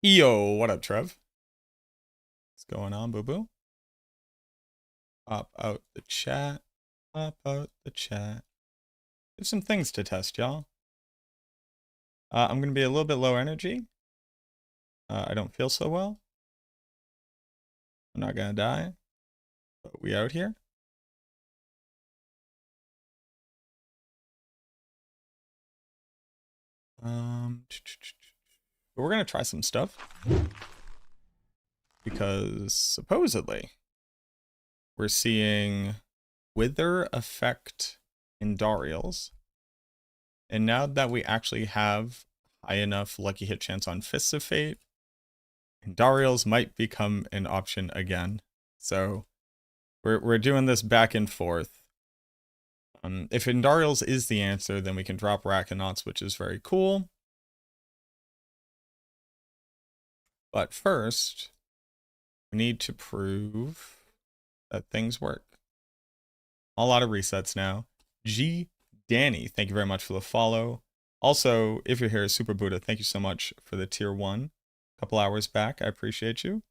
Yo, what up, Trev? What's going on, boo boo? Pop out the chat. Pop out the chat. There's some things to test, y'all. I'm gonna be a little bit low energy. I don't feel so well. I'm not gonna die, but we out here. But we're gonna try some stuff because supposedly we're seeing wither effect Andariels. And now that we actually have high enough lucky hit chance on Fists of Fate, Andariels might become an option again. So we're doing this back and forth. If Andariels is the answer, then we can drop Rackanauts, which is very cool. But first, we need to prove that things work. A lot of resets now. G. Danny, thank you very much for the follow. Also, if you're here, Super Buddha, thank you so much for the tier 1. A couple hours back, I appreciate you.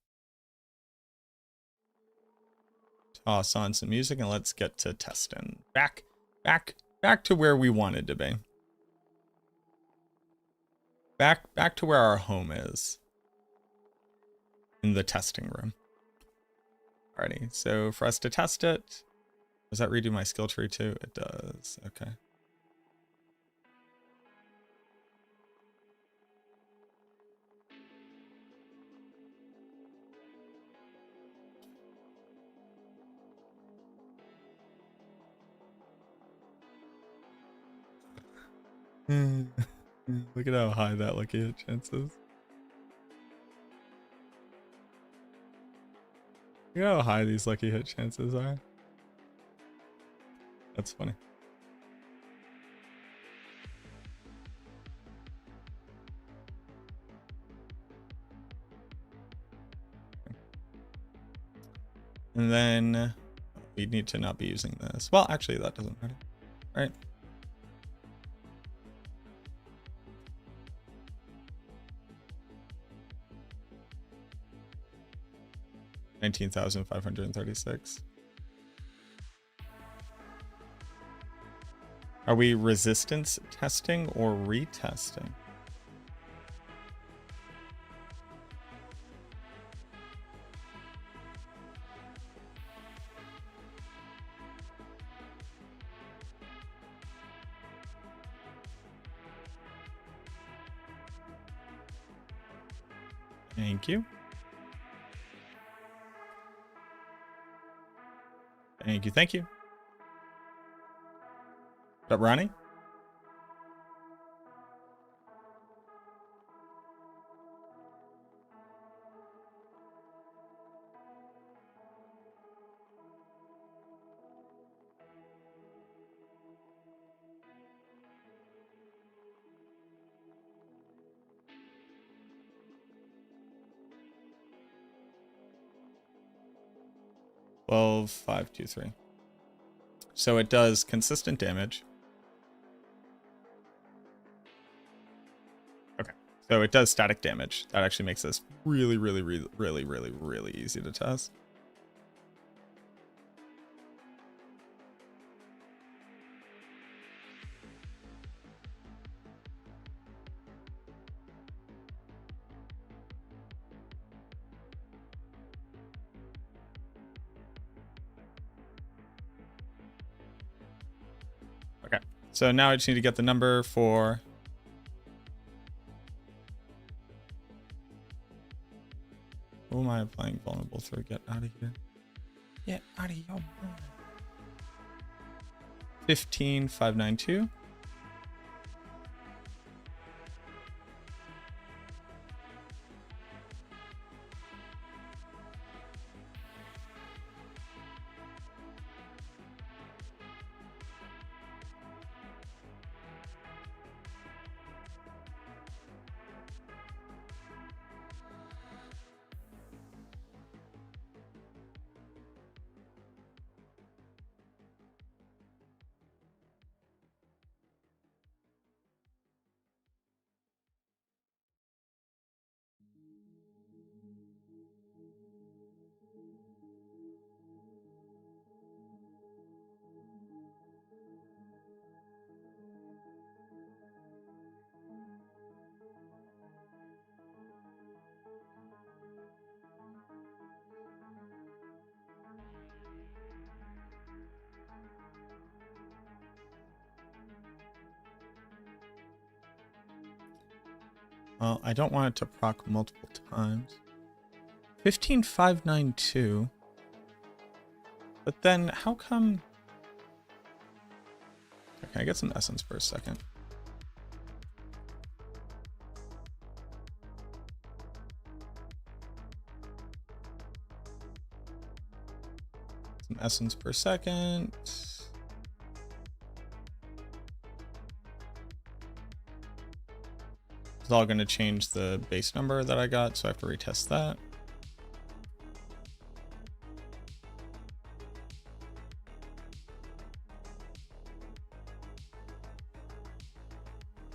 Toss on some music and let's get to testing. Back to where we wanted to be. Back to where our home is. In the testing room. Alrighty, so for us to test it, does that redo my skill tree too? It does, okay. Look at how high that lucky hit chance is. Look at how high these lucky hit chances are. That's funny. And then we need to not be using this. Well, actually, that doesn't matter, right? $19,536. Are we resistance testing or retesting? Thank you. Thank you, thank you. What up, Ronnie? Well, 5, 2, 3. So it does consistent damage. Okay. So it does static damage. That actually makes this really easy to test. Okay. So now I just need to get the number for... Who am I applying vulnerable through? Get out of here. Get out of here. 15592. Well, I don't want it to proc multiple times. 15592. But then how come... Okay, can I get some essence for a second? Some essence per second. It's all going to change the base number that I got, so I have to retest that.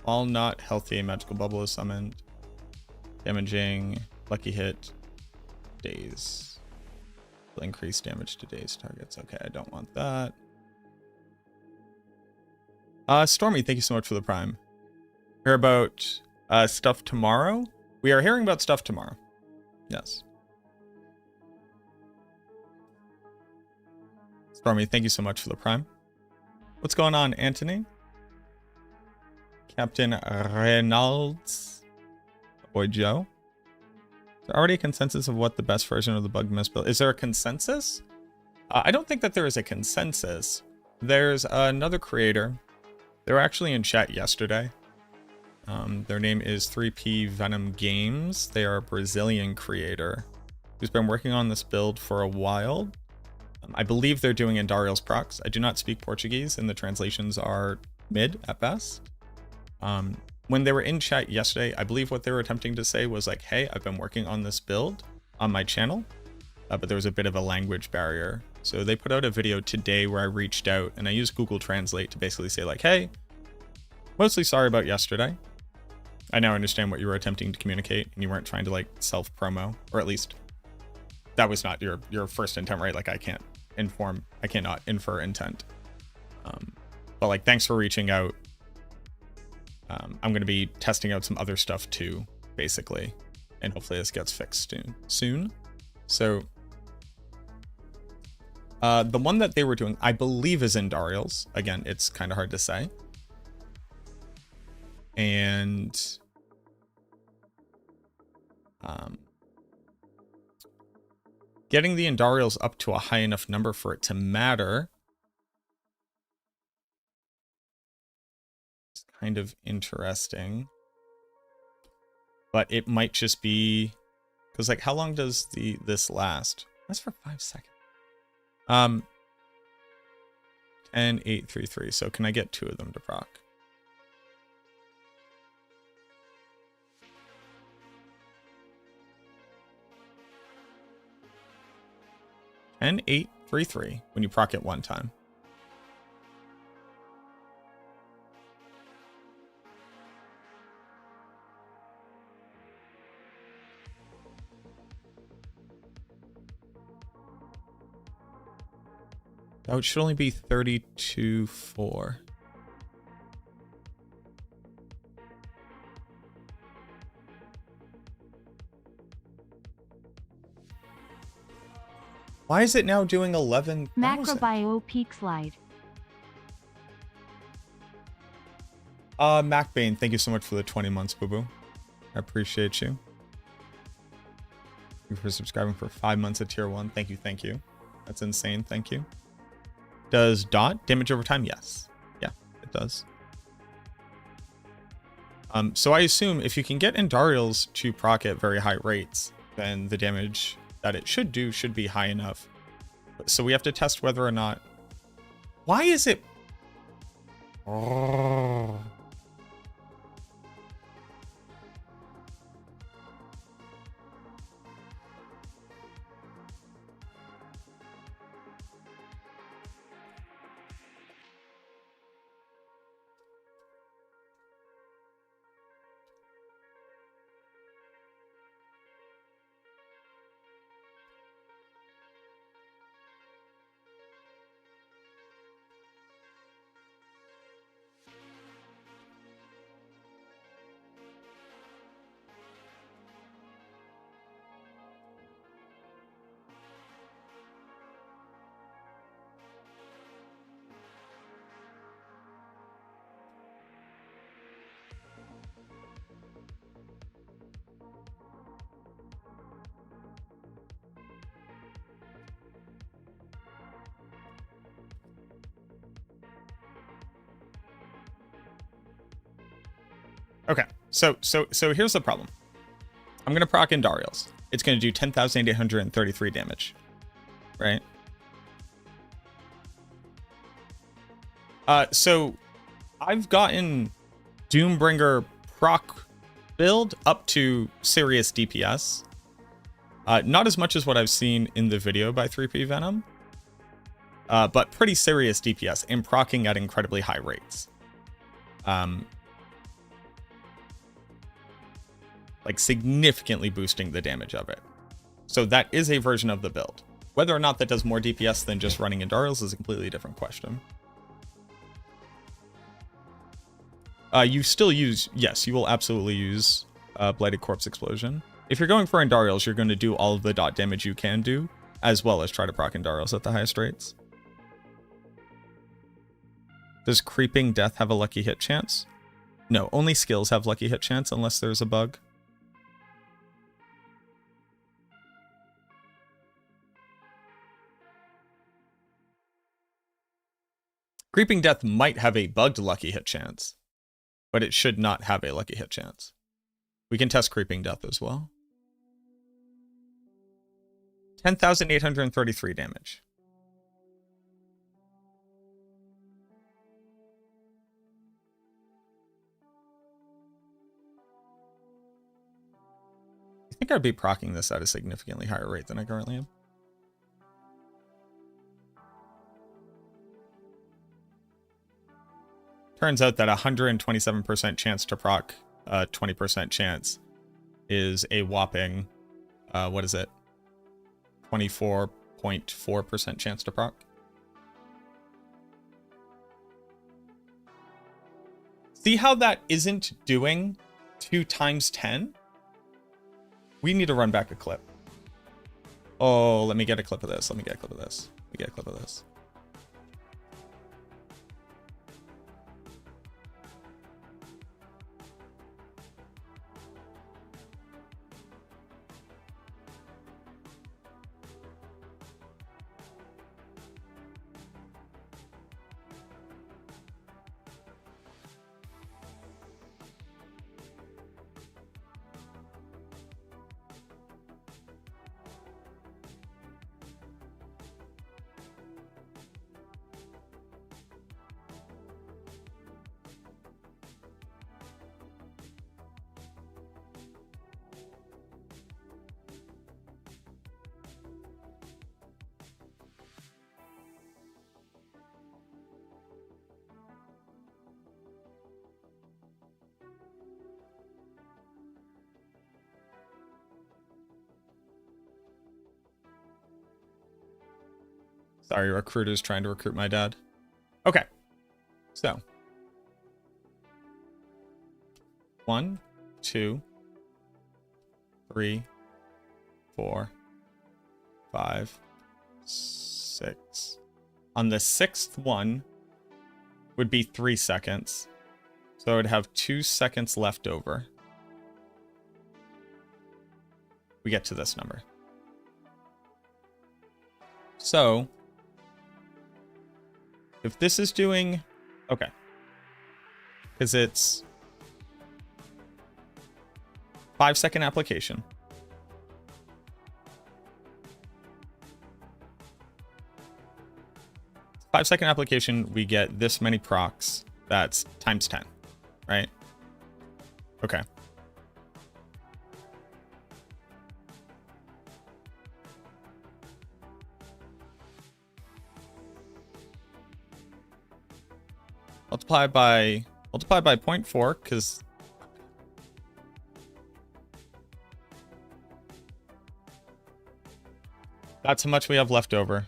All not healthy magical bubble is summoned. Damaging, lucky hit, daze. Will increase damage to daze targets. Okay, I don't want that. Stormy, thank you so much for the prime. Hear about stuff tomorrow? We are hearing about stuff tomorrow. Yes. Stormy, thank you so much for the prime. What's going on, Anthony? Captain Reynolds. Boy Joe. Is there already a consensus of what the best version of the bug mist build? Is there a consensus? I don't think that there is a consensus. There's another creator. They were actually in chat yesterday. Their name is 3P Venom Games. They are a Brazilian creator who's been working on this build for a while. I believe they're doing Andariel's procs. I do not speak Portuguese, and the translations are mid at best. When they were in chat yesterday, I believe what they were attempting to say was like, hey, I've been working on this build on my channel, but there was a bit of a language barrier. So they put out a video today where I reached out and I used Google Translate to basically say like, hey, mostly sorry about yesterday. I now understand what you were attempting to communicate and you weren't trying to like self-promo, or at least that was not your first intent, right? Like I cannot infer intent. But like, thanks for reaching out. I'm going to be testing out some other stuff too, basically. And hopefully this gets fixed soon. So the one that they were doing, I believe is Andariel's. Again, it's kind of hard to say. And getting the Andariel's up to a high enough number for it to matter is kind of interesting. But it might just be because like how long does this last? That's for 5 seconds. 10, 8, 3, 3. So can I get 2 of them to proc? 10, 8, 3, 3 when you proc it one time. That should only be 32.4. Why is it now doing 11,000? MacroBio peak slide. MacBane, thank you so much for the 20 months, boo-boo. I appreciate you. Thank you for subscribing for 5 months at tier 1. Thank you, thank you. That's insane, thank you. Does dot damage over time? Yes. Yeah, it does. So I assume if you can get Andariel's to proc at very high rates, then the damage that it should do should be high enough. So we have to test whether or not... Why is it... Oh. Okay, so here's the problem. I'm gonna proc Andariel's. It's gonna do 10,833 damage, right? So I've gotten Doombringer proc build up to serious DPS. Not as much as what I've seen in the video by 3P Venom, but pretty serious DPS and proccing at incredibly high rates. Like significantly boosting the damage of it. So that is a version of the build. Whether or not that does more DPS than just running Andariel's is a completely different question. You still use, yes, you will absolutely use Blighted Corpse Explosion. If you're going for Andariel's, you're going to do all of the dot damage you can do, as well as try to proc Andariel's at the highest rates. Does Creeping Death have a lucky hit chance? No, only skills have lucky hit chance unless there's a bug. Creeping Death might have a bugged lucky hit chance, but it should not have a lucky hit chance. We can test Creeping Death as well. 10,833 damage. I think I'd be proccing this at a significantly higher rate than I currently am. Turns out that 127% chance to proc, 20% chance is a whopping, what is it? 24.4% chance to proc. See how that isn't doing 2 times 10? We need to run back a clip. Oh, let me get a clip of this. Let me get a clip of this. Let me get a clip of this. Sorry, recruiter's trying to recruit my dad. Okay. So. 1, 2, 3, 4, 5, 6. On the 6th one would be 3 seconds. So I would have 2 seconds left over. We get to this number. So if this is doing, okay, because it's 5-second application. Five-second application, we get this many procs. That's times 10, right? Okay. Multiply by 0.4, because that's how much we have left over.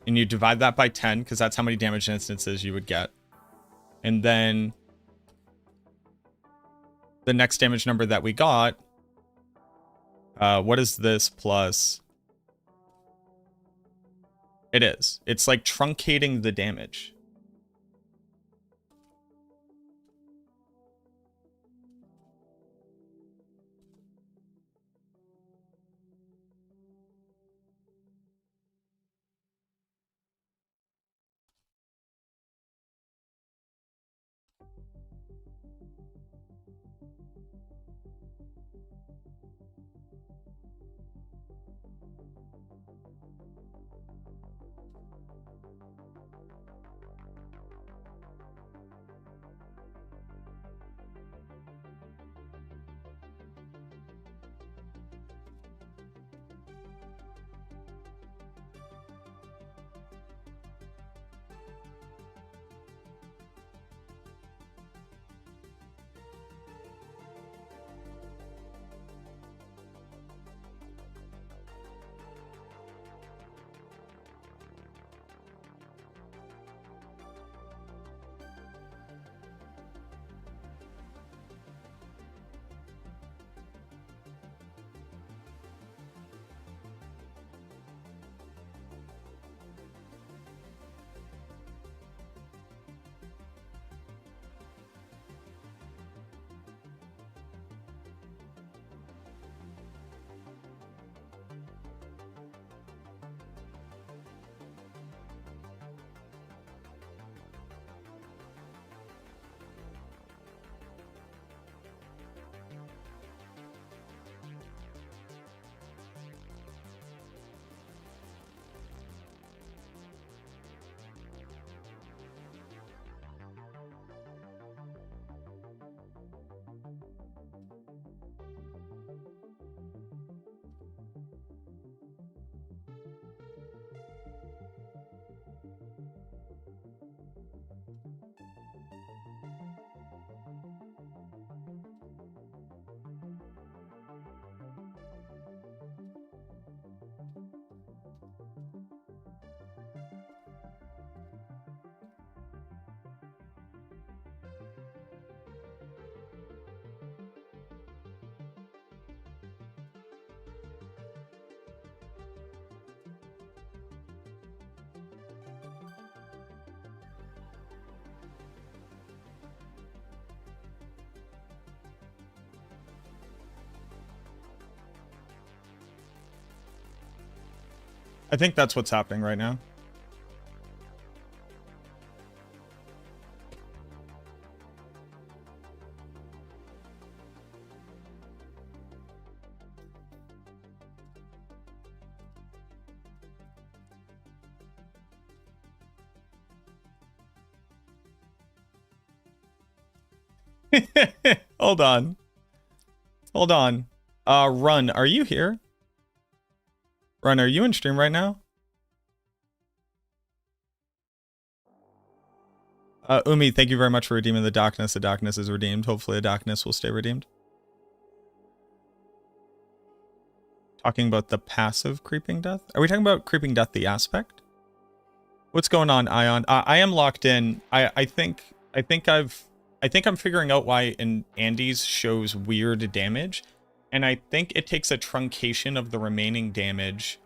And you divide that by 10, because that's how many damage instances you would get. And then the next damage number that we got, what is this plus? It is. It's like truncating the damage. I think that's what's happening right now. Hold on. Hold on. Run, are you here? Run, are you in stream right now? Umi, thank you very much for redeeming the darkness. The darkness is redeemed. Hopefully the darkness will stay redeemed. Talking about the passive creeping death? Are we talking about creeping death, the aspect? What's going on, Ion? I am locked in. I think I'm figuring out why in Andy's shows weird damage. And I think it takes a truncation of the remaining damage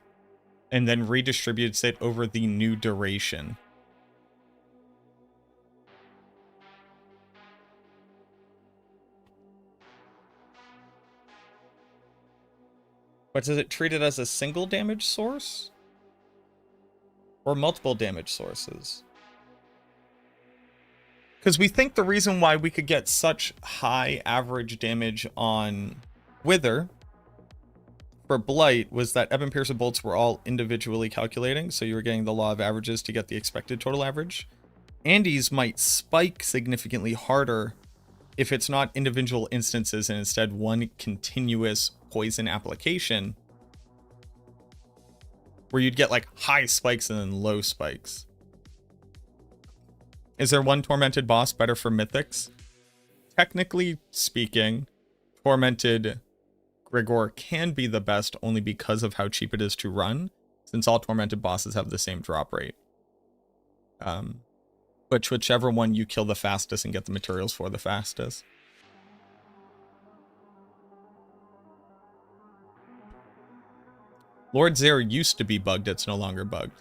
and then redistributes it over the new duration. But does it treat it as a single damage source? Or multiple damage sources? Because we think the reason why we could get such high average damage on Wither for Blight was that Ebon Piercer bolts were all individually calculating, so you were getting the law of averages to get the expected total average. Andy's might spike significantly harder if it's not individual instances and instead one continuous poison application, where you'd get like high spikes and then low spikes. Is there one tormented boss better for mythics? Technically speaking, tormented Grigor can be the best only because of how cheap it is to run, since all tormented bosses have the same drop rate. Whichever one you kill the fastest and get the materials for the fastest. Lord Zare used to be bugged, it's no longer bugged.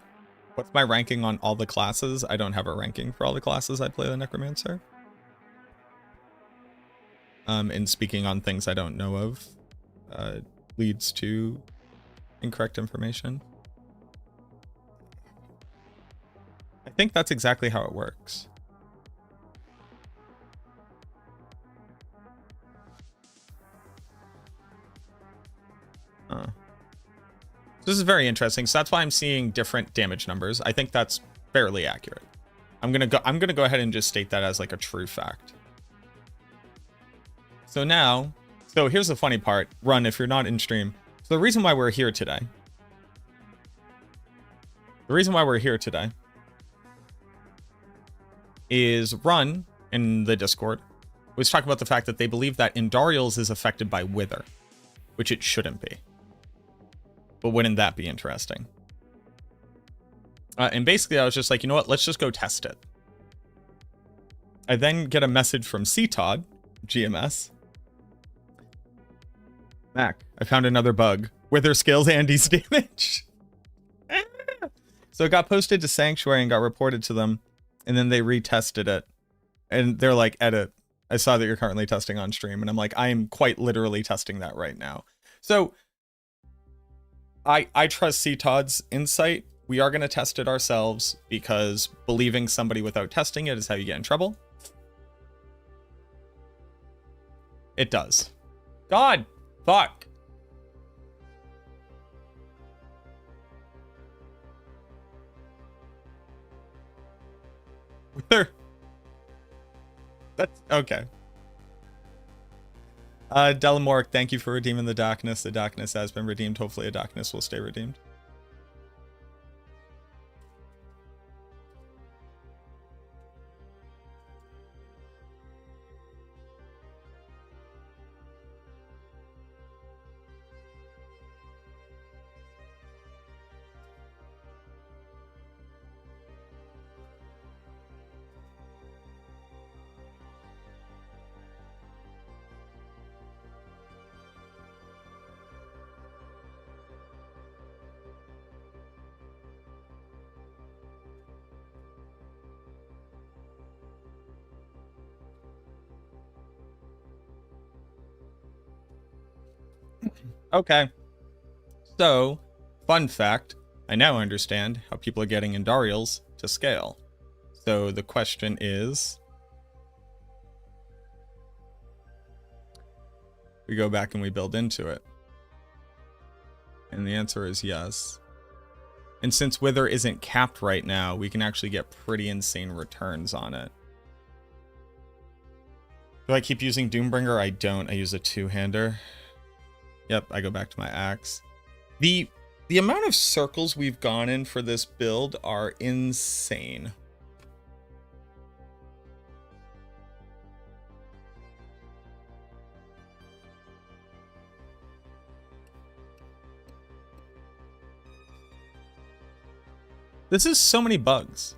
What's my ranking on all the classes? I don't have a ranking for all the classes I play the Necromancer. And speaking on things I don't know of leads to incorrect information. I think that's exactly how it works. This is very interesting. So that's why I'm seeing different damage numbers. I think that's fairly accurate. I'm gonna go ahead and just state that as like a true fact. So now, so here's the funny part. Run if you're not in stream. So the reason why we're here today. Is Run in the Discord was talking about the fact that they believe that Andariel's is affected by Wither, which it shouldn't be. But wouldn't that be interesting? And basically, I was just like, you know what? Let's just go test it. I then get a message from CTOD, GMS. Mac, I found another bug. Wither scales Andy's damage. So it got posted to Sanctuary and got reported to them. And then they retested it. And they're like, edit. I saw that you're currently testing on stream. And I'm like, I am quite literally testing that right now. So I trust CTOD's insight. We are going to test it ourselves because believing somebody without testing it is how you get in trouble. It does. God, fuck. That's okay. Delamoric, thank you for redeeming the darkness. The darkness has been redeemed. Hopefully the darkness will stay redeemed. Okay. So, fun fact, I now understand how people are getting Andariels to scale. So the question is, we go back and we build into it. And the answer is yes. And since Wither isn't capped right now, we can actually get pretty insane returns on it. Do I keep using Doombringer? I don't. I use a two-hander. Yep, I go back to my axe. The amount of circles we've gone in for this build are insane. This is so many bugs.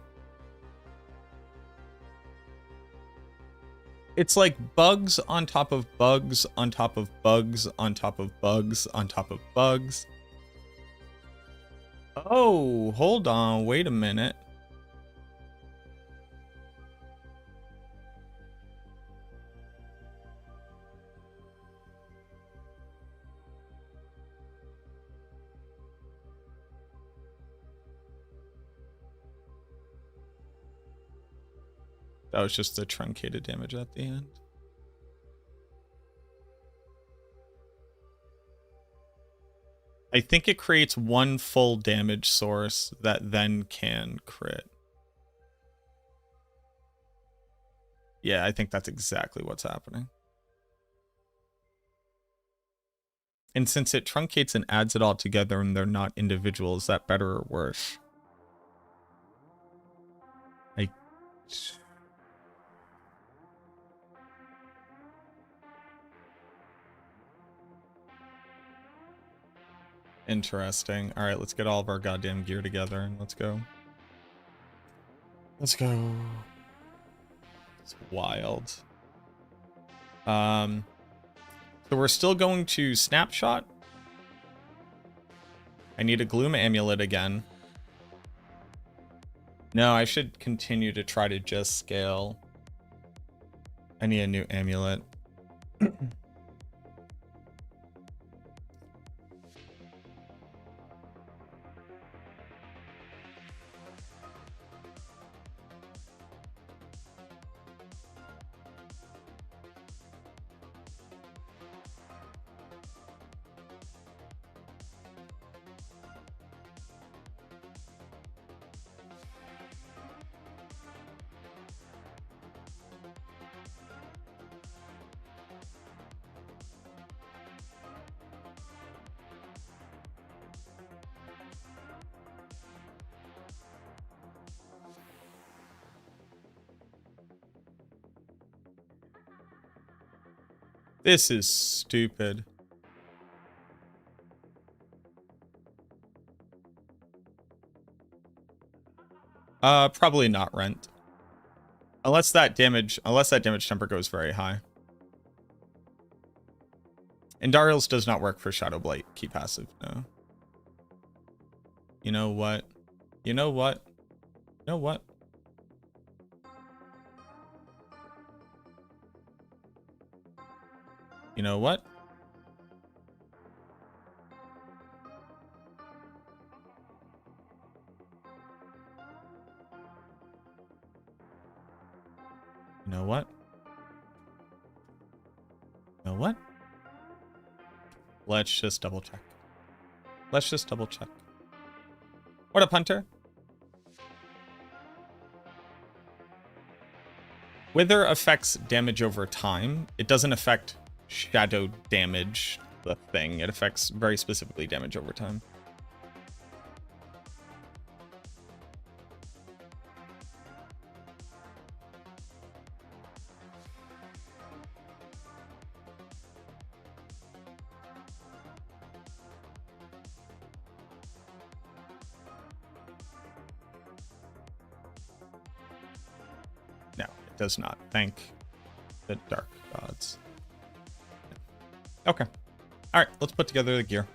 It's like bugs on top of bugs on top of bugs on top of bugs on top of bugs. Oh, hold on. Wait a minute. That was just the truncated damage at the end. I think it creates one full damage source that then can crit. Yeah, I think that's exactly what's happening. And since it truncates and adds it all together and they're not individual, is that better or worse? Interesting. All right, let's get all of our goddamn gear together and let's go. Let's go. It's wild. So we're still going to snapshot. I need a gloom amulet again. No, I should continue to try to just scale. I need a new amulet. This is stupid. Probably not rent. Unless that damage temper goes very high. Andariel's does not work for Shadow Blight key passive, no. You know what? You know what? You know what? You know what? You know what? You know what? Let's just double check. Let's just double check. What up, Hunter? Wither affects damage over time. It doesn't affect shadow damage, the thing. It affects very specifically damage over time. No, it does not. Thank the dark gods. Okay. All right, let's put together the gear.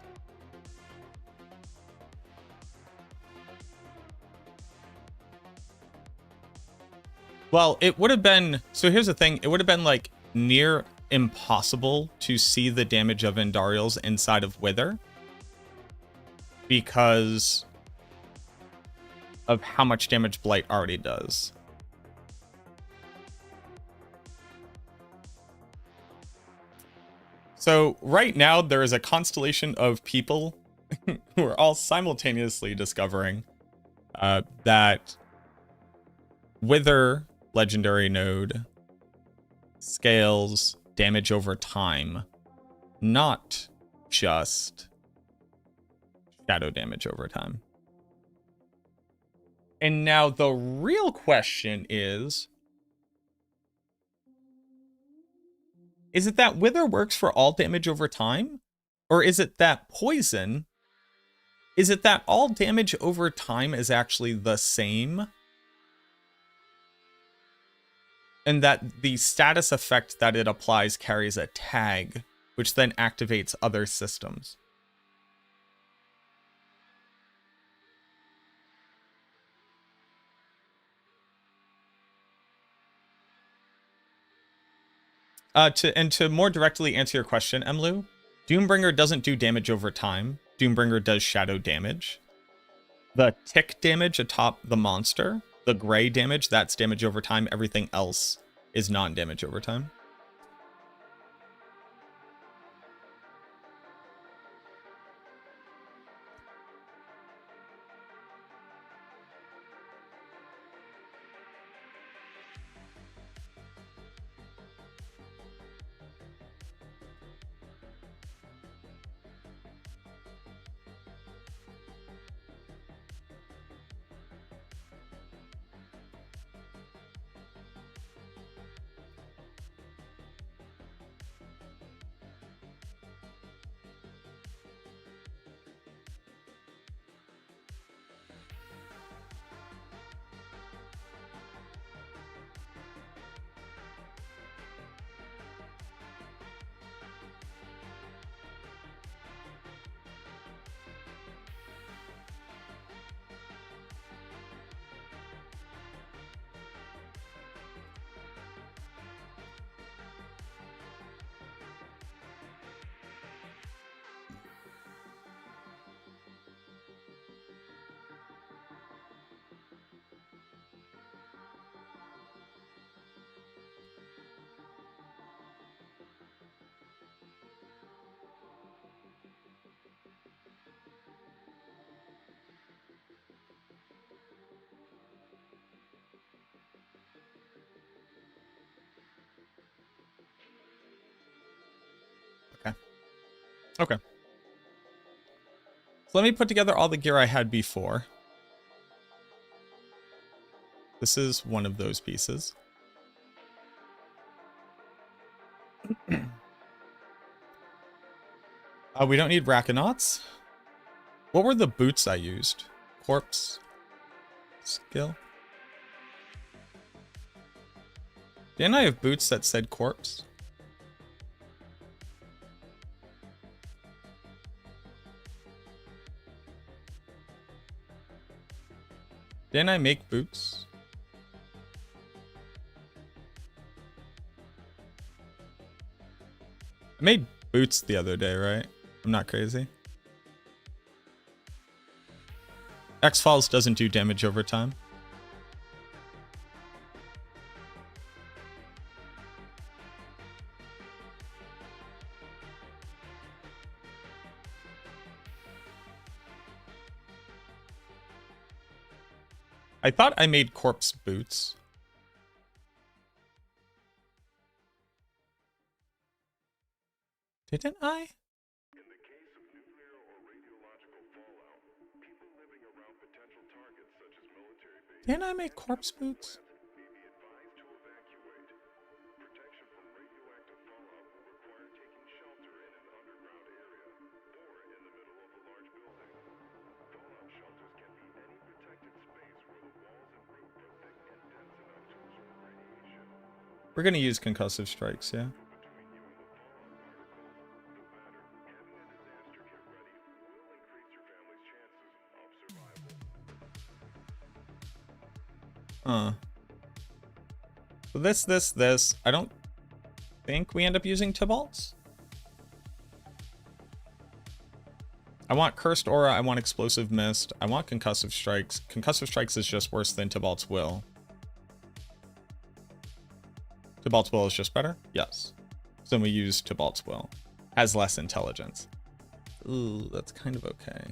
Well, it would have been... So here's the thing. It would have been, like, near impossible to see the damage of Andariel's inside of Wither. Because of how much damage Blight already does. So right now there is a constellation of people who are all simultaneously discovering that Wither legendary node scales damage over time, not just shadow damage over time. And now the real question is it that Wither works for all damage over time? Or is it that poison? Is it that all damage over time is actually the same? And that the status effect that it applies carries a tag, which then activates other systems. To more directly answer your question, Emlu, Doombringer doesn't do damage over time. Doombringer does shadow damage. The tick damage atop the monster, the gray damage, that's damage over time. Everything else is non-damage over time. Okay. So let me put together all the gear I had before. This is one of those pieces. We don't need Rackonauts. What were the boots I used? Corpse skill? Didn't I have boots that said corpse? Didn't I make boots? I made boots the other day, right? I'm not crazy. X-Falls doesn't do damage over time. I thought I made corpse boots. Didn't I? In the case of nuclear or radiological fallout, people living around potential targets such as military bases Didn't I make corpse boots? may be advised to evacuate. Protection from radioactive fallout will require taking shelter in an underground area or in the middle of a large building. Fallout shelters can be any protected space where the walls and roof are thick and dense enough to absorb radiation. We're gonna use concussive strikes, yeah. So this. I don't think we end up using Tibalt's. I want Cursed Aura, I want Explosive Mist, I want Concussive Strikes. Concussive Strikes is just worse than Tybalt's Will. Tybalt's Will is just better? Yes. So then we use Tybalt's Will. Has less intelligence. Ooh, that's kind of okay.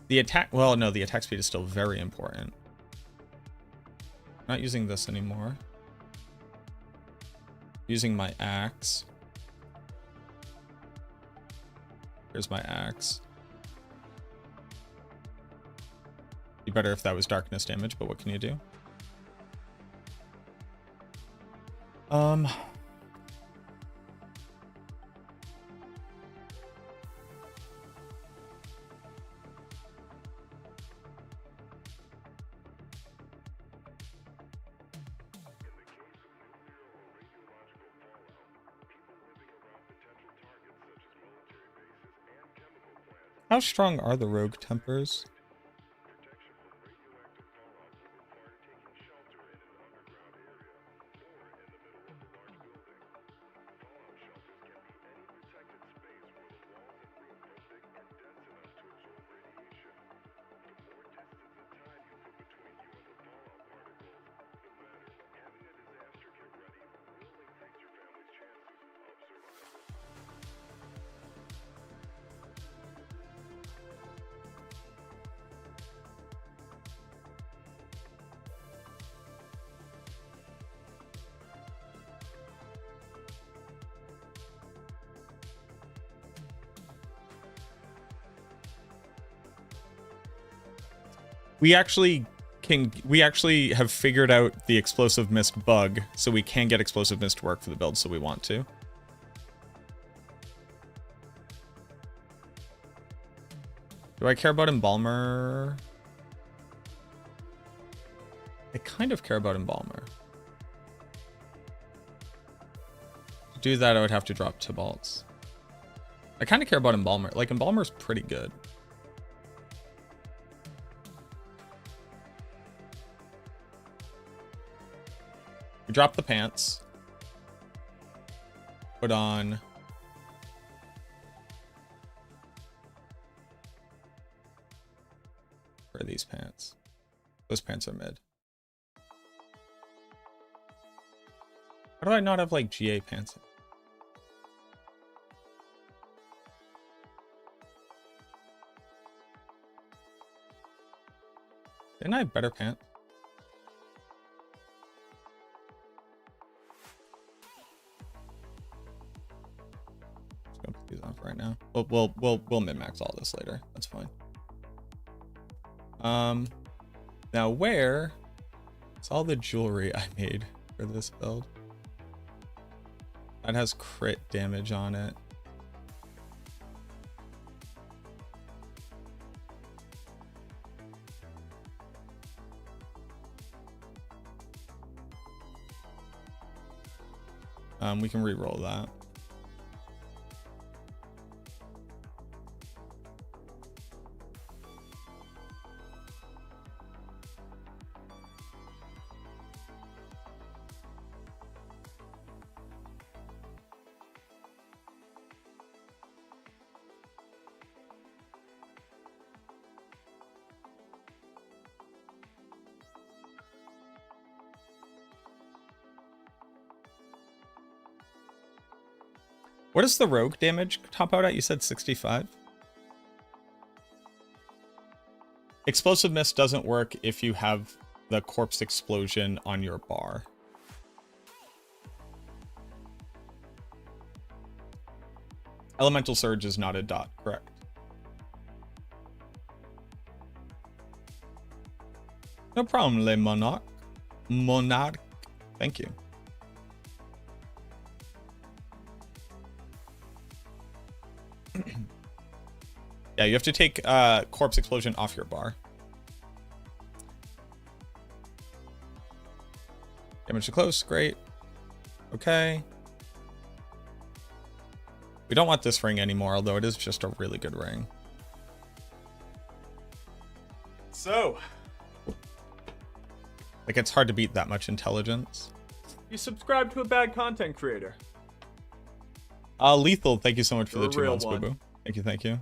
The attack, well, no, the attack speed is still very important. Not using this anymore. Using my axe. Here's my axe. Be better if that was darkness damage, but what can you do? How strong are the rogue tempers? We actually have figured out the Explosive Mist bug, so we can get Explosive Mist to work for the build, so we want to. Do I care about Embalmer? I kind of care about Embalmer. To do that, I would have to drop Tybalt's. I kind of care about Embalmer. Like, Embalmer's pretty good. We drop the pants. Put on. Where are these pants? Those pants are mid. How do I not have like GA pants? Didn't I have better pants? These on for right now. We'll min-max all this later. That's fine. Now where is all the jewelry I made for this build? That has crit damage on it. We can re-roll that. What does the rogue damage top out at? You said 65? Explosive Mist doesn't work if you have the corpse explosion on your bar. Elemental Surge is not a dot, correct? No problem, Le Monarch. Monarch. Thank you. Yeah, you have to take Corpse Explosion off your bar. Damage to close, great. Okay. We don't want this ring anymore, although it is just a really good ring. So, like, it's hard to beat that much intelligence. You subscribe to a bad content creator. Lethal, thank you so much for You're the a 2 real months, one. boo-boo. Thank you, thank you.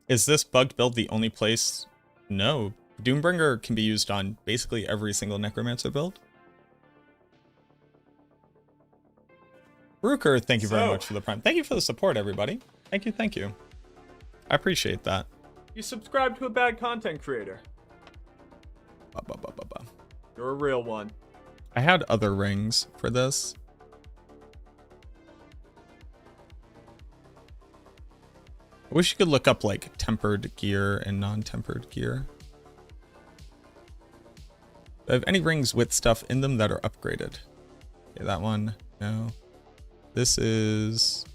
Is this bugged build the only place? No. Doombringer can be used on basically every single Necromancer build. Brooker, thank you very much for the prime. Thank you for the support, everybody. Thank you, thank you. I appreciate that. You subscribe to a bad content creator. You're a real one. I had other rings for this. I wish you could look up like tempered gear and non-tempered gear. Do I have any rings with stuff in them that are upgraded? Okay, that one, no. This is...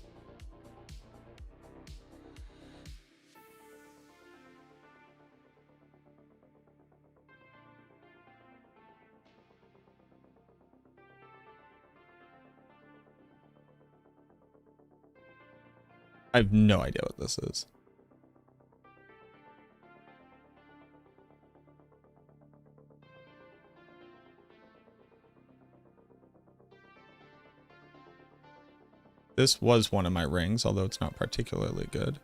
I have no idea what this is. This was one of my rings, although it's not particularly good.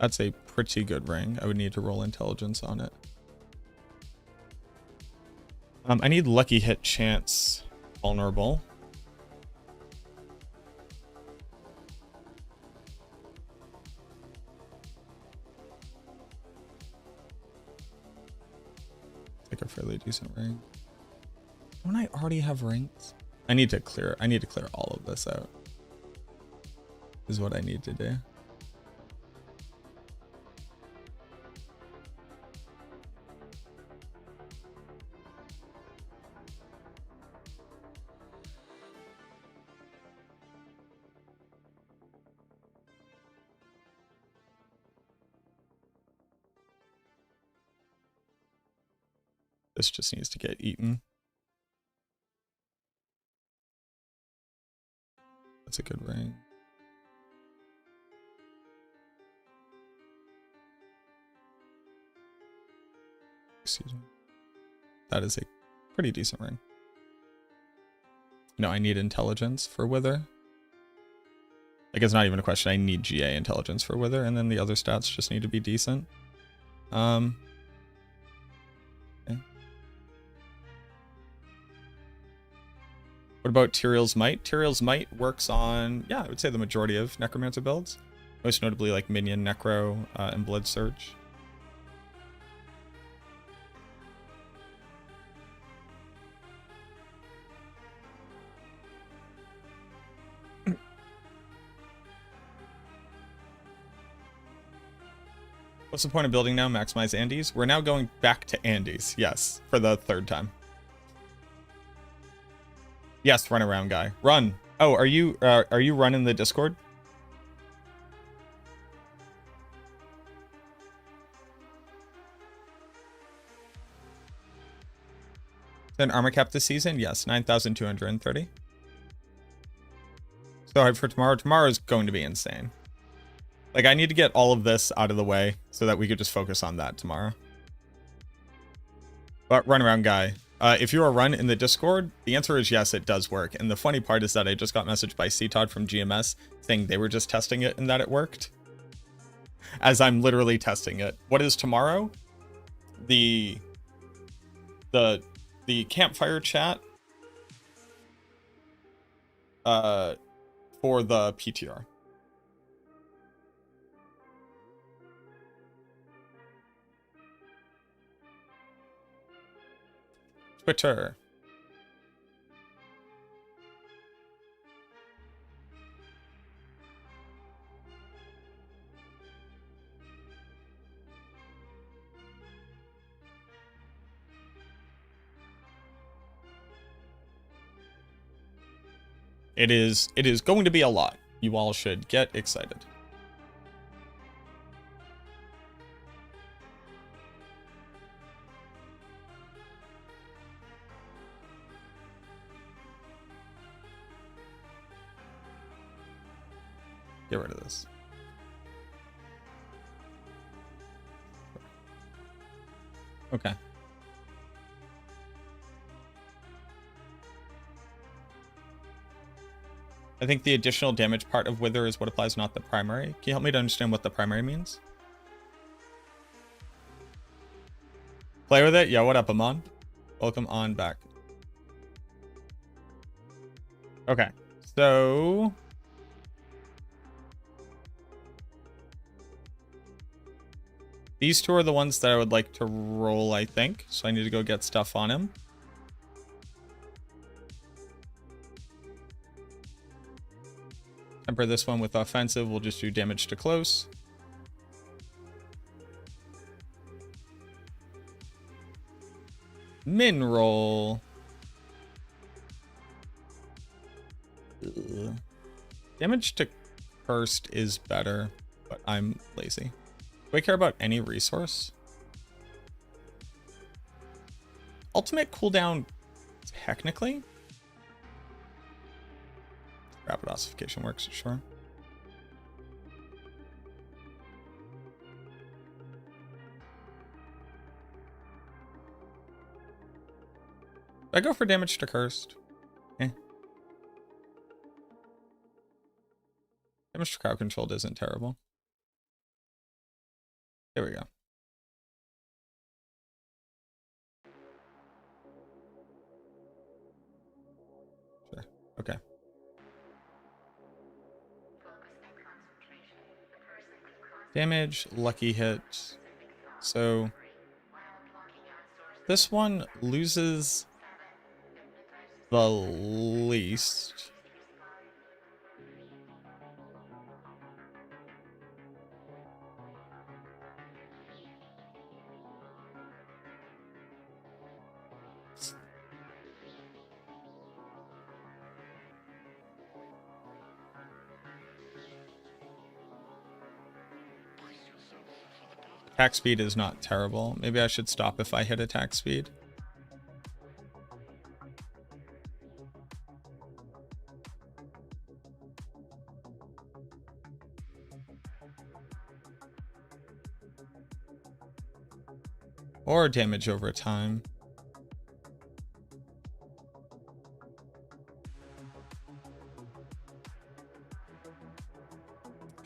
That's a pretty good ring. I would need to roll intelligence on it. I need lucky hit chance vulnerable. Like a fairly decent ring. Don't I already have rings? I need to clear all of this out. Is what I need to do. This just needs to get eaten. That's a good ring. Excuse me. That is a pretty decent ring. No, I need intelligence for Wither. Like, it's not even a question. I need GA intelligence for Wither, and then the other stats just need to be decent. Okay. What about Tyrael's Might? Tyrael's Might works on, yeah, I would say the majority of Necromancer builds. Most notably like Minion, Necro, and Blood Surge. What's the point of building now? Maximize Andes? We're now going back to Andes, yes, for the third time. Yes, run around guy. Run. Oh, are you running the Discord? Then armor cap this season? Yes, 9,230. So for tomorrow, tomorrow is going to be insane. Like, I need to get all of this out of the way so that we could just focus on that tomorrow. But run around guy. If you're a run in the Discord, the answer is yes, it does work. And the funny part is that I just got messaged by CTOD from GMS saying they were just testing it and that it worked. As I'm literally testing it. What is tomorrow? The campfire chat for the PTR. Twitter. It is going to be a lot. You all should get excited. Get rid of this. Okay. I think the additional damage part of Wither is what applies, not the primary. Can you help me to understand what the primary means? Play with it? Yo, what up, Amon? Welcome on back. Okay, so... these two are the ones that I would like to roll, I think. So I need to go get stuff on him. Temper this one with offensive. We'll just do damage to close. Min roll. Ugh. Damage to cursed is better, but I'm lazy. Do I care about any resource? Ultimate cooldown, technically. Rapid ossification works, sure. I go for damage to cursed. Eh. Damage to crowd controlled isn't terrible. There we go. Sure. Okay. Damage, lucky hit. So this one loses the least. Attack speed is not terrible. Maybe I should stop if I hit attack speed. Or damage over time.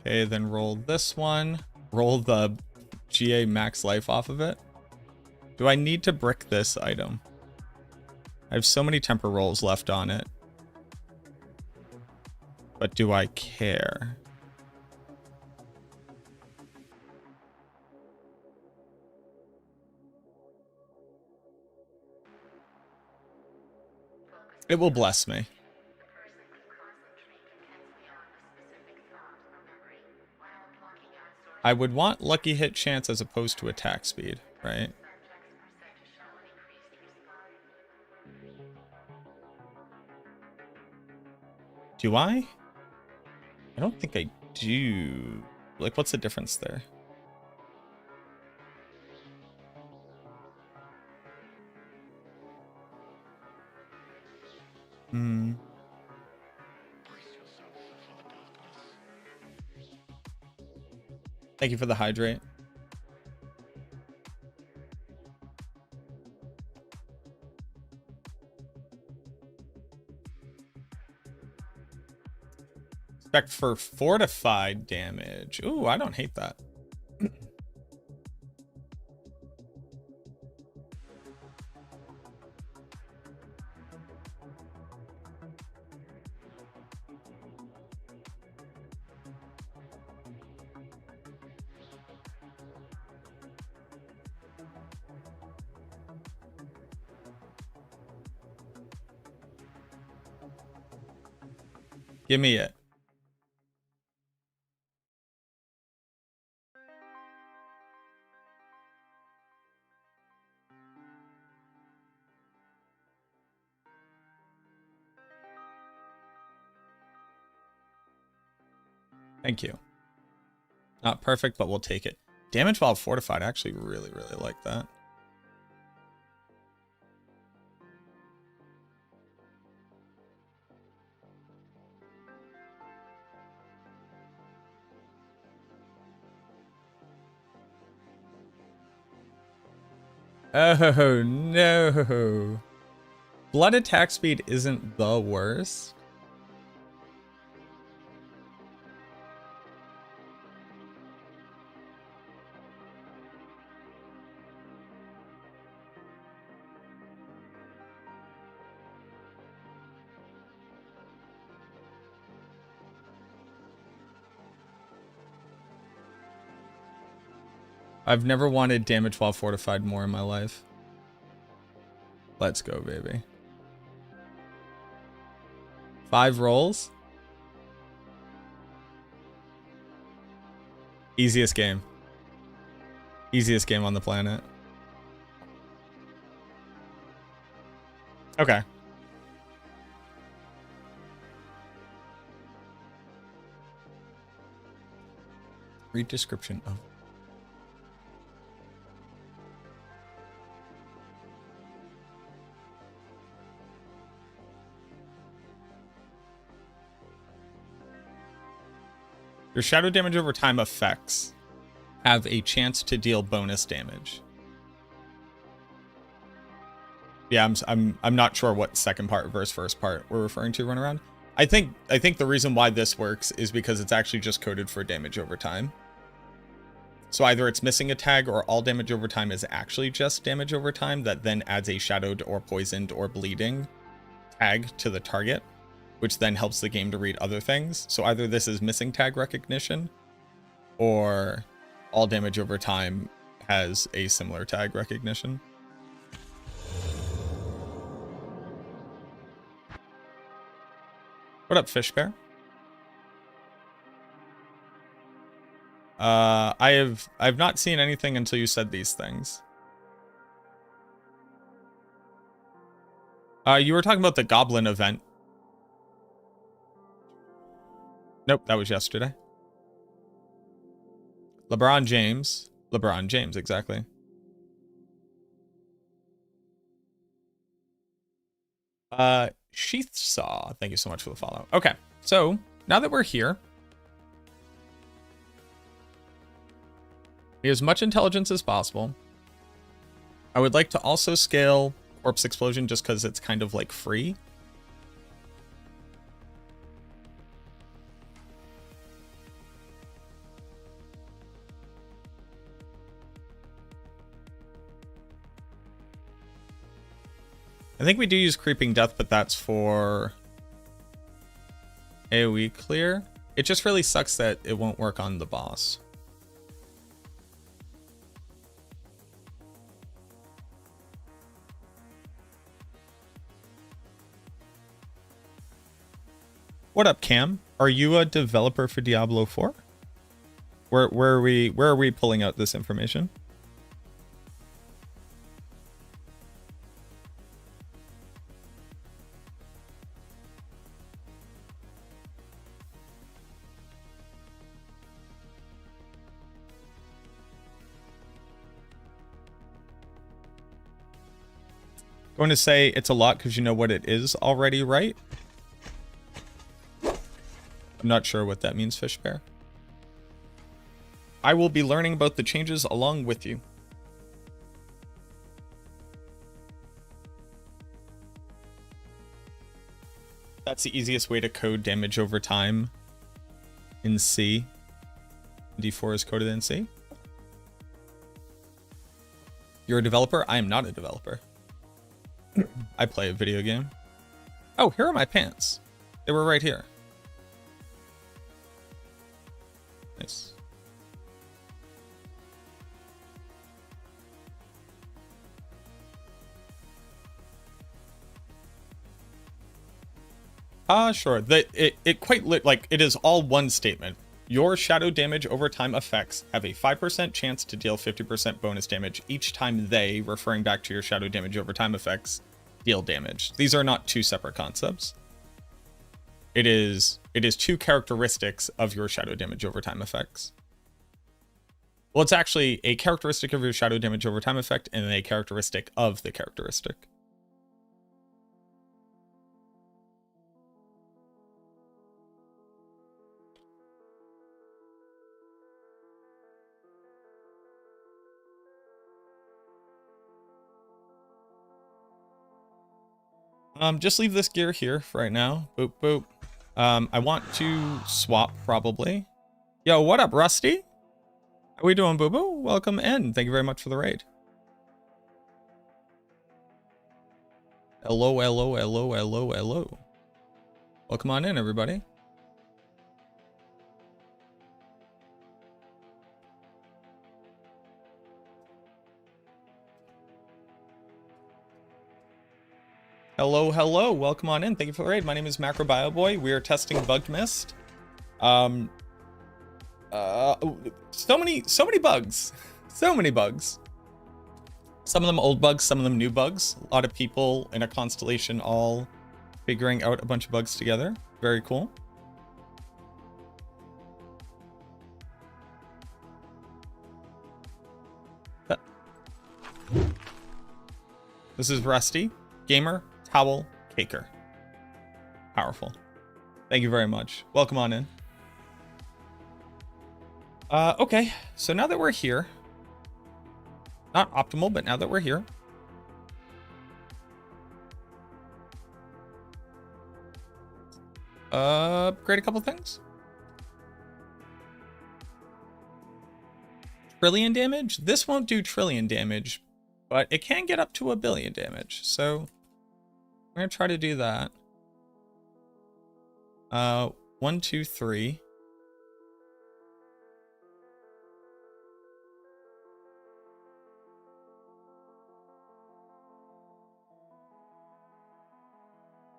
Okay, then roll this one. Roll the GA max life off of it. Do I need to brick this item? I have so many temper rolls left on it. But do I care? It will bless me. I would want lucky hit chance as opposed to attack speed, right? Do I? I don't think I do. Like, what's the difference there? Hmm. Thank you for the hydrate. Expect for fortified damage. Ooh, I don't hate that. Give me it. Thank you. Not perfect, but we'll take it. Damage while fortified. I actually really, really like that. Oh no. Blood attack speed isn't the worst. I've never wanted damage while fortified more in my life. Let's go, baby. 5 rolls. Easiest game. Easiest game on the planet. Okay. Read description of. Your shadow damage over time effects have a chance to deal bonus damage. Yeah, I'm not sure what second part versus first part we're referring to run around. I think the reason why this works is because it's actually just coded for damage over time. So either it's missing a tag or all damage over time is actually just damage over time that then adds a shadowed or poisoned or bleeding tag to the target, which then helps the game to read other things. So either this is missing tag recognition or all damage over time has a similar tag recognition. What up, Fish Bear? I've not seen anything until you said these things. You were talking about the Goblin event. Nope, that was yesterday. LeBron James. LeBron James, exactly. Sheath Saw, thank you so much for the follow. Okay, so now that we're here, we have as much intelligence as possible. I would like to also scale Corpse Explosion just because it's kind of like free. I think we do use Creeping Death, but that's for AoE clear. It just really sucks that it won't work on the boss. What up, Cam? Are you a developer for Diablo 4? Where are we pulling out this information? Going to say it's a lot because you know what it is already, right? I'm not sure what that means, Fish Bear. I will be learning about the changes along with you. That's the easiest way to code damage over time in C. D4 is coded in C. You're a developer? I am not a developer. I play a video game. Oh, here are my pants. They were right here. Nice. Sure. It quite like it is all one statement. Your shadow damage over time effects have a 5% chance to deal 50% bonus damage each time they, referring back to your shadow damage over time effects, deal damage. These are not two separate concepts. It is two characteristics of your shadow damage over time effects. Well, it's actually a characteristic of your shadow damage over time effect and a characteristic of the characteristic. Just leave this gear here for right now. Boop, boop. I want to swap probably. Yo, what up, Rusty? How we doing, boo-boo? Welcome in. Thank you very much for the raid. Hello, hello, hello, hello, hello. Welcome on in, everybody. Hello, hello. Welcome on in. Thank you for the raid. My name is MacroBioBoi. We are testing Bugged Mist. So many bugs. So many bugs. Some of them old bugs, some of them new bugs. A lot of people in a constellation all figuring out a bunch of bugs together. Very cool. This is Rusty, gamer, towel, caker. Powerful. Thank you very much. Welcome on in. Okay, so now that we're here, not optimal, but now that we're here, upgrade a couple things. Trillion damage? This won't do trillion damage, but it can get up to 1 billion damage. So we're gonna try to do that. 1, 2, 3.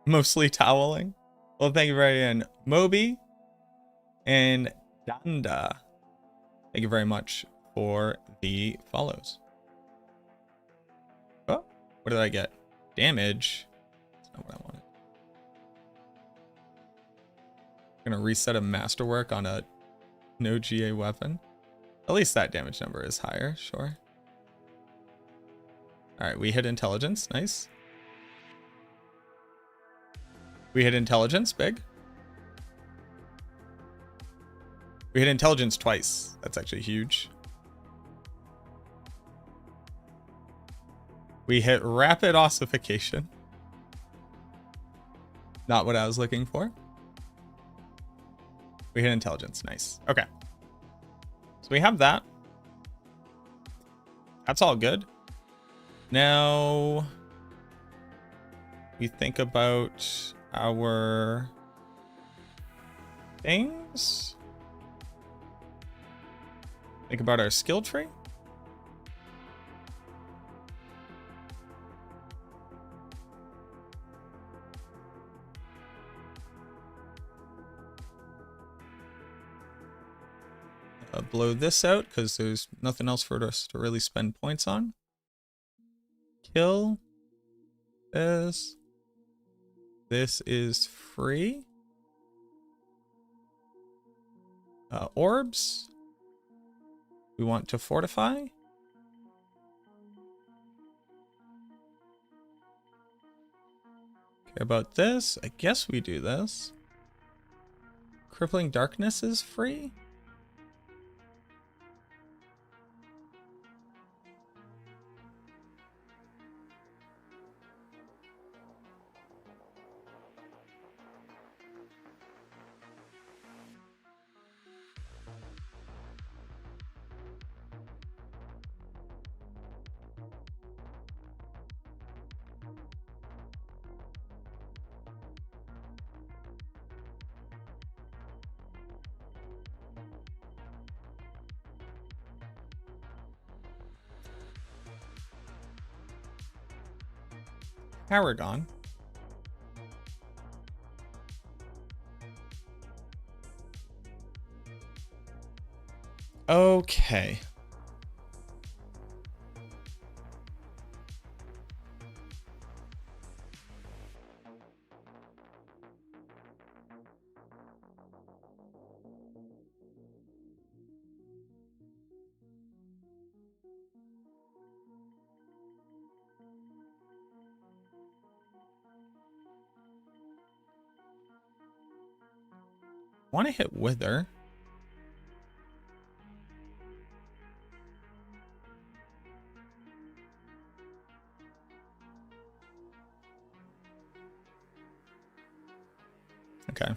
Mostly toweling. Well, thank you very much, Moby and Danda. Thank you very much for the follows. Oh, what did I get? Damage. That's not what I wanted. I'm gonna reset a masterwork on a no GA weapon. At least that damage number is higher, sure. Alright, we hit intelligence, nice. We hit intelligence, big. We hit intelligence twice. That's actually huge. We hit rapid ossification. Not what I was looking for. We hit intelligence, nice. Okay. So we have that. That's all good. Now we think about our things. Think about our skill tree. Blow this out because there's nothing else for us to really spend points on. Kill this. This is free. Orbs. We want to fortify. Okay, about this, I guess we do this. Crippling Darkness is free. Paragon. Okay. Want to hit Wither. Okay.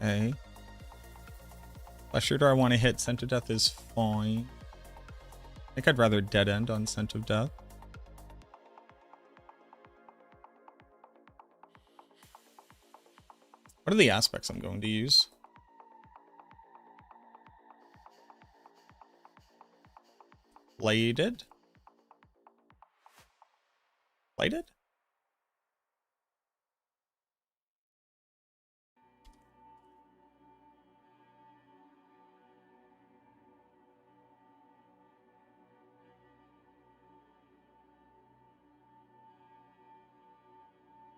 Okay. Last shooter I want to hit. Scent of Death is fine. I think I'd rather dead end on Scent of Death. What are the aspects I'm going to use? Bladed? Bladed?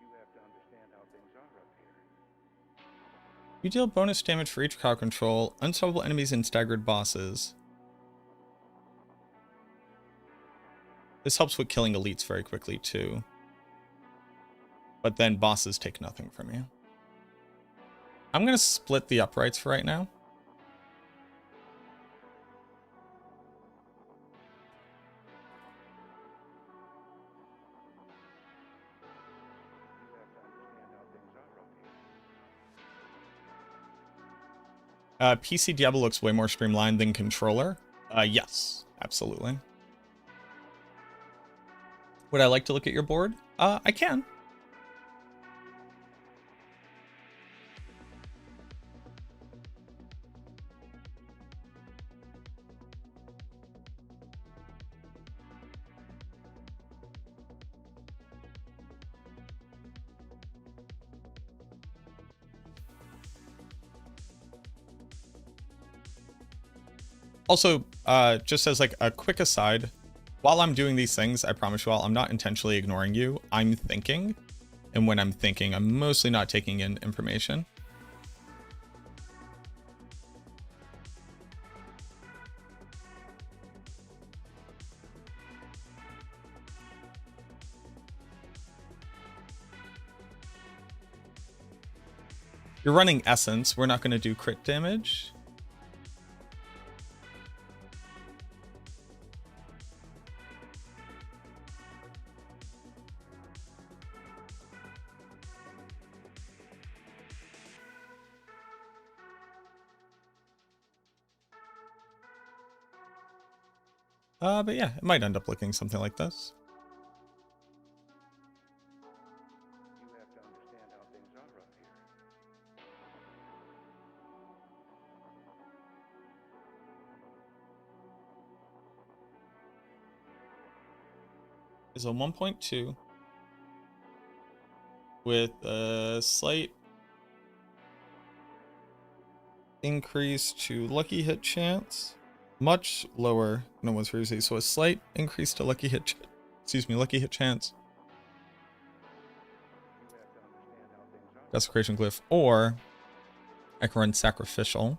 You have to understand how things are up here. You deal bonus damage for each crowd control, unstoppable enemies and staggered bosses. This helps with killing elites very quickly too. But then bosses take nothing from you. I'm going to split the uprights for right now. You have to understand how things are up here. PC Diablo looks way more streamlined than controller. Yes, absolutely. Would I like to look at your board? I can. Also, just as like a quick aside, while I'm doing these things, I promise you all, I'm not intentionally ignoring you. I'm thinking, and when I'm thinking, I'm mostly not taking in information. You're running Essence. We're not going to do crit damage. But yeah, it might end up looking something like this. You have to understand how things are up here. Is a 1.2 with a slight increase to lucky hit chance, much lower than it was previously. So a slight increase to lucky hit, lucky hit chance, You have to understand how things are. desecration glyph, or I can run sacrificial.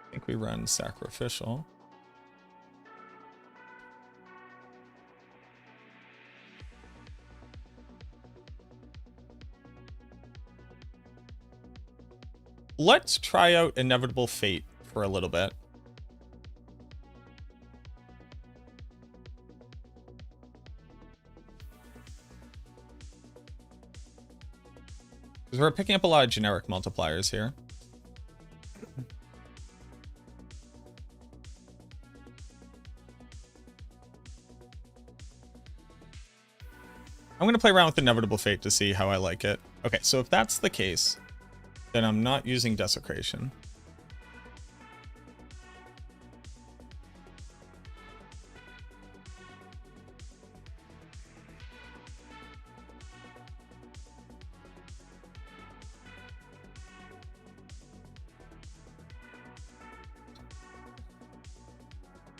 I think we run sacrificial. Let's try out Inevitable Fate for a little bit. Because we're picking up a lot of generic multipliers here. I'm going to play around with Inevitable Fate to see how I like it. Okay, so if that's the case, then I'm not using Desecration.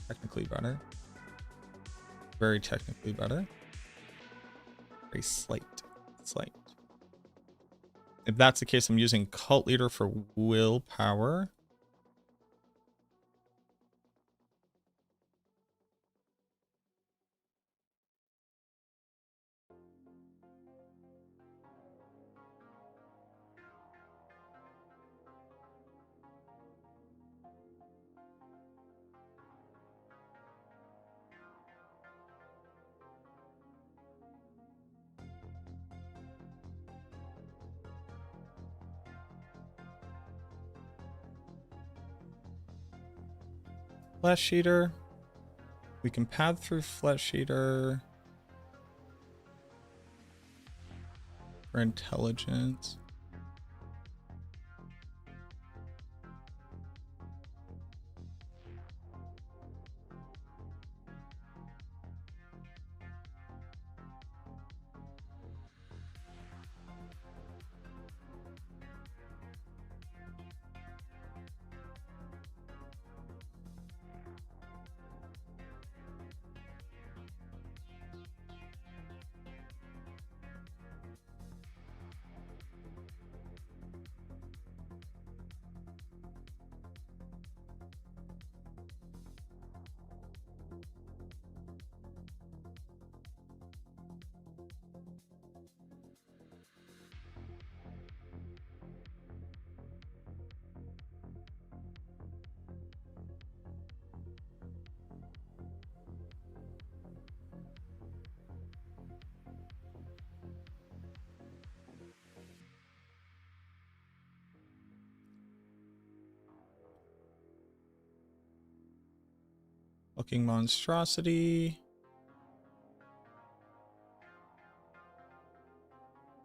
Technically better. Very technically better. Very slight. Slight. If that's the case, I'm using Cult Leader for willpower. Flesh Eater. We can pad through Flesh Eater for intelligence. Looking Monstrosity.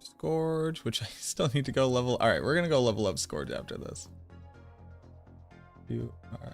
Scourge, which I still need to go level. All right, we're going to go level up Scourge after this. You are.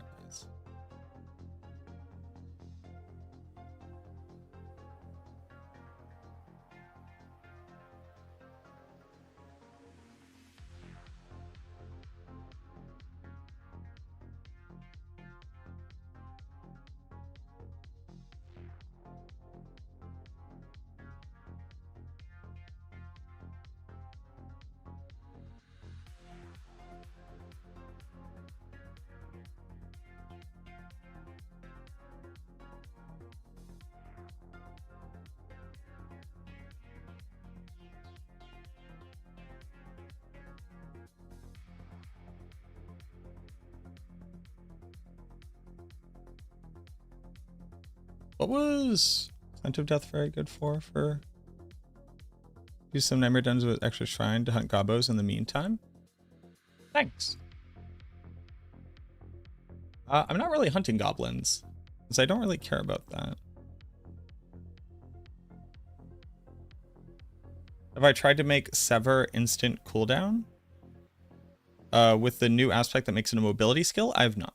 What was Scent of Death very good for? Use some Nightmare Dungeons with extra shrine to hunt gobos in the meantime? Thanks. I'm not really hunting goblins, because I don't really care about that. Have I tried to make Sever instant cooldown? With the new aspect that makes it a mobility skill? I have not.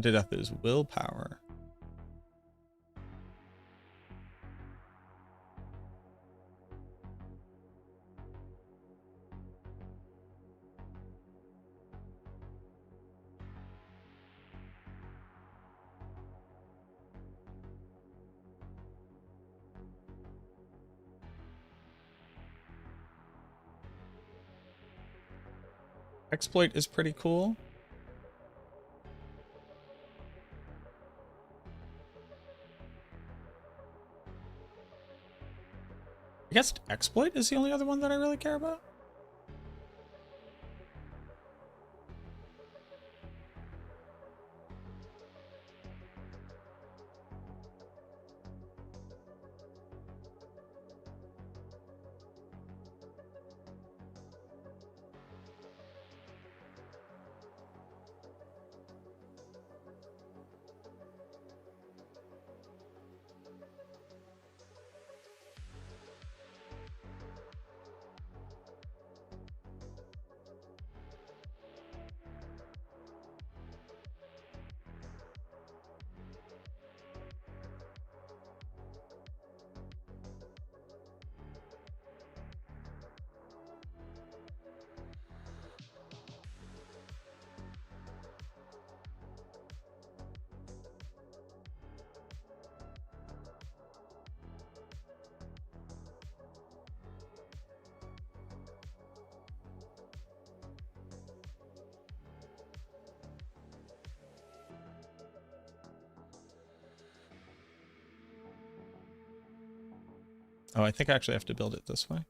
To death is willpower. Exploit is pretty cool. I guess exploit is the only other one that I really care about. Oh, I think I actually have to build it this way.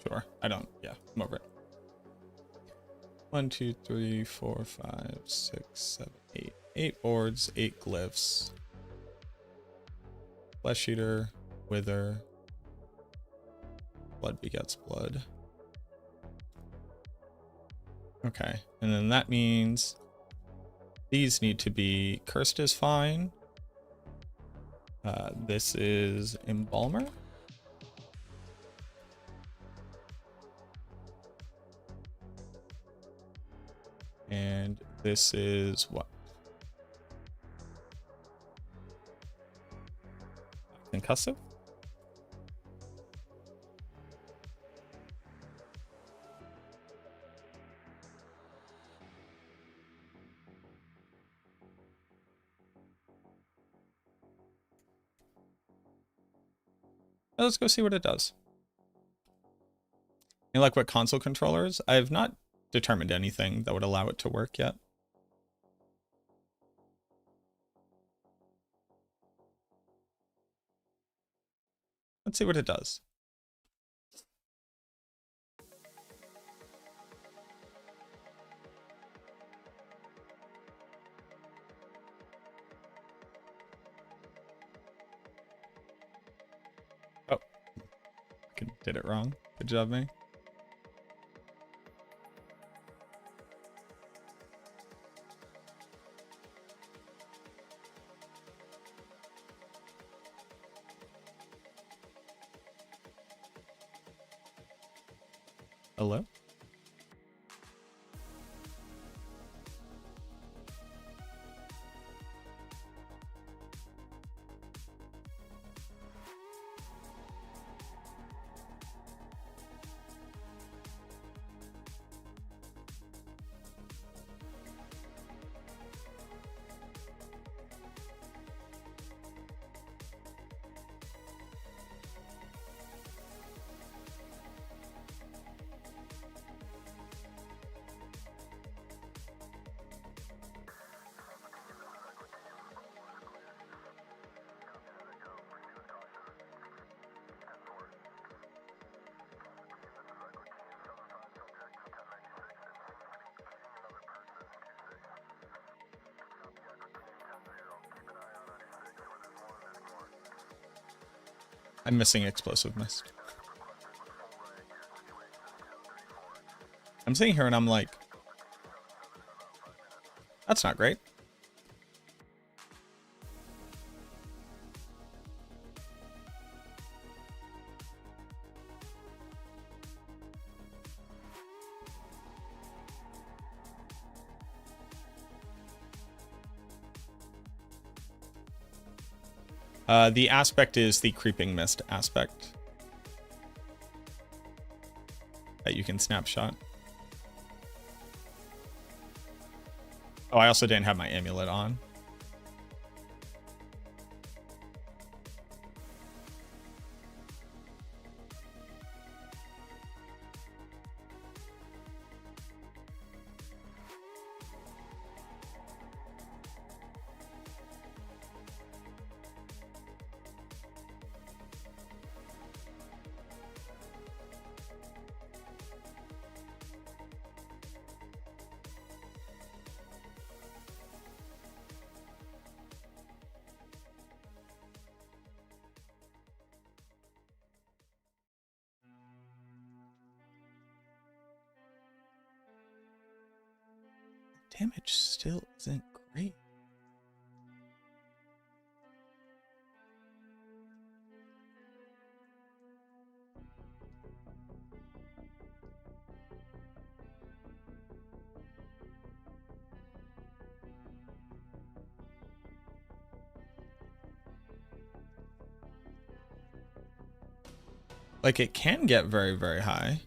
Sure. I don't. Yeah, I'm over it. 1, 2, 3, 4, 5, 6, 7, 8. 8 boards, 8 glyphs. Flesh Eater, Wither. Blood begets blood. Okay, and then that means these need to be Cursed is fine. This is Embalmer. And this is what? Concussive? Let's go see what it does. And like what console controllers? I have not determined anything that would allow it to work yet. Let's see what it does. Did it wrong. Good job, me. Hello? I'm missing explosive mist. I'm sitting here and I'm like, that's not great. The aspect is the creeping mist aspect that you can snapshot. Oh, I also didn't have my amulet on. Damage still isn't great. Like, it can get very, very high.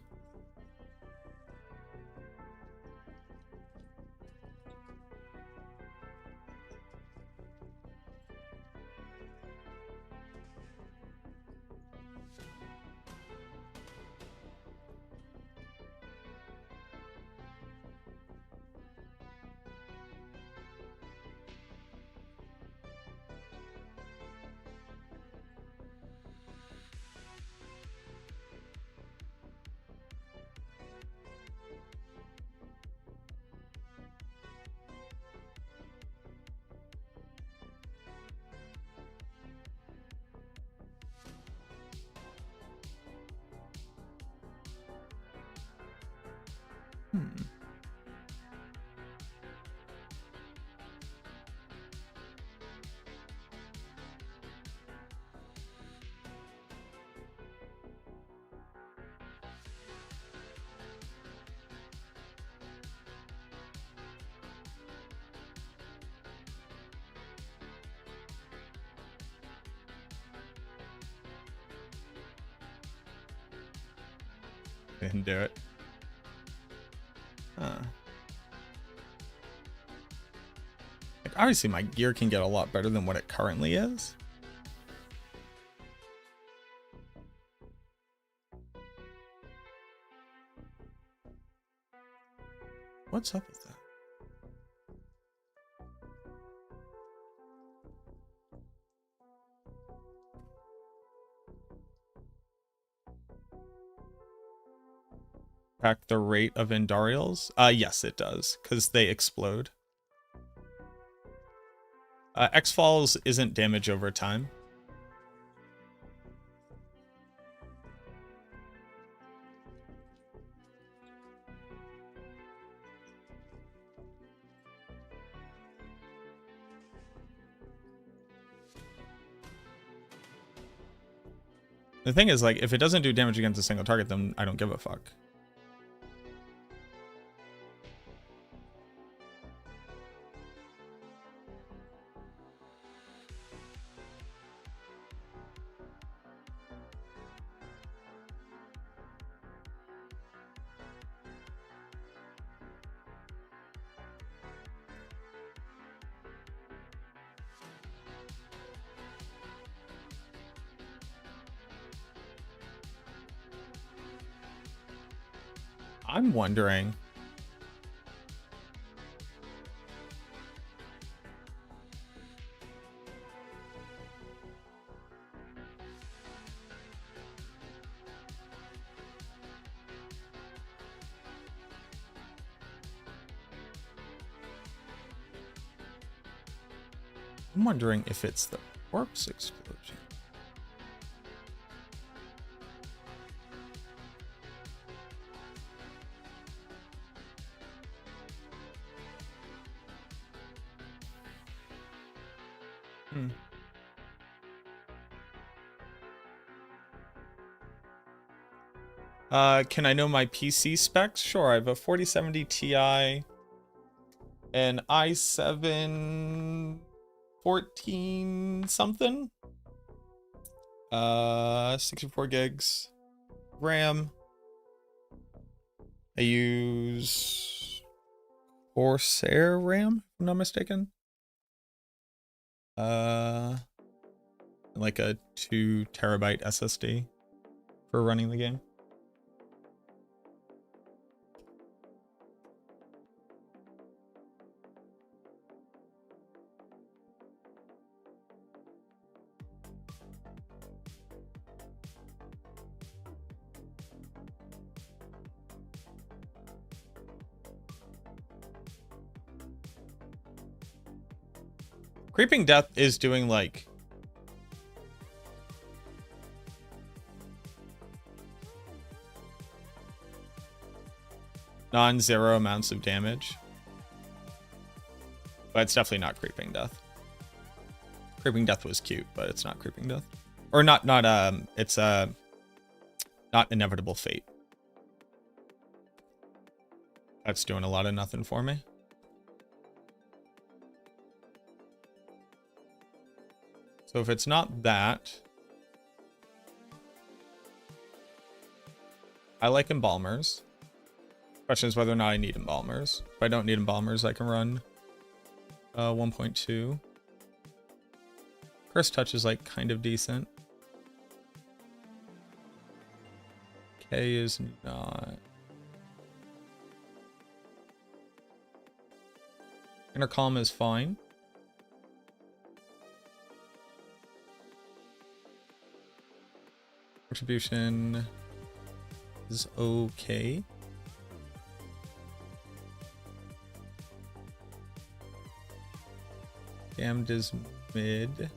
Didn't do it. Huh. Like, obviously my gear can get a lot better than what it currently is. What's up with that? Track the rate of Andariels? Yes, it does, because they explode. X-Falls isn't damage over time. The thing is, like, if it doesn't do damage against a single target, then I don't give a fuck. I'm wondering. I'm wondering if it's the corpse explosion. Can I know my PC specs? Sure, I have a 4070 Ti, an i7 14 something, 64 gigs RAM. I use Corsair RAM, if I'm not mistaken. Like a 2 terabyte SSD for running the game. Creeping Death is doing like non-zero amounts of damage, but it's definitely not Creeping Death. Creeping Death was cute, but it's not Creeping Death, or it's not Inevitable Fate. That's doing a lot of nothing for me. So if it's not that, I like embalmers. Question is whether or not I need embalmers. If I don't need embalmers, I can run 1.2. Curse Touch is like kind of decent. K is not. Intercom is fine. Retribution is okay. Damned is mid.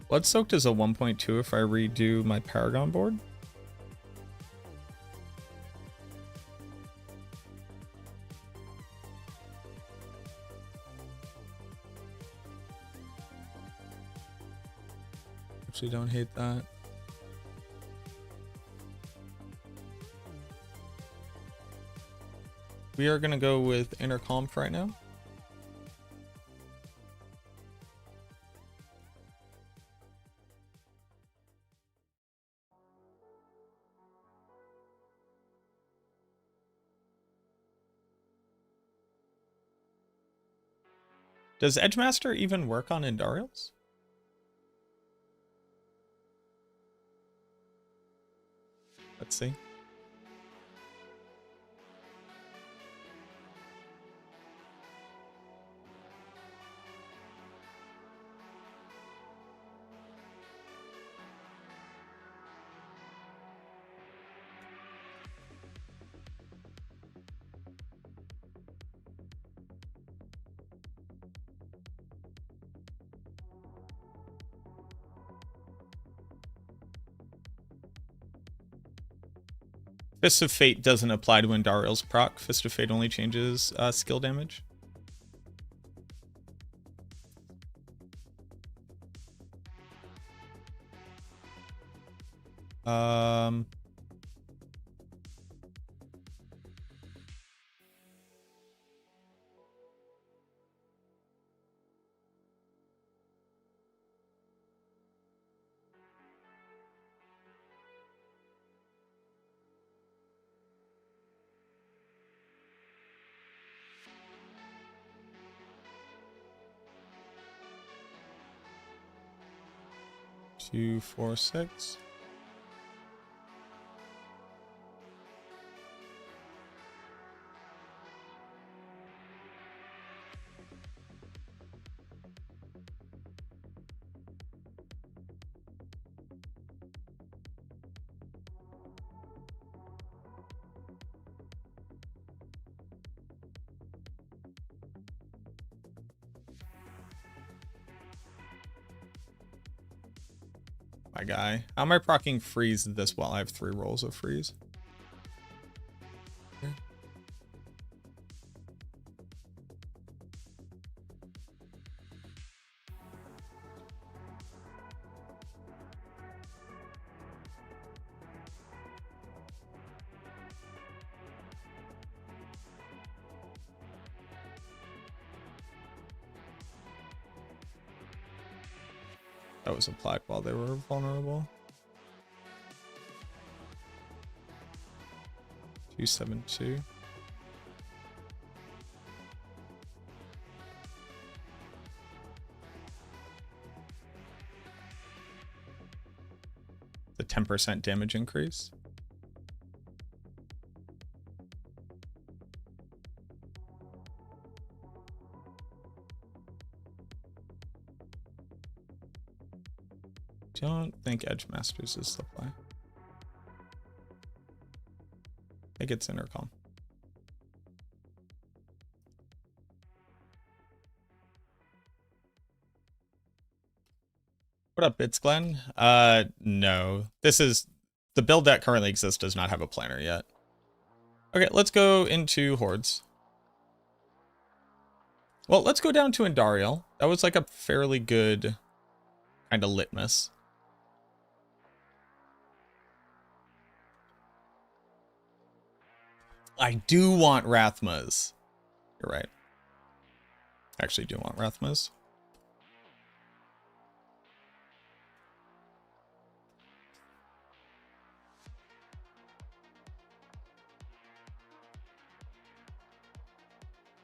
Blood Soaked is a 1.2 if I redo my Paragon board. Actually, don't hate that. We are going to go with Intercom for right now. Does Edgemaster even work on Andariels? Let's see. Fist of Fate doesn't apply to Andariel's proc. Fist of Fate only changes skill damage. Um... 2, 4, 6. My guy. How am I proccing freeze this well? I have 3 rolls of freeze. Okay. That was applied while they were vulnerable. 272. The 10% damage increase. Don't think Edge Masters is the play. I think it's Intercom. What up, Bits Glenn? No. This is the build that currently exists does not have a planner yet. Okay, let's go into Hordes. Well, let's go down to Andariel. That was like a fairly good kind of litmus. I do want Rathmas. You're right. I actually do want Rathmas.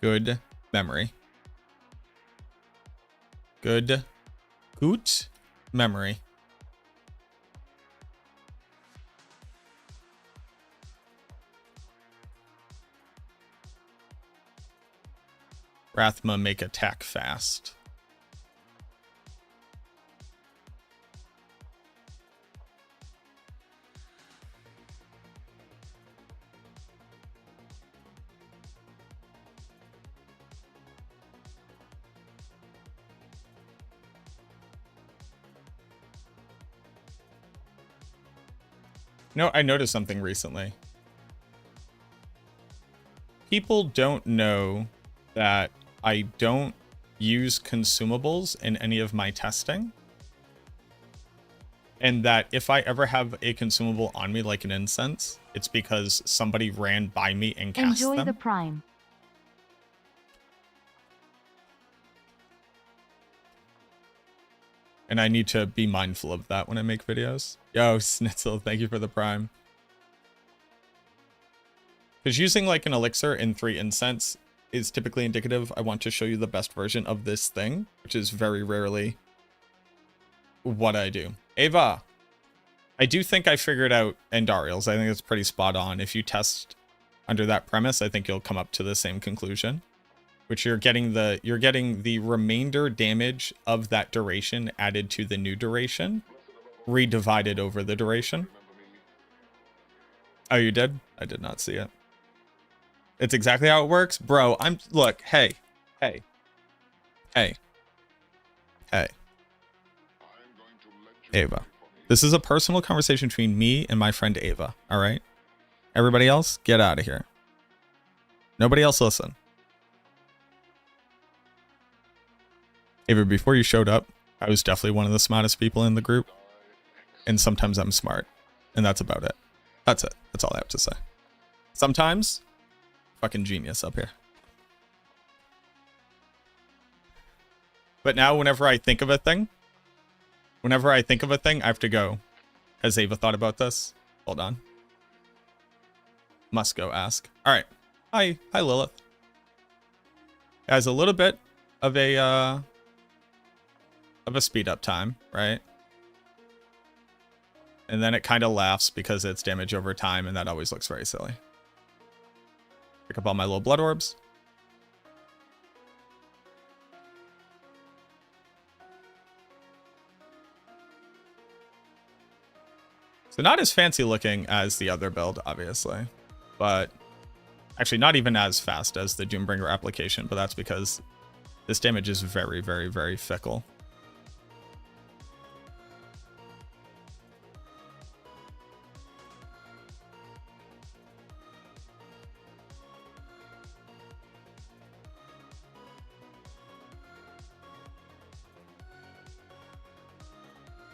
Good memory. Good memory. Rathma make attack fast. No, I noticed something recently. People don't know that I don't use consumables in any of my testing. And that if I ever have a consumable on me, like an incense, it's because somebody ran by me and cast them. Enjoy the Prime. And I need to be mindful of that when I make videos. Yo, Snitzel, thank you for the Prime. Because using like an elixir in 3 incense is typically indicative I want to show you the best version of this thing, which is very rarely what I do. Ava, I do think I figured out Andariel's. I think it's pretty spot on. If you test under that premise, I think you'll come up to the same conclusion, which you're getting the remainder damage of that duration added to the new duration, redivided over the duration. Oh, you did? I did not see it. It's exactly how it works. Bro, look, hey. Ava. This is a personal conversation between me and my friend Ava, all right? Everybody else, get out of here. Nobody else listen. Ava, before you showed up, I was definitely one of the smartest people in the group. And sometimes I'm smart. And that's about it. That's it. That's all I have to say. Sometimes, fucking genius up here. But now whenever I think of a thing, I have to go. Has Ava thought about this? Hold on. Must go ask. All right. Hi, Lilith. Has a little bit of a speed up time, right? And then it kind of laughs because it's damage over time, and that always looks very silly. Pick up all my little blood orbs. So not as fancy looking as the other build, obviously, but actually not even as fast as the Doombringer application, but that's because this damage is very, very, very fickle.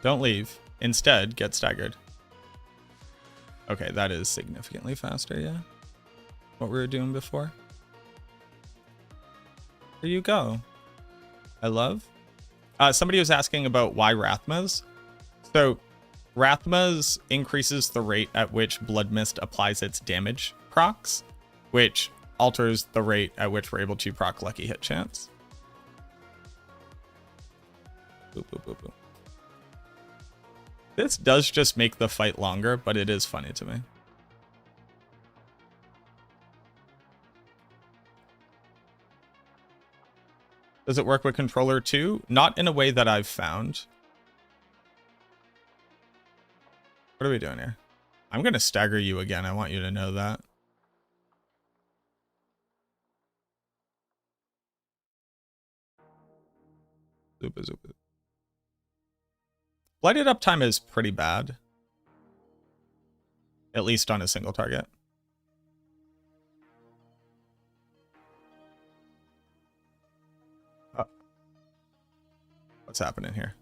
Don't leave. Instead, get staggered. Okay, that is significantly faster, yeah. What we were doing before. There you go. I love. Somebody was asking about why Rathmas. So, Rathmas increases the rate at which Blood Mist applies its damage procs, which alters the rate at which we're able to proc Lucky Hit Chance. Boop, boop, boop, boop. This does just make the fight longer, but it is funny to me. Does it work with controller too? Not in a way that I've found. What are we doing here? I'm going to stagger you again. I want you to know that. Zupa, zupa. Lighted up time is pretty bad. At least on a single target. Oh. What's happening here?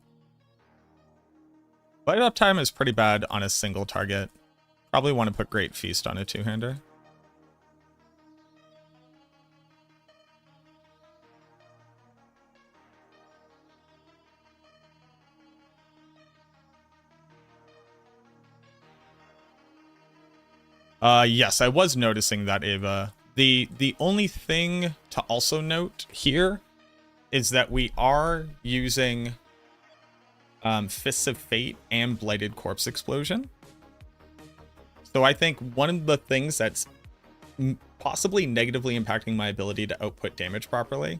Lighted up time is pretty bad on a single target. Probably want to put Great Feast on a two-hander. Yes, I was noticing that, Ava. The only thing to also note here is that we are using Fists of Fate and Blighted Corpse Explosion. So I think one of the things that's possibly negatively impacting my ability to output damage properly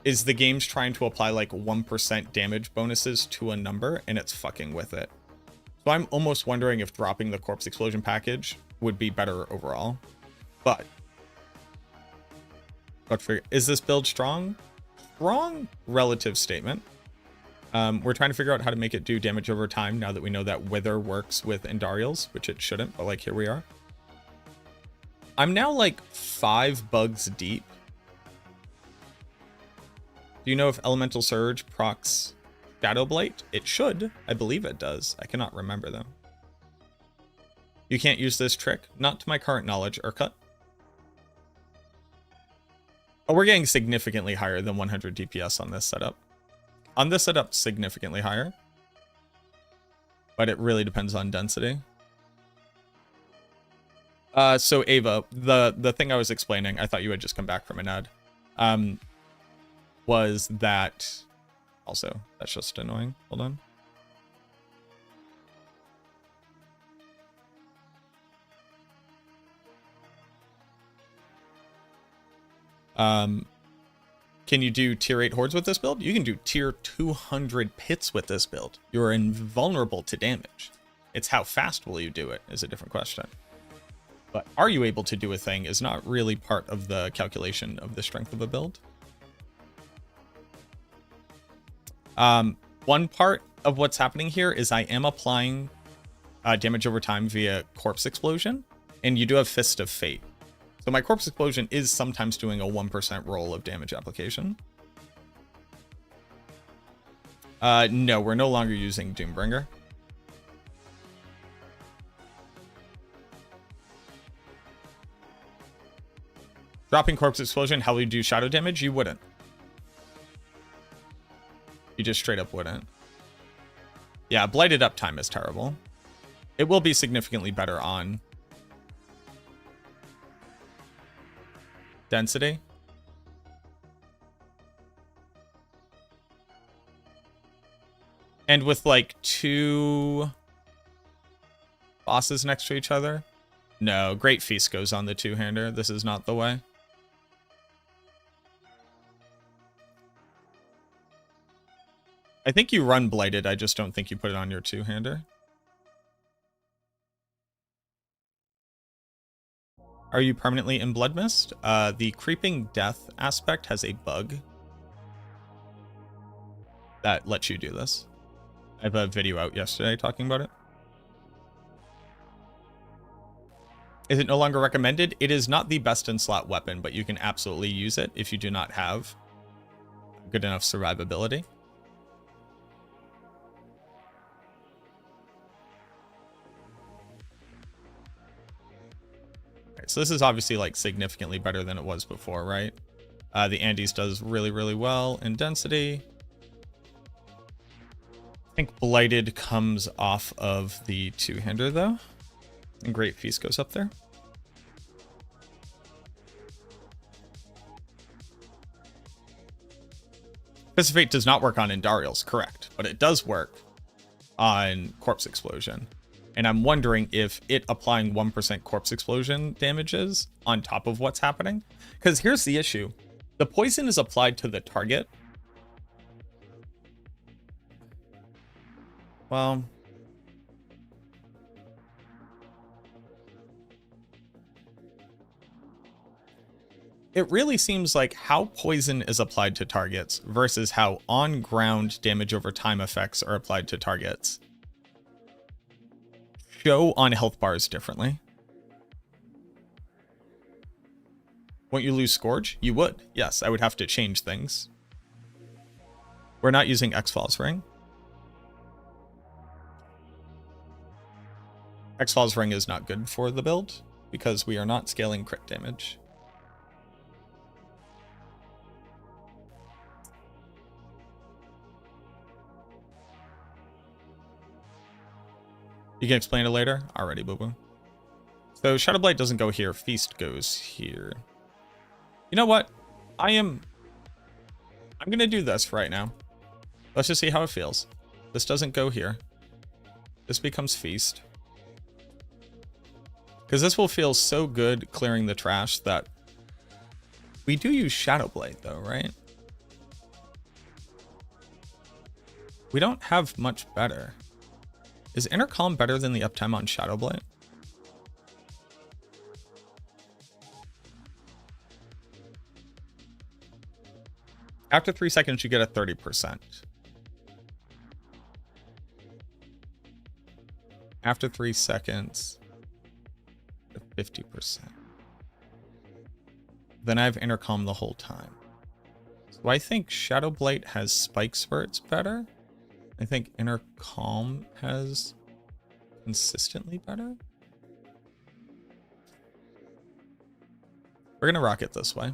is the game's trying to apply like 1% damage bonuses to a number, and it's fucking with it. So I'm almost wondering if dropping the Corpse Explosion package would be better overall. But is this build strong? Strong relative statement. We're trying to figure out how to make it do damage over time now that we know that Wither works with Andariels, which it shouldn't, but like here we are. I'm now like 5 bugs deep. Do you know if Elemental Surge procs Shadow Blight? It should. I believe it does. I cannot remember though. You can't use this trick? Not to my current knowledge, Urkut. Oh, we're getting significantly higher than 100 DPS on this setup. On this setup, significantly higher. But it really depends on density. So Ava, the thing I was explaining, I thought you had just come back from an ad, was that... Also, that's just annoying. Hold on. Can you do tier 8 hordes with this build? You can do tier 200 pits with this build. You're invulnerable to damage. It's how fast will you do it is a different question. But are you able to do a thing is not really part of the calculation of the strength of a build. One part of what's happening here is I am applying damage over time via Corpse Explosion, and you do have Fist of Fate. So my Corpse Explosion is sometimes doing a 1% roll of damage application. No, we're no longer using Doombringer. Dropping Corpse Explosion, how would you do shadow damage? You wouldn't. You just straight up wouldn't. Yeah, Blighted Uptime is terrible. It will be significantly better on Density. And with like 2 bosses next to each other. No, Great Feast goes on the 2-hander. This is not the way. I think you run Blighted, I just don't think you put it on your 2-hander. Are you permanently in Blood Mist? The Creeping Death aspect has a bug that lets you do this. I have a video out yesterday talking about it. Is it no longer recommended? It is not the best in slot weapon, but you can absolutely use it if you do not have good enough survivability. So this is obviously like significantly better than it was before, right? The Andes does really, really well in density. I think Blighted comes off of the 2-hander though. And Great Feast goes up there. Fist of Fate does not work on Andariel's, correct. But it does work on Corpse Explosion. And I'm wondering if it applying 1% Corpse Explosion damages on top of what's happening. Because here's the issue. The poison is applied to the target. Well, it really seems like how poison is applied to targets versus how on-ground damage over time effects are applied to targets show on health bars differently. Won't you lose Scourge? You would. Yes, I would have to change things. We're not using X-Falls Ring. X-Falls Ring is not good for the build because we are not scaling crit damage. You can explain it later? Alrighty, boo-boo. So Shadowblight doesn't go here. Feast goes here. You know what? I'm gonna do this right now. Let's just see how it feels. This doesn't go here. This becomes Feast. Because this will feel so good clearing the trash that we do use Shadowblight though, right? We don't have much better. Is Intercom better than the uptime on Shadowblight? After 3 seconds, you get a 30%. After 3 seconds, 50%. Then I have Intercom the whole time. So I think Shadowblight has Spike Spurts better. I think Intercom has consistently better. We're going to rock it this way.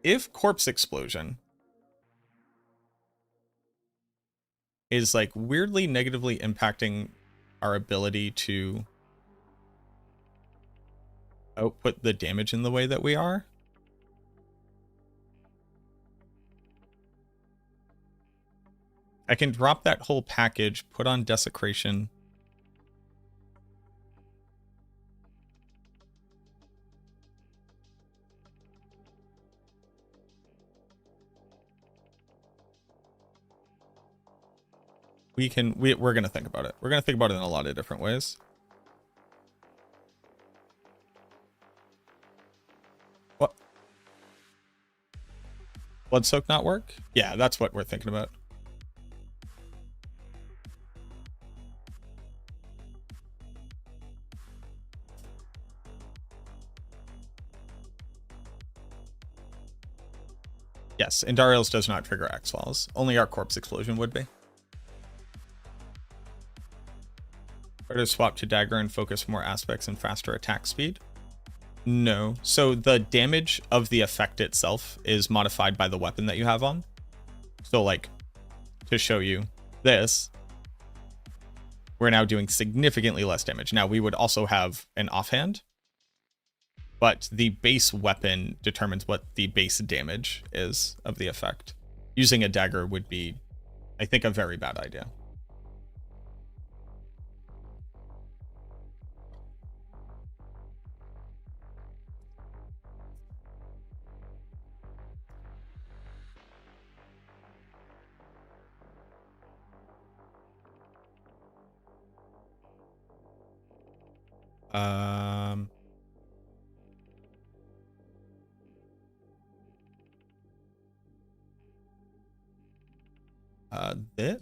If Corpse Explosion is like weirdly negatively impacting our ability to output the damage in the way that we are, I can drop that whole package, put on Desecration. We're going to think about it. We're going to think about it in a lot of different ways. What? Blood Soak not work? Yeah, that's what we're thinking about. Yes, Andariel's does not trigger X-Falls. Only our Corpse Explosion would be. Better swap to Dagger and focus more aspects and faster attack speed. No. So the damage of the effect itself is modified by the weapon that you have on. So like, to show you this, we're now doing significantly less damage. Now we would also have an offhand, but the base weapon determines what the base damage is of the effect. Using a dagger would be, I think, a very bad idea.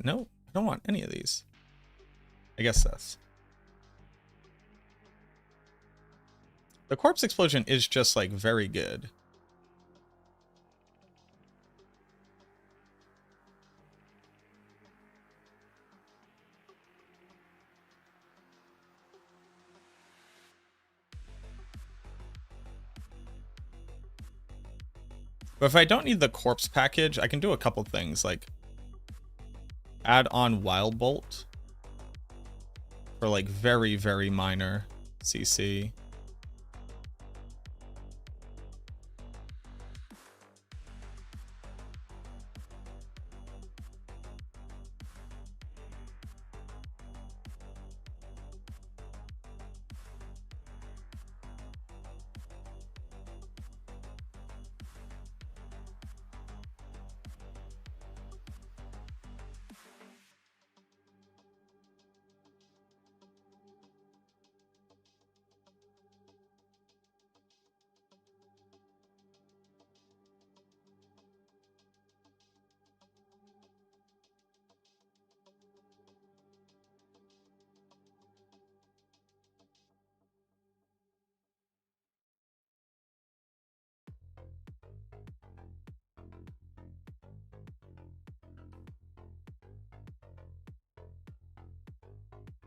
No, I don't want any of these. I guess this. The Corpse Explosion is just like very good. But if I don't need the corpse package, I can do a couple things, like add on Wild Bolt for like very, very minor CC.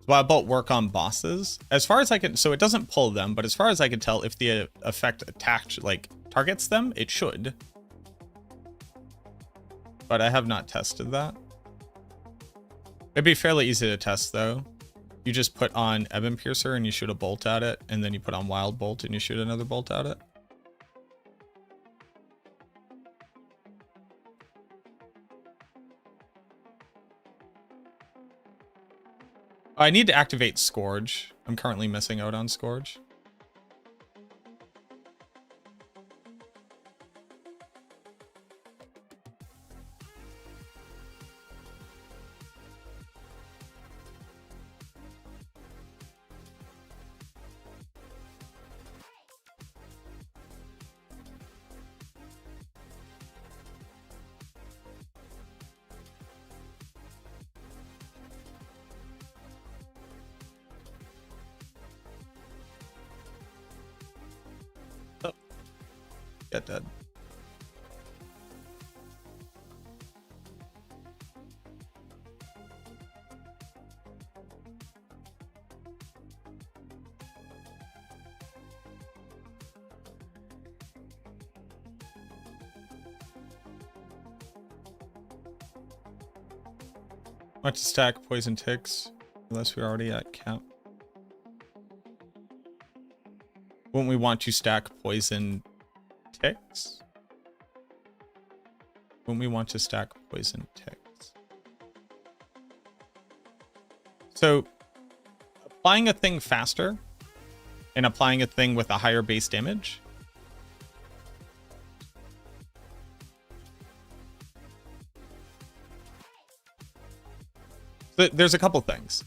Wild Bolt work on bosses? As far as I can, so it doesn't pull them, but as far as I can tell, if the effect attached, like, targets them, it should. But I have not tested that. It'd be fairly easy to test, though. You just put on Ebon Piercer and you shoot a bolt at it, and then you put on Wild Bolt and you shoot another bolt at it. I need to activate Scourge. I'm currently missing out on Scourge. Get dead. Want to stack poison ticks unless we're already at cap. Wouldn't we want to stack poison ticks? When we want to stack poison ticks. So applying a thing faster and applying a thing with a higher base damage. So there's a couple things.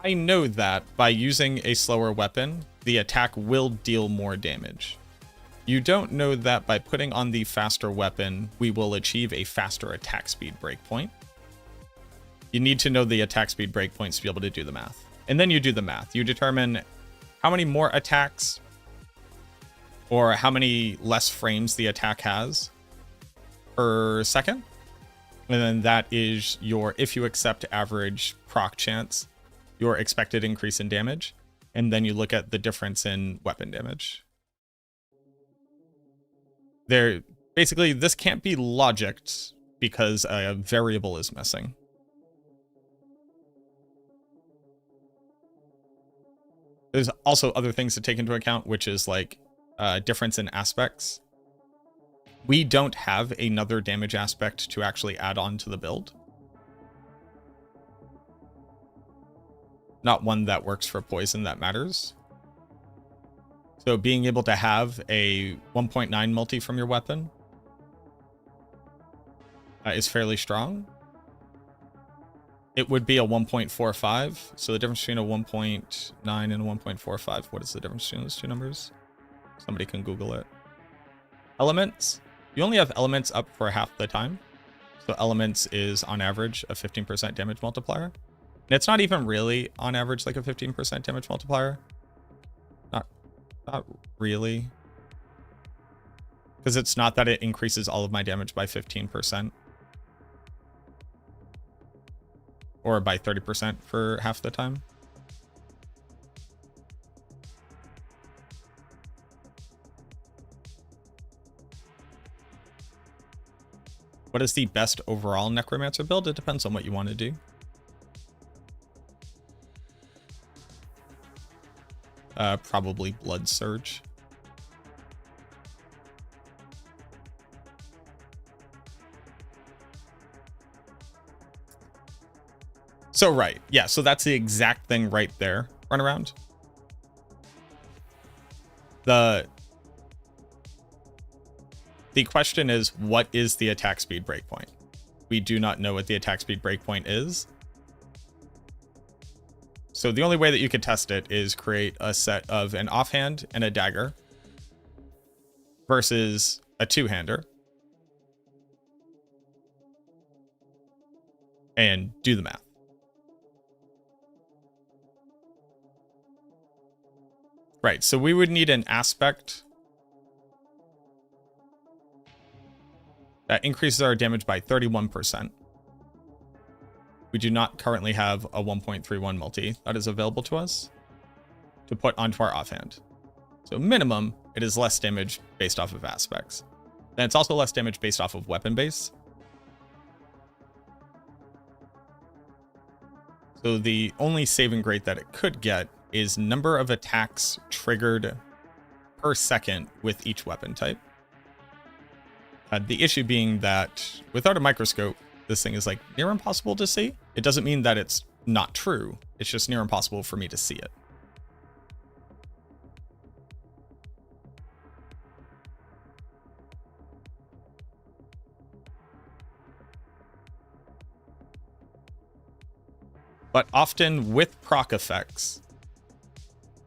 I know that by using a slower weapon, the attack will deal more damage. You don't know that by putting on the faster weapon, we will achieve a faster attack speed breakpoint. You need to know the attack speed breakpoints to be able to do the math. And then you do the math. You determine how many more attacks or how many less frames the attack has. per second. And then that is your, if you accept average proc chance, your expected increase in damage. And then you look at the difference in weapon damage. Basically, this can't be logicked because a variable is missing. There's also other things to take into account, which is like difference in aspects. We don't have another damage aspect to actually add on to the build. Not one that works for poison that matters. So being able to have a 1.9 multi from your weapon is fairly strong. It would be a 1.45. So the difference between a 1.9 and a 1.45. What is the difference between those two numbers? Somebody can Google it. Elements. You only have elements up for half the time. So elements is on average a 15% damage multiplier. And it's not even really on average like a 15% damage multiplier. Not really. Because it's not that it increases all of my damage by 15%. Or by 30% for half the time. What is the best overall Necromancer build? It depends on what you want to do. Probably Blood Surge. So right, yeah, so that's the exact thing right there. Run around. The question is, what is the attack speed breakpoint? We do not know what the attack speed breakpoint is. So the only way that you could test it is create a set of an offhand and a dagger versus a two-hander. And do the math. Right, so we would need an aspect that increases our damage by 31%. We do not currently have a 1.31 multi that is available to us to put onto our offhand. So minimum, it is less damage based off of aspects. And it's also less damage based off of weapon base. So the only saving grade that it could get is number of attacks triggered per second with each weapon type. The issue being that without a microscope, this thing is like near impossible to see. It doesn't mean that it's not true. It's just near impossible for me to see it. But often with proc effects,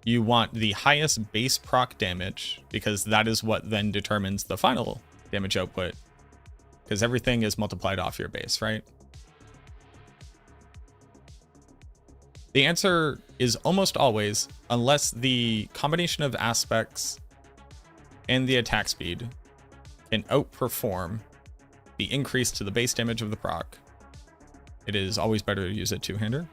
you want the highest base proc damage because that is what then determines the final damage output. Because everything is multiplied off your base, right? The answer is almost always, unless the combination of aspects and the attack speed can outperform the increase to the base damage of the proc, it is always better to use a two-hander.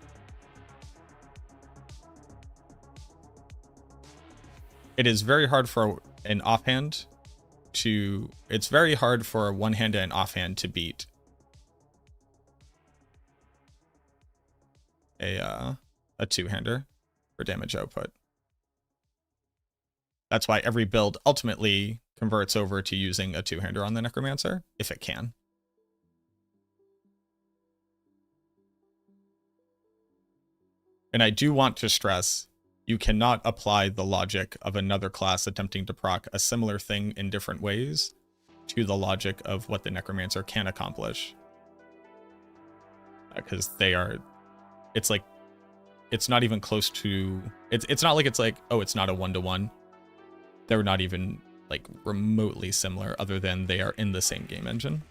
It is very hard for an offhand to... It's very hard for a one-hand and offhand to beat a two-hander for damage output. That's why every build ultimately converts over to using a two-hander on the Necromancer, if it can. And I do want to stress, you cannot apply the logic of another class attempting to proc a similar thing in different ways to the logic of what the Necromancer can accomplish. Because they are... It's like... It's not even close to... It's not like it's like, oh, it's not a one-to-one. They're not even, like, remotely similar, other than they are in the same game engine.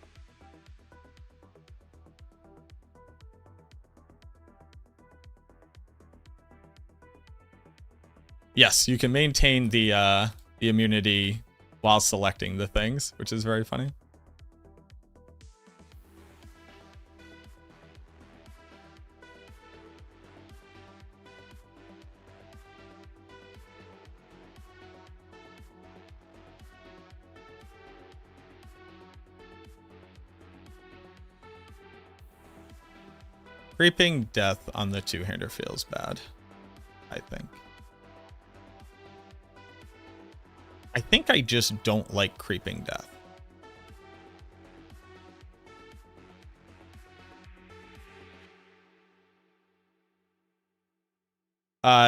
Yes, you can maintain the immunity while selecting the things, which is very funny. Creeping Death on the two-hander feels bad, I think. I think I just don't like Creeping Death.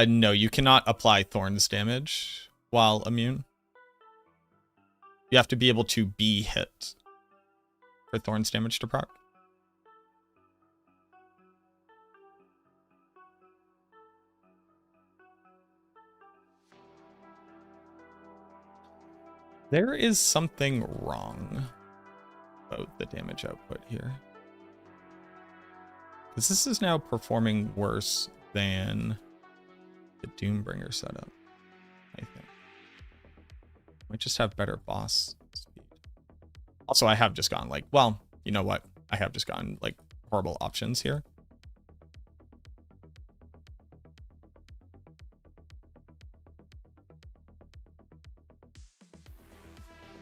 No, you cannot apply Thorns damage while immune. You have to be able to be hit for Thorns damage to proc. There is something wrong about the damage output here. Because this is now performing worse than the Doombringer setup, I think. Might just have better boss speed. Also, I have just gone like, well, you know what? I have just gone like horrible options here.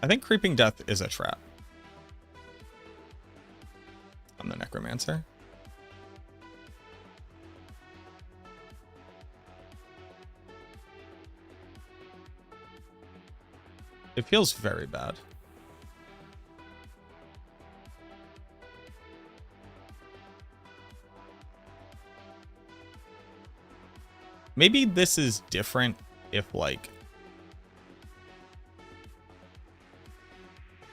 I think Creeping Death is a trap on the Necromancer. It feels very bad. Maybe this is different if, like,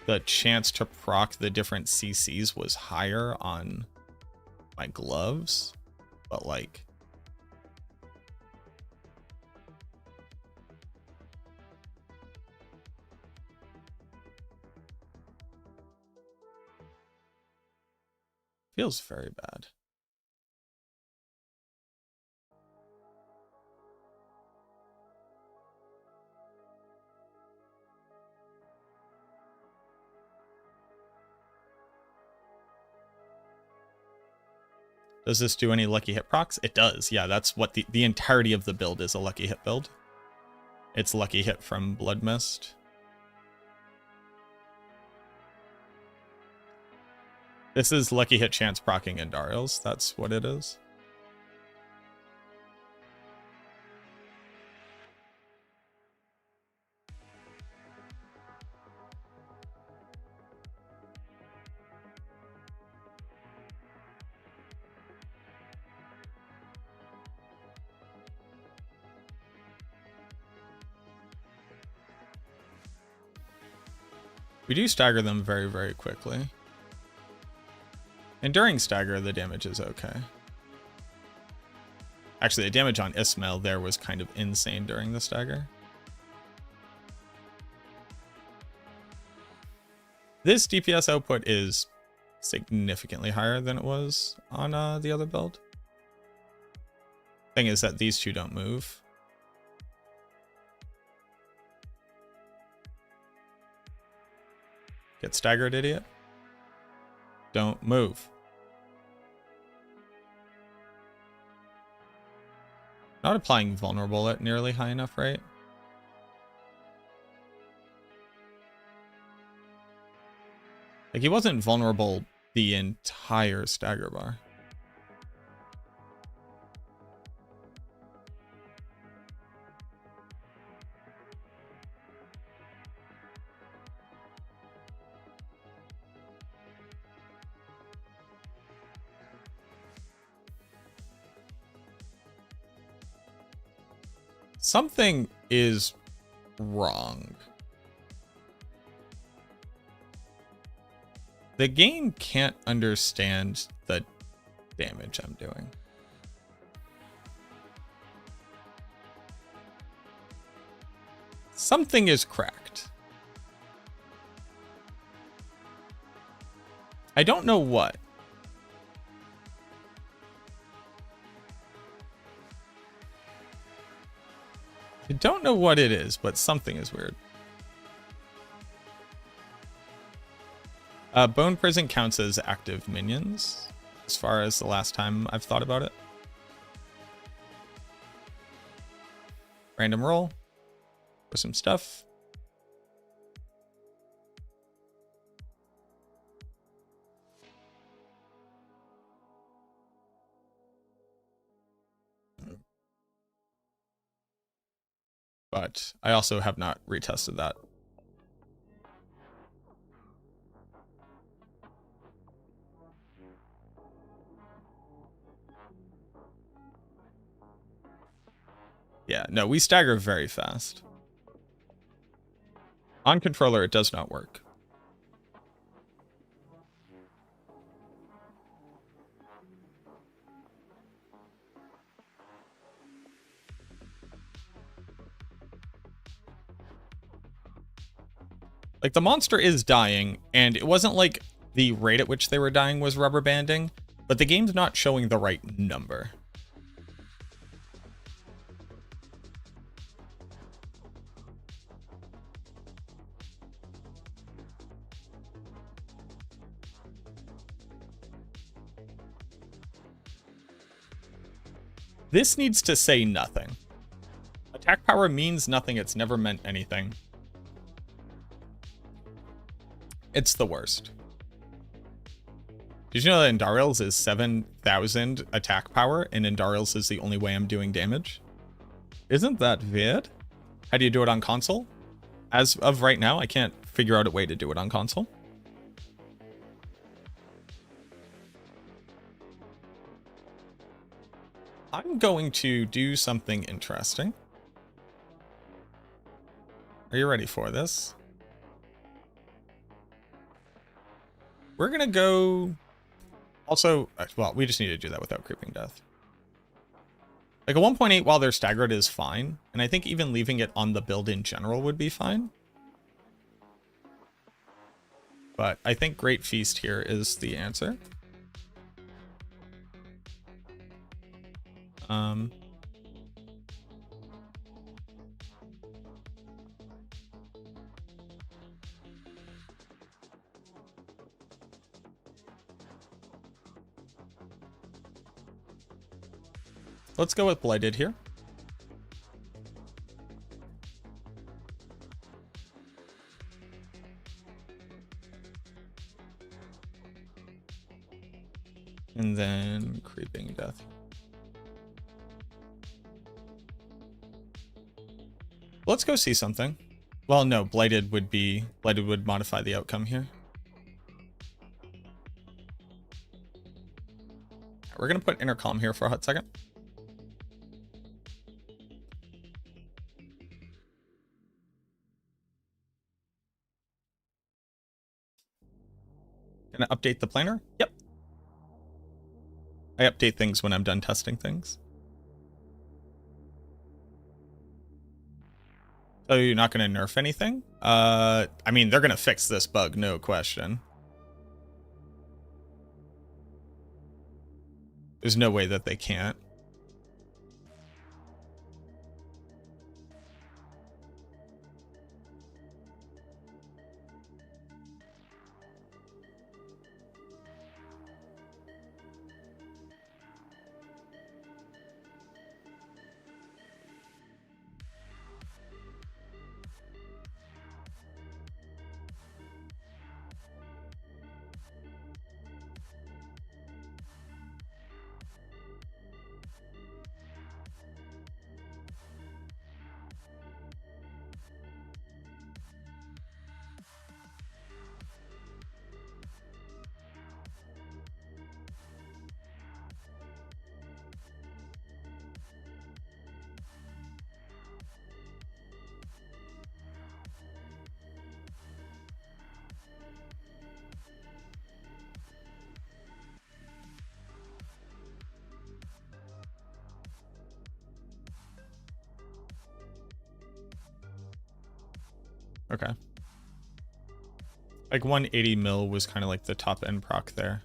the chance to proc the different CCs was higher on my gloves, but, like, feels very bad. Does this do any lucky hit procs? It does. Yeah, that's what the entirety of the build is, a lucky hit build. It's lucky hit from Blood Mist. This is lucky hit chance proccing Andariel's. That's what it is. We do stagger them very, very quickly. And during stagger, the damage is okay. Actually, the damage on Ismail there was kind of insane during the stagger. This DPS output is significantly higher than it was on the other build. Thing is that these two don't move. Get staggered, idiot. Don't move. Not applying vulnerable at nearly high enough rate. Like, he wasn't vulnerable the entire stagger bar. Something is wrong. The game can't understand the damage I'm doing. Something is cracked. I don't know what. I don't know what it is, but something is weird. Bone Prison counts as active minions, as far as the last time I've thought about it. Random roll for some stuff. but I also have not retested that. Yeah, no, we stagger very fast. On controller, it does not work. Like, the monster is dying, and it wasn't like the rate at which they were dying was rubber banding, but the game's not showing the right number. This needs to say nothing. Attack power means nothing. It's never meant anything. It's the worst. Did you know that Andariel's is 7,000 attack power, and Andariel's is the only way I'm doing damage? Isn't that weird? How do you do it on console? As of right now, I can't figure out a way to do it on console. I'm going to do something interesting. Are you ready for this? We're going to go... Also, well, we just need to do that without creeping death. Like a 1.8 while they're staggered is fine. And I think even leaving it on the build in general would be fine. But I think Great Feast here is the answer. Let's go with Blighted here. And then Creeping Death. Let's go see something. Well, no, Blighted would modify the outcome here. We're gonna put Intercom here for a hot second. Gonna update the planner? Yep. I update things when I'm done testing things. So you're not gonna nerf anything? I mean, they're gonna fix this bug, no question. There's no way that they can't. Okay. Like 180 mil was kind of like the top end proc there.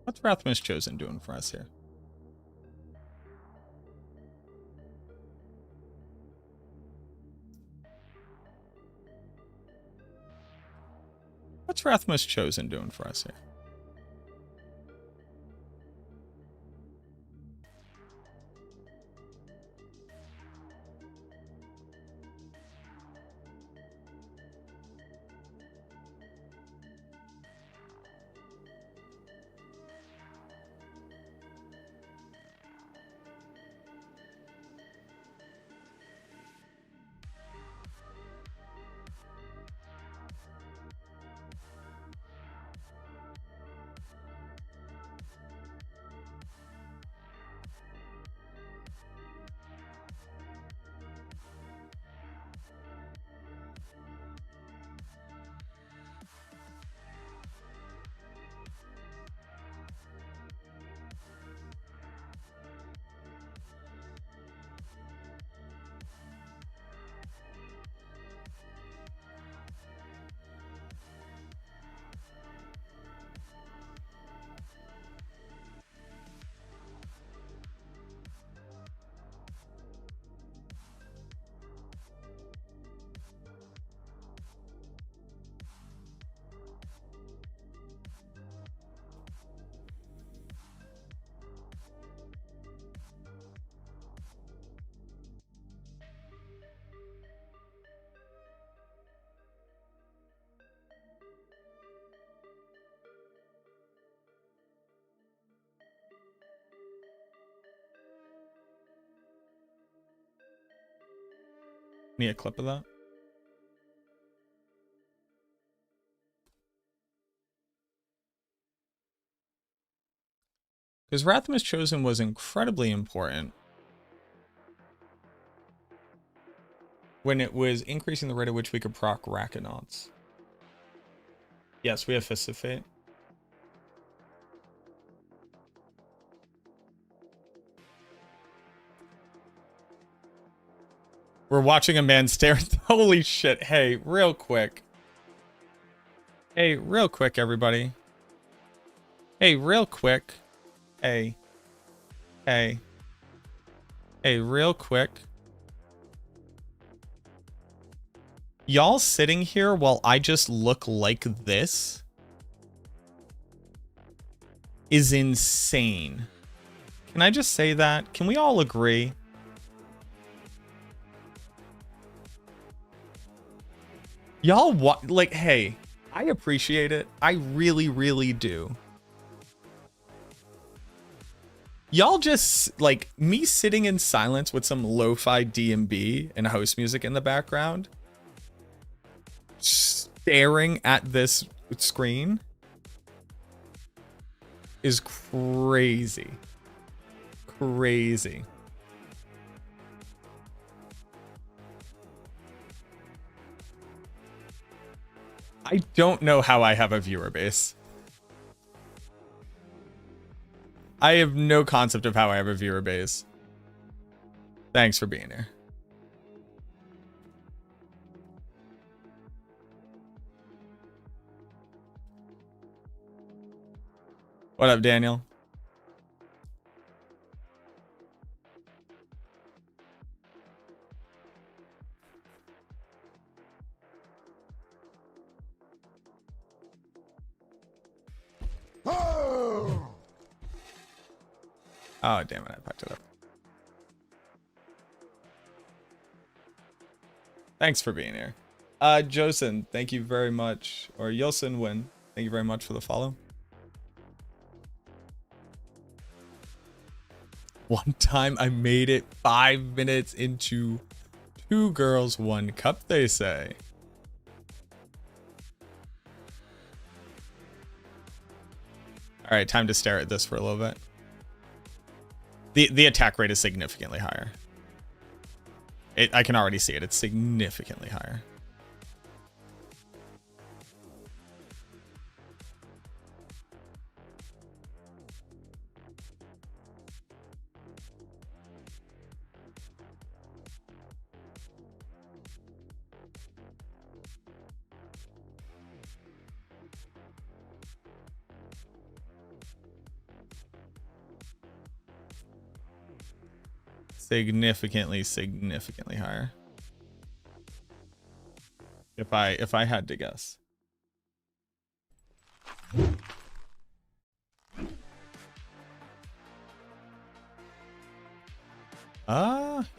What's Rathmus Chosen doing for us here? What's Rathmus Chosen doing for us here? Need a clip of that? Because Rathmus Chosen was incredibly important when it was increasing the rate at which we could proc Rakanauts. Yes, we have Fist of Fate. We're watching a man stare. Holy shit. Hey, real quick. Hey, real quick, everybody. Hey, real quick. Hey. Hey. Hey, real quick. Y'all sitting here while I just look like this is insane. Can I just say that? Can we all agree? Y'all like, hey, I appreciate it. I really, really do. Y'all just, like, me sitting in silence with some lo-fi D&B and house music in the background, staring at this screen is crazy. Crazy. I don't know how I have a viewer base. I have no concept of how I have a viewer base. Thanks for being here. What up, Daniel? Oh, damn it. I packed it up. Thanks for being here. Josen, thank you very much. Or Yosin Win, thank you very much for the follow. One time I made it 5 minutes into 2 girls, 1 cup, they say. All right, time to stare at this for a little bit. The attack rate is significantly higher. I can already see it. It's significantly higher. Significantly higher. If I had to guess.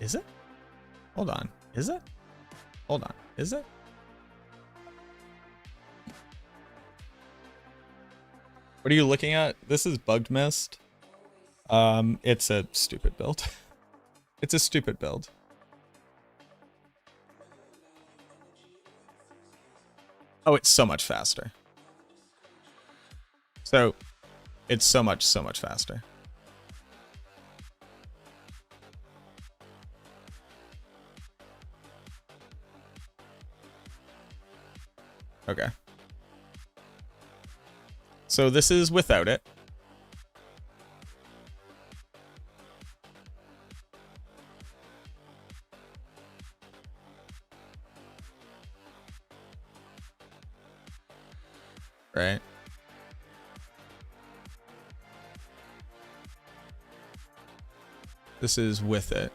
Is it? Hold on. Is it? Hold on. Is it? What are you looking at? This is Bugged Mist. It's a stupid build. It's a stupid build. Oh, it's so much faster. So, it's so much faster. Okay. So this is without it. Right? This is with it.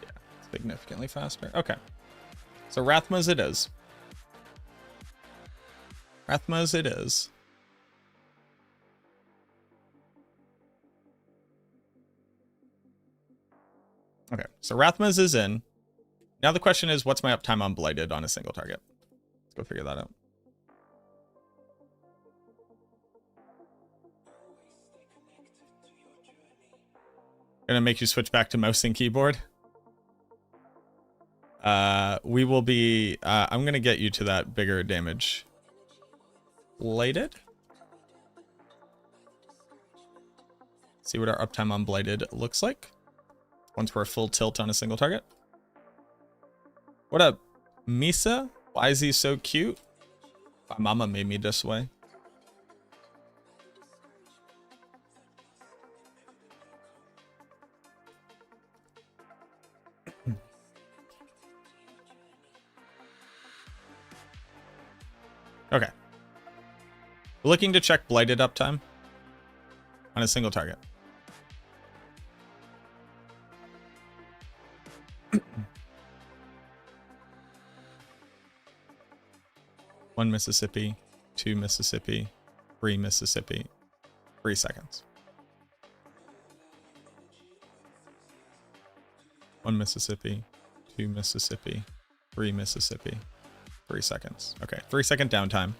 Yeah, significantly faster. Okay. So Rathmas it is. Rathmas it is. Okay, so Rathmas is in. Now the question is, what's my uptime on Blighted on a single target? Let's go figure that out. Gonna make you switch back to mouse and keyboard. We will be, I'm gonna get you to that bigger damage. Blighted? See what our uptime on Blighted looks like once we're full tilt on a single target. What up, Misa? Why is he so cute? My mama made me this way. Okay. We're looking to check Blighted uptime on a single target. One Mississippi, 2 Mississippi, 3 Mississippi, 3 seconds. 1 Mississippi, 2 Mississippi, 3 Mississippi, 3 seconds. Okay, 3-second downtime.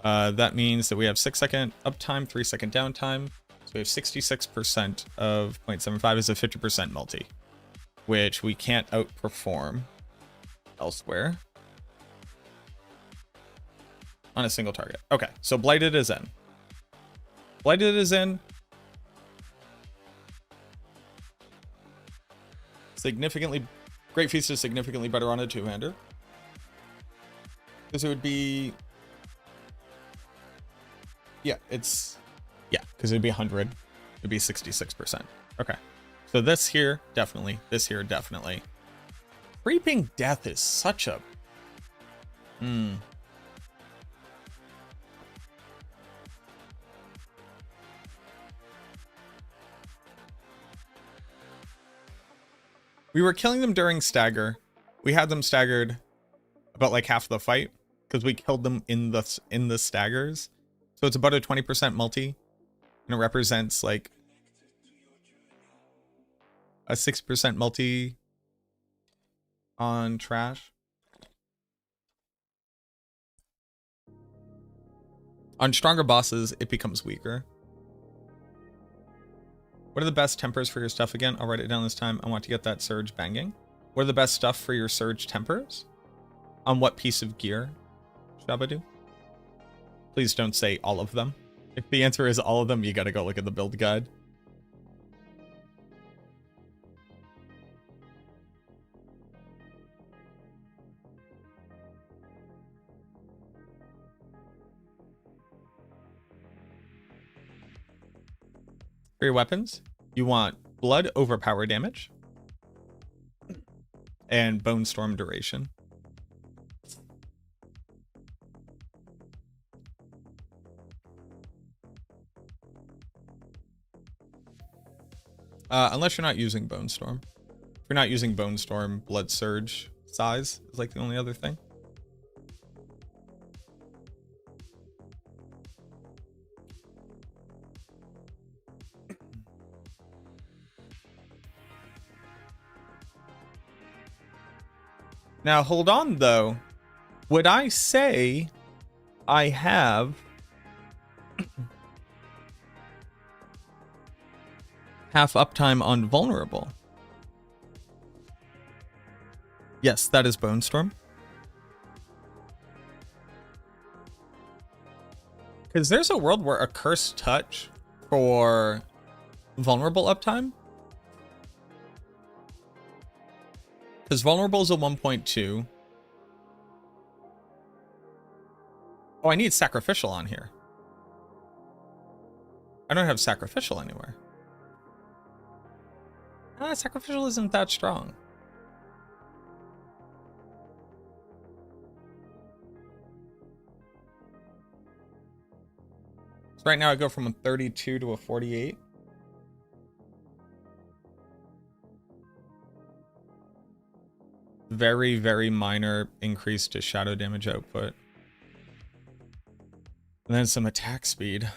That means that we have 6-second uptime, 3-second downtime. So we have 66% of 0.75 is a 50% multi, which we can't outperform elsewhere on a single target. Okay, so Blighted is in. Blighted is in. Significantly, Great Feast is significantly better on a two-hander. Because it would be... Yeah, it's... Yeah, because it'd be 100. It'd be 66%. Okay. So this here, definitely. This here, definitely. Creeping Death is such a... We were killing them during stagger. We had them staggered about like half the fight because we killed them in the staggers. So it's about a 20% multi, and it represents like a 6% multi on trash. On stronger bosses, it becomes weaker. What are the best tempers for your stuff again? I'll write it down this time. I want to get that surge banging. What are the best stuff for your surge tempers? On what piece of gear, Shabadu? Please don't say all of them. If the answer is all of them, you gotta go look at the build guide. For your weapons, you want blood overpower damage and bone storm duration. Unless you're not using Bone Storm. If you're not using Bone Storm, Blood Surge size is like the only other thing. Now, hold on, though. Would I say I have half uptime on Vulnerable? Yes, that is Bone Storm. Because there's a world where a Cursed Touch for Vulnerable uptime. Because Vulnerable is a 1.2. Oh, I need Sacrificial on here. I don't have Sacrificial anywhere. Sacrificial isn't that strong. So right now I go from a 32 to a 48. Very, very minor increase to shadow damage output. And then some attack speed.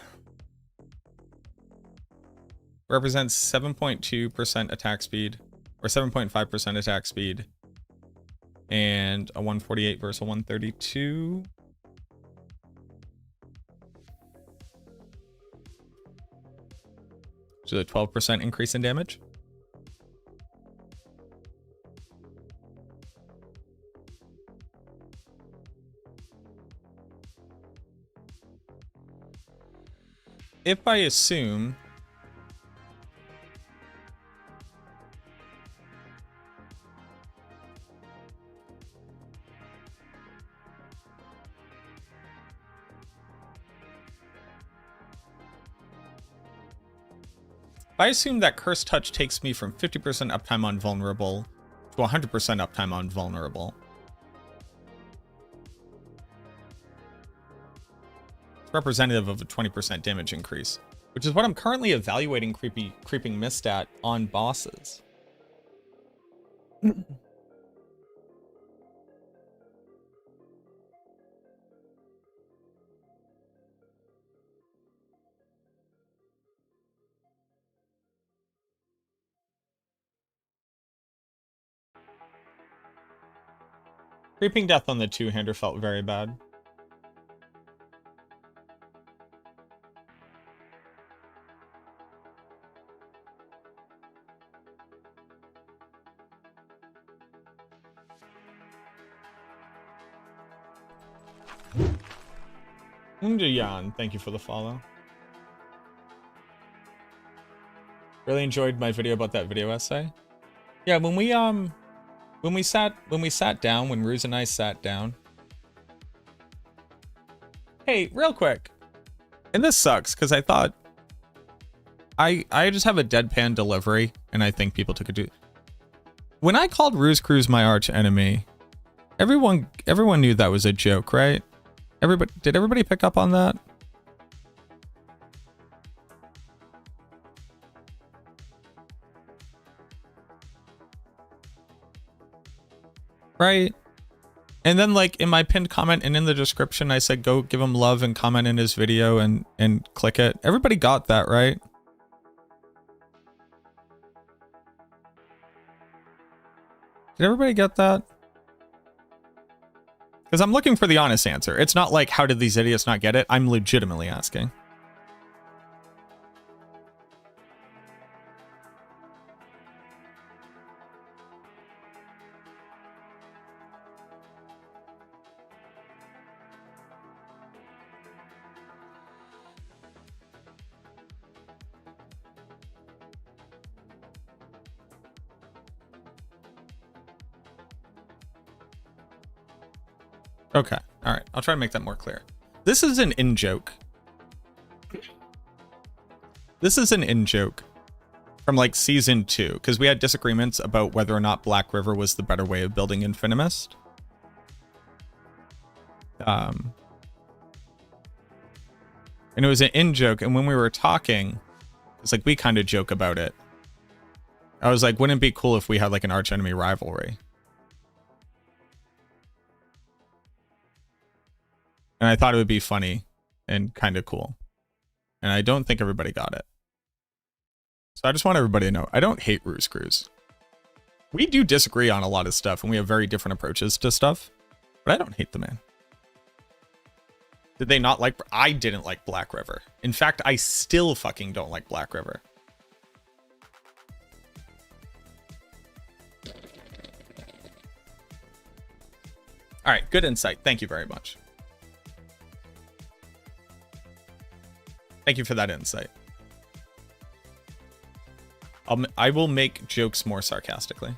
Represents 7.2% attack speed, or 7.5% attack speed. And a 148 versus a 132. So a 12% increase in damage. If I assume that Cursed Touch takes me from 50% uptime on Vulnerable to 100% uptime on Vulnerable. It's representative of a 20% damage increase, which is what I'm currently evaluating Creeping Mist at on bosses. Creeping Death on the two-hander felt very bad. Unjayan, thank you for the follow. Really enjoyed my video about that video essay. Yeah, when we sat down, when Ruse and I sat down. Hey, real quick. And this sucks, because I thought I just have a deadpan delivery, and I think people took it to. When I called Ruse Cruz my arch enemy, everyone knew that was a joke, right? Did everybody pick up on that? Right? And then, like, in my pinned comment and in the description, I said, go give him love and comment in his video and click it. Everybody got that, right? Did everybody get that? Because I'm looking for the honest answer. It's not like, how did these idiots not get it? I'm legitimately asking. Okay, all right. I'll try to make that more clear. This is an in-joke. This is an in-joke from, like, Season 2, because we had disagreements about whether or not Black River was the better way of building Infinimist. And it was an in-joke, and when we were talking, it's like, we kind of joke about it. I was like, wouldn't it be cool if we had like an archenemy rivalry? And I thought it would be funny and kind of cool. And I don't think everybody got it. So I just want everybody to know, I don't hate Ruse Cruise. We do disagree on a lot of stuff, and we have very different approaches to stuff. But I don't hate the man. Did they not like... I didn't like Black River. In fact, I still fucking don't like Black River. Alright, good insight. Thank you very much. Thank you for that insight. I will make jokes more sarcastically.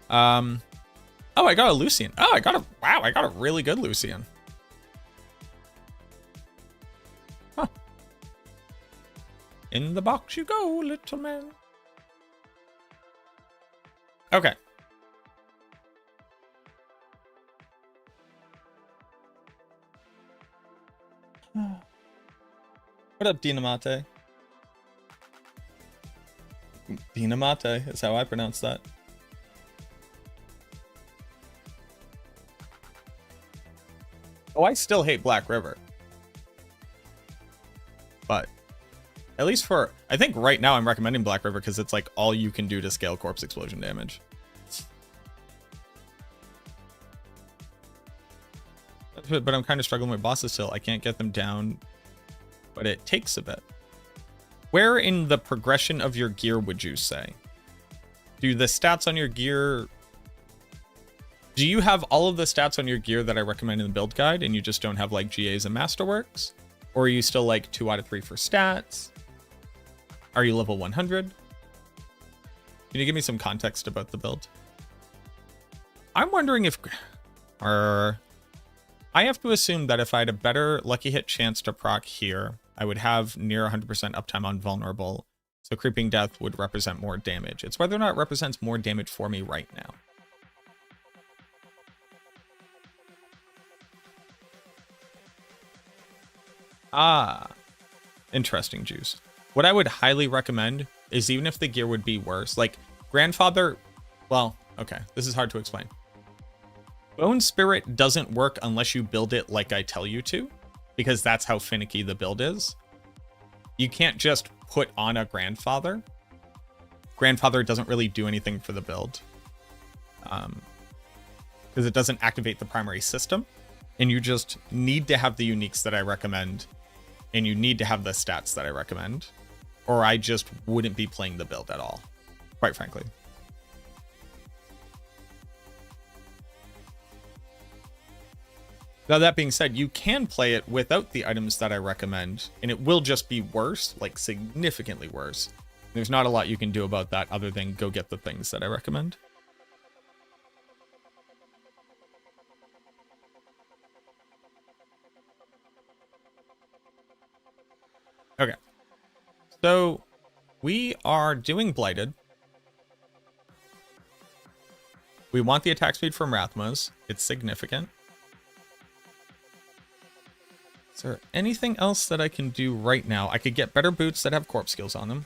Oh, I got a Lucian. Oh, I got a really good Lucian. Huh. In the box you go, little man. Okay. What up, Dinamate? Dinamate is how I pronounce that. Oh, I still hate Black River. But at least for... I think right now I'm recommending Black River because it's like all you can do to scale corpse explosion damage. But I'm kind of struggling with bosses still. I can't get them down, but it takes a bit. Where in the progression of your gear would you say? Do the stats on your gear... Do you have all of the stats on your gear that I recommend in the build guide and you just don't have like GAs and Masterworks? Or are you still like 2 out of 3 for stats? Are you level 100? Can you give me some context about the build? I'm wondering if... I have to assume that if I had a better lucky hit chance to proc here, I would have near 100% uptime on vulnerable. So creeping death would represent more damage. It's whether or not it represents more damage for me right now. Ah, interesting, Juice. What I would highly recommend is even if the gear would be worse, like Grandfather, well, okay, this is hard to explain. Bone Spirit doesn't work unless you build it like I tell you to, because that's how finicky the build is. You can't just put on a Grandfather. Grandfather doesn't really do anything for the build. Because it doesn't activate the primary system. And you just need to have the uniques that I recommend. And you need to have the stats that I recommend. Or I just wouldn't be playing the build at all, quite frankly. Now, that being said, you can play it without the items that I recommend, and it will just be worse, like significantly worse. There's not a lot you can do about that other than go get the things that I recommend. Okay. So, we are doing Blighted. We want the attack speed from Rathmas. It's significant. Is there anything else that I can do right now? I could get better boots that have corpse skills on them.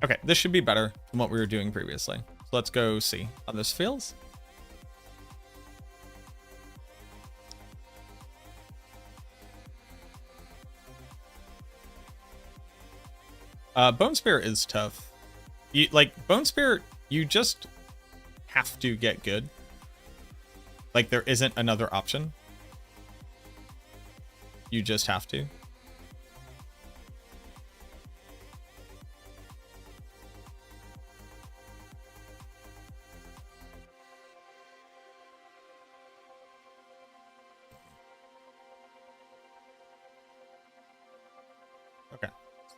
Okay, this should be better than what we were doing previously. So let's go see how this feels. Bone Spirit is tough. Bone Spirit, you just have to get good. Like, there isn't another option. You just have to. Okay,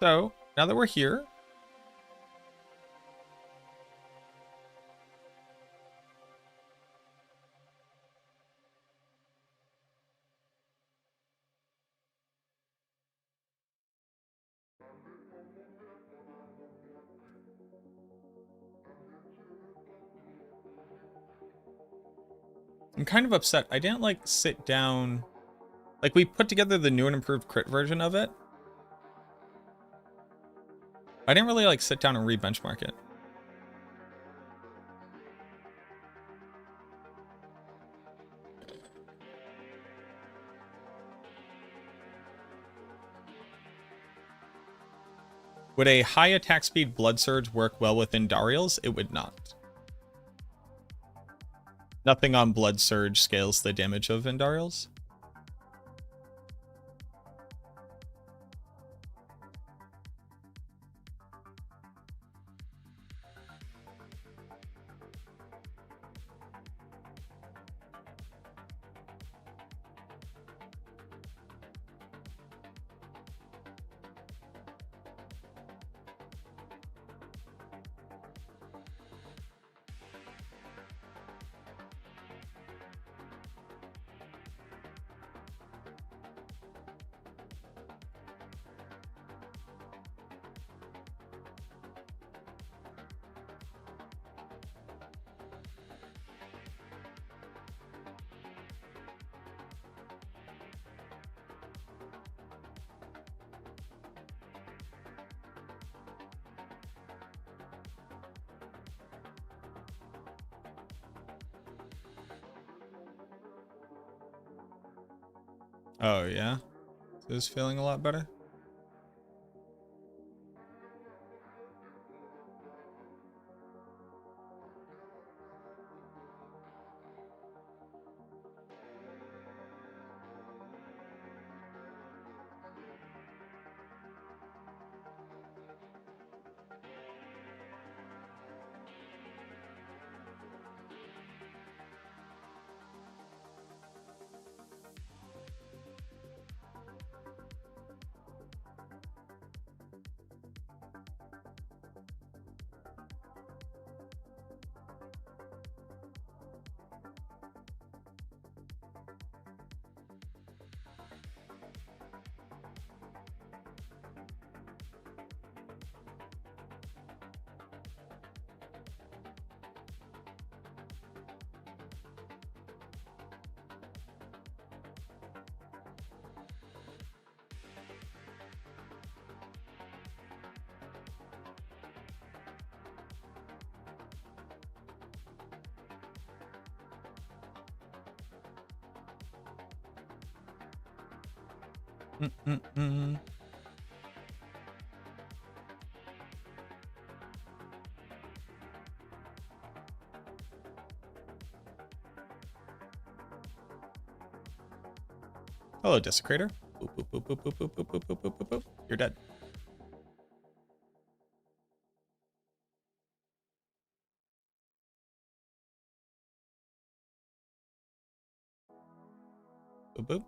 so now that we're here, I'm kind of upset. I didn't like sit down. Like we put together the new and improved crit version of it. I didn't really like sit down and re-benchmark it. Would a high attack speed Blood Surge work well with Andariel's? It would not. Nothing on Blood Surge scales the damage of Andariel's. Oh, yeah? So it's feeling a lot better? Mm-mm-mm. Hello, Desecrator. Boop, boop, boop, boop, boop, boop, boop, boop, boop, boop, boop, boop. You're dead. Boop, boop.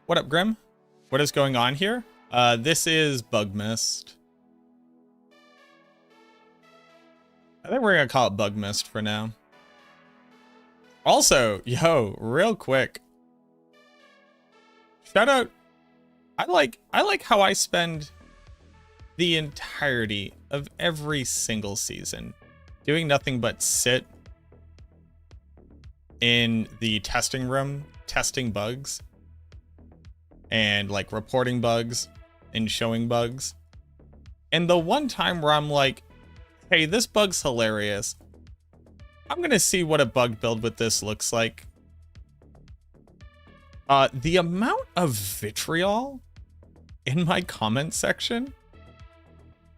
What up, Grim? What is going on here? This is Bug Mist. I think we're gonna call it Bug Mist for now. Also, yo, real quick. Shout out. I like how I spend the entirety of every single season doing nothing but sit in the testing room, testing bugs, and like reporting bugs and showing bugs. And the one time where I'm like, hey, this bug's hilarious. I'm gonna see what a bug build with this looks like. The amount of vitriol in my comment section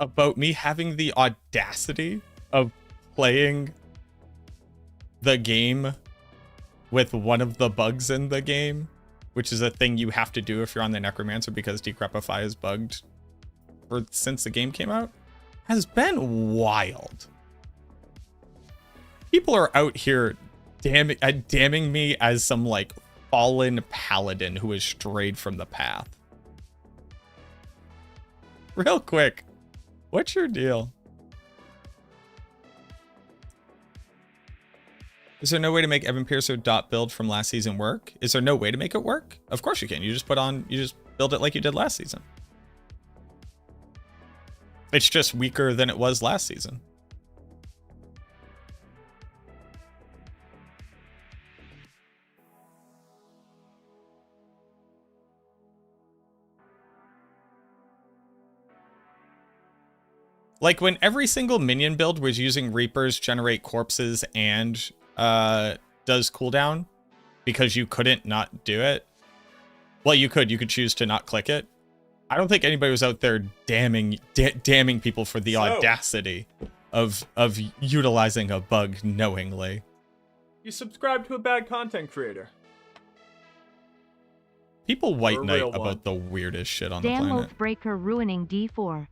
about me having the audacity of playing the game with one of the bugs in the game, which is a thing you have to do if you're on the Necromancer because Decrepify is bugged since the game came out, has been wild. People are out here damning me as some like fallen paladin who has strayed from the path. Real quick, what's your deal? Is there no way to make Evan Piercer dot build from last season work? Is there no way to make it work? Of course you can. You just build it like you did last season. It's just weaker than it was last season. Like when every single minion build was using Reapers, generate corpses, and does cooldown because you couldn't not do it. Well, you could choose to not click it. I don't think anybody was out there damning people for the audacity of utilizing a bug knowingly. You subscribe to a bad content creator. People white You're a knight real about one. the weirdest shit on the Damn planet. Oathbreaker ruining D4.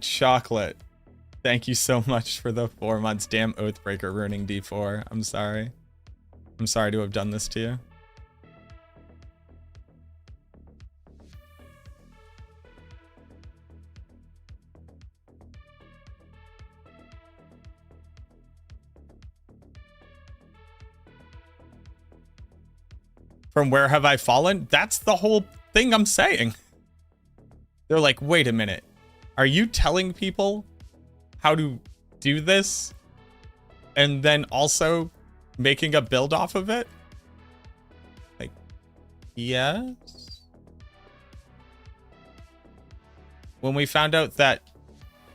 Chocolate. Thank you so much for the 4 months. Damn Oathbreaker ruining D4. I'm sorry. I'm sorry to have done this to you. From where have I fallen? That's the whole thing I'm saying. They're like, wait a minute. Are you telling people how to do this and then also making a build off of it? Like, yes. When we found out that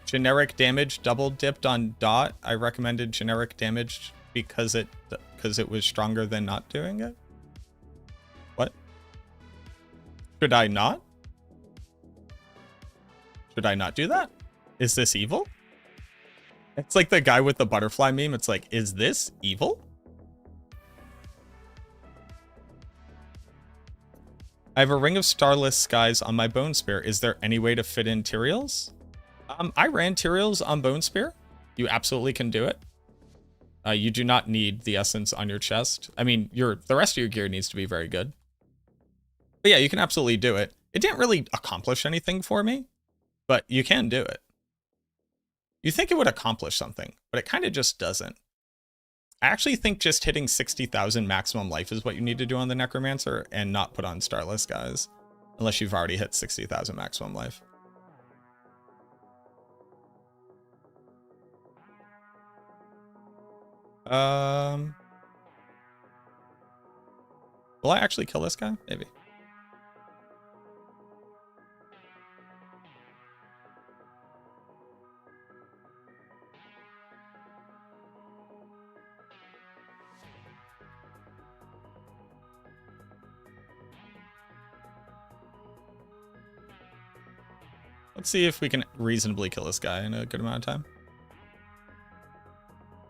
generic damage double dipped on dot, I recommended generic damage because it was stronger than not doing it. What? Should I not? Should I not do that? Is this evil? It's like the guy with the butterfly meme. It's like, is this evil? I have a ring of starless skies on my bone spear. Is there any way to fit in Tyraels? I ran Tyraels on bone spear. You absolutely can do it. You do not need the essence on your chest. I mean, the rest of your gear needs to be very good. But yeah, you can absolutely do it. It didn't really accomplish anything for me, but you can do it. You think it would accomplish something, but it kind of just doesn't. I actually think just hitting 60,000 maximum life is what you need to do on the Necromancer and not put on Starless guys, unless you've already hit 60,000 maximum life. Will I actually kill this guy? Maybe. Let's see if we can reasonably kill this guy in a good amount of time.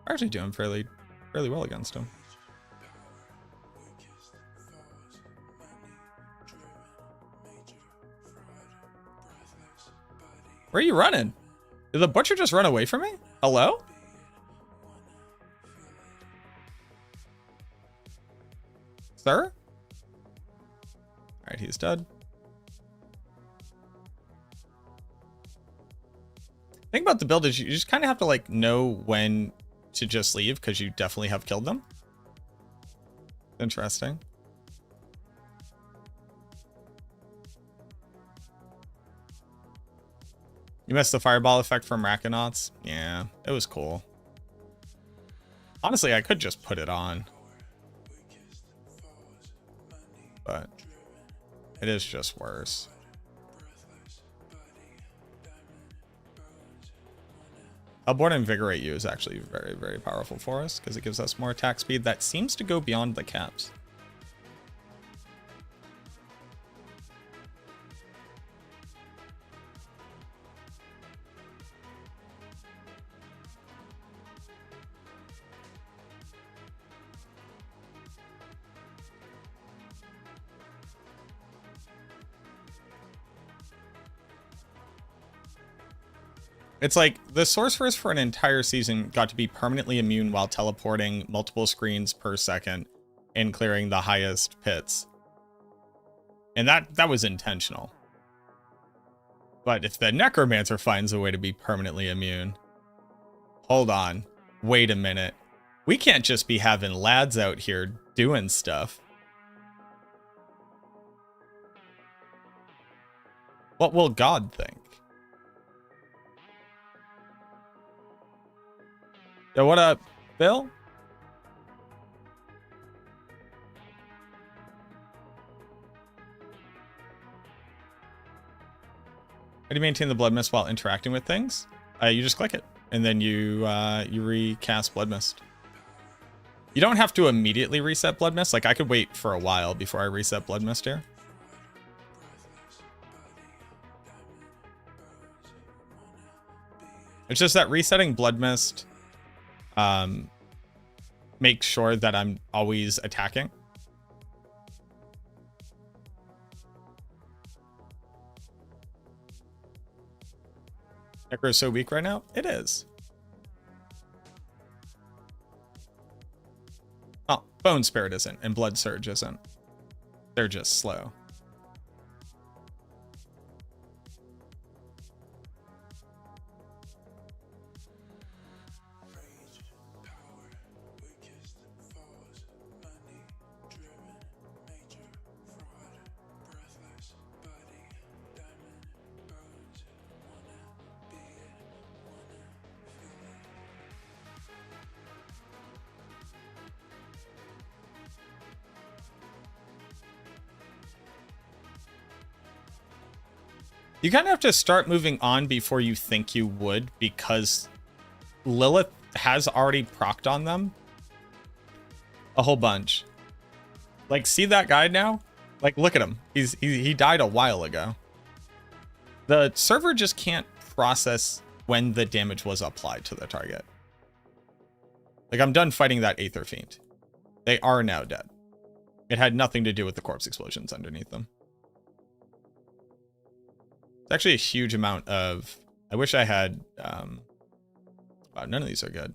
We're actually doing fairly well against him. Where are you running? Did the butcher just run away from me? Hello? Sir? Alright, he's dead. The thing about the build is you just kind of have to like know when to just leave because you definitely have killed them. Interesting. You missed the fireball effect from Rackonauts? Yeah, it was cool. Honestly, I could just put it on. But it is just worse. Hellborn Invigorate You is actually very, very powerful for us because it gives us more attack speed that seems to go beyond the caps. It's like the sorceress for an entire season got to be permanently immune while teleporting multiple screens per second and clearing the highest pits. And that was intentional. But if the Necromancer finds a way to be permanently immune, hold on. Wait a minute. We can't just be having lads out here doing stuff. What will God think? Yo, what up, Bill? How do you maintain the blood mist while interacting with things? You just click it, and then you recast blood mist. You don't have to immediately reset blood mist. Like, I could wait for a while before I reset blood mist here. It's just that resetting blood mist makes sure that I'm always attacking. Necro is so weak right now? It is. Oh, Bone Spirit isn't, and Blood Surge isn't. They're just slow. You kind of have to start moving on before you think you would, because Lilith has already procced on them a whole bunch. Like, see that guy now? Like, look at him. He died a while ago. The server just can't process when the damage was applied to the target. Like, I'm done fighting that Aether Fiend. They are now dead. It had nothing to do with the corpse explosions underneath them. It's actually a huge amount of... I wish I had... Wow, none of these are good.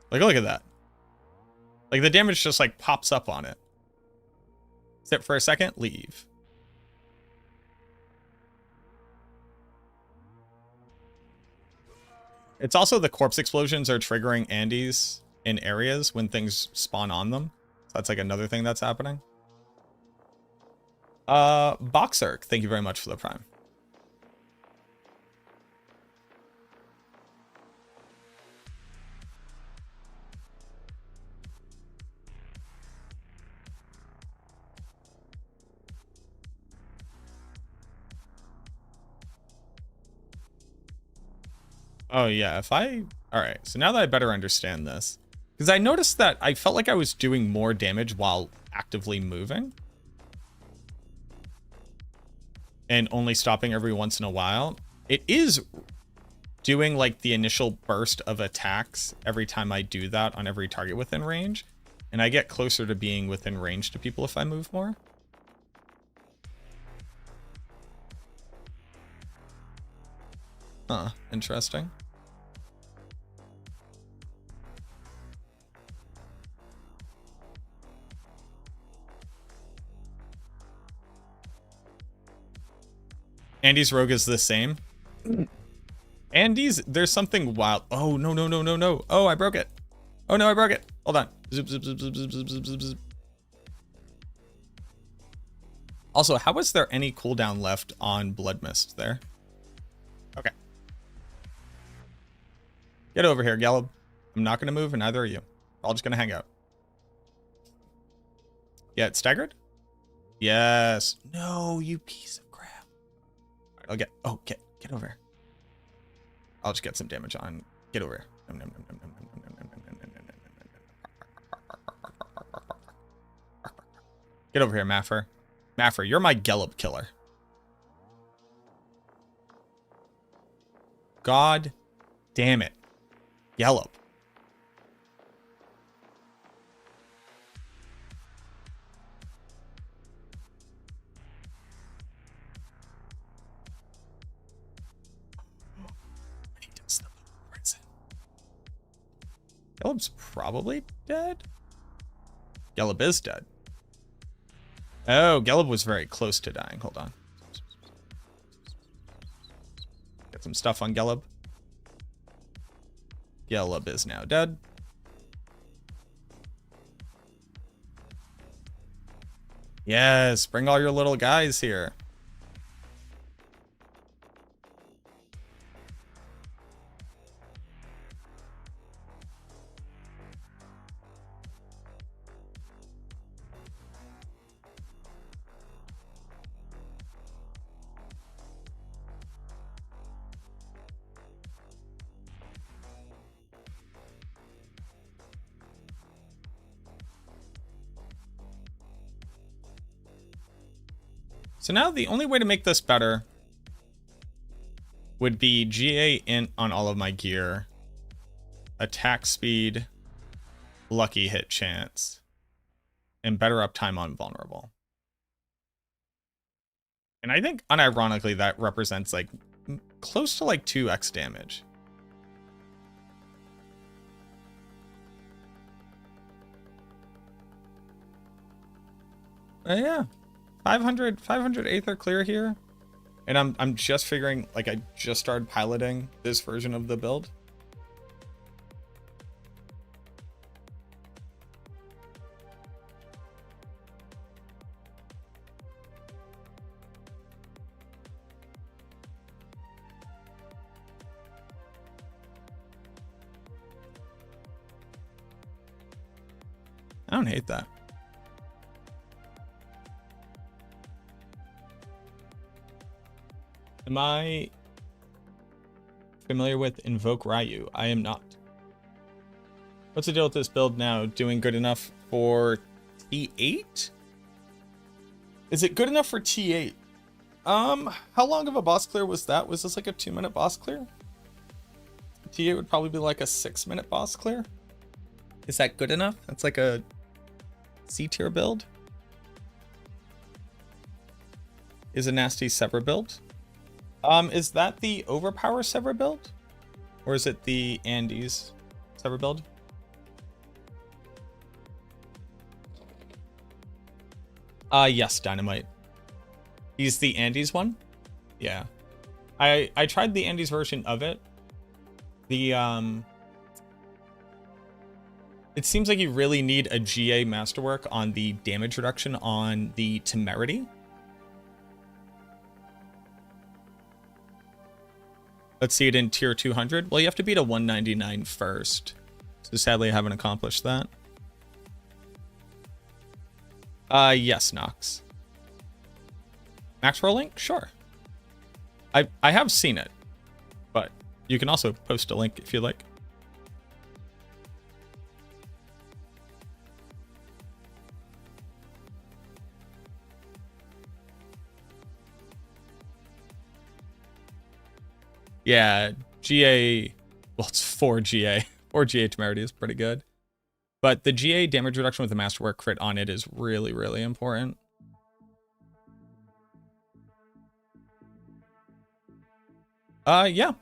Like, look at that. Like, the damage just, like, pops up on it. Sit for a second, leave. It's also the corpse explosions are triggering Andes in areas when things spawn on them. So that's like another thing that's happening. Boxerk, thank you very much for the prime. Oh yeah, alright, so now that I better understand this, because I noticed that I felt like I was doing more damage while actively moving and only stopping every once in a while. It is doing like the initial burst of attacks every time I do that on every target within range, and I get closer to being within range to people if I move more. Huh, interesting. Andy's rogue is the same. Andy's, there's something wild. Oh, no, no, no, no, no. Oh, I broke it. Oh, no, I broke it. Hold on. Zip, zip, zip, zip, zip, zip, zip, zip, zip. Also, how was there any cooldown left on Blood Mist there? Okay. Get over here, Gallup. I'm not going to move, and neither are you. We're all just going to hang out. Yeah, it's staggered? Yes. No, you piece of crap. All right, I'll get... Oh, get over here. I'll just get some damage on. Get over here. Get over here, Maffer. Maffer, you're my Gallup killer. God damn it. Gallup. He does the prison. Gallup's probably dead. Gelb is dead. Oh, Gelb was very close to dying. Hold on. Get some stuff on Gelb. Gelb is now dead. Yes, bring all your little guys here. So now the only way to make this better would be GA int on all of my gear, attack speed, lucky hit chance, and better uptime on vulnerable. And I think unironically that represents like close to like 2x damage. Yeah. 500 Aether clear here. And I'm just figuring, like, I just started piloting this version of the build. I don't hate that. Am I familiar with Invoke Ryu? I am not. What's the deal with this build now? Doing good enough for T8? Is it good enough for T8? How long of a boss clear was that? Was this like a 2-minute boss clear? T8 would probably be like a 6-minute boss clear. Is that good enough? That's like a C tier build. Is a nasty Sever build. Is that the Overpower Sever build? Or is it the Andes Sever build? Yes, Dynamite. He's the Andes one? Yeah. I tried the Andes version of it. The, it seems like you really need a GA masterwork on the damage reduction on the Temerity. Let's see it in tier 200. Well, you have to beat a 199 first. So sadly, I haven't accomplished that. Yes, Nox. Max rolling? Sure. I have seen it, but you can also post a link if you like. Yeah, GA, well, it's 4 GA. 4 GA Temerity is pretty good. But the GA damage reduction with the Masterwork crit on it is really, really important. Yeah.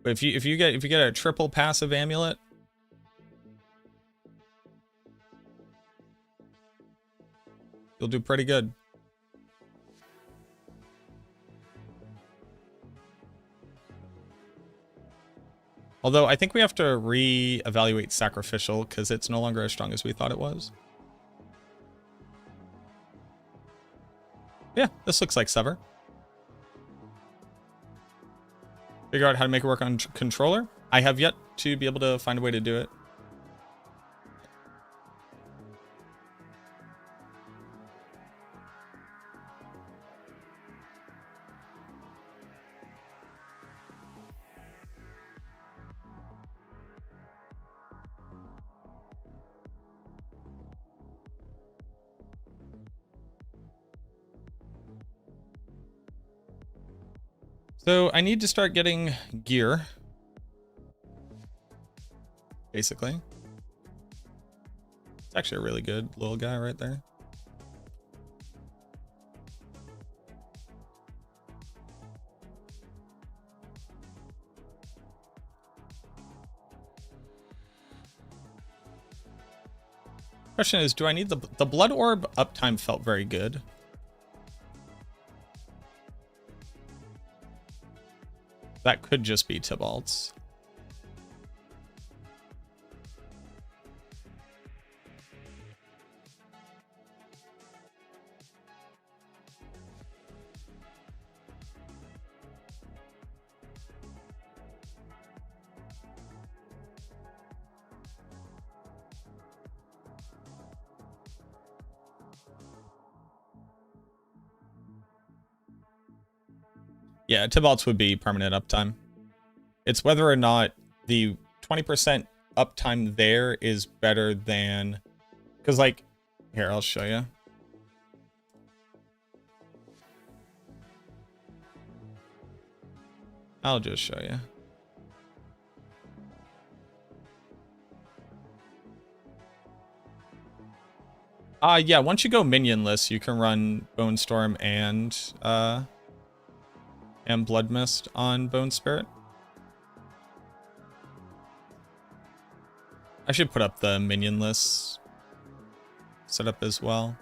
If you get a triple passive amulet, you'll do pretty good. Although I think we have to re-evaluate Sacrificial because it's no longer as strong as we thought it was. Yeah, this looks like Sever. Figure out how to make it work on controller. I have yet to be able to find a way to do it. So I need to start getting gear. Basically. It's actually a really good little guy right there. Question is, do I need the blood orb uptime felt very good. That could just be Tybalt's. Yeah, Tybalt's would be permanent uptime. It's whether or not the 20% uptime there is better than... Because, like... Here, I'll show you. I'll just show you. Yeah, once you go minionless, you can run Bone Storm and Blood Mist on Bone Spirit. I should put up the minionless setup as well.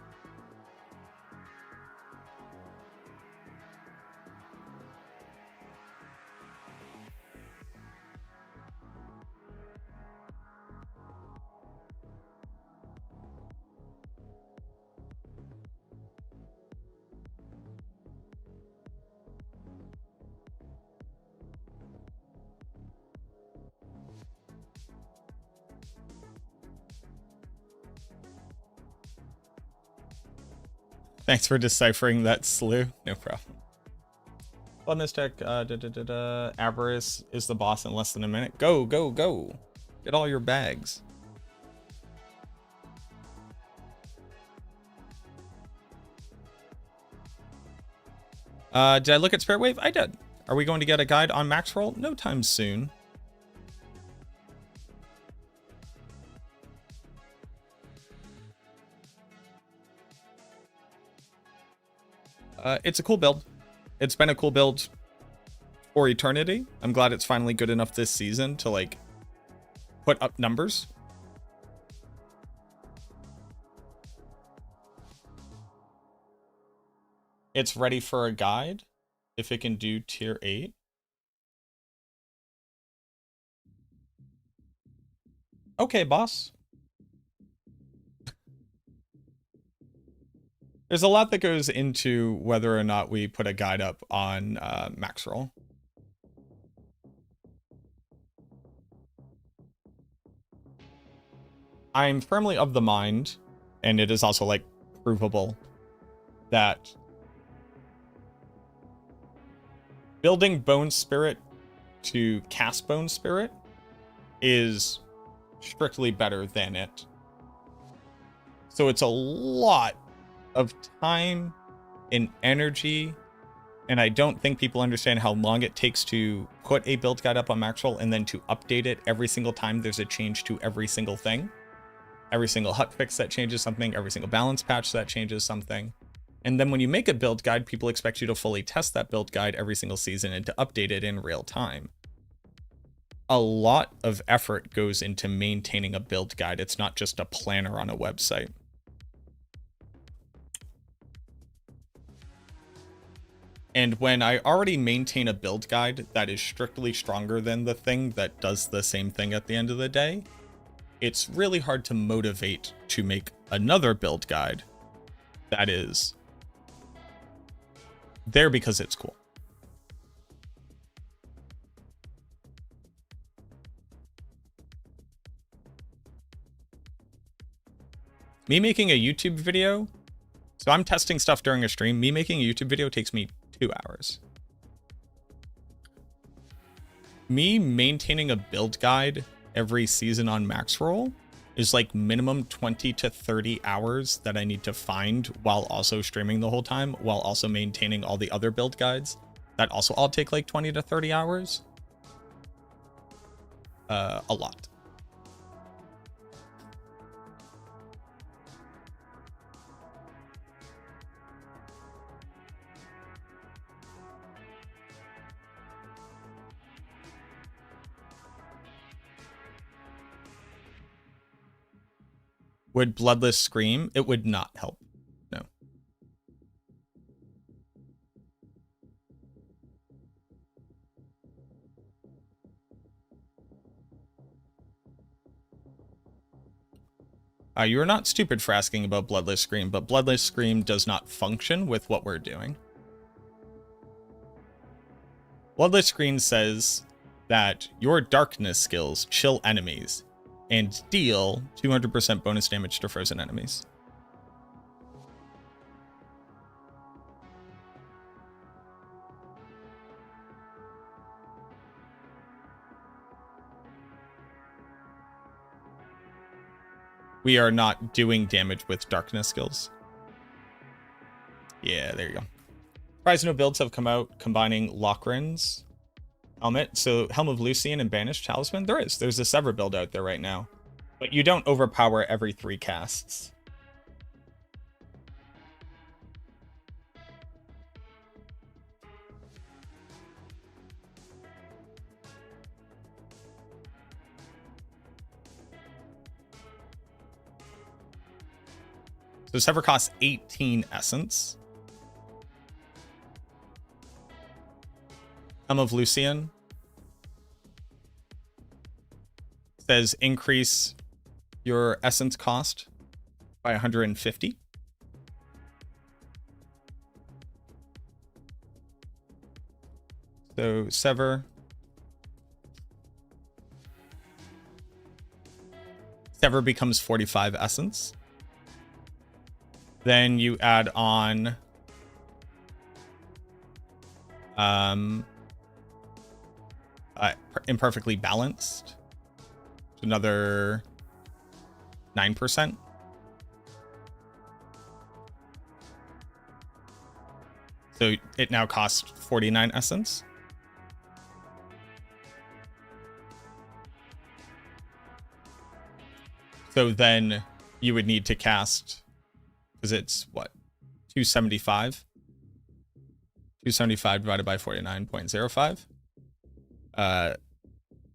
Thanks for deciphering that, Slew. No problem. Blood Mystic, Avarice is the boss in less than a minute. Go, go, go. Get all your bags. Did I look at Spirit Wave? I did. Are we going to get a guide on max roll? No time soon. It's a cool build. It's been a cool build for eternity. I'm glad it's finally good enough this season to, like, put up numbers. It's ready for a guide if it can do tier 8. Okay, boss. There's a lot that goes into whether or not we put a guide up on max roll. I'm firmly of the mind, and it is also, like, provable, that building Bone Spirit to cast Bone Spirit is strictly better than it. So it's a lot of time and energy, and I don't think people understand how long it takes to put a build guide up on max roll and then to update it every single time there's a change to every single thing. Every single hotfix that changes something, every single balance patch that changes something. And then when you make a build guide, people expect you to fully test that build guide every single season and to update it in real time. A lot of effort goes into maintaining a build guide. It's not just a planner on a website. And when I already maintain a build guide that is strictly stronger than the thing that does the same thing at the end of the day, it's really hard to motivate to make another build guide that is there because it's cool. Me making a YouTube video, so I'm testing stuff during a stream. Me making a YouTube video takes me 2 hours. Me maintaining a build guide every season on max roll is like minimum 20 to 30 hours that I need to find while also streaming the whole time, while also maintaining all the other build guides that also all take like 20 to 30 hours. A lot. Would Bloodless Scream? It would not help. No. You are not stupid for asking about Bloodless Scream, but Bloodless Scream does not function with what we're doing. Bloodless Scream says that your darkness skills chill enemies and deal 200% bonus damage to frozen enemies. We are not doing damage with darkness skills. Yeah, there you go. Surprised no builds have come out combining Lochran's helmet. So Helm of Lucian and Banished Talisman? There's a Sever build out there right now. But you don't overpower every 3 casts. So Sever costs 18 essence. Helm of Lucian says increase your essence cost by 150. So Sever. Sever becomes 45 essence. Then you add on Imperfectly Balanced. Another 9%. So it now costs 49 essence. So then you would need to cast, because it's what, 275? 275 divided by 49.05.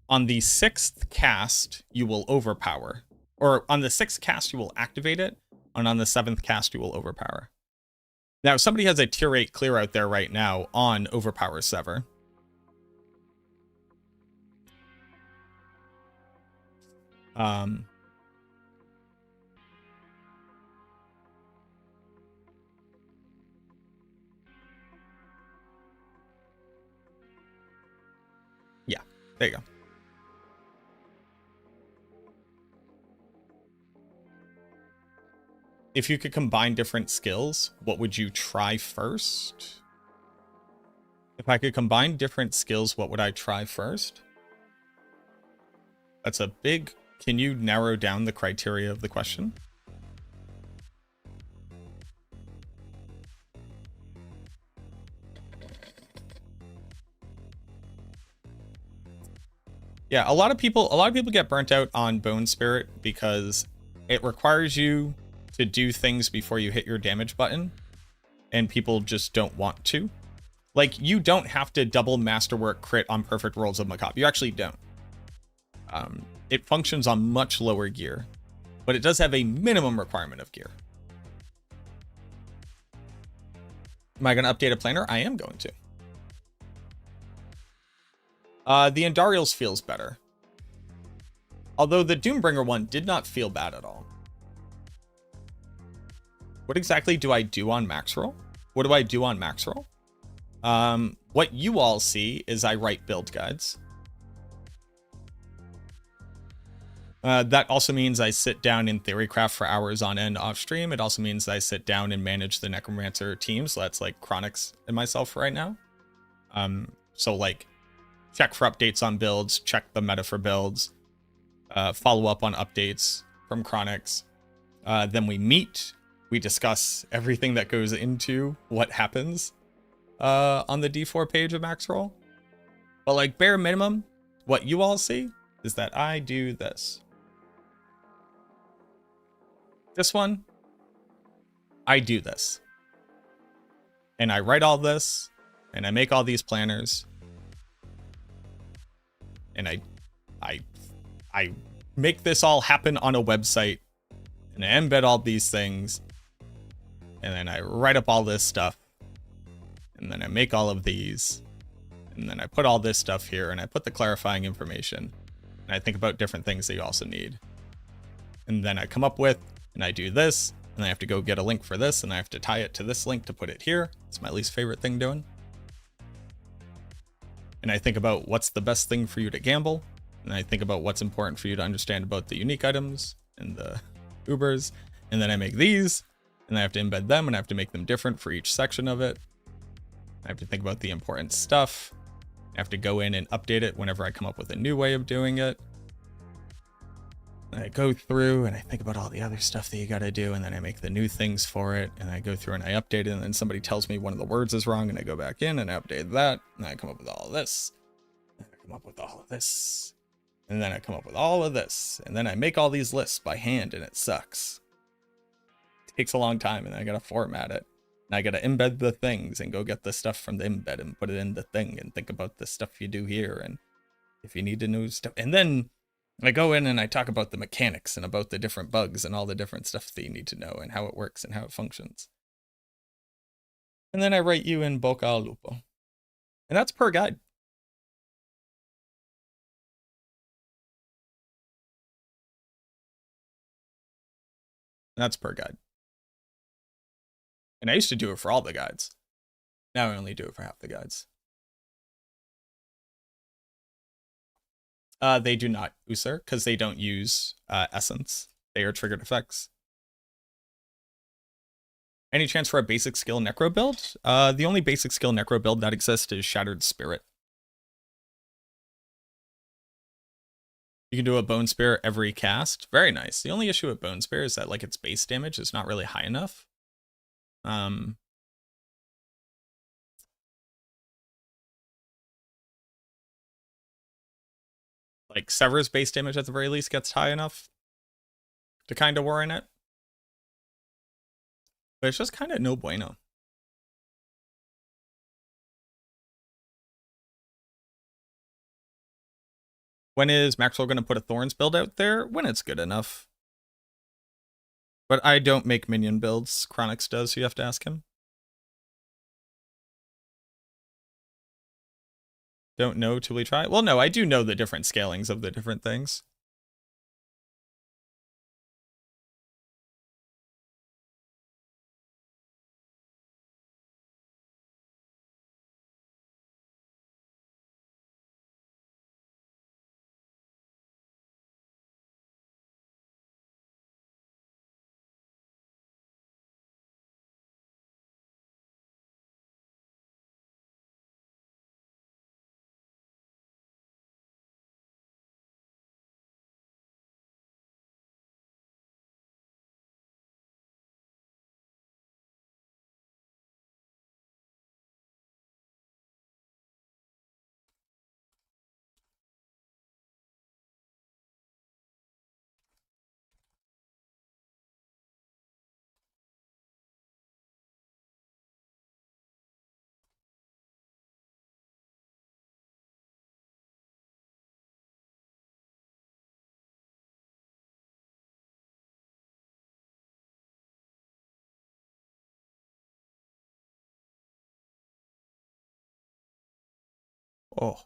On the 6th cast, you will overpower. Or on the 6th cast, you will activate it. And on the 7th cast, you will overpower. Now, somebody has a tier 8 clear out there right now on Overpower Sever. Yeah, there you go. If you could combine different skills, what would you try first? If I could combine different skills, what would I try first? That's a big... Can you narrow down the criteria of the question? Yeah, a lot of people get burnt out on Bone Spirit because it requires you to do things before you hit your damage button, and people just don't want to. Like, you don't have to double masterwork crit on perfect rolls of Macabre. You actually don't. It functions on much lower gear, but it does have a minimum requirement of gear. Am I going to update a planner? I am going to. The Andariel's feels better. Although the Doombringer one did not feel bad at all. What exactly do I do on max roll? What do I do on max roll? What you all see is I write build guides. That also means I sit down in Theorycraft for hours on end off stream. It also means I sit down and manage the Necromancer team. So that's like Chronix and myself right now. So like check for updates on builds, check the meta for builds, follow up on updates from Chronix. Then we meet. We discuss everything that goes into what happens on the D4 page of Max Roll. But like bare minimum, what you all see is that I do this. This one, I do this. And I write all this, and I make all these planners. And I make this all happen on a website. And And I embed all these things. And then I write up all this stuff. And then I make all of these. And then I put all this stuff here, and I put the clarifying information. And I think about different things that you also need. And then I come up with, and I do this, and I have to go get a link for this, and I have to tie it to this link to put it here. It's my least favorite thing doing. And I think about what's the best thing for you to gamble. And I think about what's important for you to understand about the unique items and the Ubers. And then I make these, and I have to embed them, and I have to make them different for each section of it. I have to think about the important stuff. I have to go in and update it whenever I come up with a new way of doing it. And I go through and I think about all the other stuff that you gotta do, and then I make the new things for it, and I go through and I update it, and then somebody tells me one of the words is wrong, and I go back in and I update that, and I come up with all of this, and I come up with all of this, and then I come up with all of this, and then I make all these lists by hand, and it sucks. It takes a long time, and then I gotta format it. And I gotta embed the things and go get the stuff from the embed and put it in the thing and think about the stuff you do here and if you need to know stuff. And then I go in and I talk about the mechanics and about the different bugs and all the different stuff that you need to know and how it works and how it functions. And then I write you in Boca al Lupo. And that's per guide. That's per guide. And I used to do it for all the guides. Now I only do it for half the guides. They do not, Usur, because they don't use essence. They are triggered effects. Any chance for a basic skill necro build? The only basic skill necro build that exists is Shattered Spirit. You can do a Bone Spear every cast. Very nice. The only issue with Bone Spear is that like its base damage is not really high enough. Like Sever's base damage at the very least gets high enough to kind of warrant it. But it's just kind of no bueno. When is Maxwell going to put a Thorns build out there? When it's good enough. But I don't make minion builds. Chronix does, so you have to ask him. Don't know till we try. Well, no, I do know the different scalings of the different things. Oh.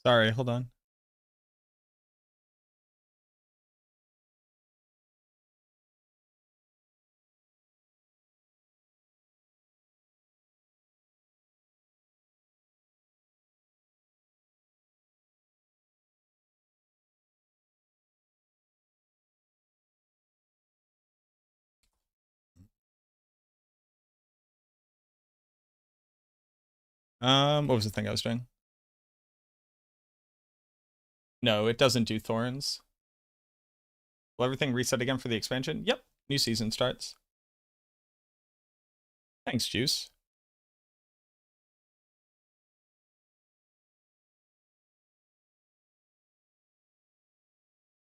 Sorry, hold on. What was the thing I was doing? No, it doesn't do thorns. Will everything reset again for the expansion? Yep. New season starts. Thanks, Juice.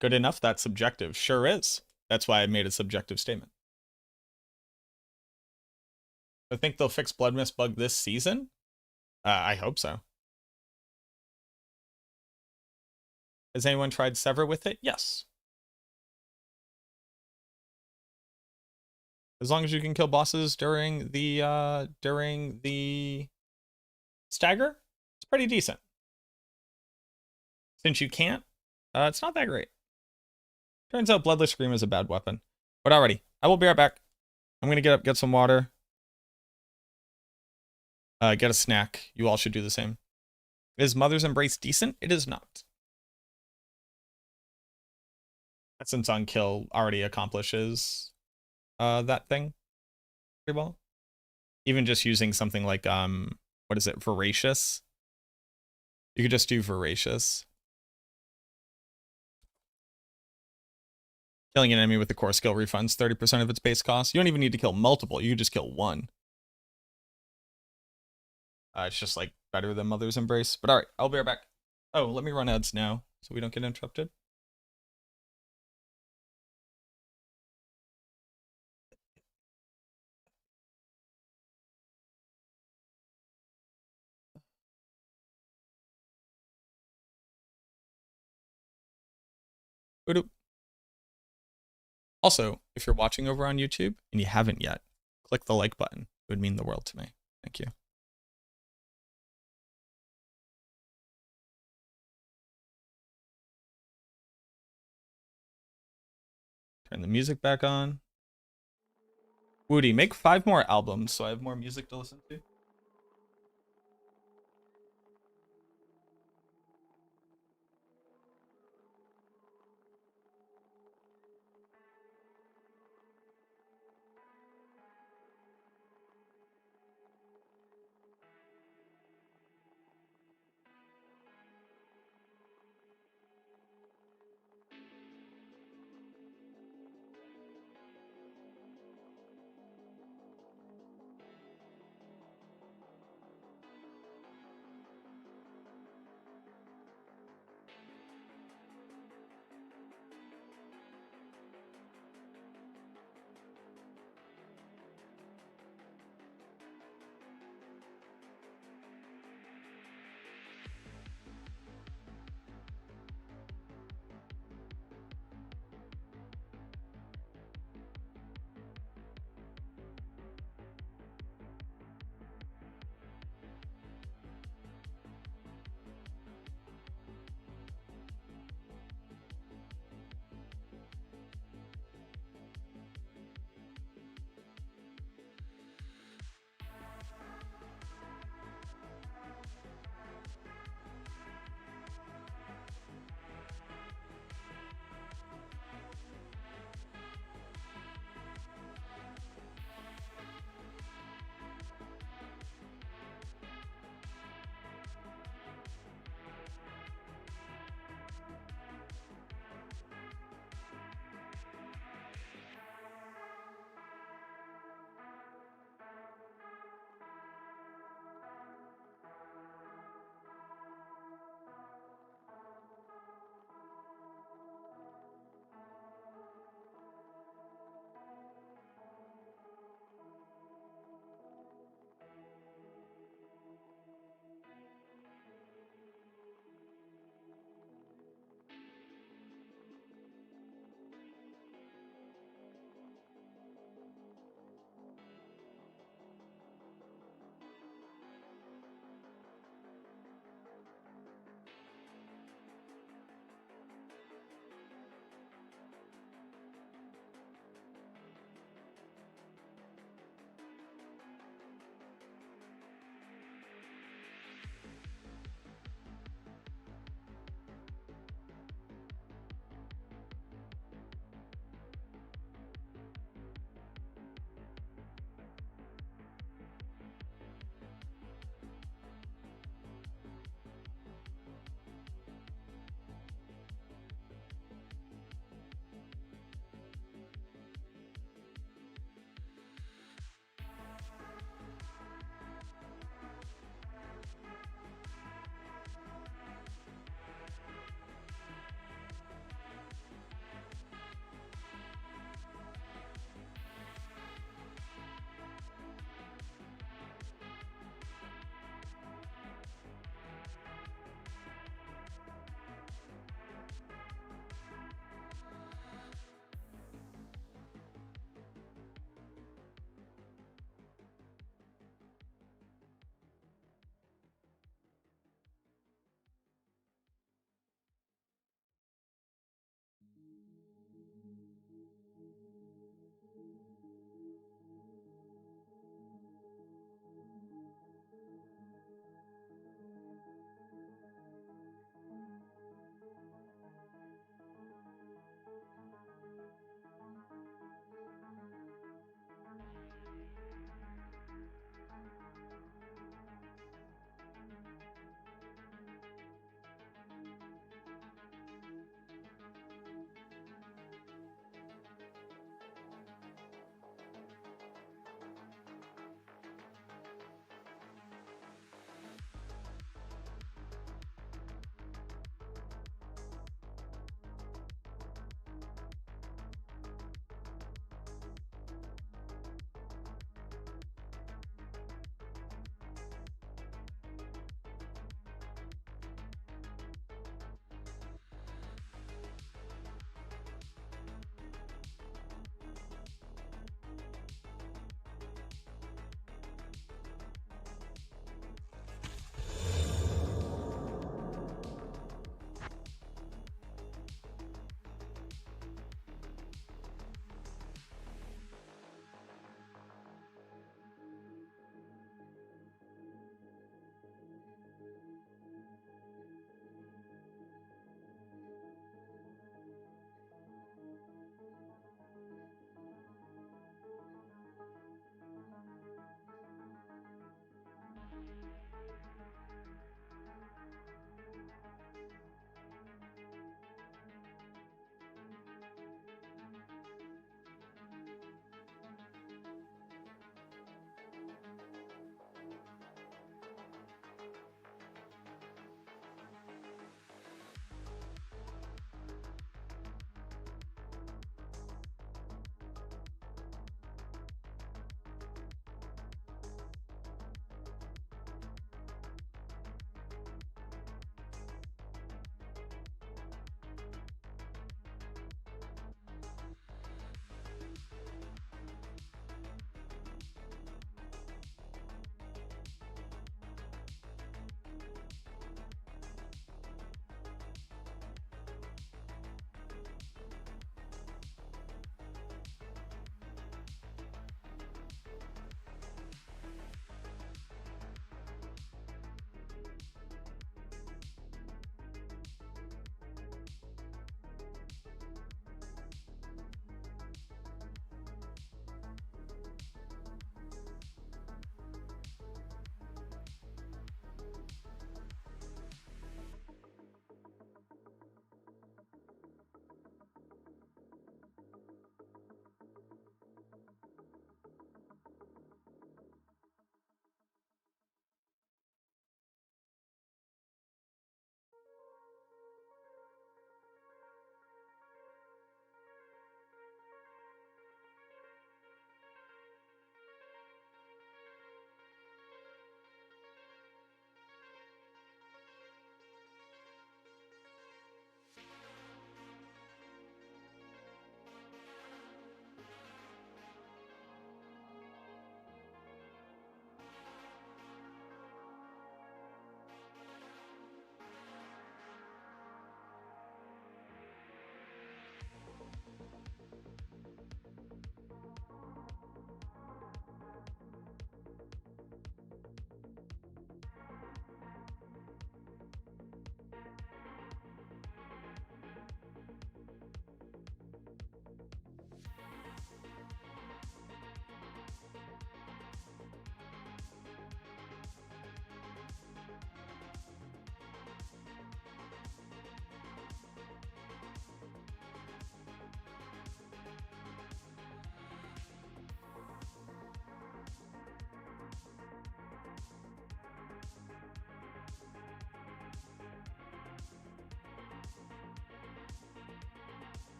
Good enough? That's subjective. Sure is. That's why I made a subjective statement. I think they'll fix Blood Mist bug this season. I hope so. Has anyone tried Sever with it? Yes. As long as you can kill bosses during the stagger, it's pretty decent. Since you can't, it's not that great. Turns out Bloodless Scream is a bad weapon. But alrighty, I will be right back. I'm gonna get up, get some water. Get a snack. You all should do the same. Is Mother's Embrace decent? It is not. Since on kill already accomplishes that thing pretty well. Even just using something like what is it, Voracious? You could just do Voracious. Killing an enemy with the core skill refunds 30% of its base cost. You don't even need to kill multiple, you just kill one. It's just like better than Mother's Embrace. But alright, I'll be right back. Oh, let me run ads now so we don't get interrupted. Boop. Also, if you're watching over on YouTube and you haven't yet, click the like button. It would mean the world to me. Thank you. Turn the music back on. Woody, make 5 more albums so I have more music to listen to.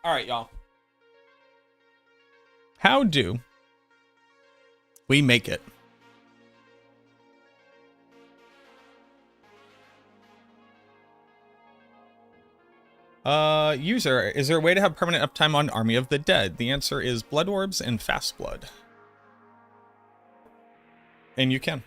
All right, y'all. How do we make it? User, is there a way to have permanent uptime on Army of the Dead? The answer is blood orbs and fast blood. And you can.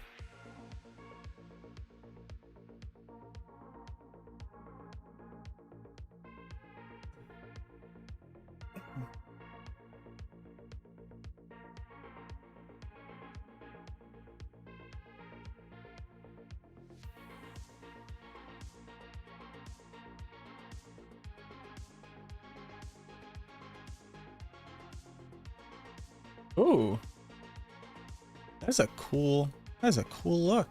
Ooh. That's a cool look.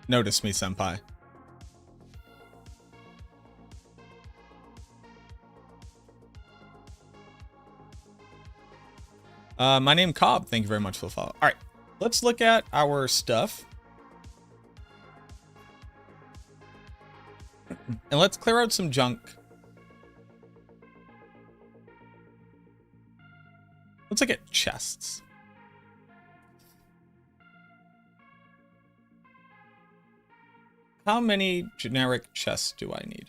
Notice me, senpai. My name Cobb. Thank you very much for the follow. All right, let's look at our stuff. And let's clear out some junk. Let's look at chests. How many generic chests do I need?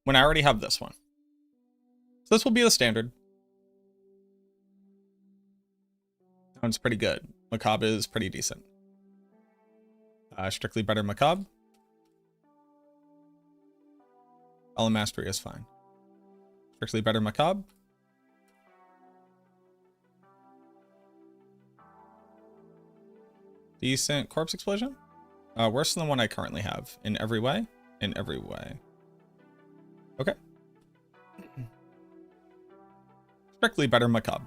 When I already have this one. So this will be the standard. That one's pretty good. Macabre is pretty decent. Strictly better Macabre. All Mastery is fine. Strictly better Macabre. Decent Corpse Explosion. Worse than the one I currently have. In every way. In every way. Okay. Strictly better Macabre.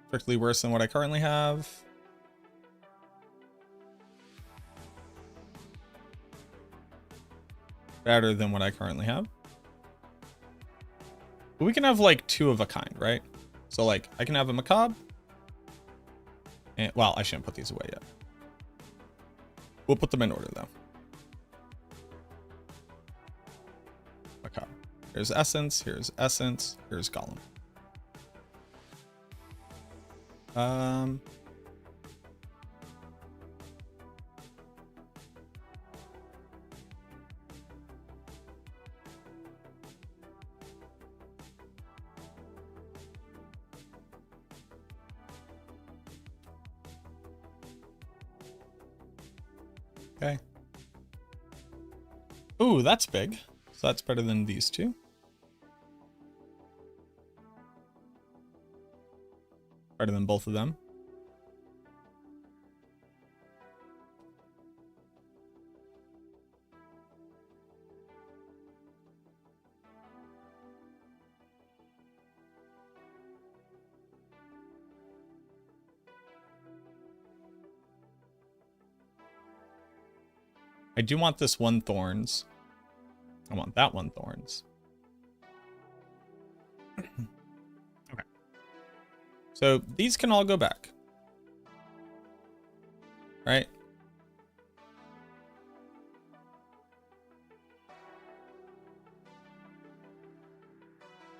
Strictly worse than what I currently have. Better than what I currently have. But we can have like two of a kind, right? So like I can have a Macabre. And, well, I shouldn't put these away yet. We'll put them in order though. Macabre. Here's Essence, here's Essence, here's Golem. Okay. Ooh, that's big. So that's better than these two. Better than both of them. I do want this one thorns. I want that one thorns. Okay. So these can all go back. Right?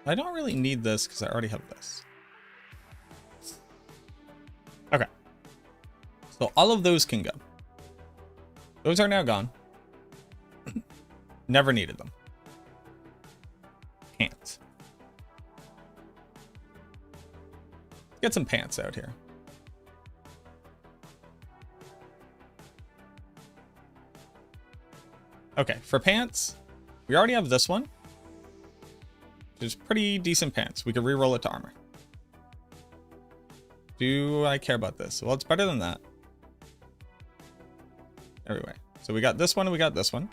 I don't really need this because I already have this. Okay. So all of those can go. Those are now gone. Never needed them. Pants. Get some pants out here. Okay, for pants, we already have this one. Which is pretty decent pants. We could re-roll it to armor. Do I care about this? Well, it's better than that. Anyway, so we got this one and we got this one.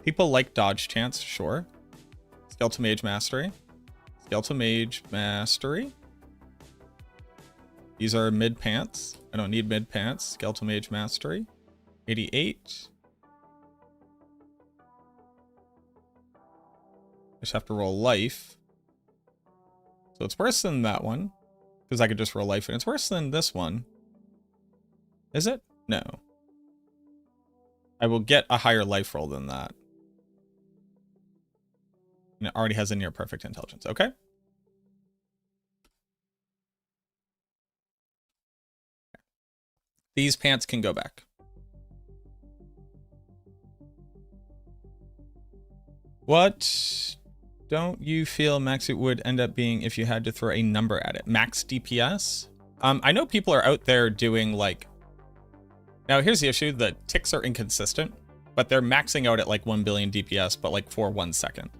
People like dodge chance, sure. Skeletal Mage Mastery. Skeletal Mage Mastery. These are mid pants. I don't need mid pants. Skeletal Mage Mastery. 88. I just have to roll life. So it's worse than that one. Because I could just roll life, and it's worse than this one. Is it? No. I will get a higher life roll than that. And it already has a near perfect intelligence. Okay. These pants can go back. What don't you feel max it would end up being if you had to throw a number at it? Max DPS? I know people are out there doing like... Now here's the issue, the ticks are inconsistent, but they're maxing out at like 1 billion DPS, but like for 1 second.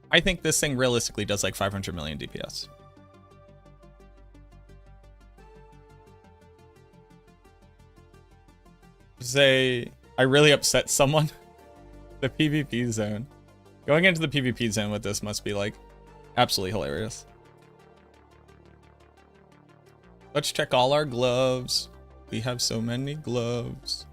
I think this thing realistically does like 500 million DPS. Say, I really upset someone. The PvP zone. Going into the PvP zone with this must be like absolutely hilarious. Let's check all our gloves. We have so many gloves.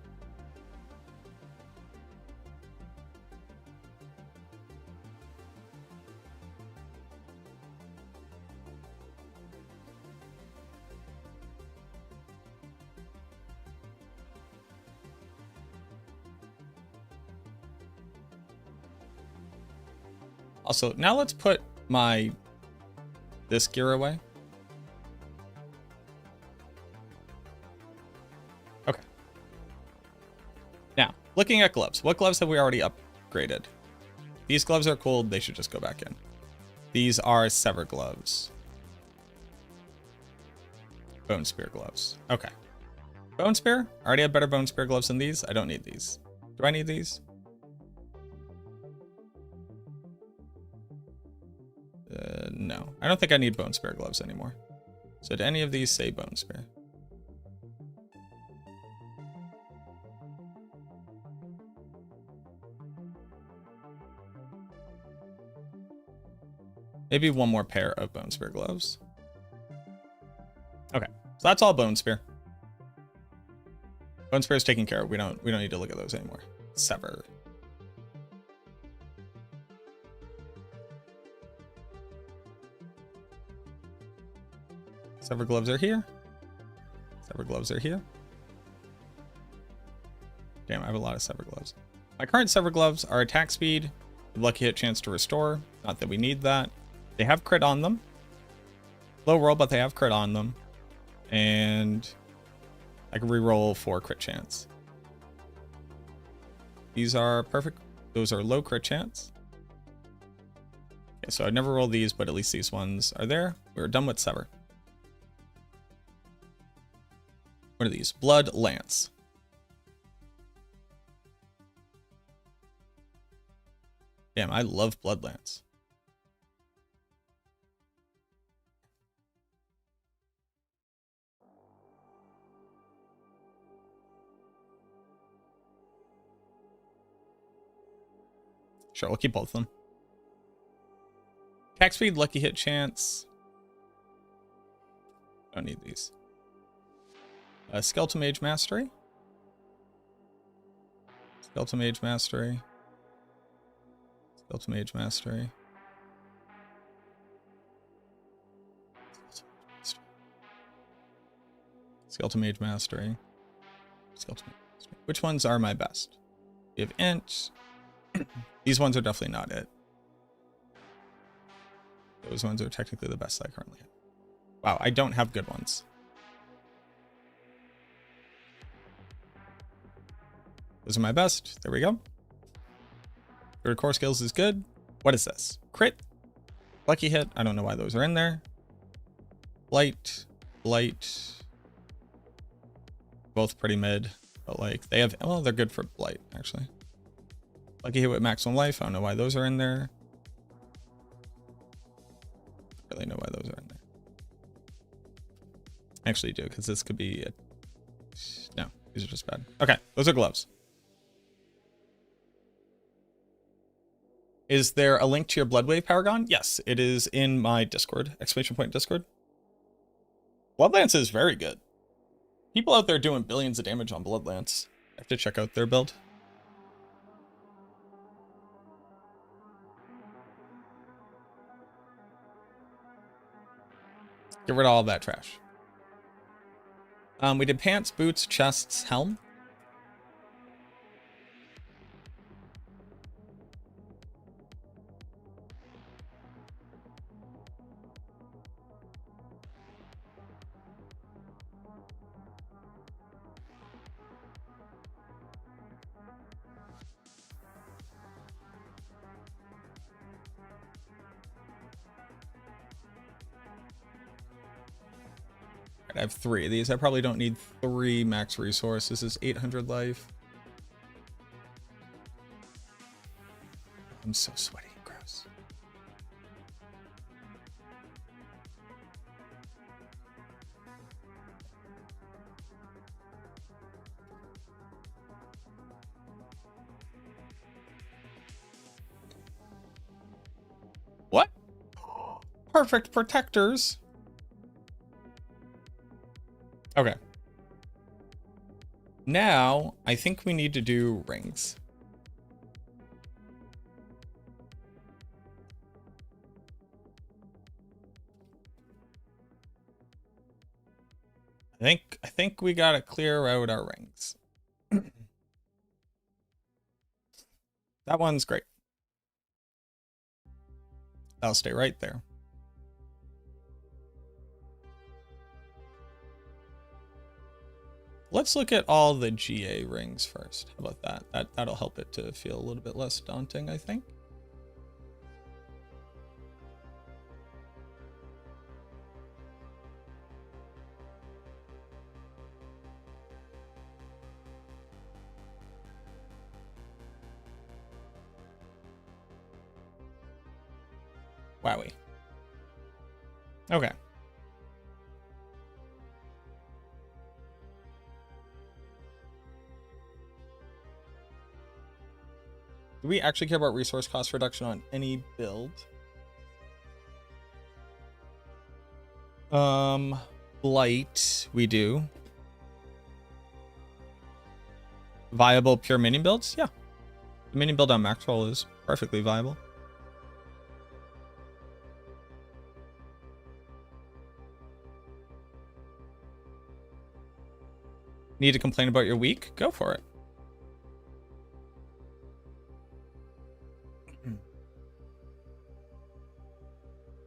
Also, now let's put this gear away. Okay. Now, looking at gloves. What gloves have we already upgraded? These gloves are cool. They should just go back in. These are Sever gloves. Bone Spear gloves. Okay. Bone Spear? I already have better Bone Spear gloves than these. I don't need these. Do I need these? No, I don't think I need Bone Spear gloves anymore. So do any of these say Bone Spear? Maybe one more pair of Bone Spear gloves. Okay, so that's all Bone Spear. Bone Spear is taken care of. We don't need to look at those anymore. Sever. Sever gloves are here. Sever gloves are here. Damn, I have a lot of Sever gloves. My current Sever gloves are attack speed, lucky hit chance to restore. Not that we need that. They have crit on them. Low roll, but they have crit on them. And I can reroll for crit chance. These are perfect. Those are low crit chance. Okay, so I'd never roll these, but at least these ones are there. We're done with Sever. What are these? Blood Lance. Damn, I love Blood Lance. Sure, we'll keep both of them. Attack speed, lucky hit chance. Don't need these. Skeletal Mage Mastery. Skeletal Mage Mastery. Skeletal Mage Mastery. Skeletal Mage Mastery. Skeletal Mage Mastery. Which ones are my best? We have Int. These ones are definitely not it. Those ones are technically the best I currently have. Wow, I don't have good ones. Those are my best. There we go. Your core skills is good. What is this? Crit. Lucky hit. I don't know why those are in there. Blight. Blight. Both pretty mid. But like they have, well, they're good for Blight actually. Lucky hit with maximum life. I don't know why those are in there. I really know why those are in there. I actually do, because this could be no, these are just bad. Okay, those are gloves. Is there a link to your Bloodwave Paragon? Yes, it is in my Discord, exclamation point Discord. Bloodlance is very good. People out there doing billions of damage on Bloodlance. I have to check out their build. Get rid of all that trash. We did pants, boots, chests, helm. I have 3 of these. I probably don't need 3 max resource. This is 800 life. I'm so sweaty and gross. What? Perfect protectors. Okay. Now, I think we need to do rings. I think we gotta clear out our rings. That one's great. I'll stay right there. Let's look at all the GA rings first. How about that? That'll help it to feel a little bit less daunting, I think. Wowie. Okay. Do we actually care about resource cost reduction on any build? Blight, we do. Viable pure minion builds? Yeah. The minion build on Maxwell is perfectly viable. Need to complain about your week? Go for it.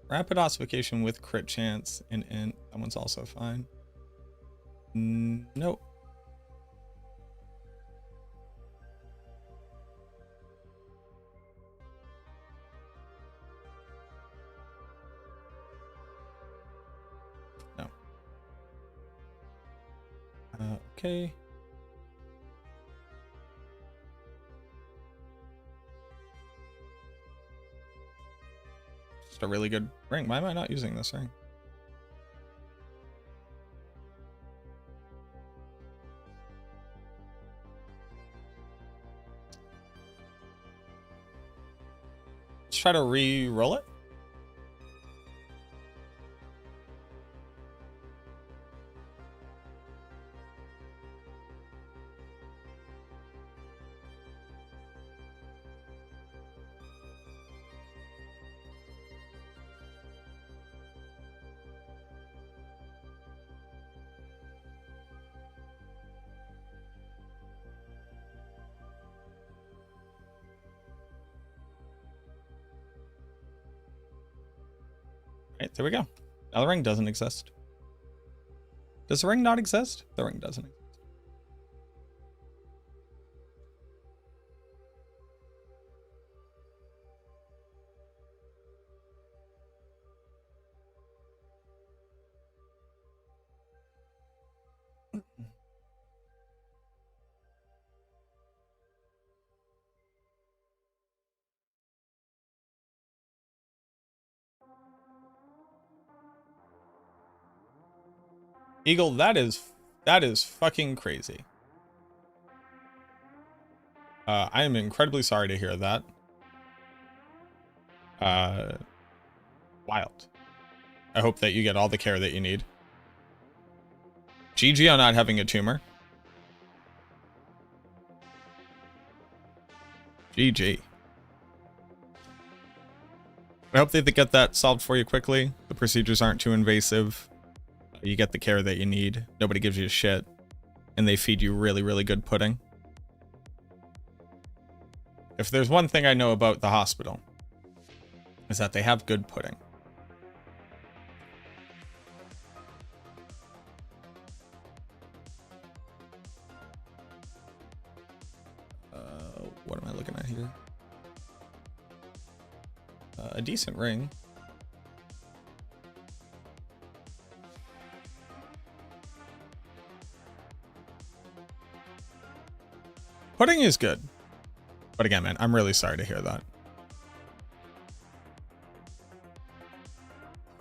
Rapid ossification with crit chance and int. That one's also fine. Nope. No. Okay. Just a really good ring. Why am I not using this ring? Let's try to re-roll it. Right, there we go. Now the ring doesn't exist. Does the ring not exist? The ring doesn't exist. Eagle, that is fucking crazy. I am incredibly sorry to hear that. Wild. I hope that you get all the care that you need. GG on not having a tumor. GG. I hope they get that solved for you quickly. The procedures aren't too invasive. You get the care that you need. Nobody gives you a shit. And they feed you really, really good pudding. If there's one thing I know about the hospital, is that they have good pudding. What am I looking at here? A decent ring. Pudding is good. But again, man, I'm really sorry to hear that.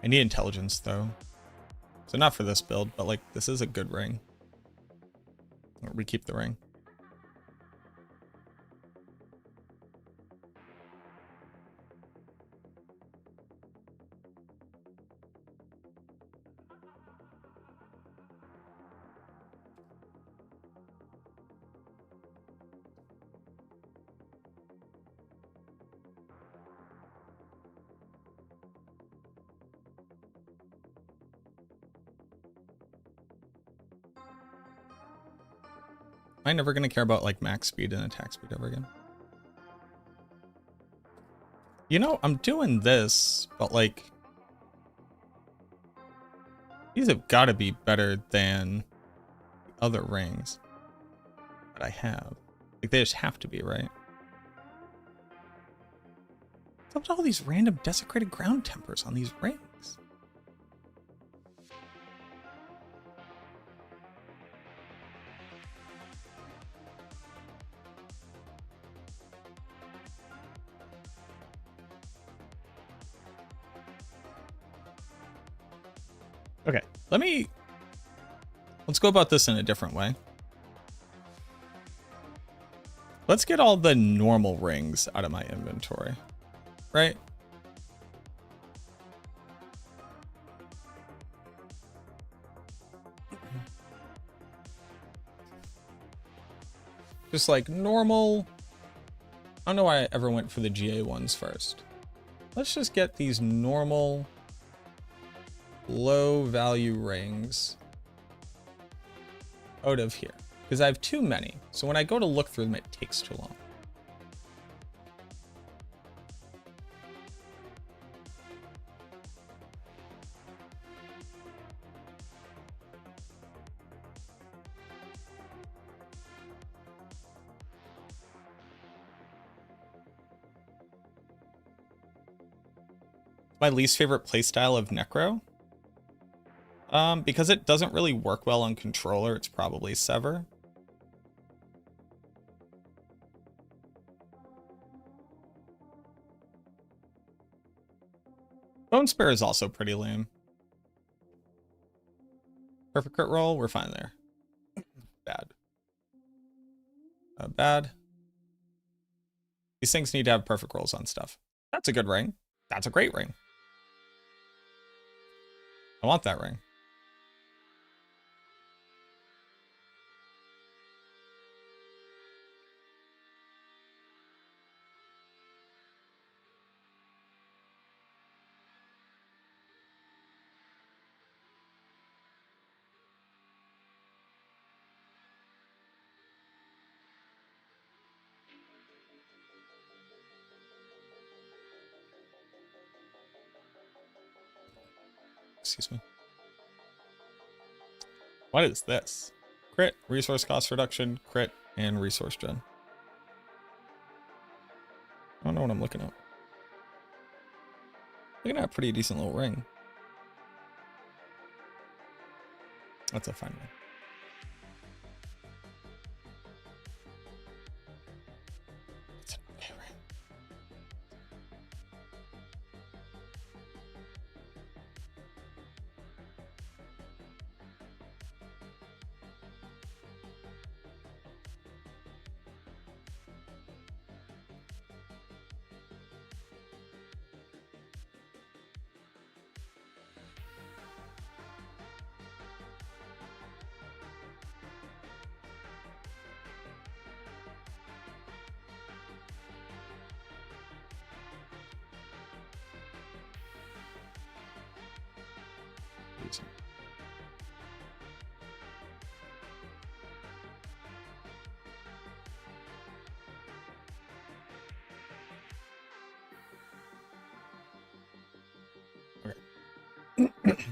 I need intelligence, though. So not for this build, but like, this is a good ring. We keep the ring. Am I never going to care about like max speed and attack speed ever again? You know, I'm doing this, but like, these have got to be better than the other rings that I have. Like, they just have to be, right? What's up with all these random desecrated ground tempers on these rings? Okay, let's go about this in a different way. Let's get all the normal rings out of my inventory, right? Just like normal. I don't know why I ever went for the GA ones first. Let's just get these normal low value rings out of here, because I have too many. So when I go to look through them, it takes too long. My least favorite playstyle of Necro? Because it doesn't really work well on controller, it's probably Sever. Bone Spare is also pretty lame. Perfect crit roll, we're fine there. Bad. Bad. These things need to have perfect rolls on stuff. That's a good ring. That's a great ring. I want that ring. Excuse me. What is this? Crit, resource cost reduction, crit, and resource gen. I don't know what I'm looking at. Looking at a pretty decent little ring. That's a fine one. It's an okay ring. Decent. Okay.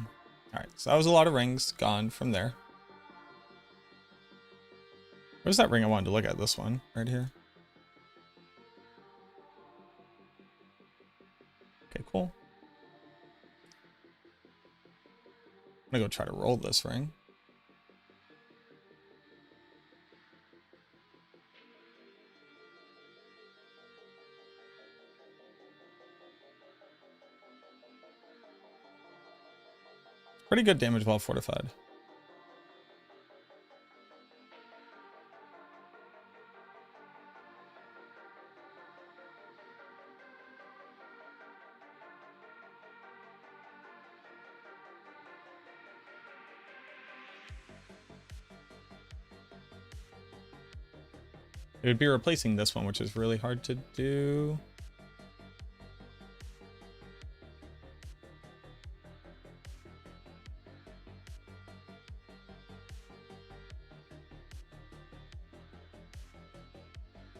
Alright, so that was a lot of rings gone from there. Where's that ring I wanted to look at? This one, right here. Okay, cool. I'm gonna go try to roll this ring. Pretty good damage while fortified. It would be replacing this one, which is really hard to do.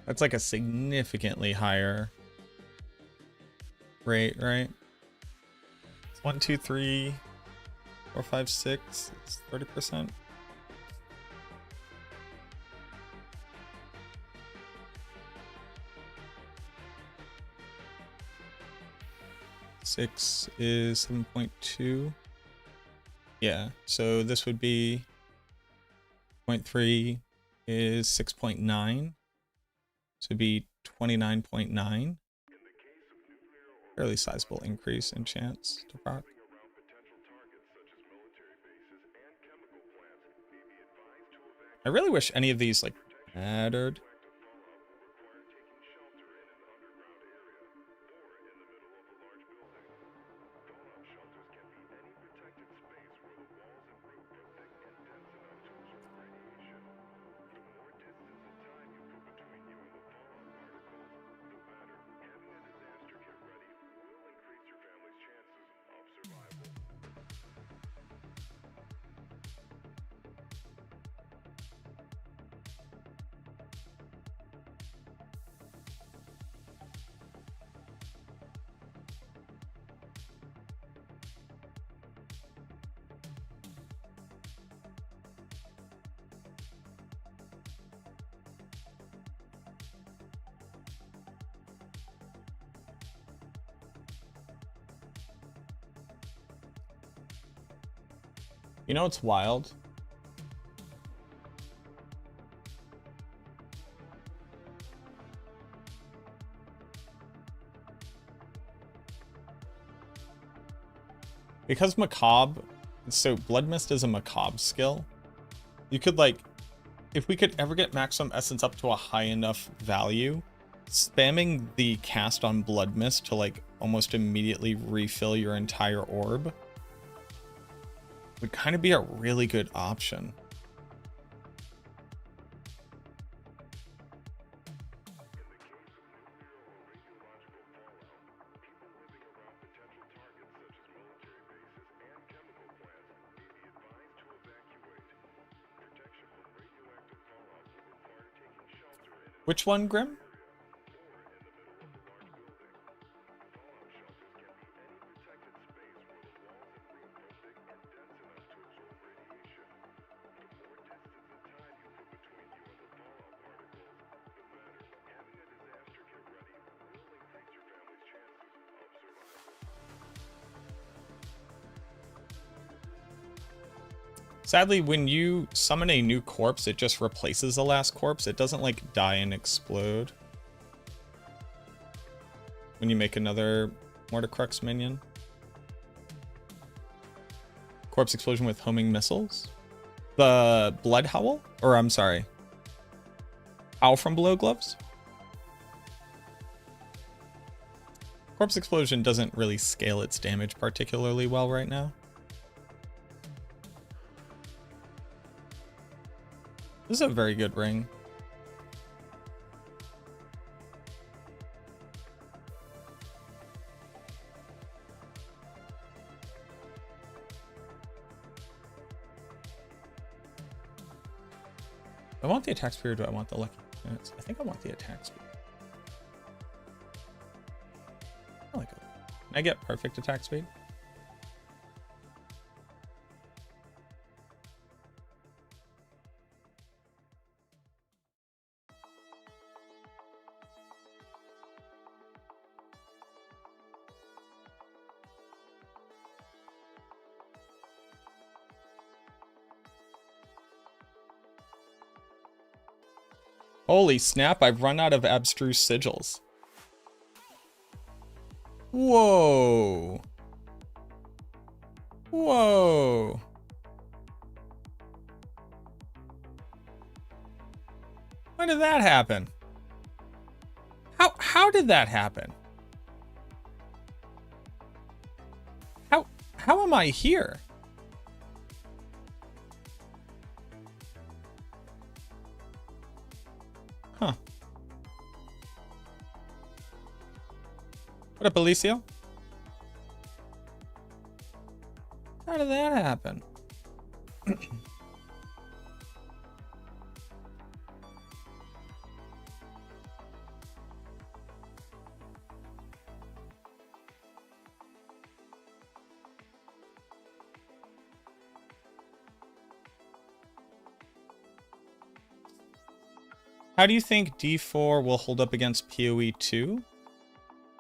That's like a significantly higher rate, right? It's 1, 2, 3, 4, 5, 6. It's 30%. Six is 7.2. Yeah, so this would be 0.3 is 6.9. So it'd be 29.9. Fairly sizable increase in chance to proc. I really wish any of these like mattered. You know what's wild? Because Macabre, so Blood Mist is a Macabre skill. You could like, if we could ever get maximum essence up to a high enough value, spamming the cast on Blood Mist to like almost immediately refill your entire orb would kind of be a really good option. Which one, Grim? Sadly, when you summon a new corpse, it just replaces the last corpse. It doesn't like die and explode when you make another Morticrux minion. Corpse explosion with homing missiles. The Blood Howl? Or I'm sorry. Howl from Below Gloves? Corpse explosion doesn't really scale its damage particularly well right now. This is a very good ring. I want the attack speed or do I want the lucky chance? I think I want the attack speed. I like it. Can I get perfect attack speed? Holy snap, I've run out of abstruse sigils. Whoa. Whoa. When did that happen? How did that happen? How am I here? Huh. What up, Alicio? How did that happen? How do you think D4 will hold up against PoE 2?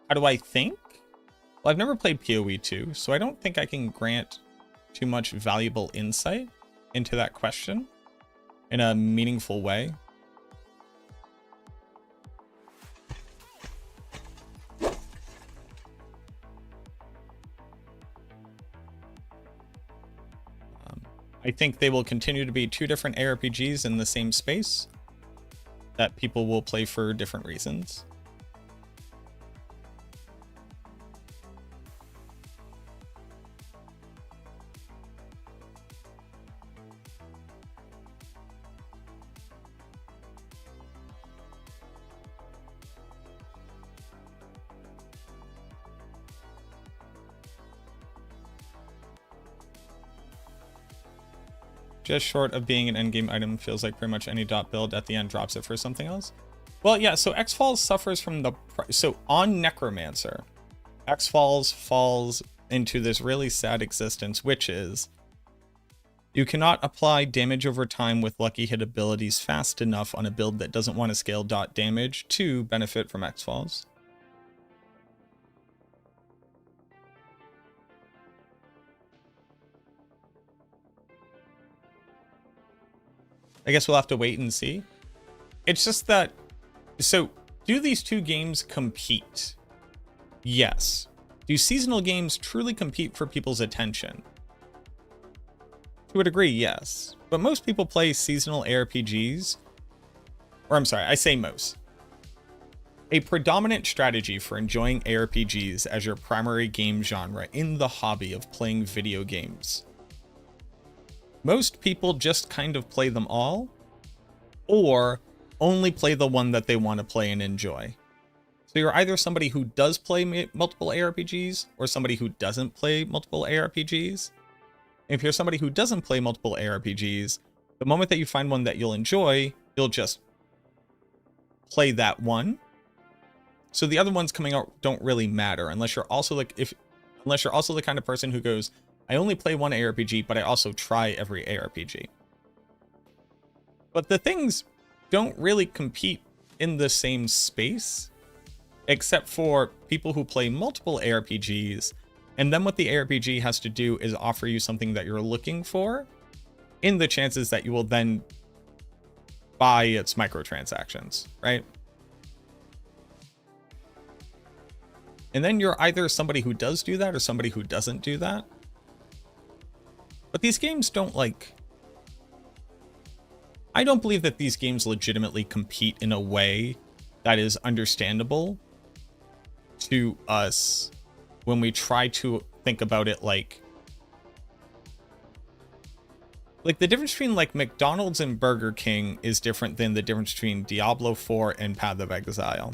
How do I think? Well, I've never played PoE 2, so I don't think I can grant too much valuable insight into that question in a meaningful way. I think they will continue to be two different ARPGs in the same space that people will play for different reasons. Just short of being an endgame item, feels like pretty much any dot build at the end drops it for something else. Well, yeah, so X-Falls suffers from the... So on Necromancer, X-Falls falls into this really sad existence, which is you cannot apply damage over time with lucky hit abilities fast enough on a build that doesn't want to scale dot damage to benefit from X-Falls. I guess we'll have to wait and see. It's just that, so do these two games compete? Yes. Do seasonal games truly compete for people's attention? To a degree, yes. But most people play seasonal ARPGs, or I'm sorry, I say most. A predominant strategy for enjoying ARPGs as your primary game genre in the hobby of playing video games. Most people just kind of play them all, or only play the one that they want to play and enjoy. So you're either somebody who does play multiple ARPGs, or somebody who doesn't play multiple ARPGs. And if you're somebody who doesn't play multiple ARPGs, the moment that you find one that you'll enjoy, you'll just play that one. So the other ones coming out don't really matter, unless you're also like unless you're also the kind of person who goes, I only play one ARPG, but I also try every ARPG. But the things don't really compete in the same space, except for people who play multiple ARPGs, and then what the ARPG has to do is offer you something that you're looking for, in the chances that you will then buy its microtransactions, right? And then you're either somebody who does do that or somebody who doesn't do that. But these games don't I don't believe that these games legitimately compete in a way that is understandable to us when we try to think about it like the difference between like McDonald's and Burger King is different than the difference between Diablo 4 and Path of Exile.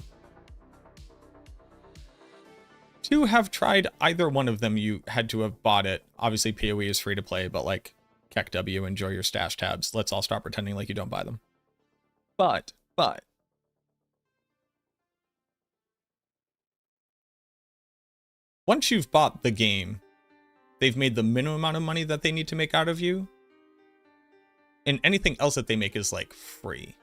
To have tried either one of them, you had to have bought it. Obviously, PoE is free to play, but like, KEKW, enjoy your stash tabs. Let's all stop pretending like you don't buy them. But once you've bought the game, they've made the minimum amount of money that they need to make out of you. And anything else that they make is like free.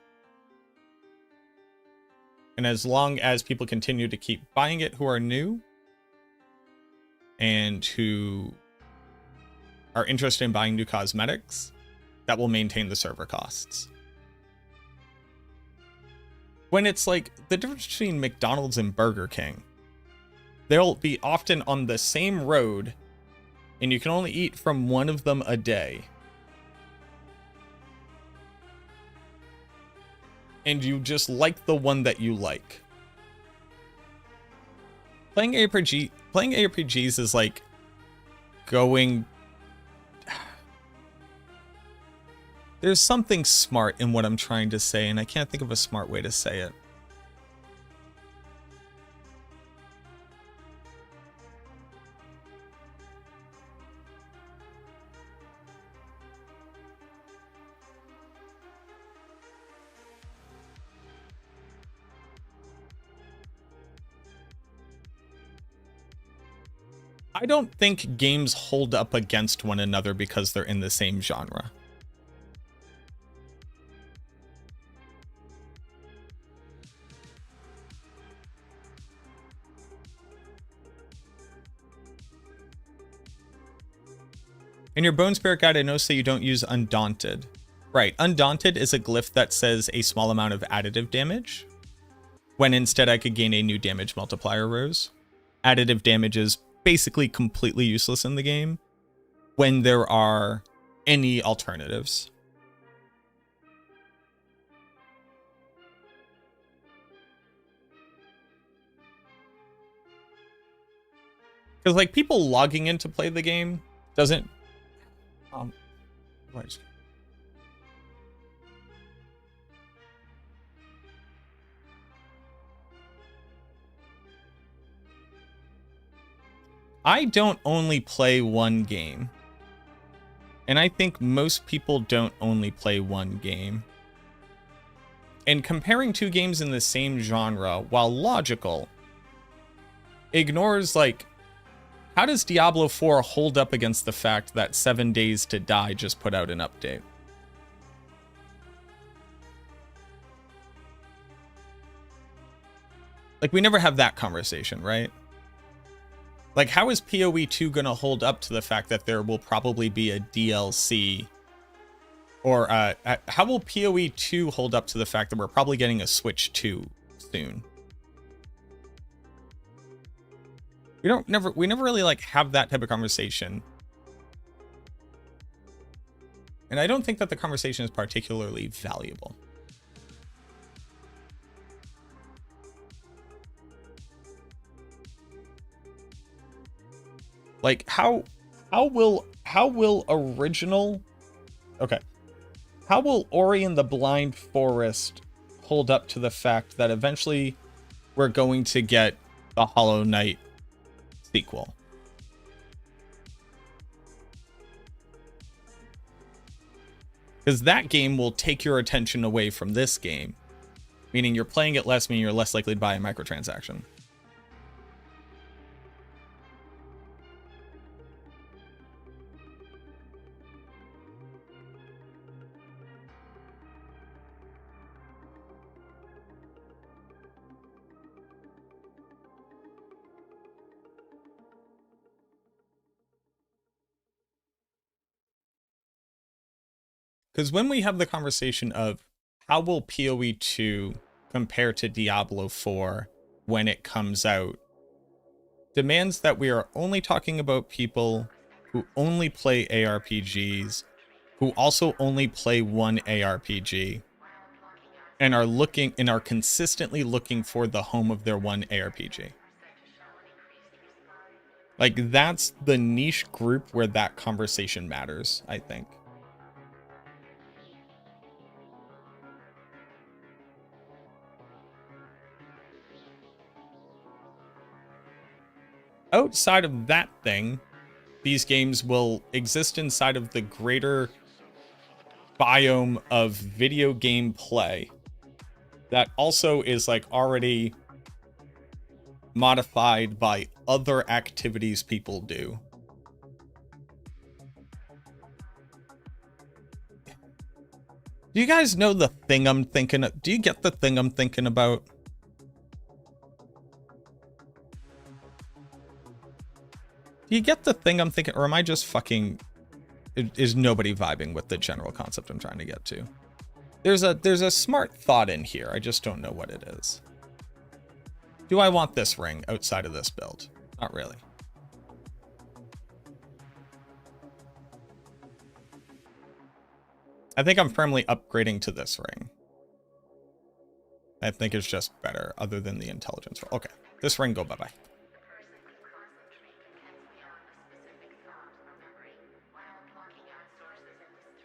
And as long as people continue to keep buying it who are new and who are interested in buying new cosmetics, that will maintain the server costs. When it's like the difference between McDonald's and Burger King, they'll be often on the same road and you can only eat from one of them a day. And you just like the one that you like. Playing ARPGs is like going... There's something smart in what I'm trying to say, and I can't think of a smart way to say it. I don't think games hold up against one another because they're in the same genre. In your Bone Spirit Guide, I noticed that you don't use Undaunted. Right, Undaunted is a glyph that says a small amount of additive damage, when instead I could gain a new damage multiplier rose. Additive damage is basically completely useless in the game when there are any alternatives. Because like people logging in to play the game doesn't right. I don't only play one game. And I think most people don't only play one game. And comparing two games in the same genre, while logical, ignores like, how does Diablo 4 hold up against the fact that 7 Days to Die just put out an update? Like, we never have that conversation, right? Like, how is PoE 2 gonna hold up to the fact that there will probably be a DLC? Or, how will PoE 2 hold up to the fact that we're probably getting a Switch 2 soon? We never really, like, have that type of conversation. And I don't think that the conversation is particularly valuable. Like, how will original... Okay. How will Ori and the Blind Forest hold up to the fact that eventually we're going to get the Hollow Knight sequel? Because that game will take your attention away from this game. Meaning you're playing it less, meaning you're less likely to buy a microtransaction. Because when we have the conversation of how will PoE 2 compare to Diablo 4 when it comes out, demands that we are only talking about people who only play ARPGs, who also only play one ARPG, and are consistently looking for the home of their one ARPG. Like, that's the niche group where that conversation matters, I think. Outside of that thing, these games will exist inside of the greater biome of video game play, that also is like already modified by other activities people do. Do you guys know the thing I'm thinking of? Do you get the thing I'm thinking about? Do you get the thing I'm thinking, or am I just fucking... Is nobody vibing with the general concept I'm trying to get to? There's a smart thought in here. I just don't know what it is. Do I want this ring outside of this build? Not really. I think I'm firmly upgrading to this ring. I think it's just better, other than the intelligence. Okay, this ring go bye-bye.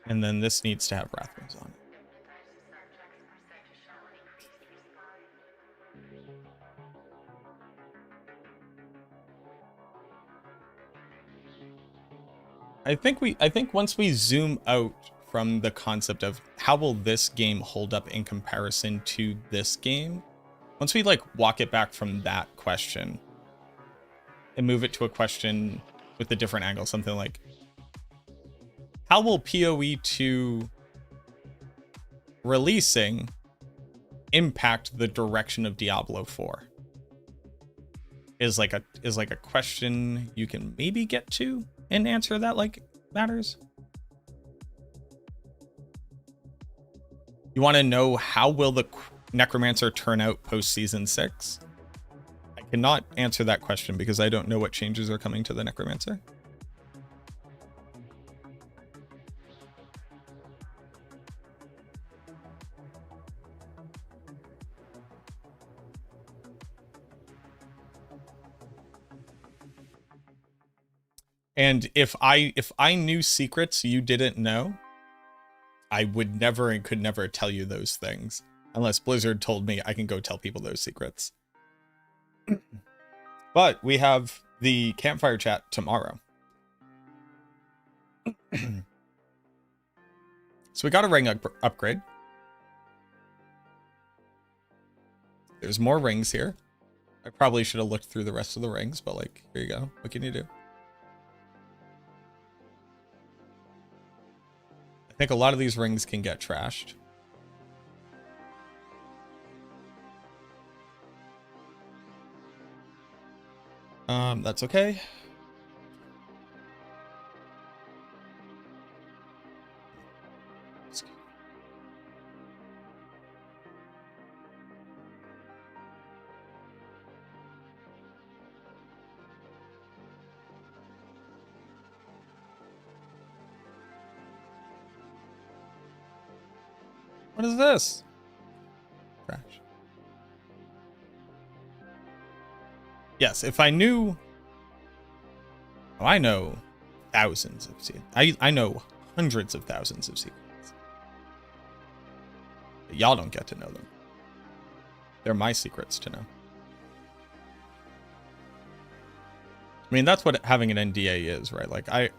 And then this needs to have wrath rings on it. I think once we zoom out from the concept of how will this game hold up in comparison to this game, once we like walk it back from that question and move it to a question with a different angle, something like, how will PoE 2 releasing impact the direction of Diablo 4? Is like a question you can maybe get to and answer that like matters. You want to know how will the Necromancer turn out post season 6? I cannot answer that question because I don't know what changes are coming to the Necromancer. And if I knew secrets you didn't know, I would never and could never tell you those things unless Blizzard told me I can go tell people those secrets. But we have the campfire chat tomorrow. So we got a ring upgrade. There's more rings here. I probably should have looked through the rest of the rings, but like, here you go. What can you do? I think a lot of these rings can get trashed. That's okay. What is this? Trash. Yes, if I knew... Oh, I know thousands of secrets. I know hundreds of thousands of secrets. But y'all don't get to know them. They're my secrets to know. I mean, that's what having an NDA is, right? Like, I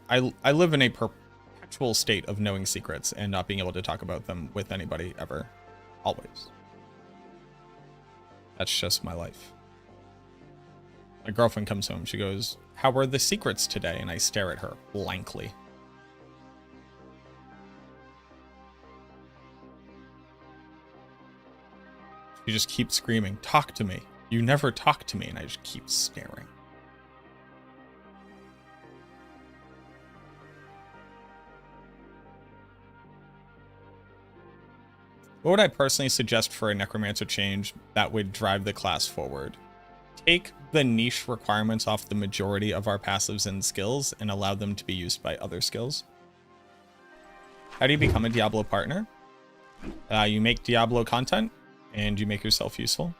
live in a perpetual state of knowing secrets and not being able to talk about them with anybody ever. Always. That's just my life. My girlfriend comes home. She goes, "How were the secrets today?" And I stare at her blankly. She just keeps screaming, "Talk to me. You never talk to me." And I just keep staring. What would I personally suggest for a Necromancer change that would drive the class forward? Take the niche requirements off the majority of our passives and skills and allow them to be used by other skills. How do you become a Diablo partner? You make Diablo content and you make yourself useful.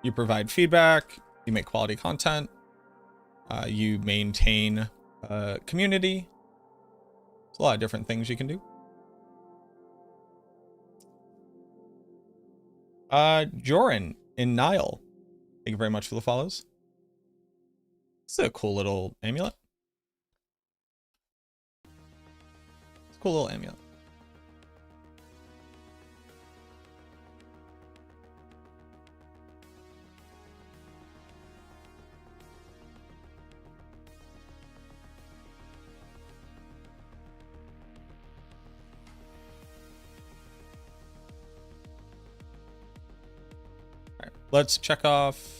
You provide feedback, you make quality content, you maintain community. There's a lot of different things you can do. Joran in Nile, thank you very much for the follows. This is a cool little amulet. It's a cool little amulet. All right, let's check off.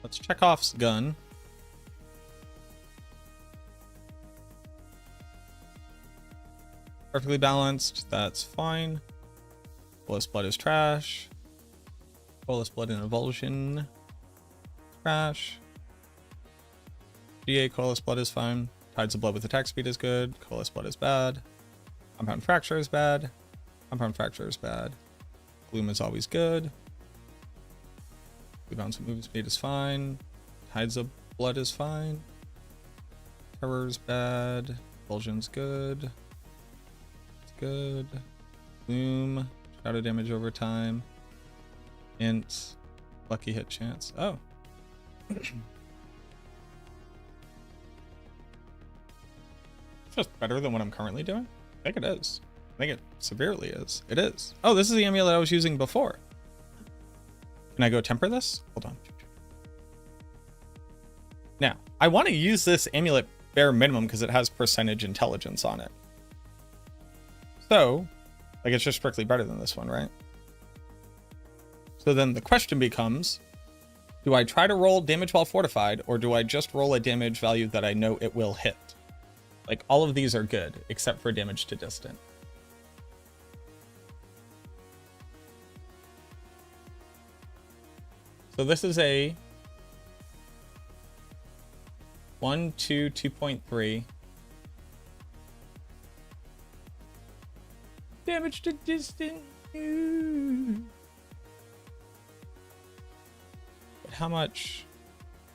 Let's check off's gun. Perfectly balanced, that's fine. Colorless blood is trash. Colorless blood and avulsion. Trash. GA colorless blood is fine. Tides of blood with attack speed is good. Colorless blood is bad. Compound fracture is bad. Compound fracture is bad. Gloom is always good. Rebounds with movement speed is fine. Tides of blood is fine. Terror's bad. Avulsion's good. Good. Gloom. Shadow damage over time. Int. Lucky hit chance. Oh. It's just better than what I'm currently doing? I think it is. I think it severely is. It is. Oh, this is the amulet I was using before. Can I go temper this? Hold on. Now, I want to use this amulet bare minimum because it has percentage intelligence on it. So, like, it's just strictly better than this one, right? So then the question becomes, do I try to roll damage while fortified, or do I just roll a damage value that I know it will hit? Like, all of these are good, except for damage to distant. So this is a 1, 2, 2.3. Damage to distant. But how much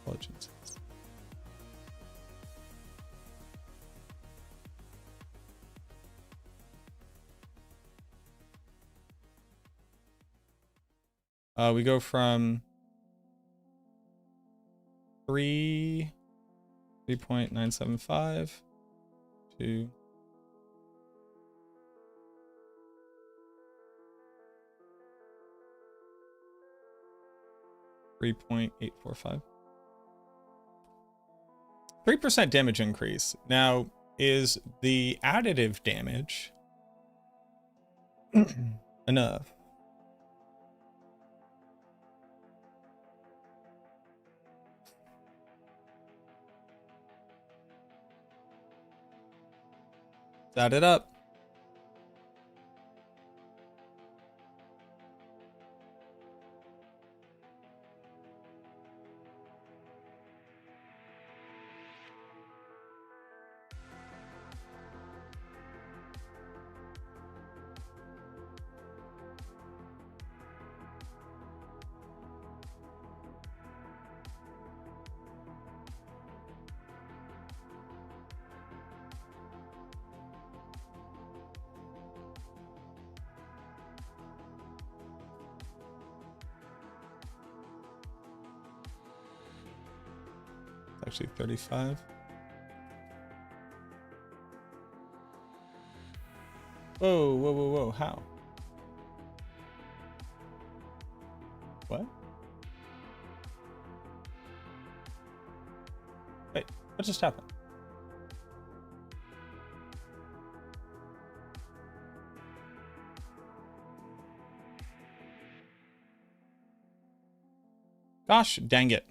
intelligence is? We go from 3.975 to 3.845. 3% damage increase. Now, is the additive damage enough? Let's add it up. Actually 35. Whoa, whoa, whoa, whoa, how? What? Wait, what just happened? Gosh, dang it.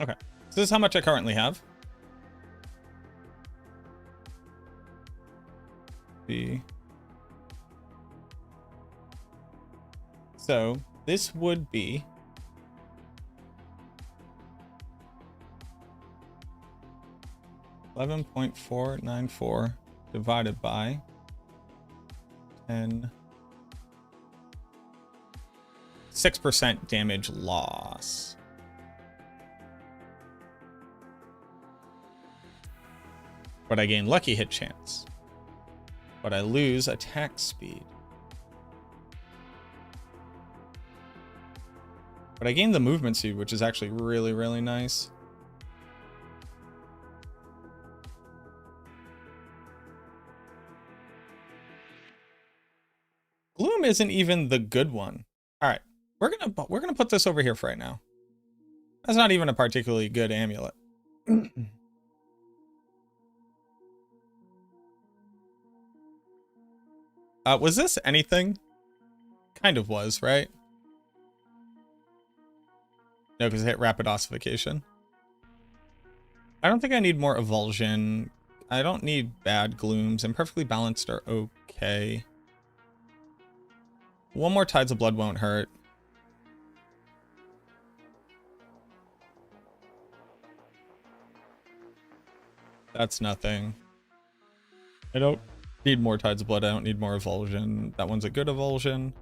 Okay. So this is how much I currently have. So this would be 11.494 divided by 10. 6% damage loss. But I gain lucky hit chance. But I lose attack speed. But I gain the movement speed, which is actually really, really nice. Gloom isn't even the good one. All right, we're gonna put this over here for right now. That's not even a particularly good amulet. Was this anything? Kind of was, right? No, because it hit rapid ossification. I don't think I need more evulsion. I don't need bad glooms, and perfectly balanced are okay. One more Tides of Blood won't hurt. That's nothing. I don't need more Tides of Blood. I don't need more evulsion. That one's a good evulsion.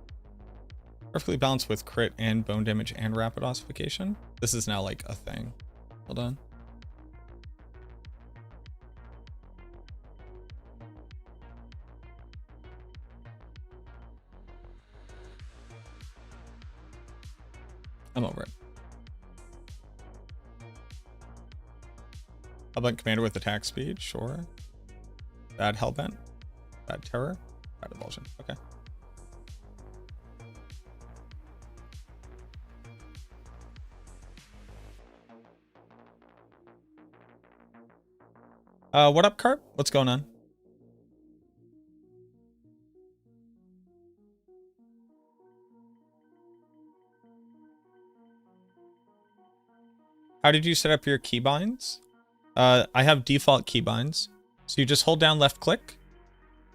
Perfectly balanced with crit and bone damage and rapid ossification. This is now like a thing. Hold on. I'm over it. Hellbent Commander with attack speed, sure. Bad Hellbent. Bad Terror. Bad Evulsion. Okay. What up, Carp? What's going on? How did you set up your keybinds? I have default keybinds. So you just hold down left click,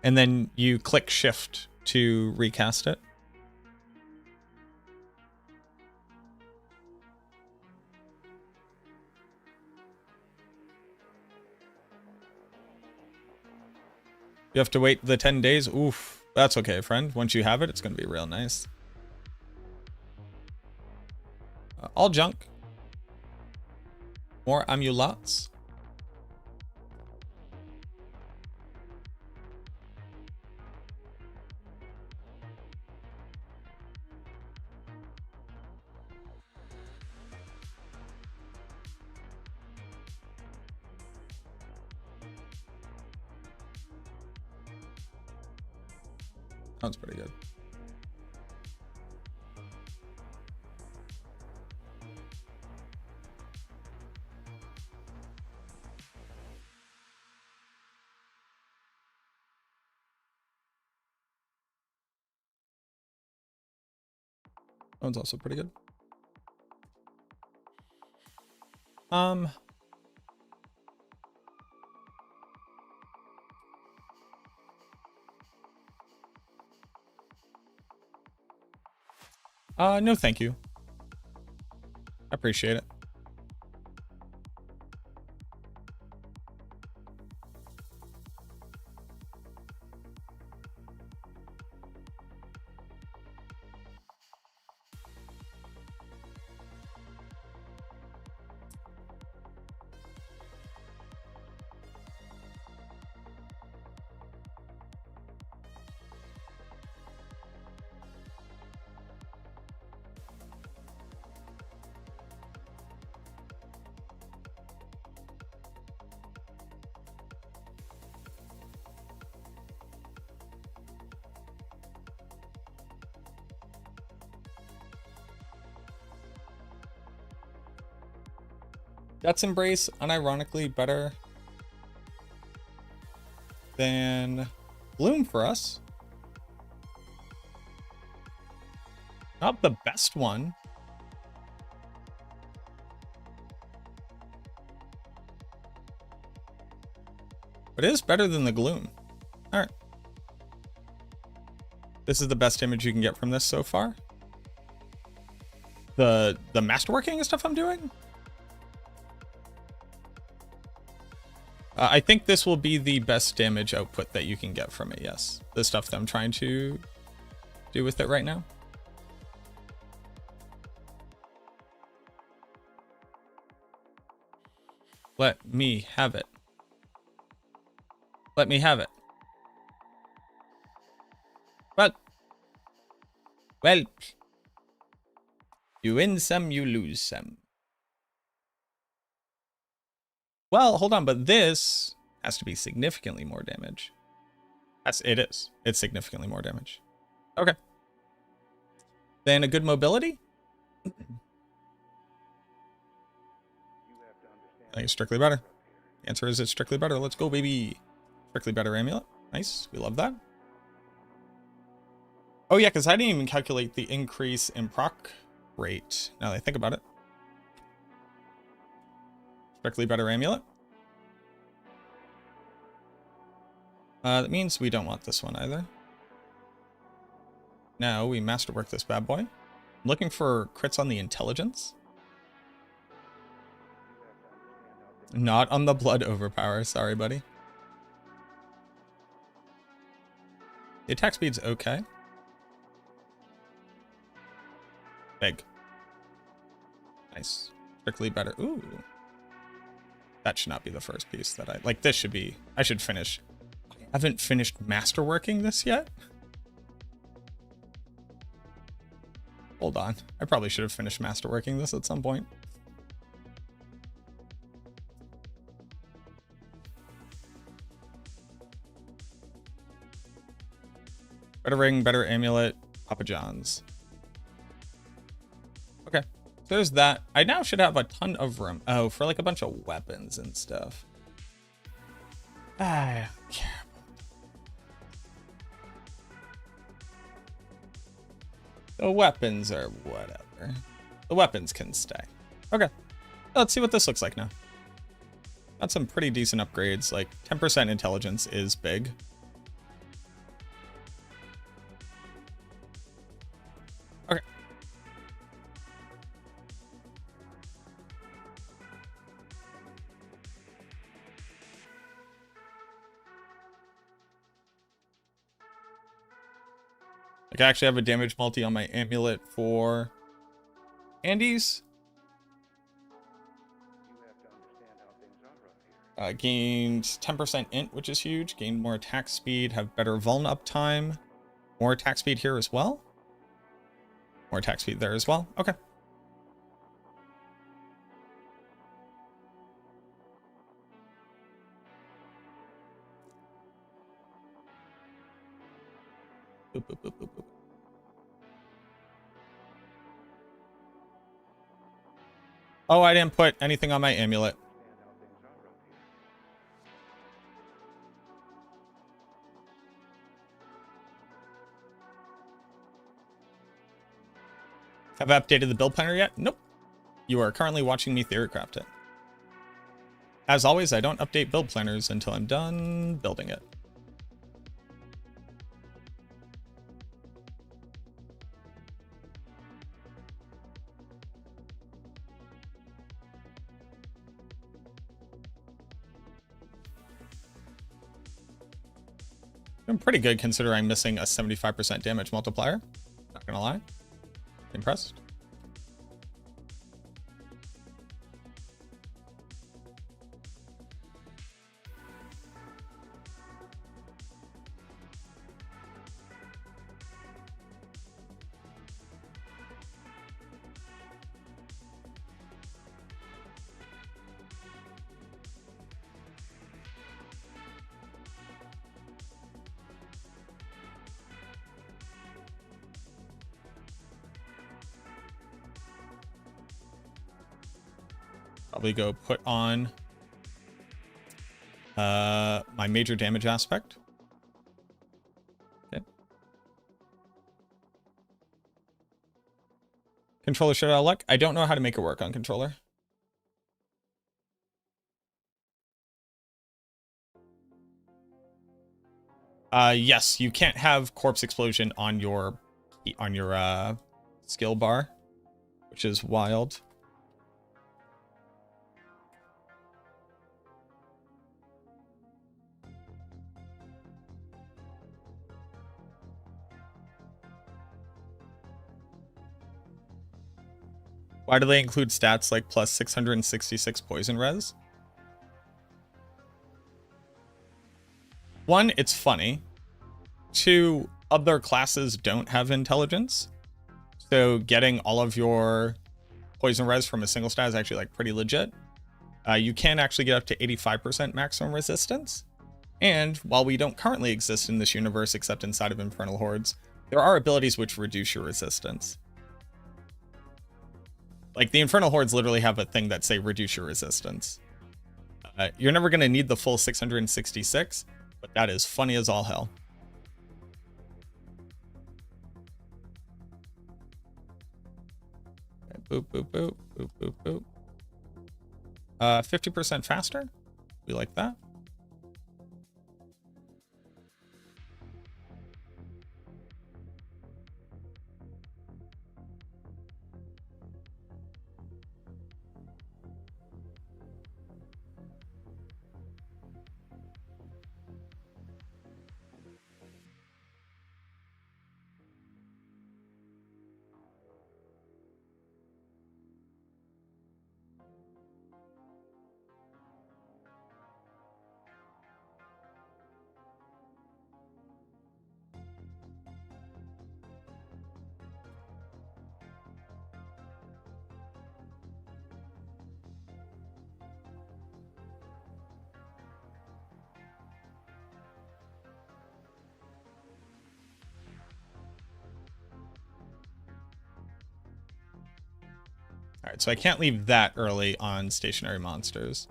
and then you click shift to recast it. You have to wait the 10 days? Oof. That's okay, friend. Once you have it, it's going to be real nice. All junk. More amulets. Sounds pretty good. That one's also pretty good. No, thank you. I appreciate it. That's Embrace, unironically better than Bloom for us. Not the best one. But it is better than the Gloom. Alright. This is the best image you can get from this so far. The masterworking stuff I'm doing? I think this will be the best damage output that you can get from it, yes. The stuff that I'm trying to do with it right now. Let me have it. Let me have it. Well, you win some, you lose some. Well, hold on, but this has to be significantly more damage. It is. It's significantly more damage. Okay. Then a good mobility? I think it's strictly better. The answer is it's strictly better. Let's go, baby. Strictly better amulet. Nice. We love that. Oh, yeah, because I didn't even calculate the increase in proc rate, now that I think about it. Strictly better amulet. That means we don't want this one either. Now we masterwork this bad boy. I'm looking for crits on the intelligence. Not on the blood overpower, sorry, buddy. The attack speed's okay. Big. Nice. Strictly better. Ooh. That should not be the first piece that like, this should be... I should finish. I haven't finished masterworking this yet. Hold on. I probably should have finished masterworking this at some point. Better ring, better amulet, Papa John's. Okay, so there's that. I now should have a ton of room. Oh, for like a bunch of weapons and stuff. I don't care. The weapons are whatever. The weapons can stay. Okay, let's see what this looks like now. Got some pretty decent upgrades, like 10% intelligence is big. Okay. Like, I actually have a damage multi on my amulet for Andes. Gained 10% int, which is huge. Gained more attack speed, have better vuln uptime. More attack speed here as well. More attack speed there as well. Okay. Boop, boop, boop, boop, boop. Oh, I didn't put anything on my amulet. Have I updated the build planner yet? Nope. You are currently watching me theorycraft it. As always, I don't update build planners until I'm done building it. I'm pretty good considering I'm missing a 75% damage multiplier. Not gonna lie. Impressed. Probably go put on my major damage aspect. Okay. Controller shit out of luck. I don't know how to make it work on controller. Yes, you can't have corpse explosion on your skill bar, which is wild. Why do they include stats like plus 666 poison res? One, it's funny. Two, other classes don't have intelligence. So getting all of your poison res from a single stat is actually like pretty legit. You can actually get up to 85% maximum resistance. And while we don't currently exist in this universe except inside of Infernal Hordes, there are abilities which reduce your resistance. Like the Infernal Hordes literally have a thing that say reduce your resistance. You're never going to need the full 666, but that is funny as all hell. Boop, boop, boop, boop, boop, boop. 50% faster. We like that. All right, so I can't leave that early on stationary monsters.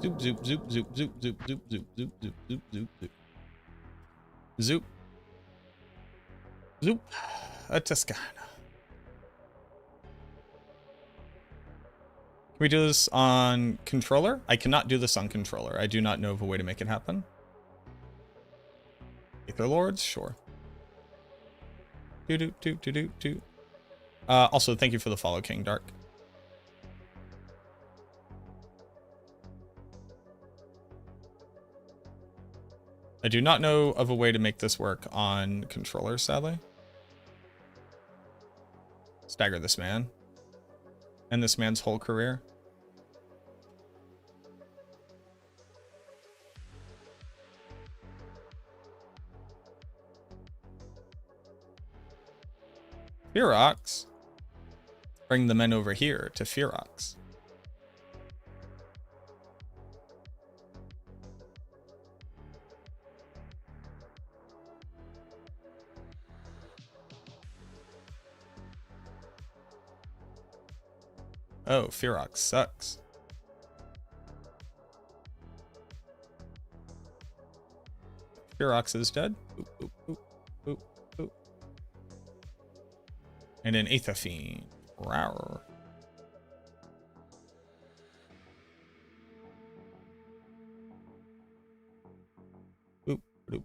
Zoop, zoop, zoop, zoop, zoop, zoop, zoop, zoop, zoop, zoop, zoop, zoop, zoop. Zoop. Zoop. A Tuscana. Can we do this on controller? I cannot do this on controller. I do not know of a way to make it happen. Aether Lords? Sure. Do. Also, thank you for the follow, King Dark. I do not know of a way to make this work on controller, sadly. Stagger this man. And this man's whole career. Fearox. Bring the men over here to Fearox. Oh, Fearox sucks. Ferox is dead. Boop, boop, boop, boop, boop. And an Aether Fiend. Rawr. Boop, boop,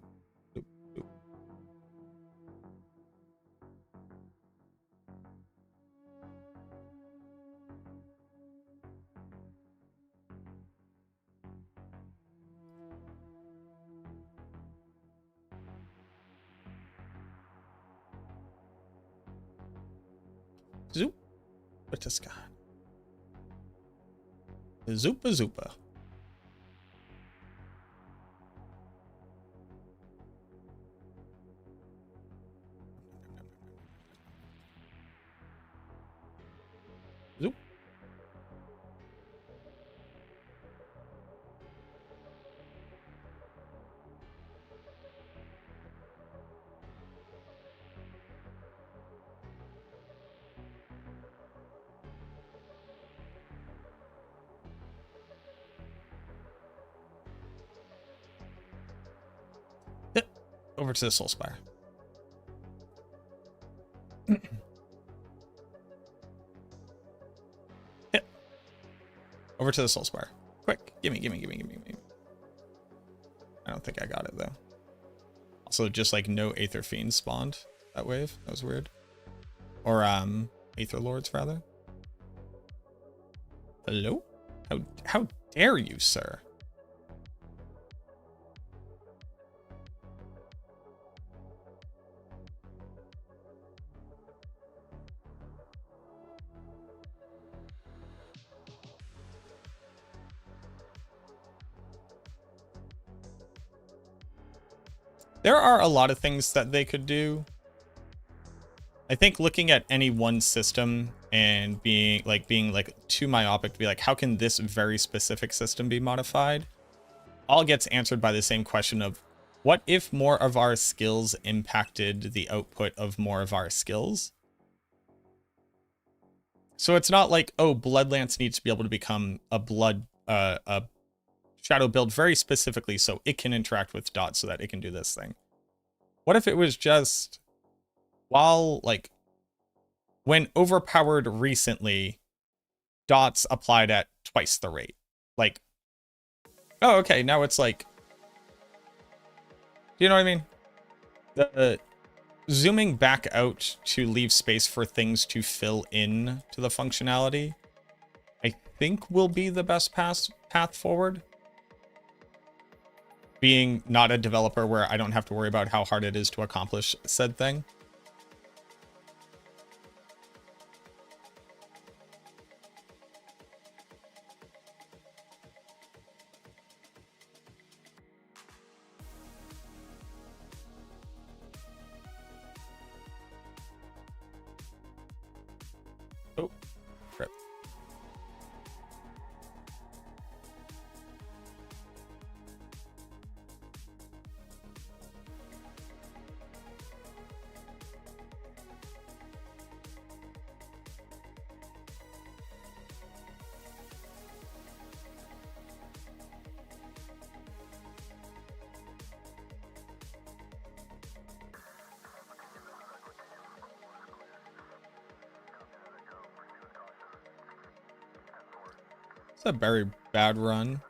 boop, boop. Zoop. Retesting. Zoopa zoopa. Zoop. Over to the Soul Spire. Hit. Over to the Soul Spire. Quick. Gimme. I don't think I got it, though. Also, just like no Aether Fiends spawned that wave. That was weird. Or, Aether Lords, rather. Hello? How dare you, sir? There are a lot of things that they could do. I think looking at any one system and being too myopic to be like, how can this very specific system be modified? All gets answered by the same question of, what if more of our skills impacted the output of more of our skills? So it's not like, oh, Bloodlance needs to be able to become a shadow build very specifically so it can interact with dots so that it can do this thing. What if it was just, while, like, when overpowered recently, dots applied at twice the rate? Like, oh, okay, now it's like, do you know what I mean? The zooming back out to leave space for things to fill in to the functionality, I think will be the best path forward. Being not a developer where I don't have to worry about how hard it is to accomplish said thing. Oh, rip. It's a very bad run,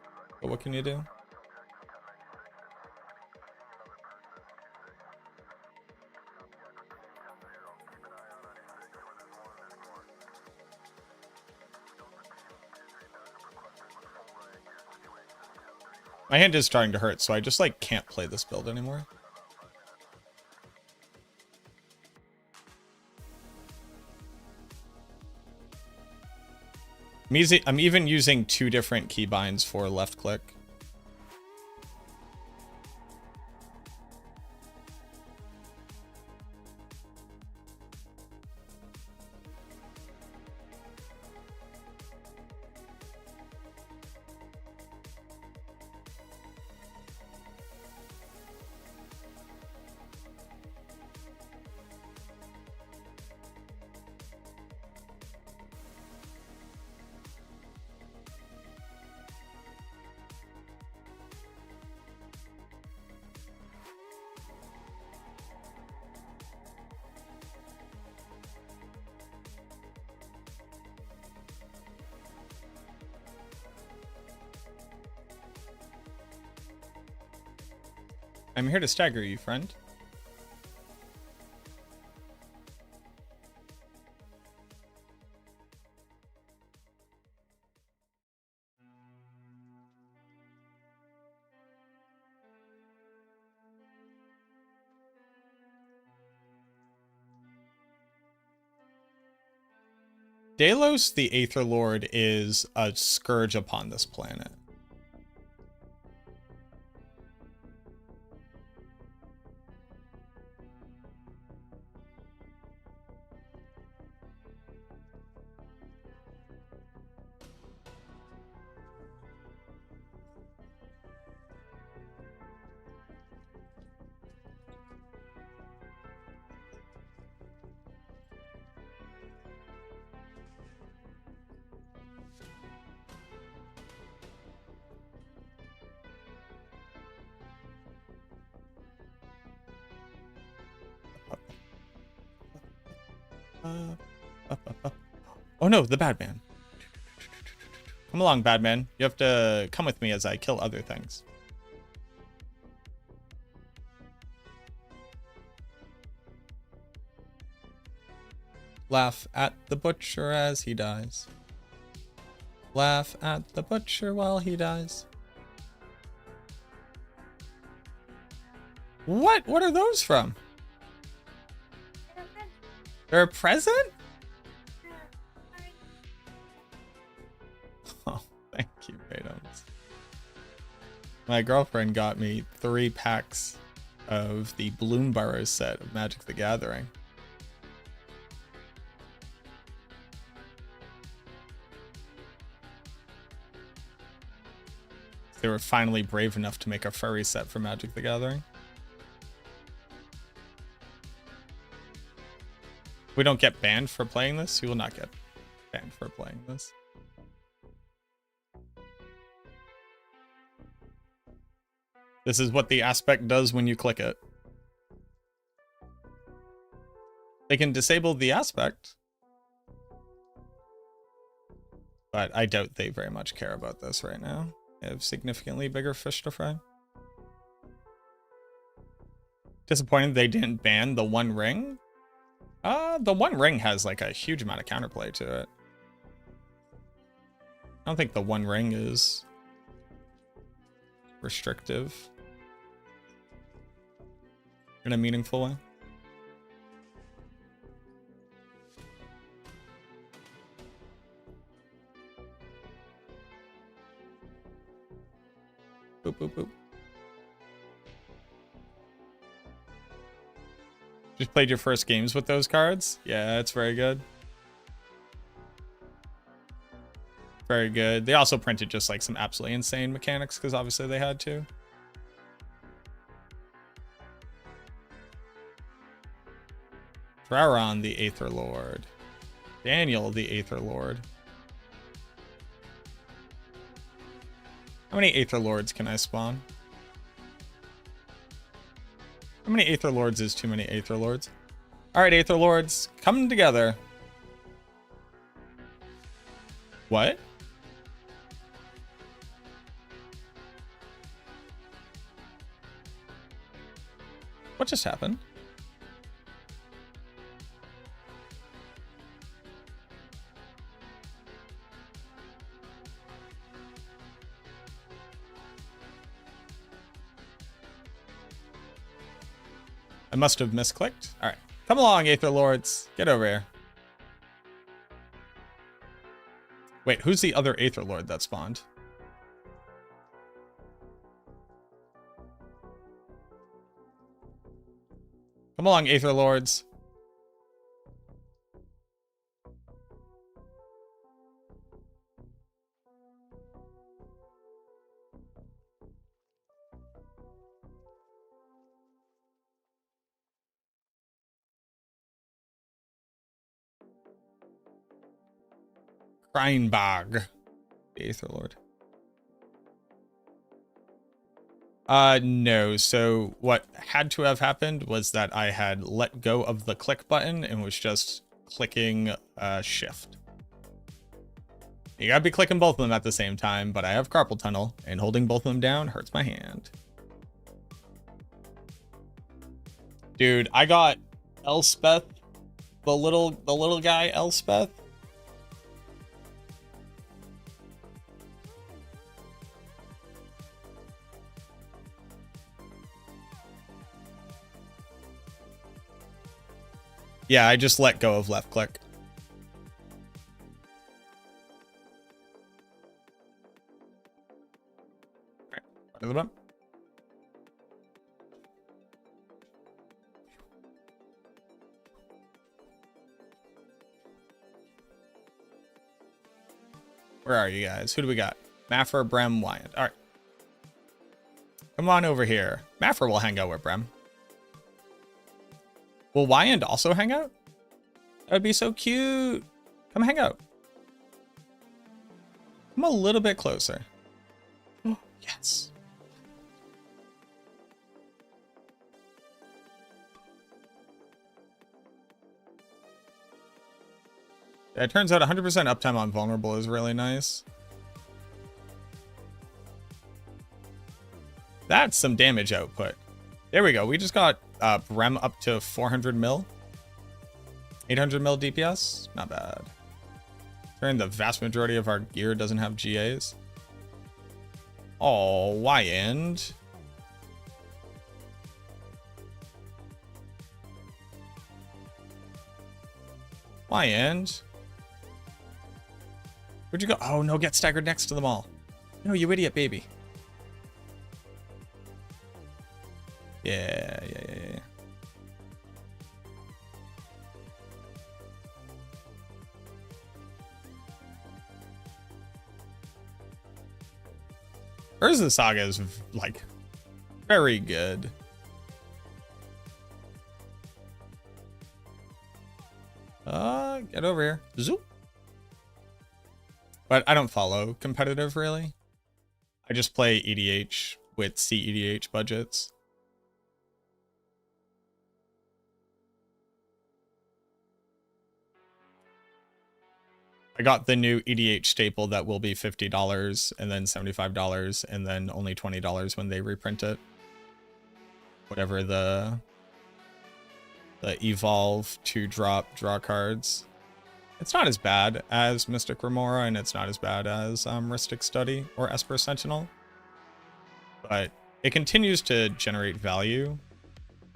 but what can you do? My hand is starting to hurt, so I just like can't play this build anymore. I'm even using 2 different keybinds for left click. I'm here to stagger you, friend. Delos, the Aether Lord, is a scourge upon this planet. Oh no, the bad man. Come along, bad man. You have to come with me as I kill other things. Laugh at the butcher as he dies. Laugh at the butcher while he dies. What? What are those from? They're a present? Oh, thank you, Radons. My girlfriend got me 3 packs of the Bloom Burrows set of Magic the Gathering. They were finally brave enough to make a furry set for Magic the Gathering. We don't get banned for playing this. You will not get banned for playing this. This is what the aspect does when you click it. They can disable the aspect, but I doubt they very much care about this right now. They have significantly bigger fish to fry. Disappointed they didn't ban the One Ring. The One Ring has like a huge amount of counterplay to it. I don't think the One Ring is restrictive in a meaningful way. Boop, boop, boop. Just played your first games with those cards? Yeah, it's very good. Very good. They also printed just like some absolutely insane mechanics because obviously they had to. Draron, the Aether Lord. Daniel, the Aether Lord. How many Aether Lords can I spawn? How many Aether Lords is too many Aether Lords? Alright, Aether Lords, come together. What? What just happened? I must have misclicked. All right, come along, Aether Lords. Get over here. Wait, who's the other Aether Lord that spawned? Come along, Aether Lords. Kreinbog, the Aether Lord. No. So what had to have happened was that I had let go of the click button and was just clicking shift. You gotta be clicking both of them at the same time, but I have carpal tunnel and holding both of them down hurts my hand. Dude, I got Elspeth, the little guy, Elspeth. Yeah, I just let go of left click. Right. Where are you guys? Who do we got? Maffer, Brem, Wyand. All right. Come on over here. Maffer will hang out with Brem. Will Wyand also hang out? That would be so cute. Come hang out. Come a little bit closer. Oh, yes. Yeah, it turns out 100% uptime on vulnerable is really nice. That's some damage output. There we go. We just got Brem up to 400 mil. 800 mil DPS. Not bad. Considering the vast majority of our gear doesn't have GAs. Oh, Wyand. Wyand. Where'd you go? Oh, no, get staggered next to them all. No, you idiot baby. Yeah. Urza Saga is, like, very good. Get over here. Zoop. But I don't follow competitive, really. I just play EDH with CEDH budgets. I got the new EDH staple that will be $50 and then $75 and then only $20 when they reprint it. Whatever the evolve to draw cards. It's not as bad as Mystic Remora, and it's not as bad as Rhystic Study or Esper Sentinel. But it continues to generate value,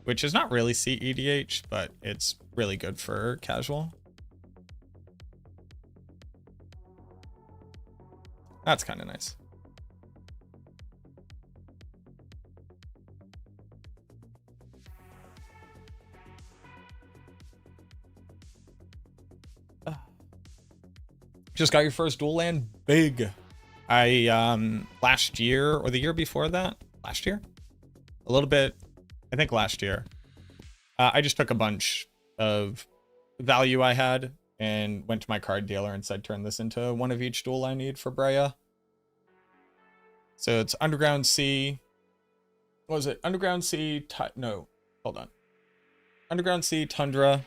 which is not really CEDH, but it's really good for casual. That's kind of nice. Just got your first dual land? Big. I, last year, or the year before that? Last year? A little bit, I think last year. I just took a bunch of value I had and went to my card dealer and said, turn this into one of each dual I need for Breya. So it's Underground Sea. What was it? Underground Sea, no, hold on. Underground Sea, Tundra,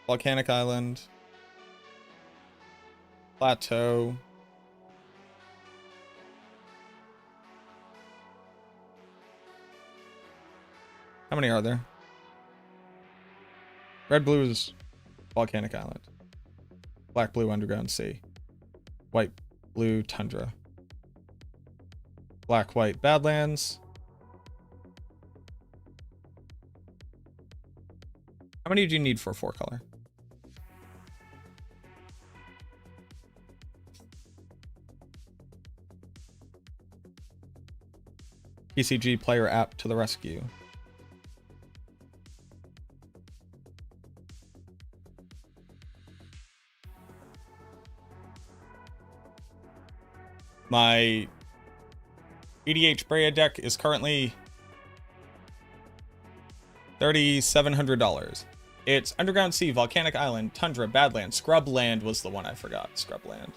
Volcanic Island, Plateau. How many are there? Red, blue is Volcanic Island. Black, blue, Underground Sea. White, blue, Tundra. Black, white, Badlands. How many do you need for 4-color? PCG player app to the rescue. My EDH Breya deck is currently $3,700. It's Underground Sea, Volcanic Island, Tundra, Badlands. Scrubland was the one I forgot. Scrubland.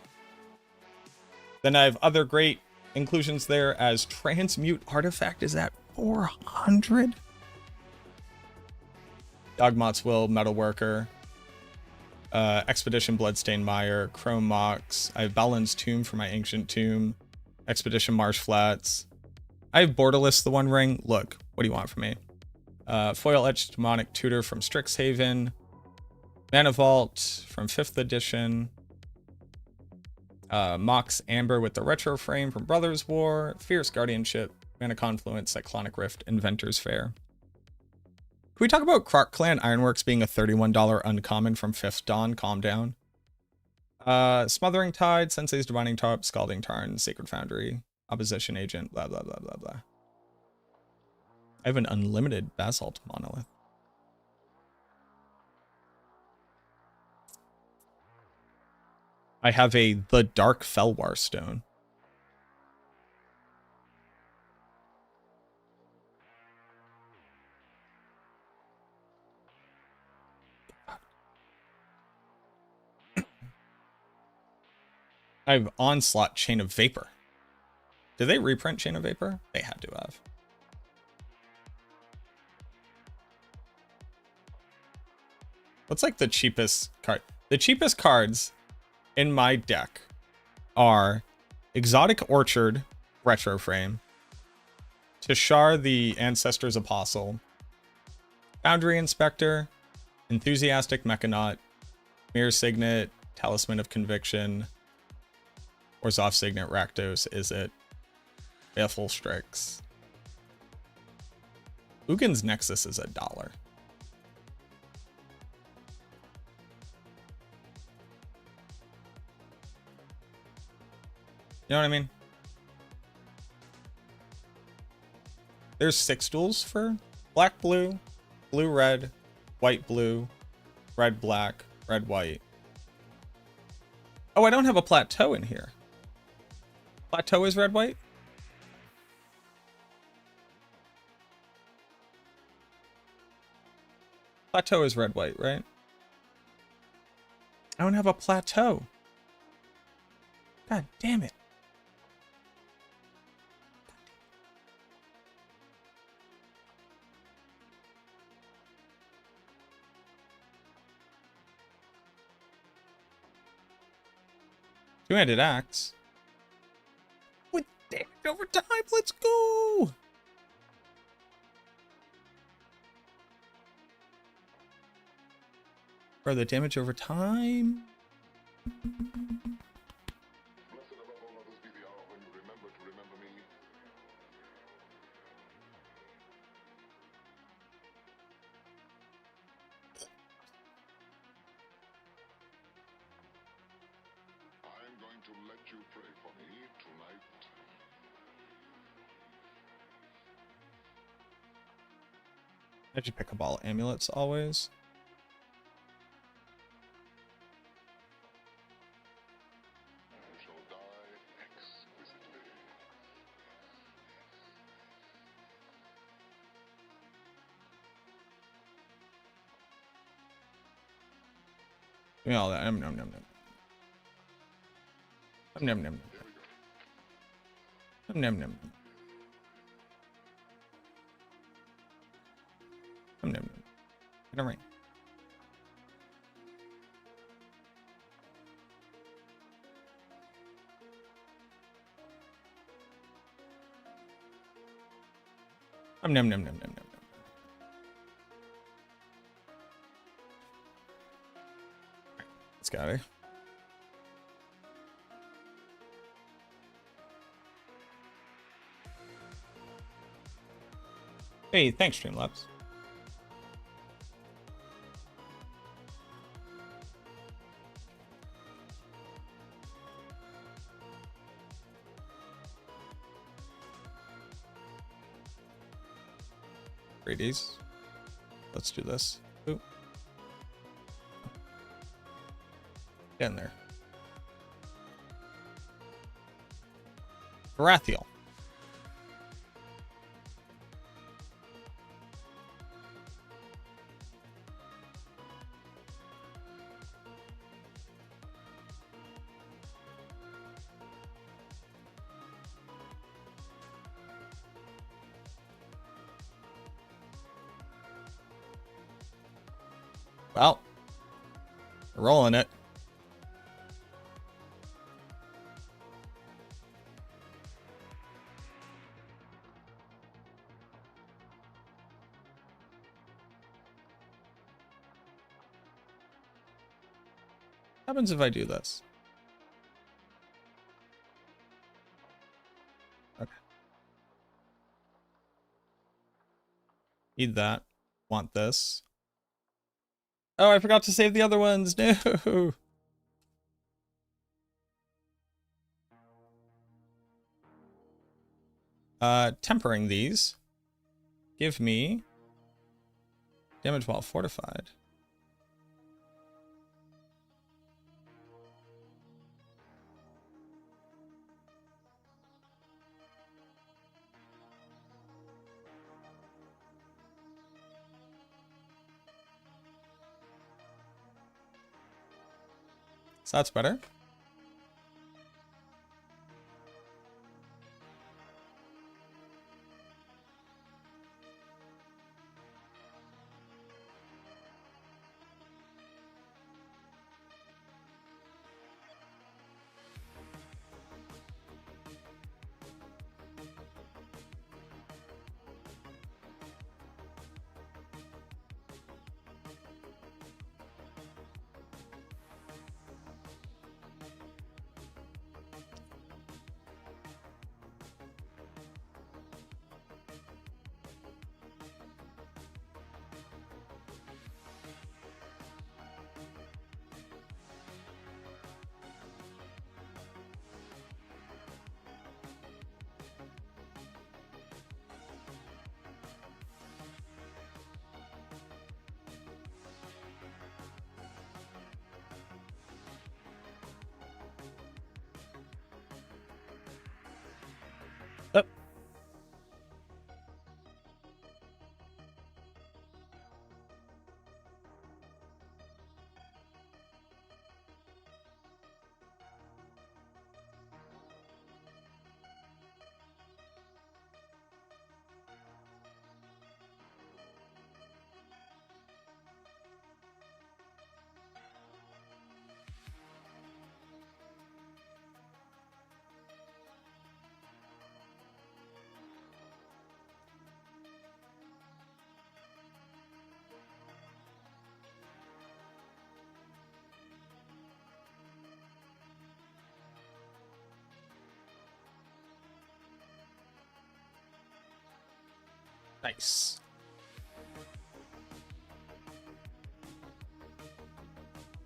Then I have other great inclusions there as Transmute Artifact is at 400. Dogmoth's Will, Metalworker. Expedition Bloodstained Mire, Chrome Mox. I have Balin's Tomb for my Ancient Tomb. Expedition Marsh Flats. I have Borderless the One Ring. Look, what do you want from me? Foil Etched Demonic Tutor from Strixhaven. Mana Vault from 5th edition. Mox Amber with the retro frame from Brothers War. Fierce Guardianship. Mana Confluence, Cyclonic Rift, Inventor's Fair. Can we talk about Croc Clan Ironworks being a $31 uncommon from 5th Dawn? Calm down. Smothering Tide, Sensei's Divining Top, Scalding Tarn, Sacred Foundry, Opposition Agent, blah, blah, blah, blah, blah. I have an unlimited Basalt Monolith. I have the Dark Felwar Stone. I have Onslaught Chain of Vapor. Did they reprint Chain of Vapor? They had to have. What's like the cheapest card? The cheapest cards in my deck are Exotic Orchard, Retro Frame, Tishar the Ancestor's Apostle, Foundry Inspector, Enthusiastic Mechanaut, Mirror Signet, Talisman of Conviction, Orzhov Signet, Rakdos, Is It, Baleful Strix. Ugin's Nexus is $1. You know what I mean? There's 6 duels for black, blue, blue, red, white, blue, red, black, red, white. Oh, I don't have a plateau in here. Plateau is red, white? Plateau is red, white, right? I don't have a plateau. God damn it. Two-handed axe. With damage over time, let's go! For the damage over time. Blessed above all others be the hour when you remember to remember me. I'm going to let you pray for me tonight. I should pick up all amulets always. You shall die exquisitely. Give me all that. Nom nom nom nom. Nom nom nom. Here we go. Nom nom nom. Nom nom nom. Get a ring. Nom nom nom nom nom nom. Let's go. Hey, thanks, Streamlabs. Greedies. Let's do this. Ooh. Get in there. Varathiel. Well, we're rolling it. happens if I do this? Okay. Need that. Want this. Oh, I forgot to save the other ones. No. Tempering these. Give me damage while fortified. So that's better. Up. Nice.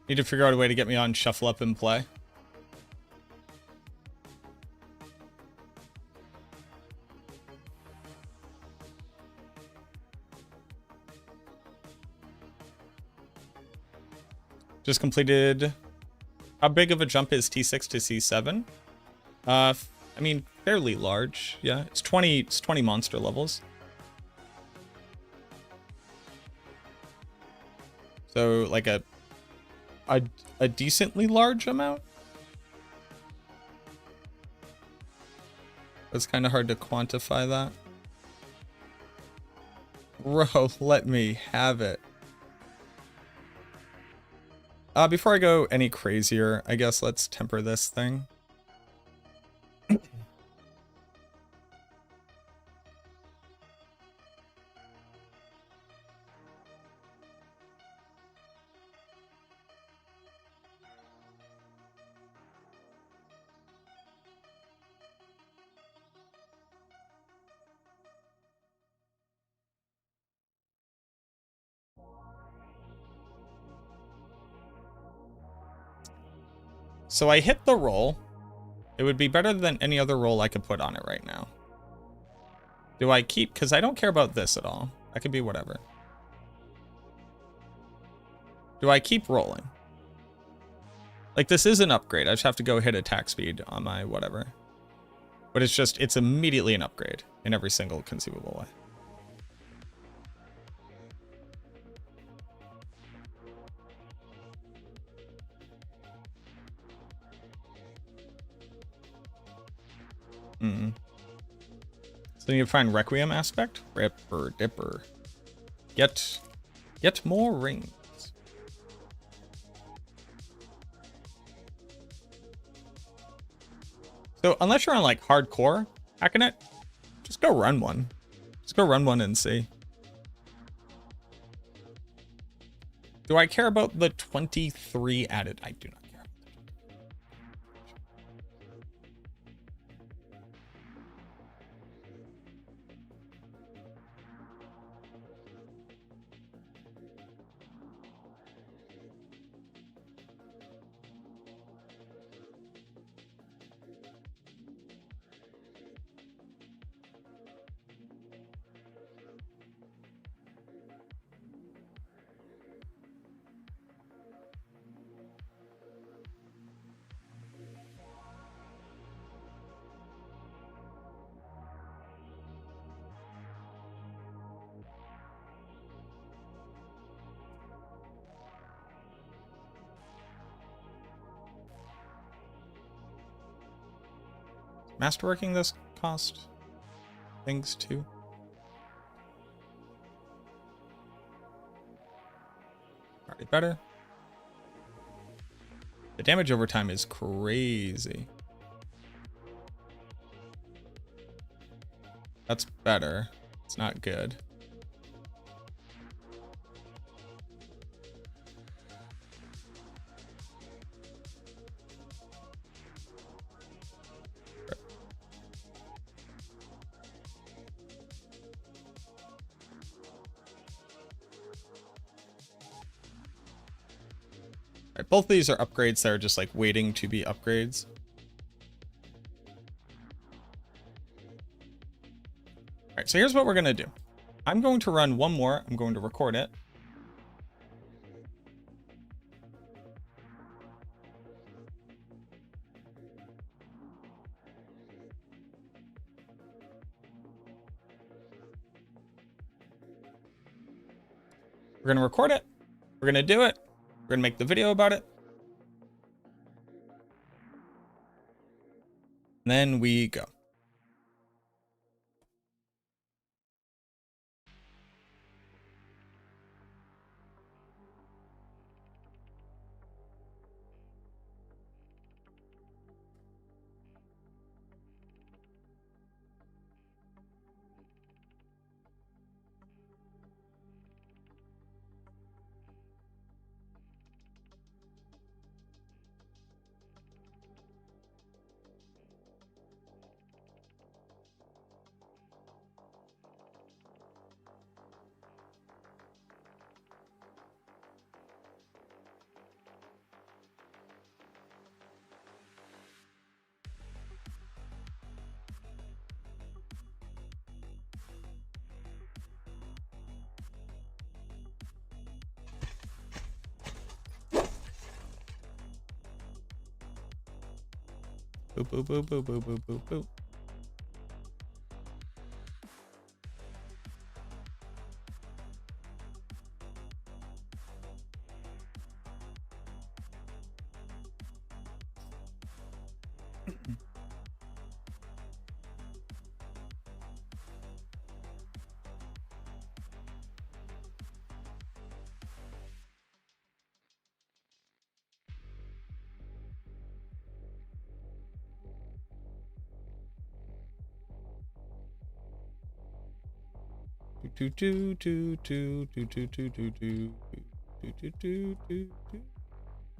Need to figure out a way to get me on shuffle up and play. Just completed. How big of a jump is T6 to C7? I mean, fairly large. Yeah, it's 20 monster levels. So like a decently large amount. It's kind of hard to quantify that. Bro, let me have it. Before I go any crazier, I guess let's temper this thing. So I hit the roll. It would be better than any other roll I could put on it right now. Do I keep, because I don't care about this at all. That could be whatever. Do I keep rolling? Like, this is an upgrade. I just have to go hit attack speed on my whatever. But it's just, it's immediately an upgrade in every single conceivable way. So you find Requiem aspect? Ripper Dipper. Get more rings. So unless you're on like hardcore hacking it, just go run one. Just go run one and see. Do I care about the 23 added? I do not care. Masterworking this cost things too? Already better. The damage over time is crazy. That's better. It's not good. Alright, both of these are upgrades that are just like waiting to be upgrades. Alright, so here's what we're gonna do. I'm going to run one more. I'm going to record it. We're gonna record it. We're gonna do it. We're gonna make the video about it. And then we go. Boop, boop, boop, boop, boop, boop, boop, boop. Do do do do do do do do do do do do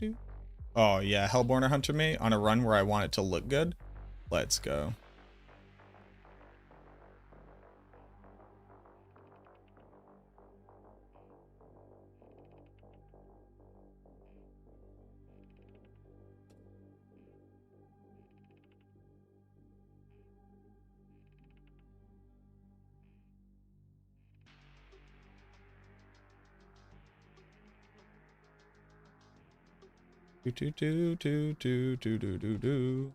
do. Oh yeah, Hellborner hunted me on a run where I want it to look good. Let's go. Do do do do do do do do do.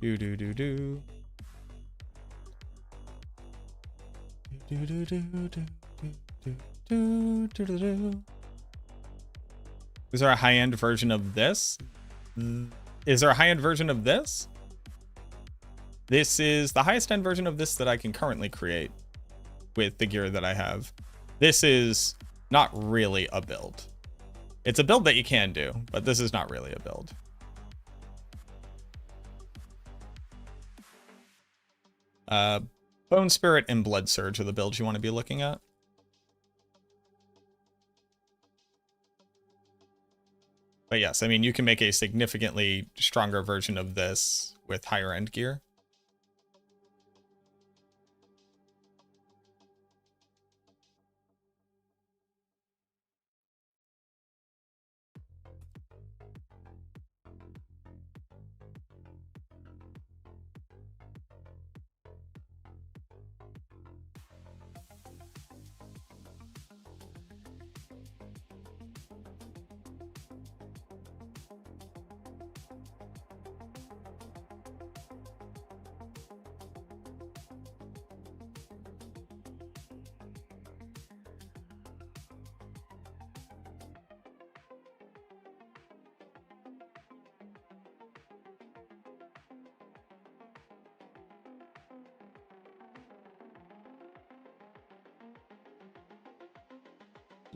Do do do do. Do do do do do do do do do do. Is there a high-end version of this? Is there a high-end version of this? This is the highest end version of this that I can currently create with the gear that I have. This is not really a build. It's a build that you can do, but this is not really a build. Bone Spirit and Blood Surge are the builds you want to be looking at. But yes, I mean, you can make a significantly stronger version of this with higher end gear.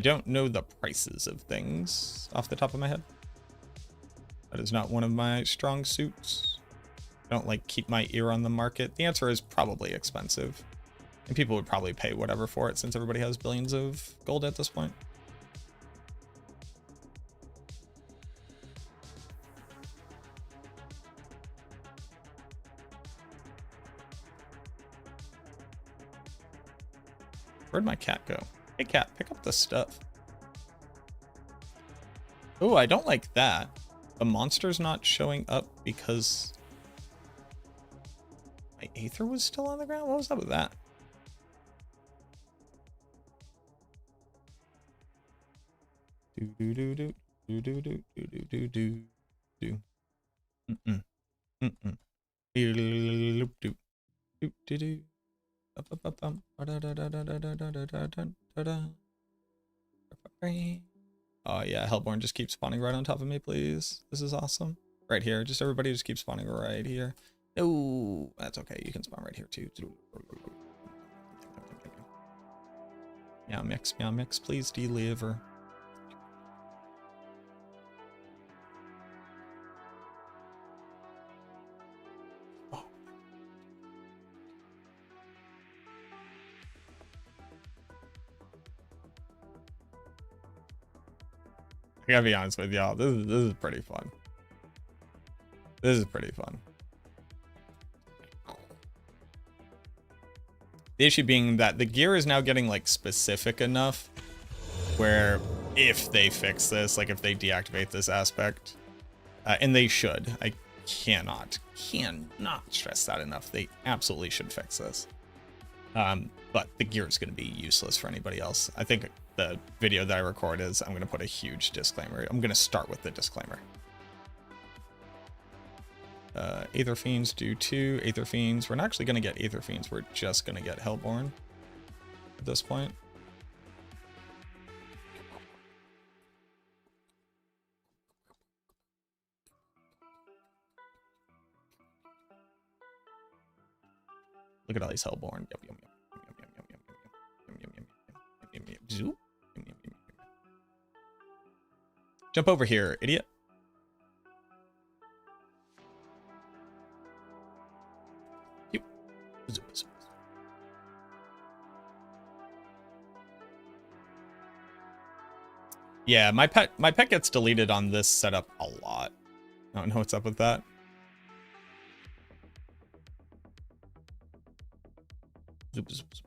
don't know the prices of things off the top of my head. That is not one of my strong suits. I don't like keep my ear on the market. The answer is probably expensive. And people would probably pay whatever for it since everybody has billions of gold at this point. Where'd my cat go? Hey cat, pick up the stuff. Oh, I don't like that. The monster's not showing up because my Aether was still on the ground? What was up with that? Do do do do do do do do do do do. Mm-mm. Mm-mm. Do do do do do. Oh yeah, Hellborn just keeps spawning right on top of me, please. This is awesome. Right here, just everybody just keeps spawning right here. No, that's okay. You can spawn right here too. Meow mix, please deliver. I gotta be honest with y'all. This is pretty fun. This is pretty fun. The issue being that the gear is now getting like specific enough where if they fix this, like if they deactivate this aspect, and they should, I cannot stress that enough. They absolutely should fix this. But the gear is going to be useless for anybody else. I think the video that I record is, I'm going to put a huge disclaimer. I'm going to start with the disclaimer. Aether Fiends do 2. Aether Fiends. We're not actually going to get Aether Fiends. We're just going to get Hellborn at this point. Look at all these Hellborn. Yum, yum, yum. Zoop. Jump over here, idiot. Yeah, my pet gets deleted on this setup a lot. I don't know what's up with that. Zoop, zoop, zoop.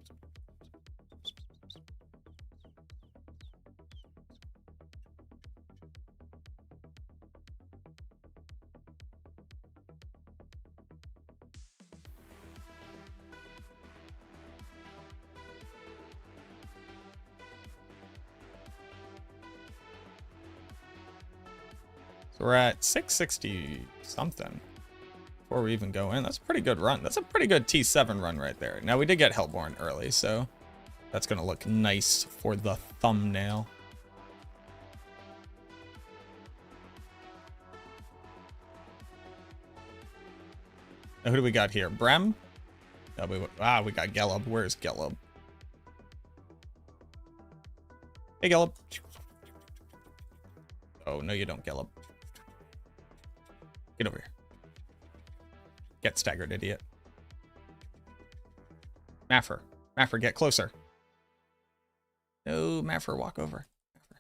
So we're at 660 something before we even go in. That's a pretty good run. That's a pretty good T7 run right there. Now we did get Hellborn early, so that's gonna look nice for the thumbnail. Now who do we got here? Brem? No, we got Gelub. Where's Gelub? Hey, Gelub. Oh, no, you don't, Gelub. Get over here. Get staggered, idiot. Maffer. Maffer, get closer. No, Maffer, walk over. Maffer.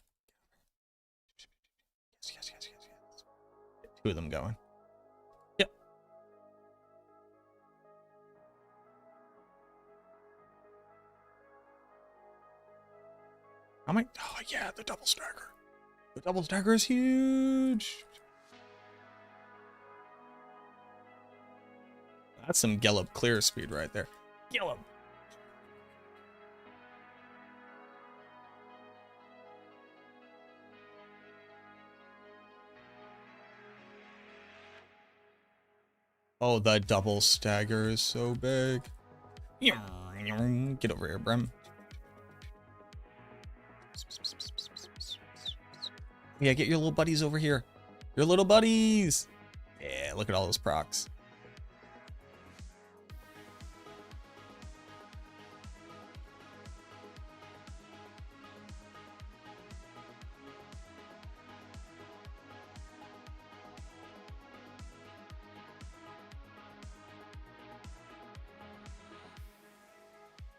Yes. Get 2 of them going. Yep. Oh yeah, the double stagger. The double stagger is huge. That's some Gelub clear speed right there. Gelub. Oh, the double stagger is so big. Get over here, Brem. Yeah, get your little buddies over here. Your little buddies. Yeah, look at all those procs.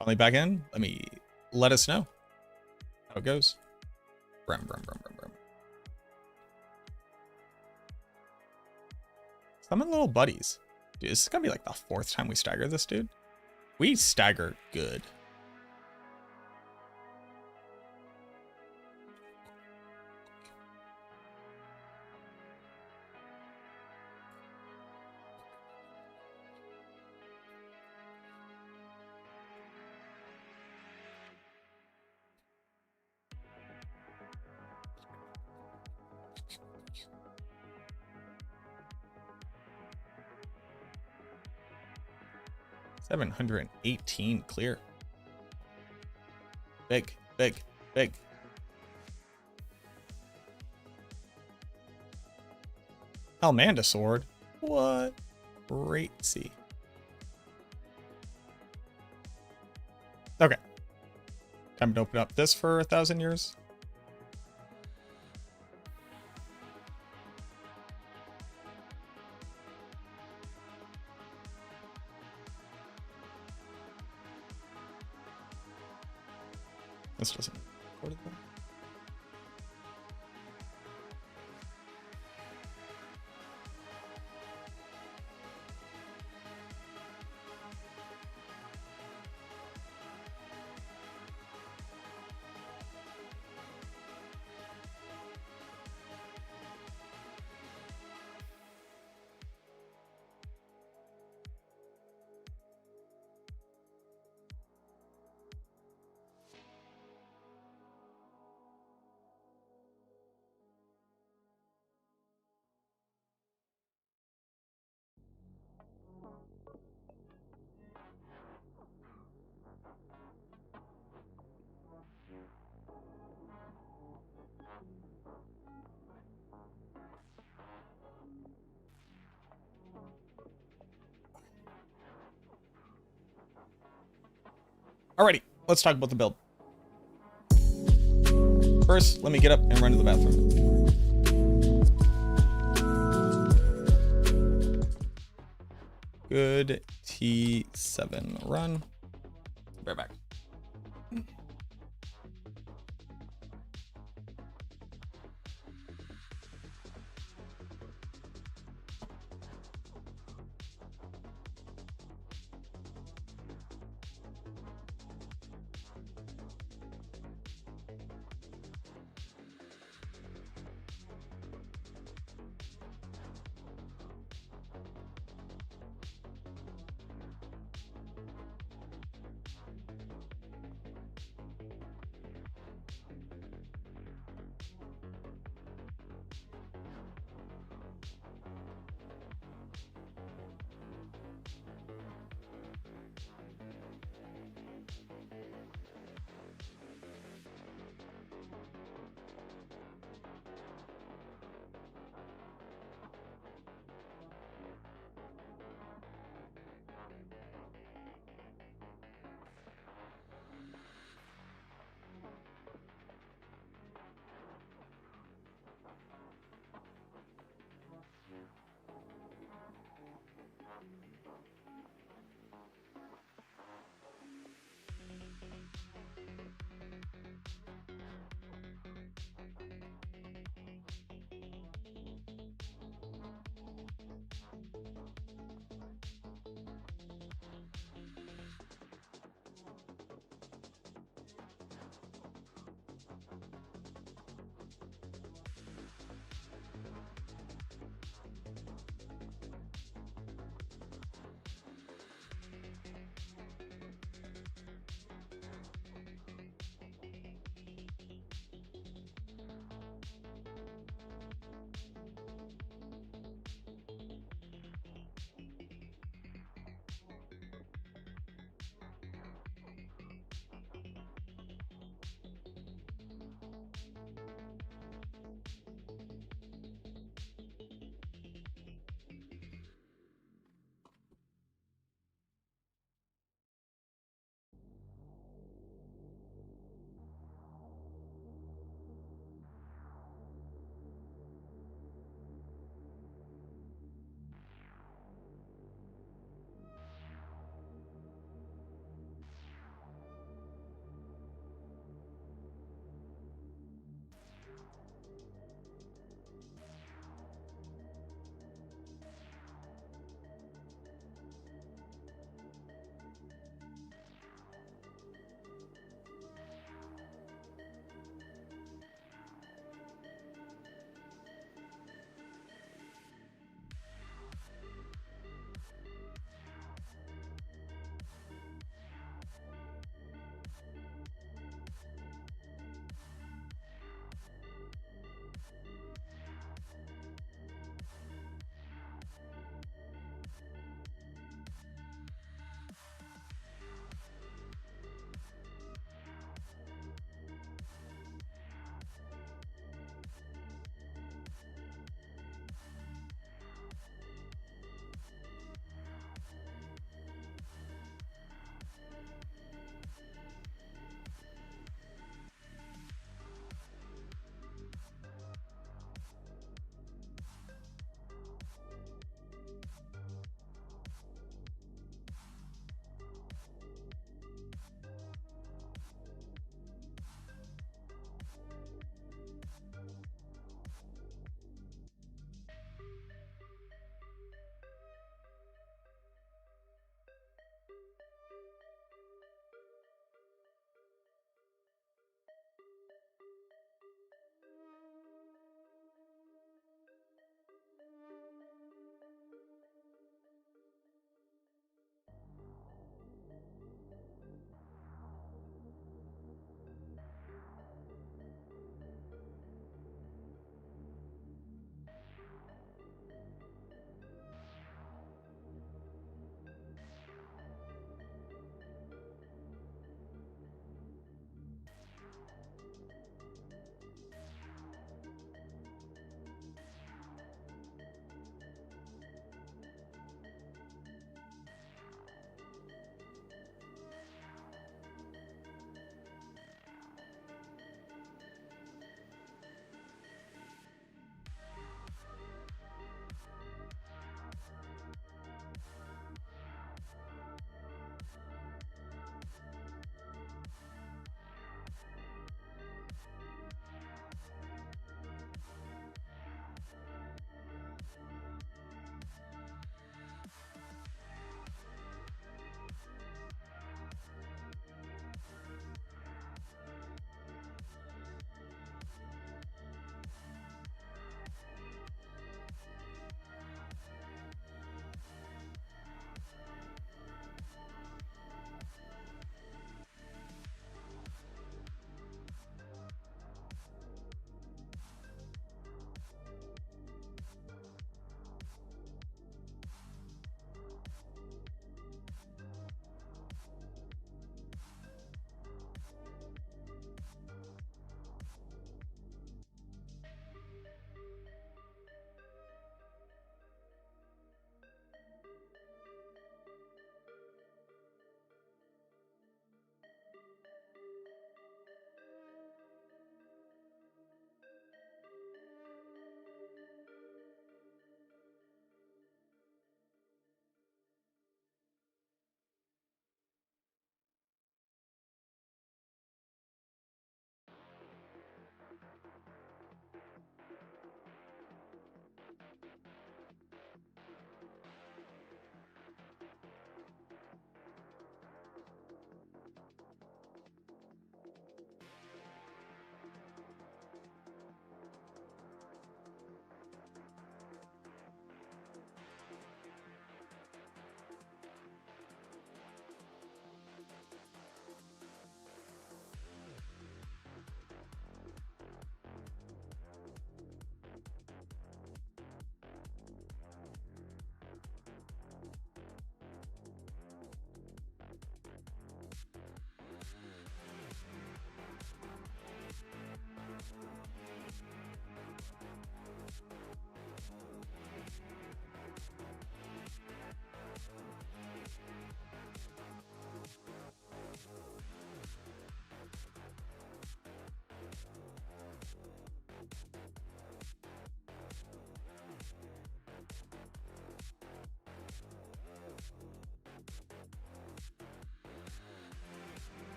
Finally back in. Let us know how it goes. Brum, brum, brum, brum, brum. Summon little buddies. Dude, this is gonna be like the 4th time we stagger this dude. We stagger good. $718 clear. Big, big, big. Almanda sword. What? Great see. Okay. Time to open up this for 1,000 years. This doesn't record it though. Alrighty, let's talk about the build. First, let me get up and run to the bathroom. Good T7 run. Right back.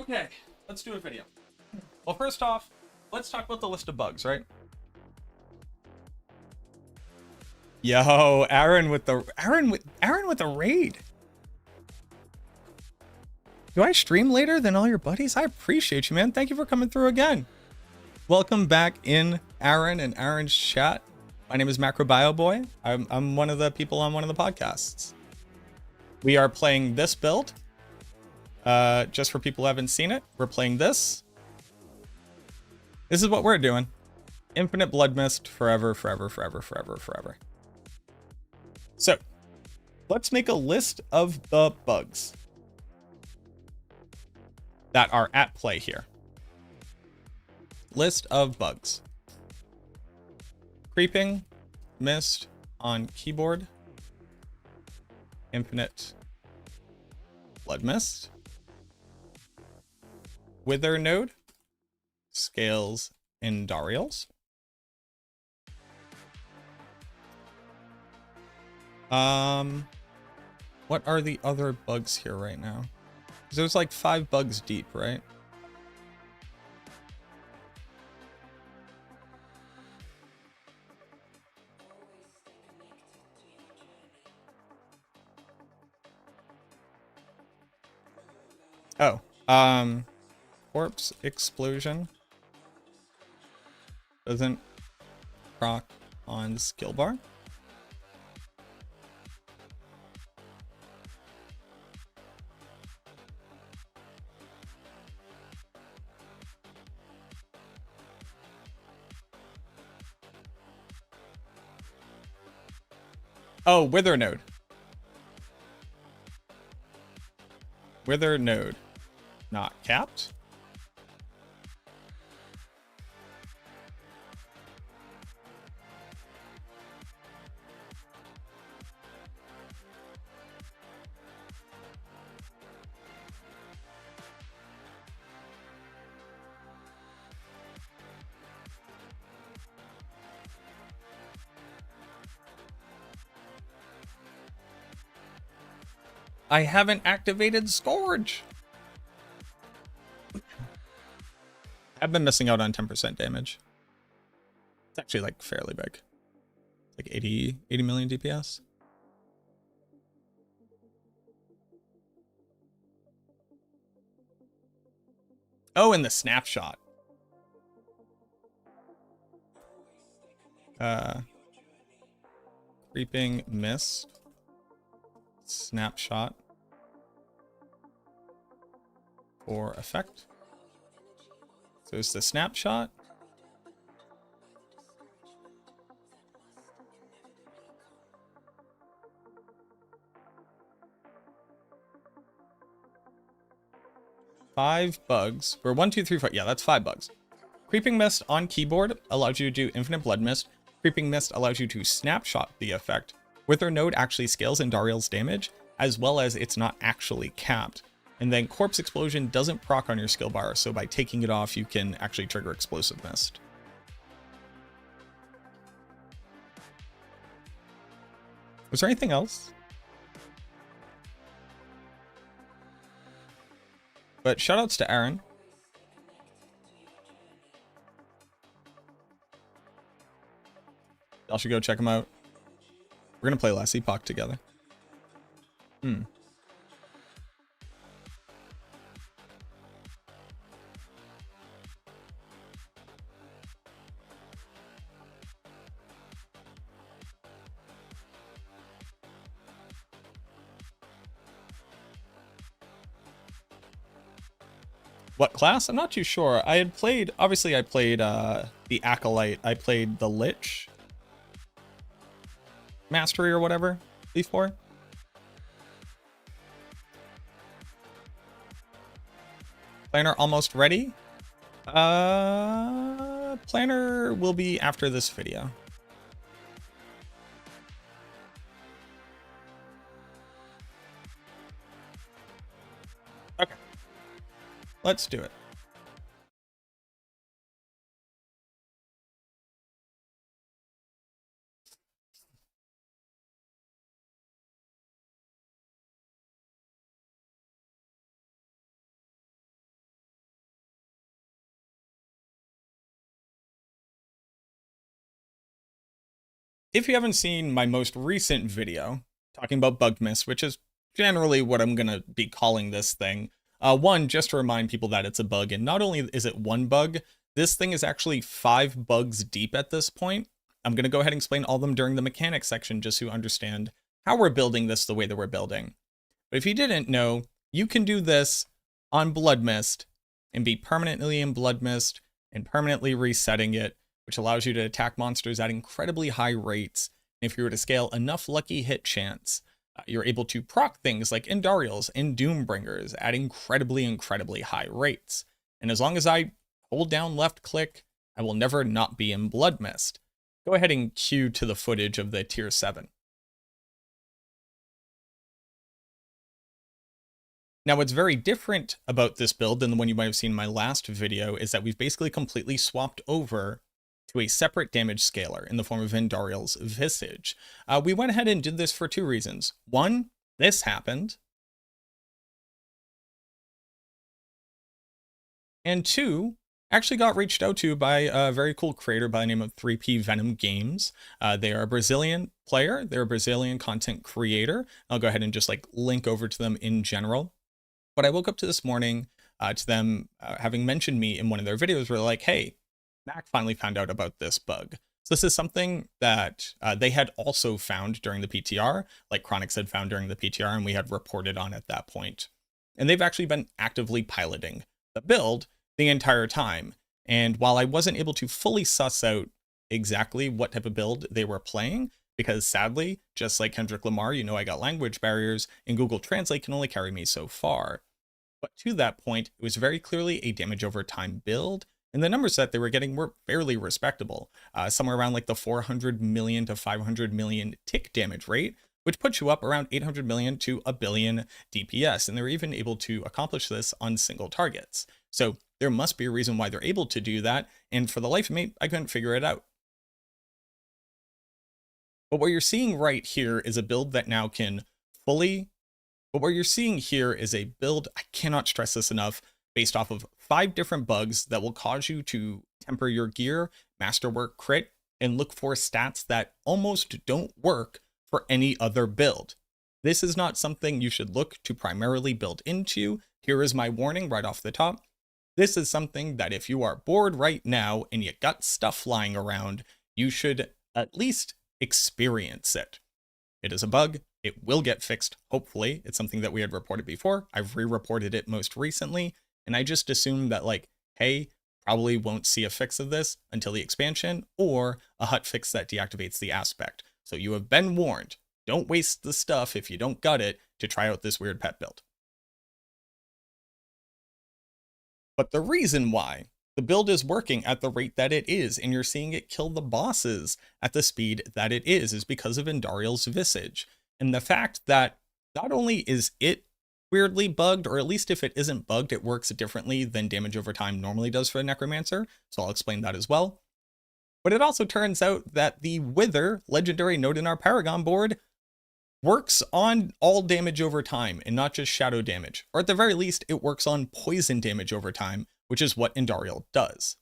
Okay, let's do a video. Well, first off, let's talk about the list of bugs, right? Yo, Aaron with the raid. Do I stream later than all your buddies? I appreciate you, man. Thank you for coming through again. Welcome back in Aaron and Aaron's chat. My name is MacroBioBoi. I'm one of the people on one of the podcasts. We are playing this build. Just for people who haven't seen it, we're playing this. This is what we're doing. Infinite Blood Mist forever, forever, forever, forever, forever. So, let's make a list of the bugs that are at play here. List of bugs. Creeping Mist on keyboard. Infinite Blood Mist. Wither node. Scales Andariels. What are the other bugs here right now? 'Cause there's like 5 bugs deep, right? Oh, corpse explosion doesn't proc on skill bar. Oh, Wither node. Wither node. Not capped. I haven't activated Scourge. I've been missing out on 10% damage. It's actually like fairly big. Like 80 million DPS. Oh, and the snapshot. Creeping Mist. Snapshot. For effect. So it's the snapshot. Five bugs. Or 1, 2, 3, 4. Yeah, that's 5 bugs. Creeping Mist on keyboard allows you to do Infinite Blood Mist. Creeping Mist allows you to snapshot the effect. Wither node actually scales Andariel's damage, as well as it's not actually capped. And then Corpse Explosion doesn't proc on your skill bar, so by taking it off, you can actually trigger Explosive Mist. Was there anything else? But shoutouts to Aaron. Y'all should go check him out. We're gonna play last Epoch together. What class? I'm not too sure. I had played, obviously I played the Acolyte. I played the Lich Mastery or whatever before. Planner almost ready? Planner will be after this video. Okay. Let's do it. if you haven't seen my most recent video talking about bug miss, which is generally what I'm going to be calling this thing, one, just to remind people that it's a bug, and not only is it one bug, this thing is actually 5 bugs deep at this point. I'm going to go ahead and explain all of them during the mechanics section just so you understand how we're building this the way that we're building. But if you didn't know, you can do this on Blood Mist and be permanently in Blood Mist and permanently resetting it, which allows you to attack monsters at incredibly high rates. And if you were to scale enough lucky hit chance, you're able to proc things like Andariels and Doombringers at incredibly high rates. And as long as I hold down left click, I will never not be in Blood Mist. Go ahead and cue to the footage of the tier 7. Now, what's very different about this build than the one you might have seen in my last video is that we've basically completely swapped over to a separate damage scaler in the form of Andariel's Visage. We went ahead and did this for 2 reasons. One, this happened. And 2, actually got reached out to by a very cool creator by the name of 3P Venom Games. They are a Brazilian player. They're a Brazilian content creator. I'll go ahead and just link over to them in general. But I woke up to this morning to them having mentioned me in one of their videos where they're like, hey, Mac finally found out about this bug. So this is something that they had also found during the PTR, like Chronix had found during the PTR, and we had reported on at that point. And they've actually been actively piloting the build the entire time. And while I wasn't able to fully suss out exactly what type of build they were playing, because sadly, just like Kendrick Lamar, I got language barriers, and Google Translate can only carry me so far. But to that point, it was very clearly a damage over time build, and the numbers that they were getting were fairly respectable, somewhere around the 400 million to 500 million tick damage rate, which puts you up around 800 million to a billion DPS, and they're even able to accomplish this on single targets. So there must be a reason why they're able to do that, and for the life of me, I couldn't figure it out. But what you're seeing right here is a build that now can fully... But what you're seeing here is a build, I cannot stress this enough, based off of 5 different bugs that will cause you to temper your gear, masterwork crit, and look for stats that almost don't work for any other build. This is not something you should look to primarily build into. Here is my warning right off the top. This is something that if you are bored right now and you got stuff lying around, you should at least experience it. It is a bug. It will get fixed, hopefully. It's something that we had reported before. I've re-reported it most recently, and I just assumed that hey, probably won't see a fix of this until the expansion or a hut fix that deactivates the aspect. So you have been warned. Don't waste the stuff if you don't got it to try out this weird pet build. But the reason why the build is working at the rate that it is, and you're seeing it kill the bosses at the speed that it is because of Andariel's Visage. And the fact that not only is it weirdly bugged, or at least if it isn't bugged, it works differently than damage over time normally does for a Necromancer, so I'll explain that as well. But it also turns out that the Wither, legendary node in our Paragon board, works on all damage over time and not just shadow damage, or at the very least, it works on poison damage over time, which is what Andariel does.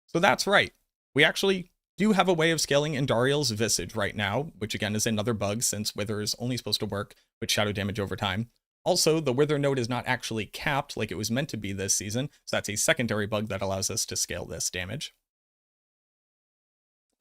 So that's right, we actually do have a way of scaling Andariel's Visage right now, which again is another bug since Wither is only supposed to work with shadow damage over time. Also, the Wither node is not actually capped like it was meant to be this season, so that's a secondary bug that allows us to scale this damage.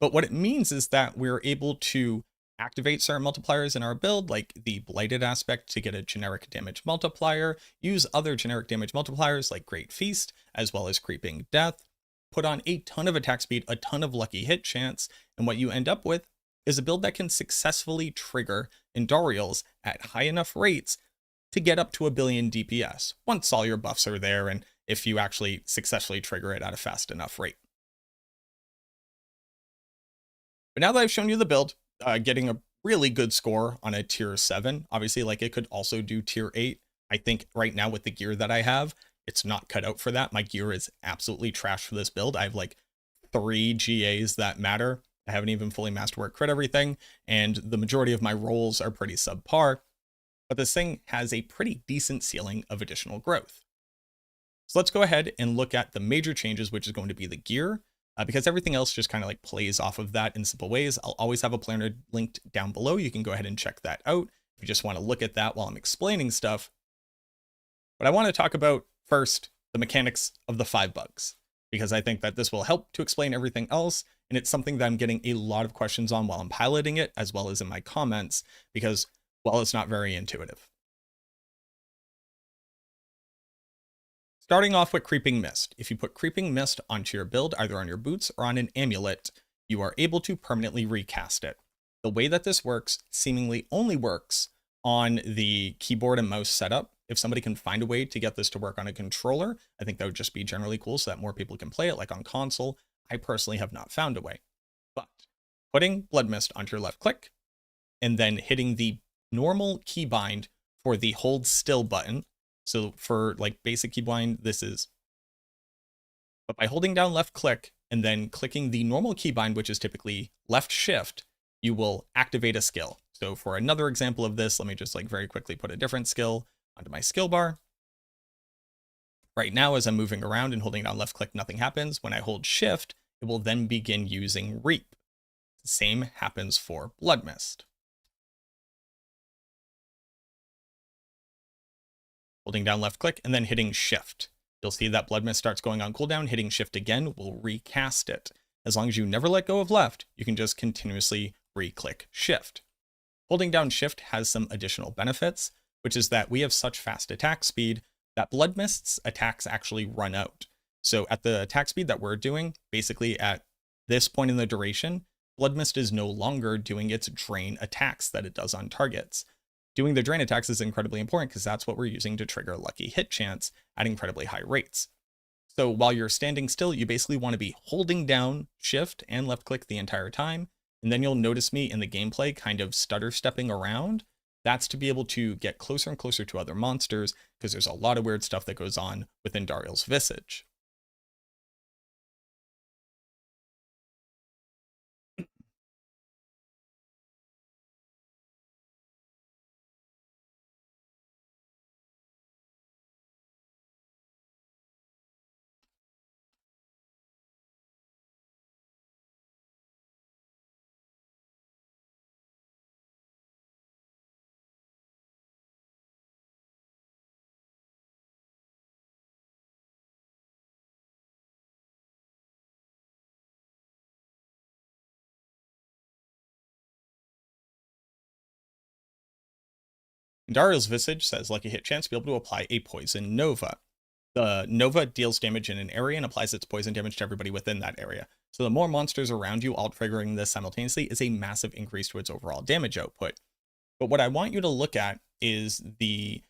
But what it means is that we're able to activate certain multipliers in our build, like the Blighted aspect to get a generic damage multiplier, use other generic damage multipliers like Great Feast, as well as Creeping Death, put on a ton of attack speed, a ton of lucky hit chance, and what you end up with is a build that can successfully trigger Andariels at high enough rates to get up to a billion DPS, once all your buffs are there and if you actually successfully trigger it at a fast enough rate. But now that I've shown you the build, getting a really good score on a tier 7, obviously it could also do tier 8. I think right now with the gear that I have, it's not cut out for that. My gear is absolutely trash for this build. I have 3 GAs that matter. I haven't even fully masterwork crit everything, and the majority of my rolls are pretty subpar, but this thing has a pretty decent ceiling of additional growth. So let's go ahead and look at the major changes, which is going to be the gear, because everything else just kind of like plays off of that in simple ways. I'll always have a planner linked down below. You can go ahead and check that out if you just want to look at that while I'm explaining stuff. But I want to talk about first the mechanics of the 5 bugs, because I think that this will help to explain everything else. And it's something that I'm getting a lot of questions on while I'm piloting it, as well as in my comments, because, well, it's not very intuitive. Starting off with Creeping Mist. If you put Creeping Mist onto your build, either on your boots or on an amulet, you are able to permanently recast it. The way that this works seemingly only works on the keyboard and mouse setup. If somebody can find a way to get this to work on a controller, I think that would just be generally cool so that more people can play it, like on console. I personally have not found a way. But putting Blood Mist onto your left click, and then hitting the normal keybind for the hold still button. So for like basic keybind, this is, but by holding down left click and then clicking the normal keybind, which is typically left shift, you will activate a skill. So for another example of this, let me just like very quickly put a different skill onto my skill bar. Right now, as I'm moving around and holding down left click, nothing happens. When I hold shift, it will then begin using Reap. The same happens for Blood Mist. Holding down left click and then hitting shift. You'll see that Blood Mist starts going on cooldown. Hitting shift again will recast it. As long as you never let go of left, you can just continuously re-click shift. Holding down shift has some additional benefits, which is that we have such fast attack speed that Blood Mist's attacks actually run out. So at the attack speed that we're doing, basically at this point in the duration, Blood Mist is no longer doing its drain attacks that it does on targets. Doing the drain attacks is incredibly important because that's what we're using to trigger lucky hit chance at incredibly high rates. So while you're standing still, you basically want to be holding down shift and left click the entire time. And then you'll notice me in the gameplay kind of stutter stepping around. That's to be able to get closer and closer to other monsters, because there's a lot of weird stuff that goes on within Andariel's Visage. Andariel's Visage says lucky hit chance to be able to apply a poison nova. The nova deals damage in an area and applies its poison damage to everybody within that area. So the more monsters around you all triggering this simultaneously is a massive increase to its overall damage output. But what I want you to look at is the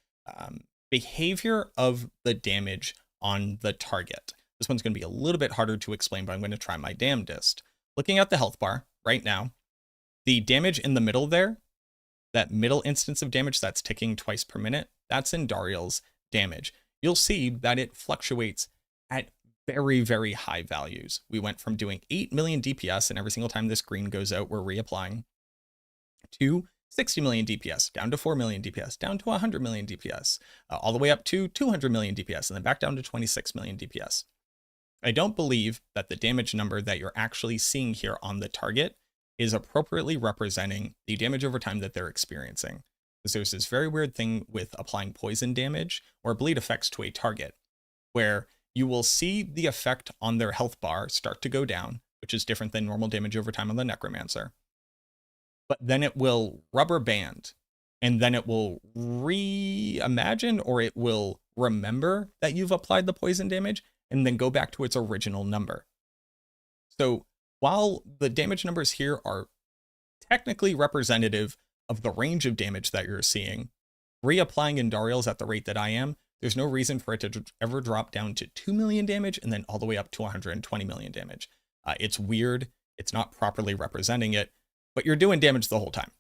behavior of the damage on the target. This one's going to be a little bit harder to explain, but I'm going to try my damnedest. Looking at the health bar right now, the damage in the middle there, that middle instance of damage that's ticking twice per minute, that's Andariel's damage. You'll see that it fluctuates at very, very high values. We went from doing 8 million DPS, and every single time this green goes out, we're reapplying, to 60 million DPS, down to 4 million DPS, down to 100 million DPS, all the way up to 200 million DPS, and then back down to 26 million DPS. I don't believe that the damage number that you're actually seeing here on the target is appropriately representing the damage over time that they're experiencing. Because there's this very weird thing with applying poison damage or bleed effects to a target, where you will see the effect on their health bar start to go down, which is different than normal damage over time on the Necromancer. But then it will rubber band, and then it will reimagine, or it will remember that you've applied the poison damage, and then go back to its original number. So while the damage numbers here are technically representative of the range of damage that you're seeing, reapplying Andariel's at the rate that I am, there's no reason for it to ever drop down to 2 million damage and then all the way up to 120 million damage. It's weird. It's not properly representing it, but you're doing damage the whole time.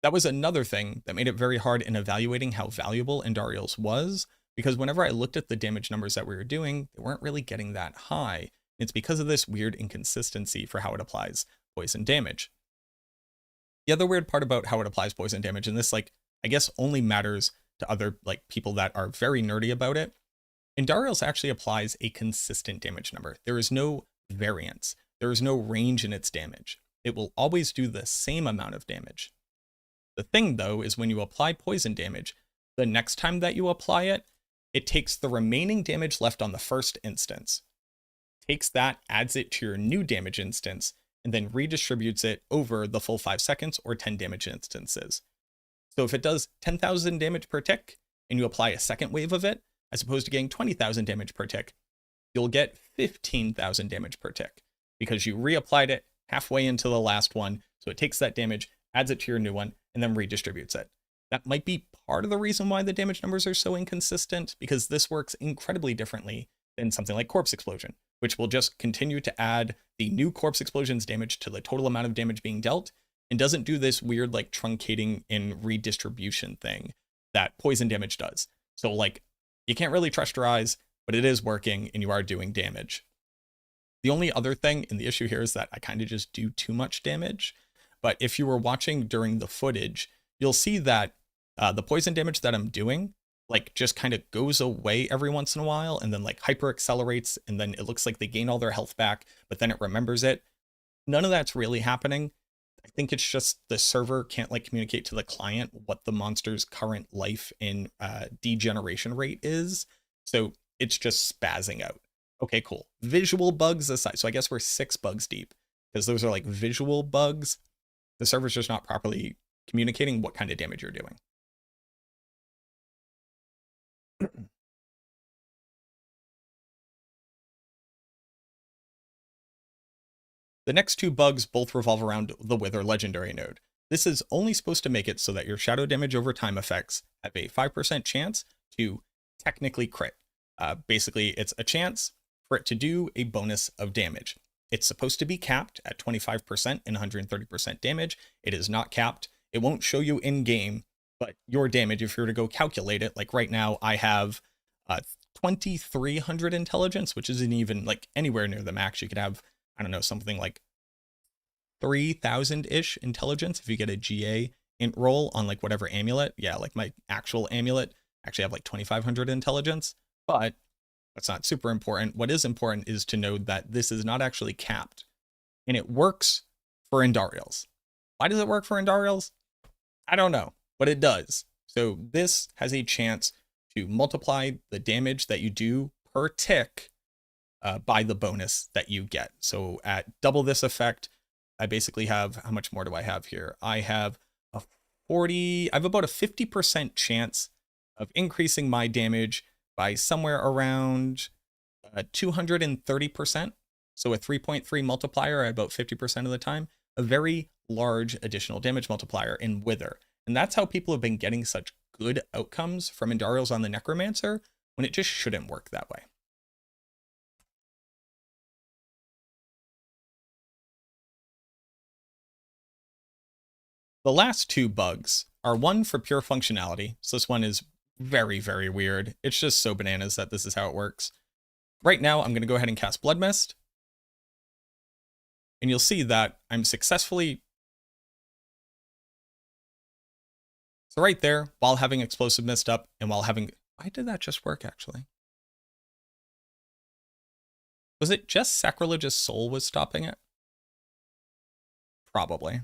That was another thing that made it very hard in evaluating how valuable Andariel's was, because whenever I looked at the damage numbers that we were doing, they weren't really getting that high. It's because of this weird inconsistency for how it applies poison damage. The other weird part about how it applies poison damage, and this, like, I guess only matters to other, like, people that are very nerdy about it, Andariel's actually applies a consistent damage number. There is no variance. There is no range in its damage. It will always do the same amount of damage. The thing, though, is when you apply poison damage, the next time that you apply it, it takes the remaining damage left on the first instance, takes that, adds it to your new damage instance, and then redistributes it over the full 5 seconds or 10 damage instances. So if it does 10,000 damage per tick, and you apply a second wave of it, as opposed to getting 20,000 damage per tick, you'll get 15,000 damage per tick, because you reapplied it halfway into the last one, so it takes that damage, adds it to your new one, and then redistributes it. That might be part of the reason why the damage numbers are so inconsistent, because this works incredibly differently than something like Corpse Explosion, which will just continue to add the new Corpse Explosion's damage to the total amount of damage being dealt, and doesn't do this weird like truncating and redistribution thing that poison damage does. So like, you can't really trust your eyes, but it is working and you are doing damage. The only other thing, and the issue here is that I kind of just do too much damage, but if you were watching during the footage, you'll see that the poison damage that I'm doing like just kind of goes away every once in a while and then like hyper accelerates, and then it looks like they gain all their health back, but then it remembers it. None of that's really happening. I think it's just the server can't like communicate to the client what the monster's current life and degeneration rate is. So it's just spazzing out. Okay, cool. Visual bugs aside. So I guess we're 6 bugs deep, because those are like visual bugs. The server's just not properly communicating what kind of damage you're doing. The next 2 bugs both revolve around the Wither legendary node. This is only supposed to make it so that your shadow damage over time effects have a 5% chance to technically crit. Basically, it's a chance for it to do a bonus of damage. It's supposed to be capped at 25% and 130% damage. It is not capped. It won't show you in game, but your damage, if you were to go calculate it, like right now I have 2,300 intelligence, which isn't even like anywhere near the max. You could have, I don't know, something like 3,000-ish intelligence if you get a GA int roll on like whatever amulet. Yeah, like my actual amulet actually have like 2,500 intelligence, but that's not super important. What is important is to know that this is not actually capped, and it works for Andariels. Why does it work for Andariels? I don't know, but it does. So this has a chance to multiply the damage that you do per tick by the bonus that you get. So at double this effect, I basically have, how much more do I have here? I have I have about a 50% chance of increasing my damage by somewhere around 230%. So a 3.3 multiplier at about 50% of the time, a very large additional damage multiplier in Wither. And that's how people have been getting such good outcomes from Andariels on the Necromancer, when it just shouldn't work that way. The last 2 bugs are one for pure functionality. So this one is very, very weird. It's just so bananas that this is how it works. Right now, I'm going to go ahead and cast Blood Mist. And you'll see that I'm successfully... So right there, while having Explosive Mist up and while having... Why did that just work, actually? Was it just Sacrilegious Soul was stopping it? Probably.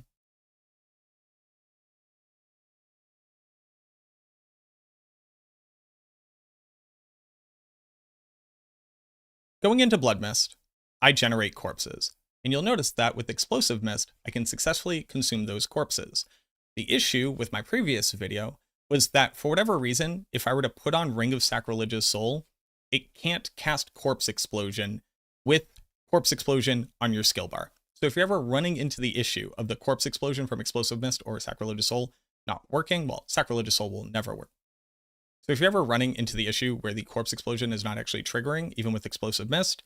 Going into Blood Mist, I generate corpses. And you'll notice that with Explosive Mist, I can successfully consume those corpses. The issue with my previous video was that for whatever reason, if I were to put on Ring of Sacrilegious Soul, it can't cast Corpse Explosion with Corpse Explosion on your skill bar. So if you're ever running into the issue of the Corpse Explosion from Explosive Mist or Sacrilegious Soul not working, well, Sacrilegious Soul will never work. So if you're ever running into the issue where the Corpse Explosion is not actually triggering, even with Explosive Mist,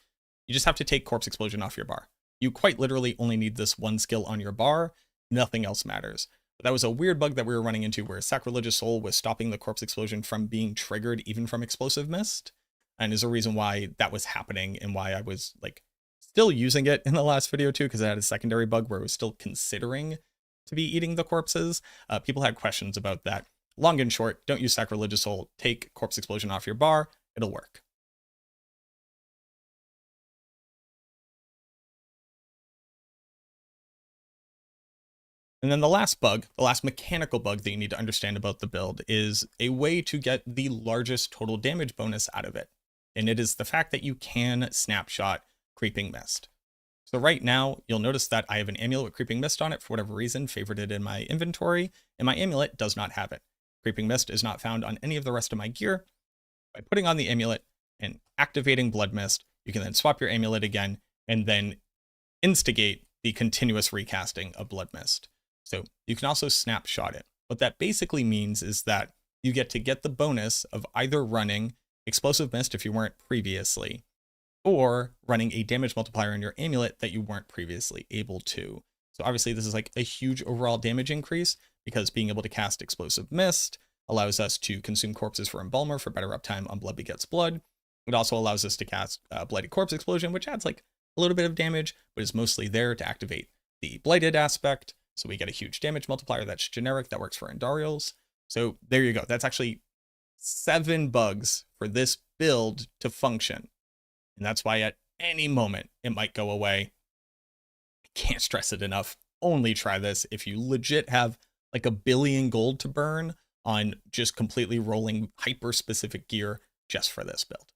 you just have to take Corpse Explosion off your bar. You quite literally only need this one skill on your bar, nothing else matters. But that was a weird bug that we were running into where Sacrilegious Soul was stopping the Corpse Explosion from being triggered even from Explosive Mist, and is a reason why that was happening and why I was like still using it in the last video too, because I had a secondary bug where I was still considering to be eating the corpses. People had questions about that. Long and short, don't use Sacrilegious Soul, take Corpse Explosion off your bar, it'll work. And then the last bug, the last mechanical bug that you need to understand about the build is a way to get the largest total damage bonus out of it. And it is the fact that you can snapshot Creeping Mist. So right now, you'll notice that I have an amulet with Creeping Mist on it for whatever reason, favorited in my inventory, and my amulet does not have it. Creeping Mist is not found on any of the rest of my gear. By putting on the amulet and activating Blood Mist, you can then swap your amulet again and then instigate the continuous recasting of Blood Mist. So you can also snapshot it. What that basically means is that you get to get the bonus of either running Explosive Mist if you weren't previously, or running a damage multiplier in your amulet that you weren't previously able to. So obviously this is like a huge overall damage increase because being able to cast Explosive Mist allows us to consume corpses for Embalmer for better uptime on Blood Begets Blood. It also allows us to cast Bloody Corpse Explosion, which adds like a little bit of damage, but is mostly there to activate the Blighted aspect. So we get a huge damage multiplier that's generic that works for Andariels. So there you go. That's actually 7 bugs for this build to function. And that's why at any moment it might go away. I can't stress it enough. Only try this if you legit have like $1 billion gold to burn on just completely rolling hyper specific gear just for this build.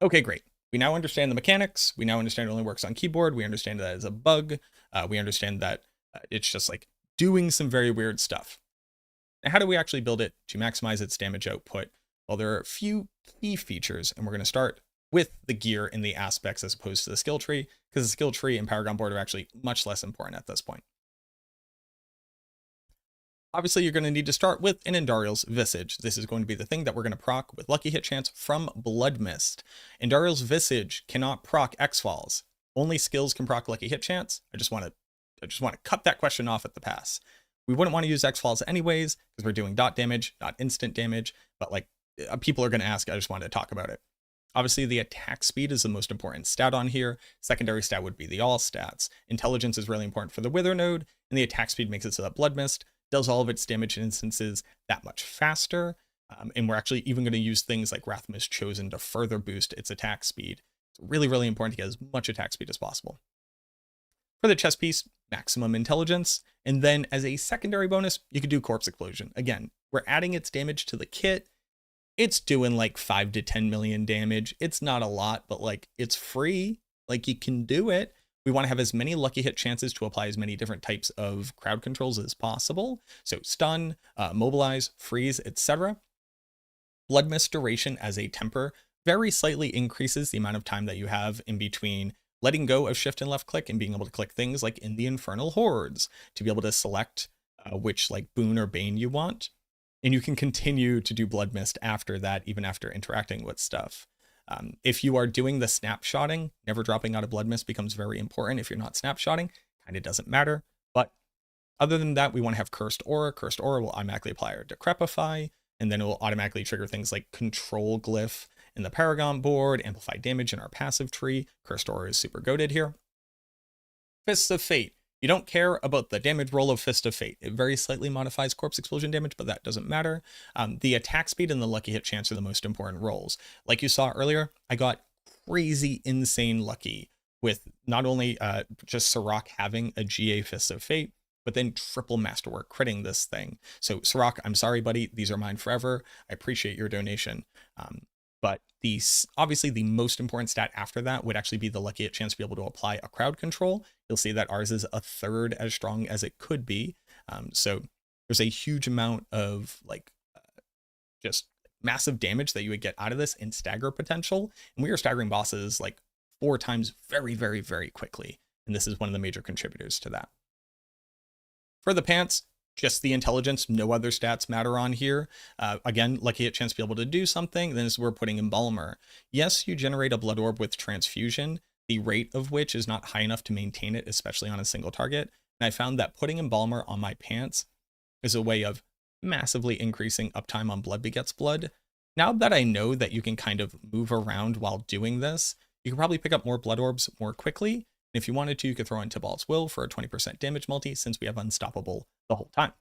Okay, great. We now understand the mechanics. We now understand it only works on keyboard. We understand that it's a bug. We understand that it's just like doing some very weird stuff. Now, how do we actually build it to maximize its damage output? Well, there are a few key features, and we're going to start with the gear and the aspects as opposed to the skill tree, because the skill tree and Paragon board are actually much less important at this point. Obviously, you're going to need to start with an Andariel's Visage. This is going to be the thing that we're going to proc with Lucky Hit Chance from Blood Mist. Andariel's Visage cannot proc X-Falls. Only skills can proc Lucky Hit Chance. I just want to cut that question off at the pass. We wouldn't want to use X-Falls anyways, because we're doing dot damage, not instant damage, but like people are going to ask, I just wanted to talk about it. Obviously, the attack speed is the most important stat on here. Secondary stat would be the all stats. Intelligence is really important for the Wither node, and the attack speed makes it so that Blood Mist does all of its damage instances that much faster. And we're actually even going to use things like Wrath Mist Chosen to further boost its attack speed. It's really, really important to get as much attack speed as possible. For the chest piece, maximum intelligence. And then as a secondary bonus, you could do Corpse Explosion. Again, we're adding its damage to the kit. It's doing like 5 to 10 million damage. It's not a lot, but like it's free. Like you can do it. We want to have as many lucky hit chances to apply as many different types of crowd controls as possible. So stun, mobilize, freeze, etc. Blood Mist duration as a temper very slightly increases the amount of time that you have in between letting go of shift and left click and being able to click things like in the Infernal Hordes to be able to select which like boon or bane you want. And you can continue to do Blood Mist after that, even after interacting with stuff. If you are doing the snapshotting, never dropping out of Blood Mist becomes very important. If you're not snapshotting, kind of doesn't matter. But other than that, we want to have Cursed Aura. Cursed Aura will automatically apply our Decrepify, and then it will automatically trigger things like Control Glyph in the Paragon board, Amplify Damage in our passive tree. Cursed Aura is super goated here. Fists of Fate. You don't care about the damage roll of Fist of Fate. It very slightly modifies Corpse Explosion damage, but that doesn't matter. The attack speed and the lucky hit chance are the most important rolls. Like you saw earlier, I got crazy, insane lucky with not only just Sirach having a GA Fist of Fate, but then triple Masterwork critting this thing. So Sirach, I'm sorry, buddy. These are mine forever. I appreciate your donation. But obviously the most important stat after that would actually be the lucky hit chance to be able to apply a crowd control. You'll see that ours is 1/3 as strong as it could be. So there's a huge amount of like just massive damage that you would get out of this in stagger potential. And we are staggering bosses like 4 times very, very, very quickly. And this is one of the major contributors to that. For the pants, just the intelligence, no other stats matter on here. Again, lucky hit chance to be able to do something, then we're putting Embalmer. Yes, you generate a blood orb with transfusion, the rate of which is not high enough to maintain it, especially on a single target. And I found that putting Embalmer on my pants is a way of massively increasing uptime on Blood Begets Blood. Now that I know that you can kind of move around while doing this, you can probably pick up more blood orbs more quickly. If you wanted to, you could throw in Tibalt's Will for a 20% damage multi, since we have Unstoppable the whole time.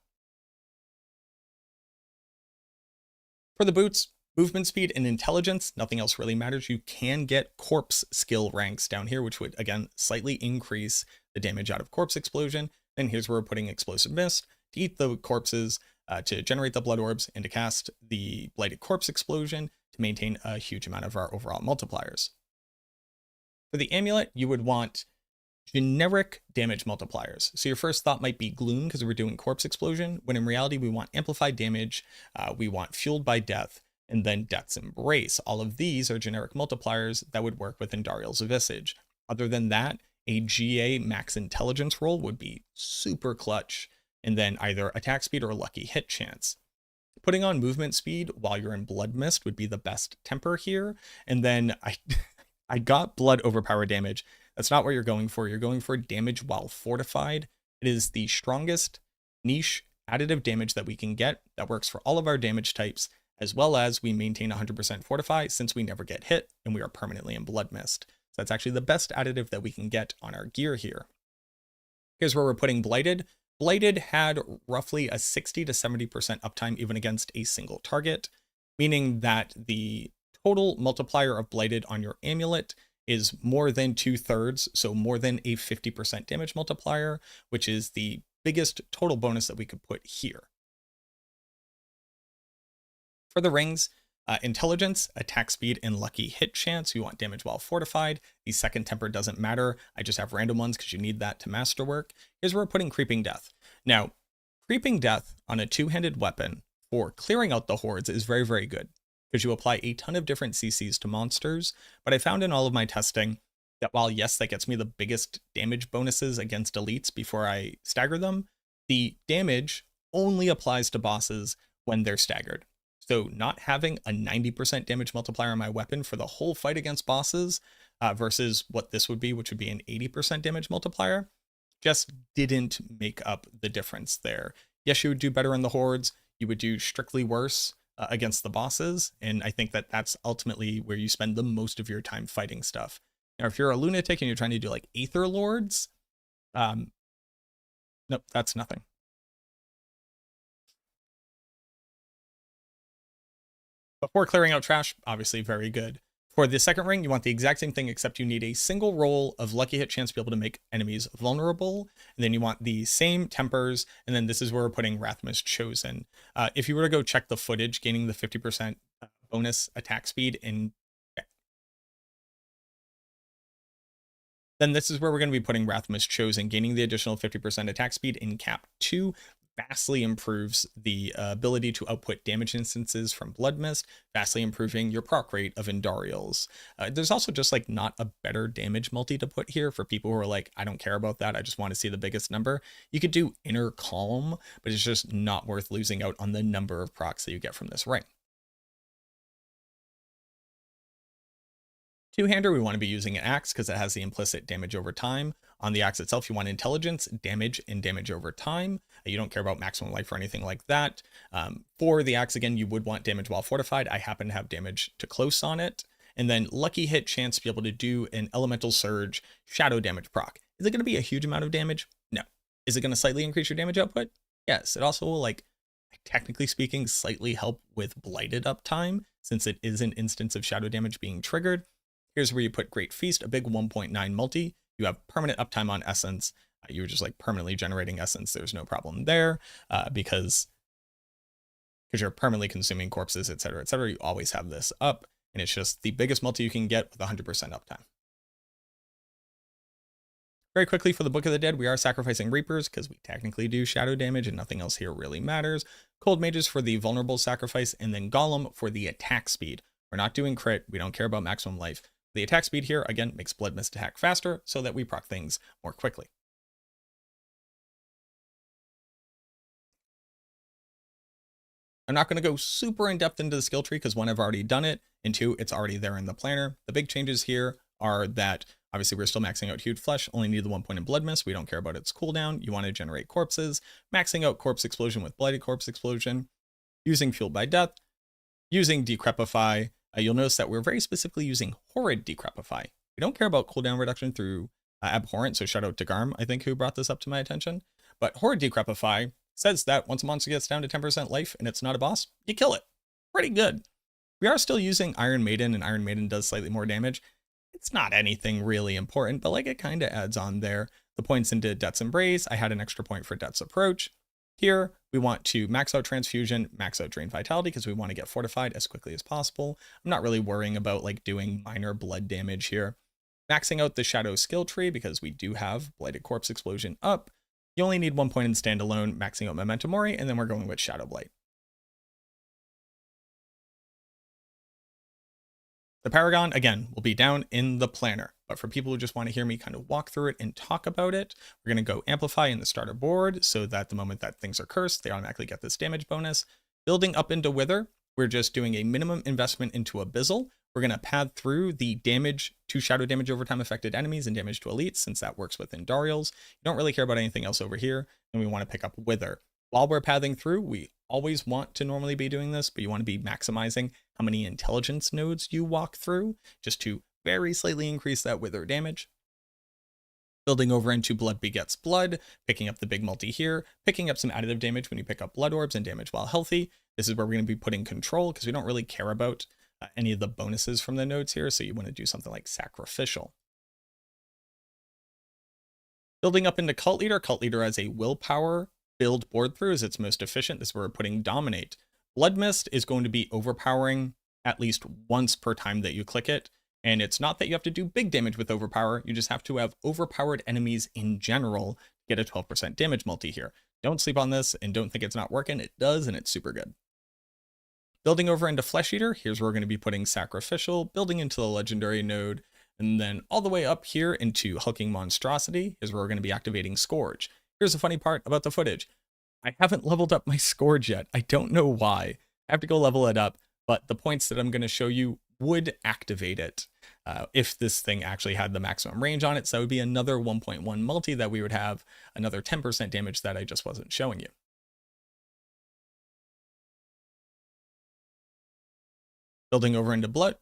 For the boots, Movement speed and intelligence, nothing else really matters. You can get corpse skill ranks down here, which would, again, slightly increase the damage out of corpse explosion. And here's where we're putting explosive mist to eat the corpses, to generate the blood orbs, and to cast the blighted corpse explosion to maintain a huge amount of our overall multipliers. For the amulet, you would want generic damage multipliers. So your first thought might be gloom because we're doing corpse explosion, when in reality we want amplified damage, we want fueled by death, and then death's embrace. All of these are generic multipliers that would work with Andariel's Visage. Other than that, a GA max intelligence roll would be super clutch, and then either attack speed or lucky hit chance. Putting on movement speed while you're in Blood Mist would be the best temper here. And then I got blood overpower damage. That's not what you're going for. You're going for damage while fortified. It is the strongest niche additive damage that we can get that works for all of our damage types, as well as we maintain 100% fortify since we never get hit and we are permanently in Blood Mist. So that's actually the best additive that we can get on our gear here. Here's where we're putting Blighted. Blighted had roughly a 60 to 70% uptime even against a single target, meaning that the total multiplier of Blighted on your amulet is more than 2/3, so more than a 50% damage multiplier, which is the biggest total bonus that we could put here. For the rings, intelligence, attack speed, and lucky hit chance. You want damage while fortified. The second temper doesn't matter. I just have random ones because you need that to masterwork. Here's where we're putting Creeping Death. Now, Creeping Death on a two-handed weapon for clearing out the hordes is very, very good because you apply a ton of different CCs to monsters. But I found in all of my testing that while, yes, that gets me the biggest damage bonuses against elites before I stagger them, the damage only applies to bosses when they're staggered. So not having a 90% damage multiplier on my weapon for the whole fight against bosses versus what this would be, which would be an 80% damage multiplier, just didn't make up the difference there. Yes, you would do better in the hordes. You would do strictly worse against the bosses. And I think that that's ultimately where you spend the most of your time fighting stuff. Now, if you're a lunatic and you're trying to do like Aether Lords, nope, that's nothing. Before clearing out trash, obviously very good. For the second ring, you want the exact same thing, except you need a single roll of lucky hit chance to be able to make enemies vulnerable. And then you want the same tempers. And then this is where we're putting Rathma's Chosen. If you were to go check the footage, gaining the 50% bonus attack speed in... Then this is where we're going to be putting Rathma's Chosen, gaining the additional 50% attack speed in Cap 2. Vastly improves the ability to output damage instances from Blood Mist, vastly improving your proc rate of Andariels. There's also just like not a better damage multi to put here for people who are like, I don't care about that, I just want to see the biggest number. You could do Inner Calm, but it's just not worth losing out on the number of procs that you get from this ring. Two-hander, we want to be using an axe because it has the implicit damage over time. On the axe itself, you want intelligence, damage, and damage over time. You don't care about maximum life or anything like that. For the axe, again, you would want damage while fortified. I happen to have damage to close on it. And then lucky hit chance to be able to do an elemental surge shadow damage proc. Is it going to be a huge amount of damage? No. Is it going to slightly increase your damage output? Yes. It also will, like, technically speaking, slightly help with blighted uptime since it is an instance of shadow damage being triggered. Here's where you put Great Feast, a big 1.9 multi. You have permanent uptime on Essence. You're just like permanently generating Essence. There's no problem there because you're permanently consuming corpses, etc., etc. You always have this up, and it's just the biggest multi you can get with 100% uptime. Very quickly for the Book of the Dead, we are sacrificing Reapers because we technically do shadow damage and nothing else here really matters. Cold Mages for the vulnerable sacrifice, and then Golem for the attack speed. We're not doing crit. We don't care about maximum life. The attack speed here, again, makes Blood Mist attack faster so that we proc things more quickly. I'm not going to go super in depth into the skill tree because one, I've already done it, and two, it's already there in the planner. The big changes here are that obviously we're still maxing out Hued Flesh, only need the 1 point in Blood Mist. We don't care about its cooldown. You want to generate corpses, maxing out Corpse Explosion with Blighted Corpse Explosion, using Fueled by Death, using Decrepify. You'll notice that we're very specifically using Horrid Decrepify. We don't care about cooldown reduction through Abhorrent, so shout out to Garm, I think, who brought this up to my attention. But Horrid Decrepify says that once a monster gets down to 10% life and it's not a boss, you kill it. Pretty good. We are still using Iron Maiden, and Iron Maiden does slightly more damage. It's not anything really important, but like it kind of adds on there. The points into Death's Embrace, I had an extra point for Death's Approach. Here, we want to max out Transfusion, max out Drain Vitality, because we want to get fortified as quickly as possible. I'm not really worrying about like doing minor blood damage here. Maxing out the Shadow skill tree, because we do have Blighted Corpse Explosion up. You only need 1 point in standalone, maxing out Memento Mori, and then we're going with Shadow Blight. The Paragon, again, will be down in the planner, but for people who just want to hear me kind of walk through it and talk about it, we're going to go Amplify in the starter board so that the moment that things are cursed, they automatically get this damage bonus. Building up into Wither, we're just doing a minimum investment into Abyssal. We're going to pad through the damage to shadow damage over time affected enemies and damage to elites, since that works with Andariel's. You don't really care about anything else over here, and we want to pick up Wither. While we're pathing through, we always want to normally be doing this, but you want to be maximizing how many intelligence nodes you walk through, just to very slightly increase that Wither damage. Building over into Blood Begets Blood, picking up the big multi here, picking up some additive damage when you pick up Blood Orbs and damage while healthy. This is where we're going to be putting control, because we don't really care about any of the bonuses from the nodes here, so you want to do something like Sacrificial. Building up into Cult Leader. Cult Leader as a willpower build board through is its most efficient. This is where we're putting Dominate. Blood Mist is going to be overpowering at least once per time that you click it. And it's not that you have to do big damage with Overpower, you just have to have overpowered enemies in general to get a 12% damage multi here. Don't sleep on this and don't think it's not working. It does, and it's super good. Building over into Flesh Eater, here's where we're going to be putting Sacrificial, building into the Legendary node, and then all the way up here into Hulking Monstrosity is where we're going to be activating Scourge. Here's the funny part about the footage. I haven't leveled up my Scourge yet. I don't know why. I have to go level it up, but the points that I'm going to show you would activate it if this thing actually had the maximum range on it. So that would be another 1.1 multi that we would have, another 10% damage that I just wasn't showing you. Building over into Blood.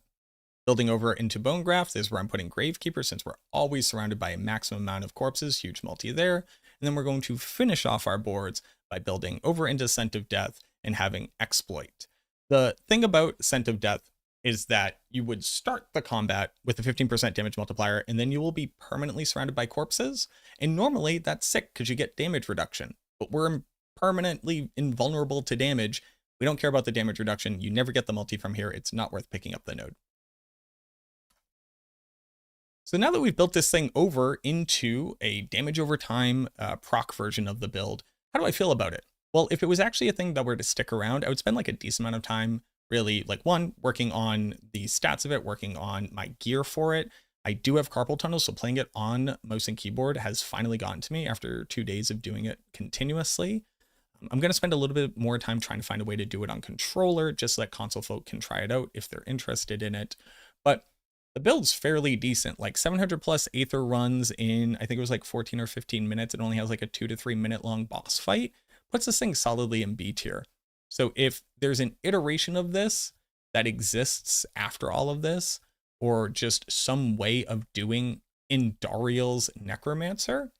Building over into Bone Graft is where I'm putting Gravekeeper, since we're always surrounded by a maximum amount of corpses, huge multi there. And then we're going to finish off our boards by building over into Scent of Death and having Exploit. The thing about Scent of Death is that you would start the combat with a 15% damage multiplier, and then you will be permanently surrounded by corpses. And normally that's sick because you get damage reduction, but we're permanently invulnerable to damage. We don't care about the damage reduction. You never get the multi from here. It's not worth picking up the node. So now that we've built this thing over into a damage over time proc version of the build, how do I feel about it? Well, if it was actually a thing that were to stick around, I would spend like a decent amount of time really, like, one, working on the stats of it, working on my gear for it. I do have carpal tunnel, so playing it on mouse and keyboard has finally gotten to me after 2 days of doing it continuously. I'm going to spend a little bit more time trying to find a way to do it on controller, just so that console folk can try it out if they're interested in it. But the build's fairly decent, like 700 plus Aether runs in, I think it was like 14 or 15 minutes. It only has like a 2 to 3 minute long boss fight. Puts this thing solidly in B tier. So if there's an iteration of this that exists after all of this, or just some way of doing Andariel's Necromancer,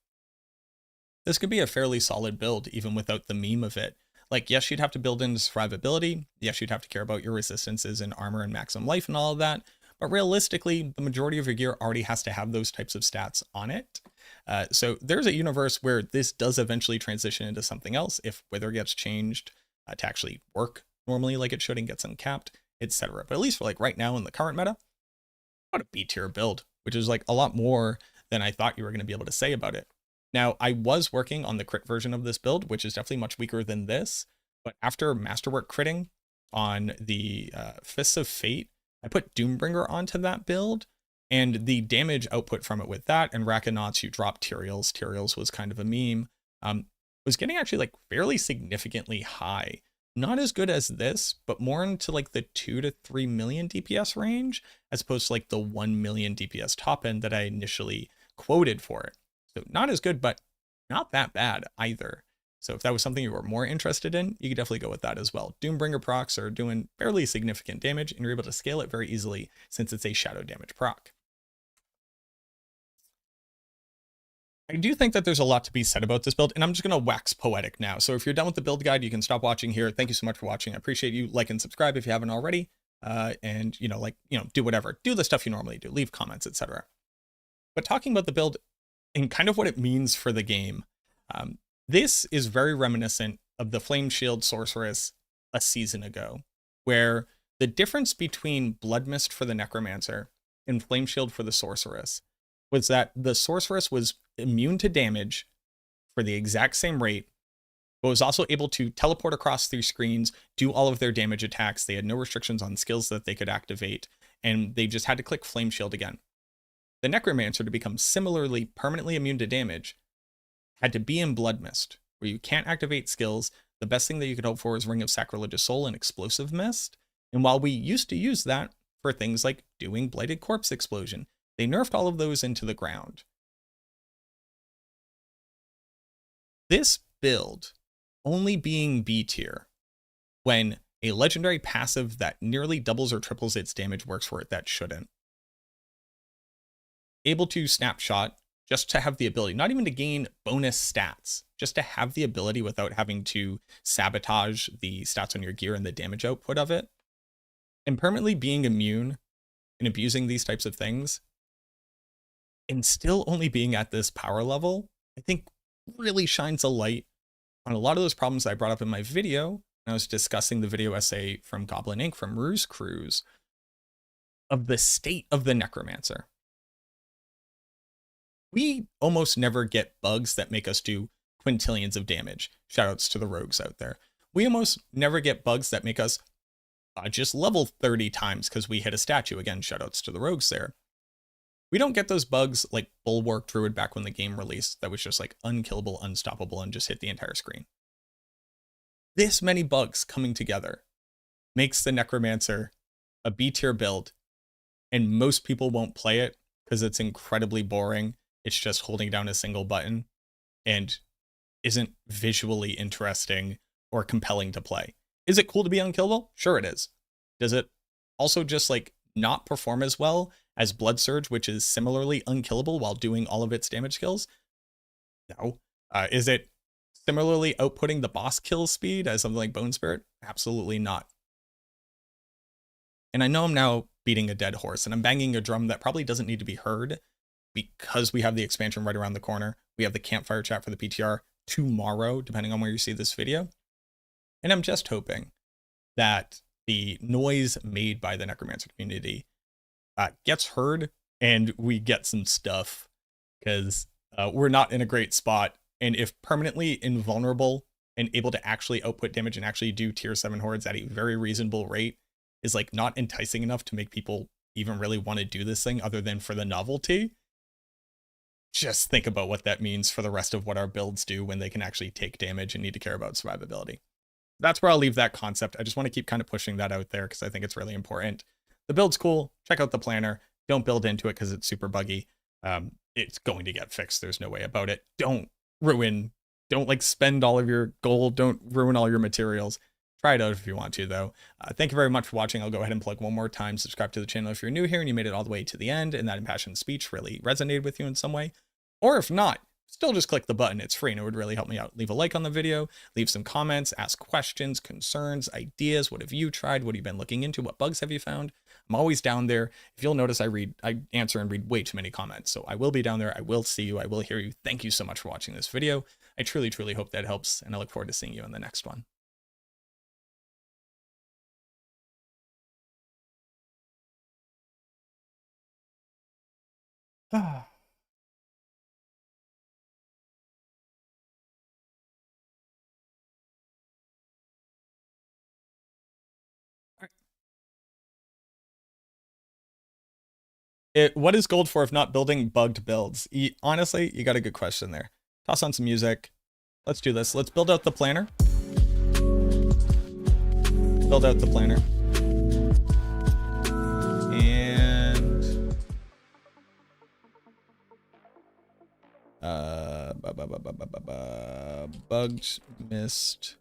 this could be a fairly solid build, even without the meme of it. Like, yes, you'd have to build in survivability. Yes, you'd have to care about your resistances and armor and maximum life and all of that. But realistically, the majority of your gear already has to have those types of stats on it. So there's a universe where this does eventually transition into something else if Wither gets changed to actually work normally like it should and gets uncapped, etc. But at least for like right now in the current meta, what a B tier build, which is like a lot more than I thought you were going to be able to say about it. Now, I was working on the crit version of this build, which is definitely much weaker than this. But after Masterwork critting on the Fists of Fate, I put Doombringer onto that build, and the damage output from it with that and Rackanauts, you drop Tyraels. Tyraels was kind of a meme. Was getting actually like fairly significantly high. Not as good as this, but more into like the 2 to 3 million DPS range, as opposed to like the 1 million DPS top end that I initially quoted for it. So not as good, but not that bad either. So if that was something you were more interested in, you could definitely go with that as well. Doombringer procs are doing fairly significant damage, and you're able to scale it very easily since it's a shadow damage proc. I do think that there's a lot to be said about this build, and I'm just going to wax poetic now. So if you're done with the build guide, you can stop watching here. Thank you so much for watching. I appreciate you. Like and subscribe if you haven't already. and, do whatever. Do the stuff you normally do. Leave comments, etc. But talking about the build and kind of what it means for the game, this is very reminiscent of the Flame Shield Sorceress a season ago, where the difference between Blood Mist for the Necromancer and Flame Shield for the Sorceress was that the Sorceress was immune to damage for the exact same rate, but was also able to teleport across 3 screens, do all of their damage attacks. They had no restrictions on skills that they could activate, and they just had to click Flame Shield again. The Necromancer, to become similarly permanently immune to damage, had to be in Blood Mist, where you can't activate skills. The best thing that you could hope for is Ring of Sacrilegious Soul and Explosive Mist. And while we used to use that for things like doing Blighted Corpse Explosion, they nerfed all of those into the ground. This build only being B tier when a legendary passive that nearly doubles or triples its damage works for it that shouldn't. Able to snapshot just to have the ability, not even to gain bonus stats, just to have the ability without having to sabotage the stats on your gear and the damage output of it. And permanently being immune and abusing these types of things, and still only being at this power level, I think really shines a light on a lot of those problems that I brought up in my video. I was discussing the video essay from Goblin Inc. from Ruse Cruise of the state of the Necromancer. We almost never get bugs that make us do quintillions of damage. Shoutouts to the rogues out there. We almost never get bugs that make us just level 30 times because we hit a statue. Again, shoutouts to the rogues there. We don't get those bugs like Bulwark Druid back when the game released that was just like unkillable, unstoppable, and just hit the entire screen. This many bugs coming together makes the Necromancer a B tier build, and most people won't play it because it's incredibly boring. It's just holding down a single button and isn't visually interesting or compelling to play. Is it cool to be unkillable? Sure it is. Does it also just like not perform as well as Blood Surge, which is similarly unkillable while doing all of its damage skills? No. Is it similarly outputting the boss kill speed as something like Bone Spirit? Absolutely not. And I know I'm now beating a dead horse, and I'm banging a drum that probably doesn't need to be heard because we have the expansion right around the corner. We have the campfire chat for the PTR tomorrow, depending on where you see this video. And I'm just hoping that the noise made by the Necromancer community gets heard and we get some stuff, because we're not in a great spot. And if permanently invulnerable and able to actually output damage and actually do tier 7 hordes at a very reasonable rate is like not enticing enough to make people even really want to do this thing other than for the novelty, just think about what that means for the rest of what our builds do when they can actually take damage and need to care about survivability. That's where I'll leave that concept. I just want to keep kind of pushing that out there because I think it's really important. The build's cool. Check out the planner. Don't build into it because it's super buggy. It's going to get fixed. There's no way about it. Don't like spend all of your gold. Don't ruin all your materials. Try it out if you want to, though. Thank you very much for watching. I'll go ahead and plug one more time. Subscribe to the channel if you're new here and you made it all the way to the end and that impassioned speech really resonated with you in some way. Or if not, still just click the button. It's free and it would really help me out. Leave a like on the video, leave some comments, ask questions, concerns, ideas. What have you tried? What have you been looking into? What bugs have you found? I'm always down there. If you'll notice, I answer and read way too many comments. So I will be down there. I will see you. I will hear you. Thank you so much for watching this video. I truly, truly hope that helps. And I look forward to seeing you in the next one. What is gold for if not building bugged builds? Honestly, you got a good question there. Toss on some music. Let's do this. Let's build out the planner. Build out the planner. And bugged mist.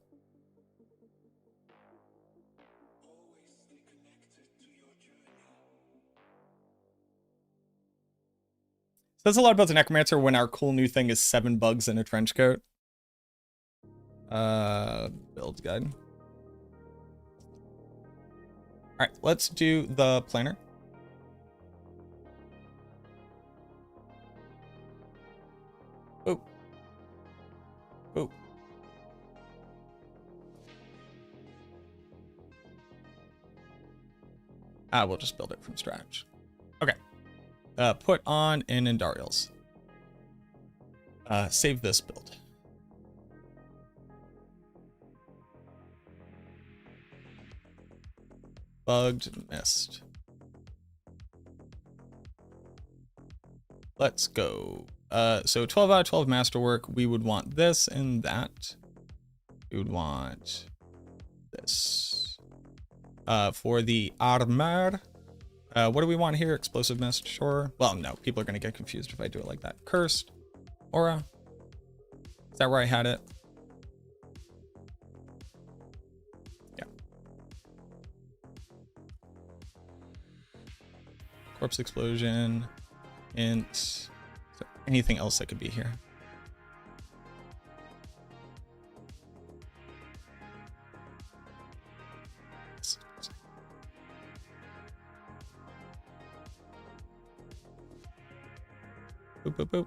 Says a lot about the Necromancer when our cool new thing is 7 bugs in a trench coat. Build guide. All right, let's do the planner. Oh. Oh. We'll just build it from scratch. Okay. Put on in Andariel's. Save this build. Bugged, missed. Let's go. So 12 out of 12 masterwork. We would want this and that. We would want this. For the armor, what do we want here? Explosive mist, sure. Well, no, people are gonna get confused if I do it like that. Cursed, aura. Is that where I had it? Yeah. Corpse explosion, int. Is there anything else that could be here? Boop, boop,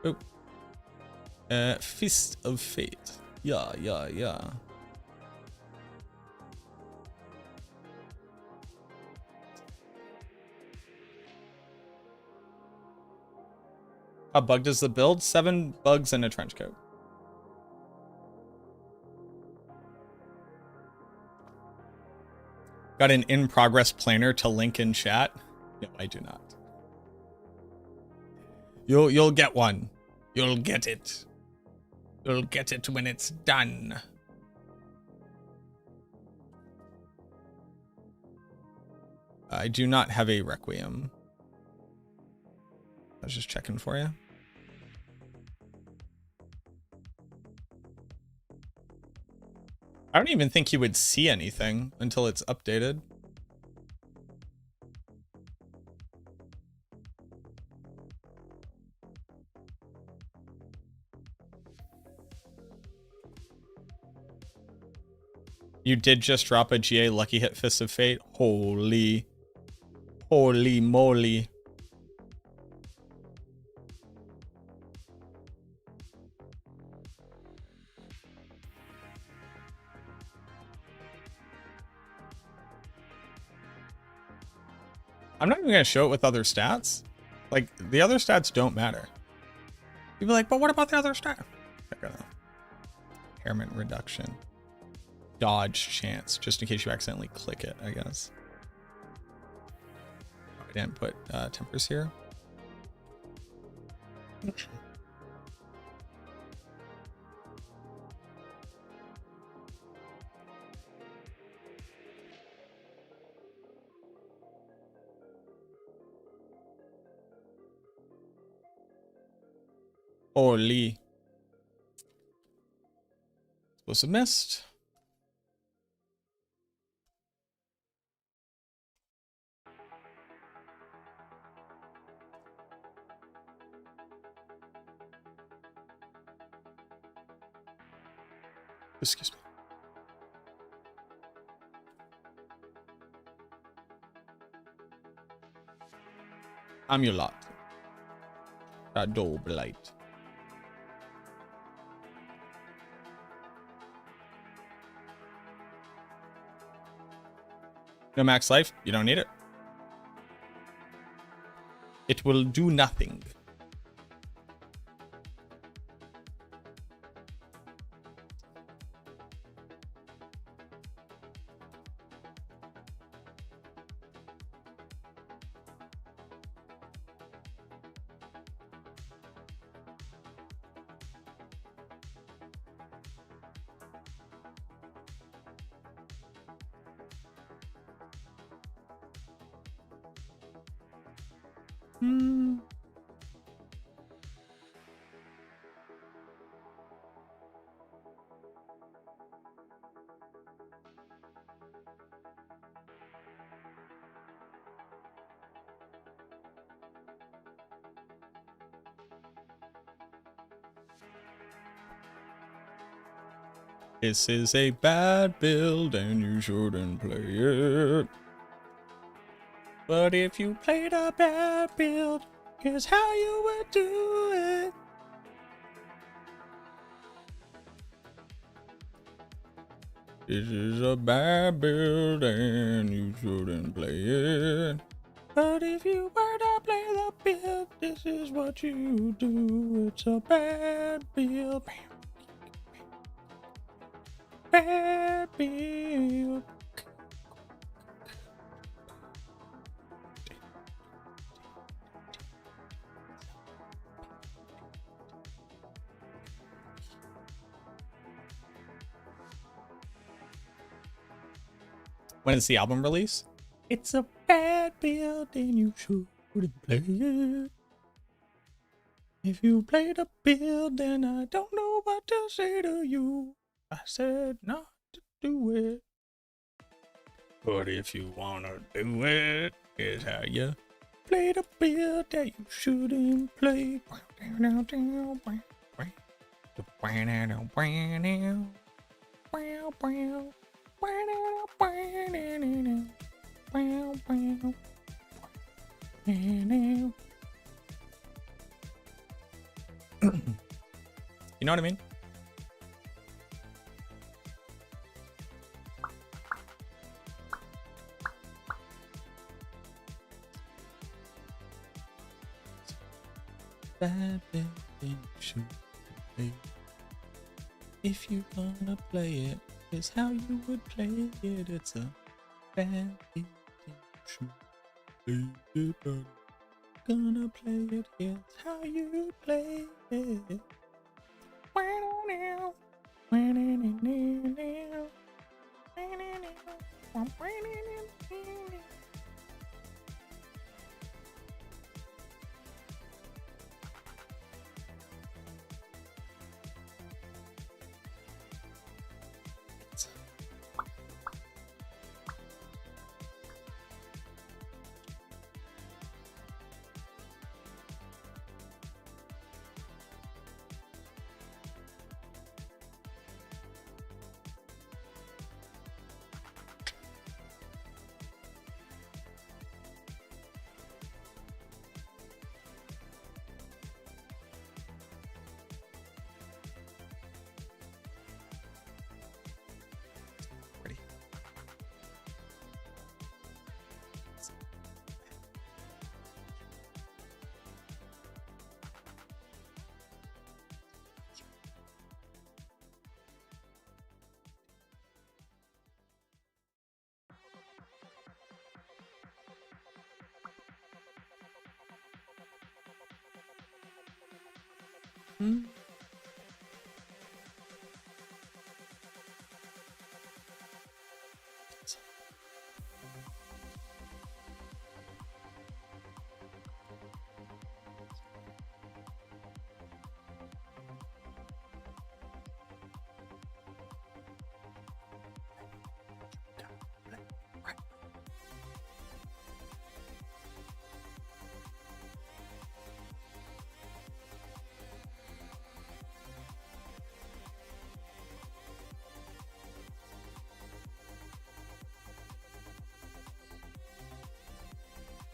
boop. Boop. Fist of Fate. Yeah, yeah, yeah. How bugged is the build? 7 bugs in a trench coat. Got an in-progress planner to link in chat? No, I do not. You'll get one. You'll get it. You'll get it when it's done. I do not have a Requiem. I was just checking for you. I don't even think you would see anything until it's updated. You did just drop a GA Lucky Hit Fist of Fate? Holy moly. I'm not even going to show it with other stats. Like, the other stats don't matter. You'd be like, but what about the other stat? Impairment reduction. Dodge chance, just in case you accidentally click it, I guess. I didn't put tempers here. Holy. Explosive mist. Excuse me. Amulet. Shadow Blight. No max life? You don't need it. It will do nothing. This is a bad build and you shouldn't play it. But if you played a bad build, here's how you would do it. This is a bad build and you shouldn't play it. But if you were to play the build, this is what you do. It's a bad build. Bad build. When is the album release? It's a bad build and you shouldn't play it. If you play the build, then I don't know what to say to you. I said not to do it. But if you wanna do it, here's how you play the build that you shouldn't play. You know what I mean? Bad building should play. If you wanna play it, it's how you would play it. It's a bad building should play it, but gonna play it. Here's how you play it.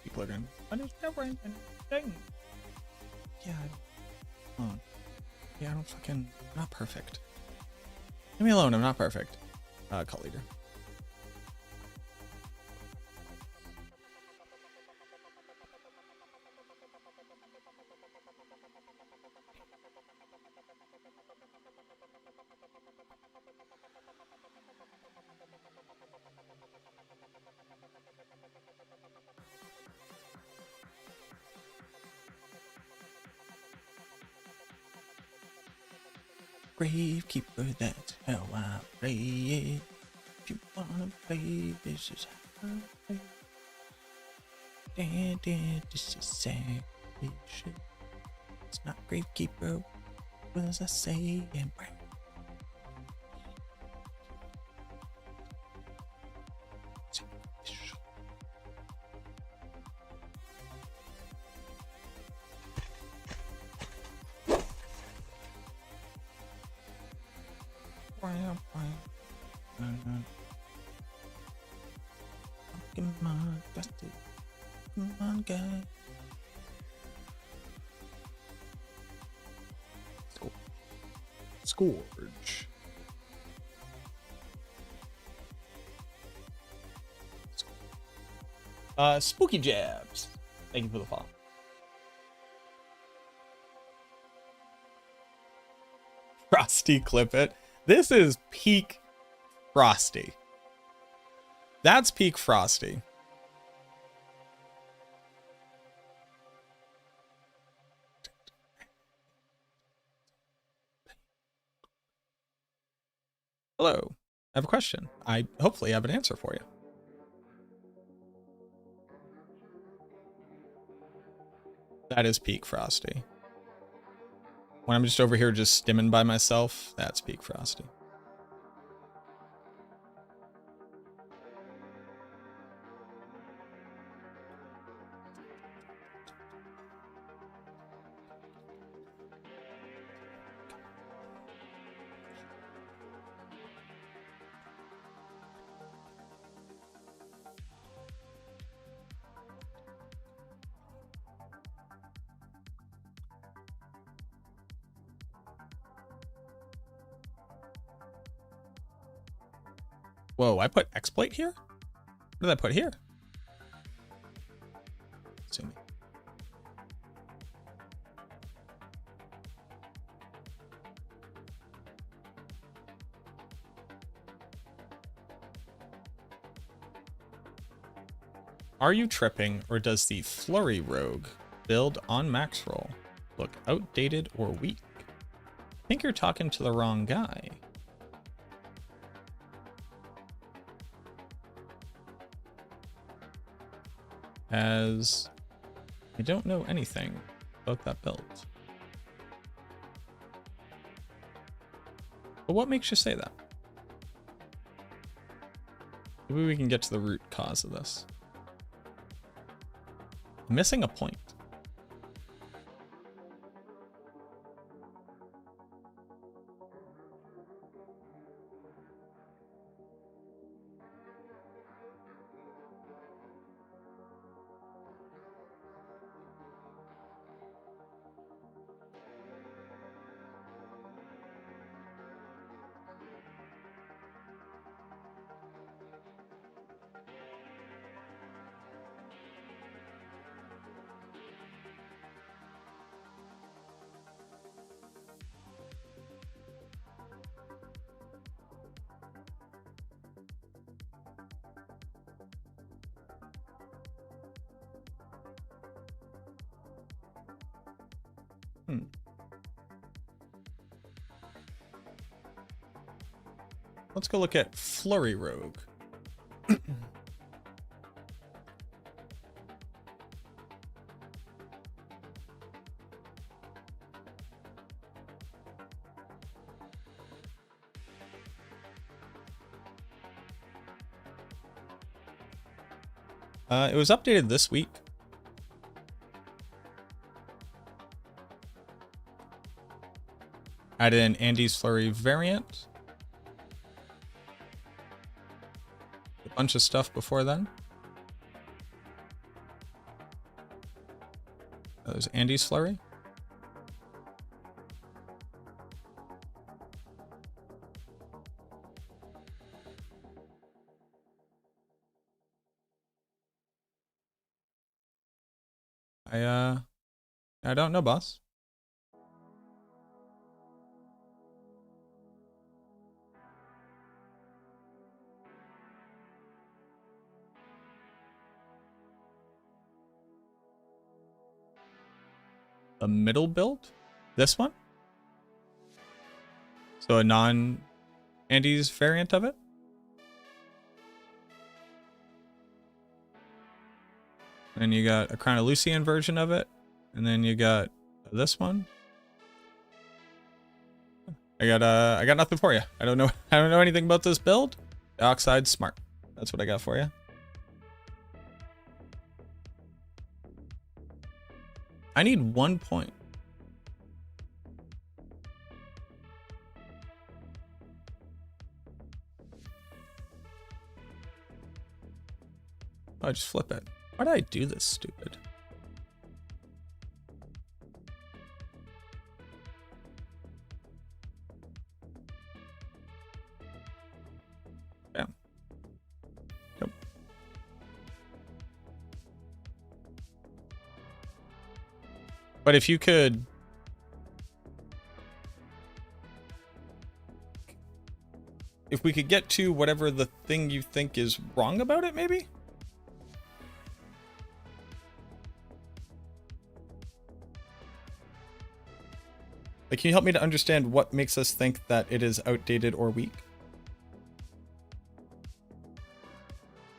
People are going, but it's different thing. Yeah, yeah, I don't fucking, I'm not perfect. Leave me alone, I'm not perfect. Cult leader. Gravekeeper, that's how I play it. If you wanna play, this is how I play it. This is sad. It's not Gravekeeper, what was I saying? Come on, Dusty. Come on, guy. Scourge. Spooky Jabs. Thank you for the follow. Frosty clip it. This is peak Frosty. That's peak Frosty. Hello. I have a question. I hopefully have an answer for you. That is peak Frosty. When I'm just over here just stimming by myself, that's peak Frosty. Whoa, I put exploit here? What did I put here? Sue me. Are you tripping, or does the Flurry Rogue build on max roll look outdated or weak? I think you're talking to the wrong guy. As I don't know anything about that build. But what makes you say that? Maybe we can get to the root cause of this. I'm missing a point. Let's go look at Flurry Rogue. It was updated this week. Added an Andy's Flurry variant. A bunch of stuff before then. That was Andy's Flurry. I don't know, boss. A middle build? This one? So a non-Andy's variant of it? Then you got a Crown of Lucian version of it. And then you got this one. I got nothing for you. I don't know anything about this build. Oxide smart. That's what I got for you. I need 1 point. Oh, just flip it. Why did I do this stupid? Yeah. Nope. But if you could... If we could get to whatever the thing you think is wrong about it, maybe? Like, can you help me to understand what makes us think that it is outdated or weak?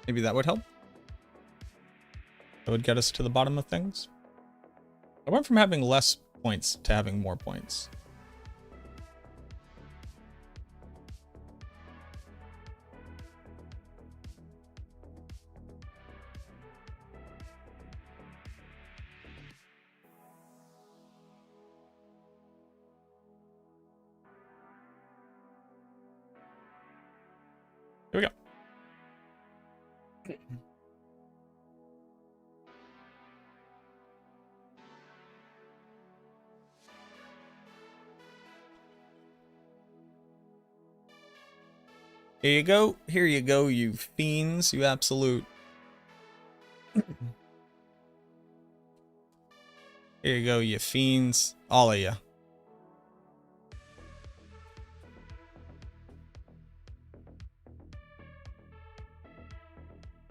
Maybe that would help. That would get us to the bottom of things. I went from having less points to having more points. Here we go. Here you go. Here you go, you fiends, you absolute. Here you go, you fiends. All of you.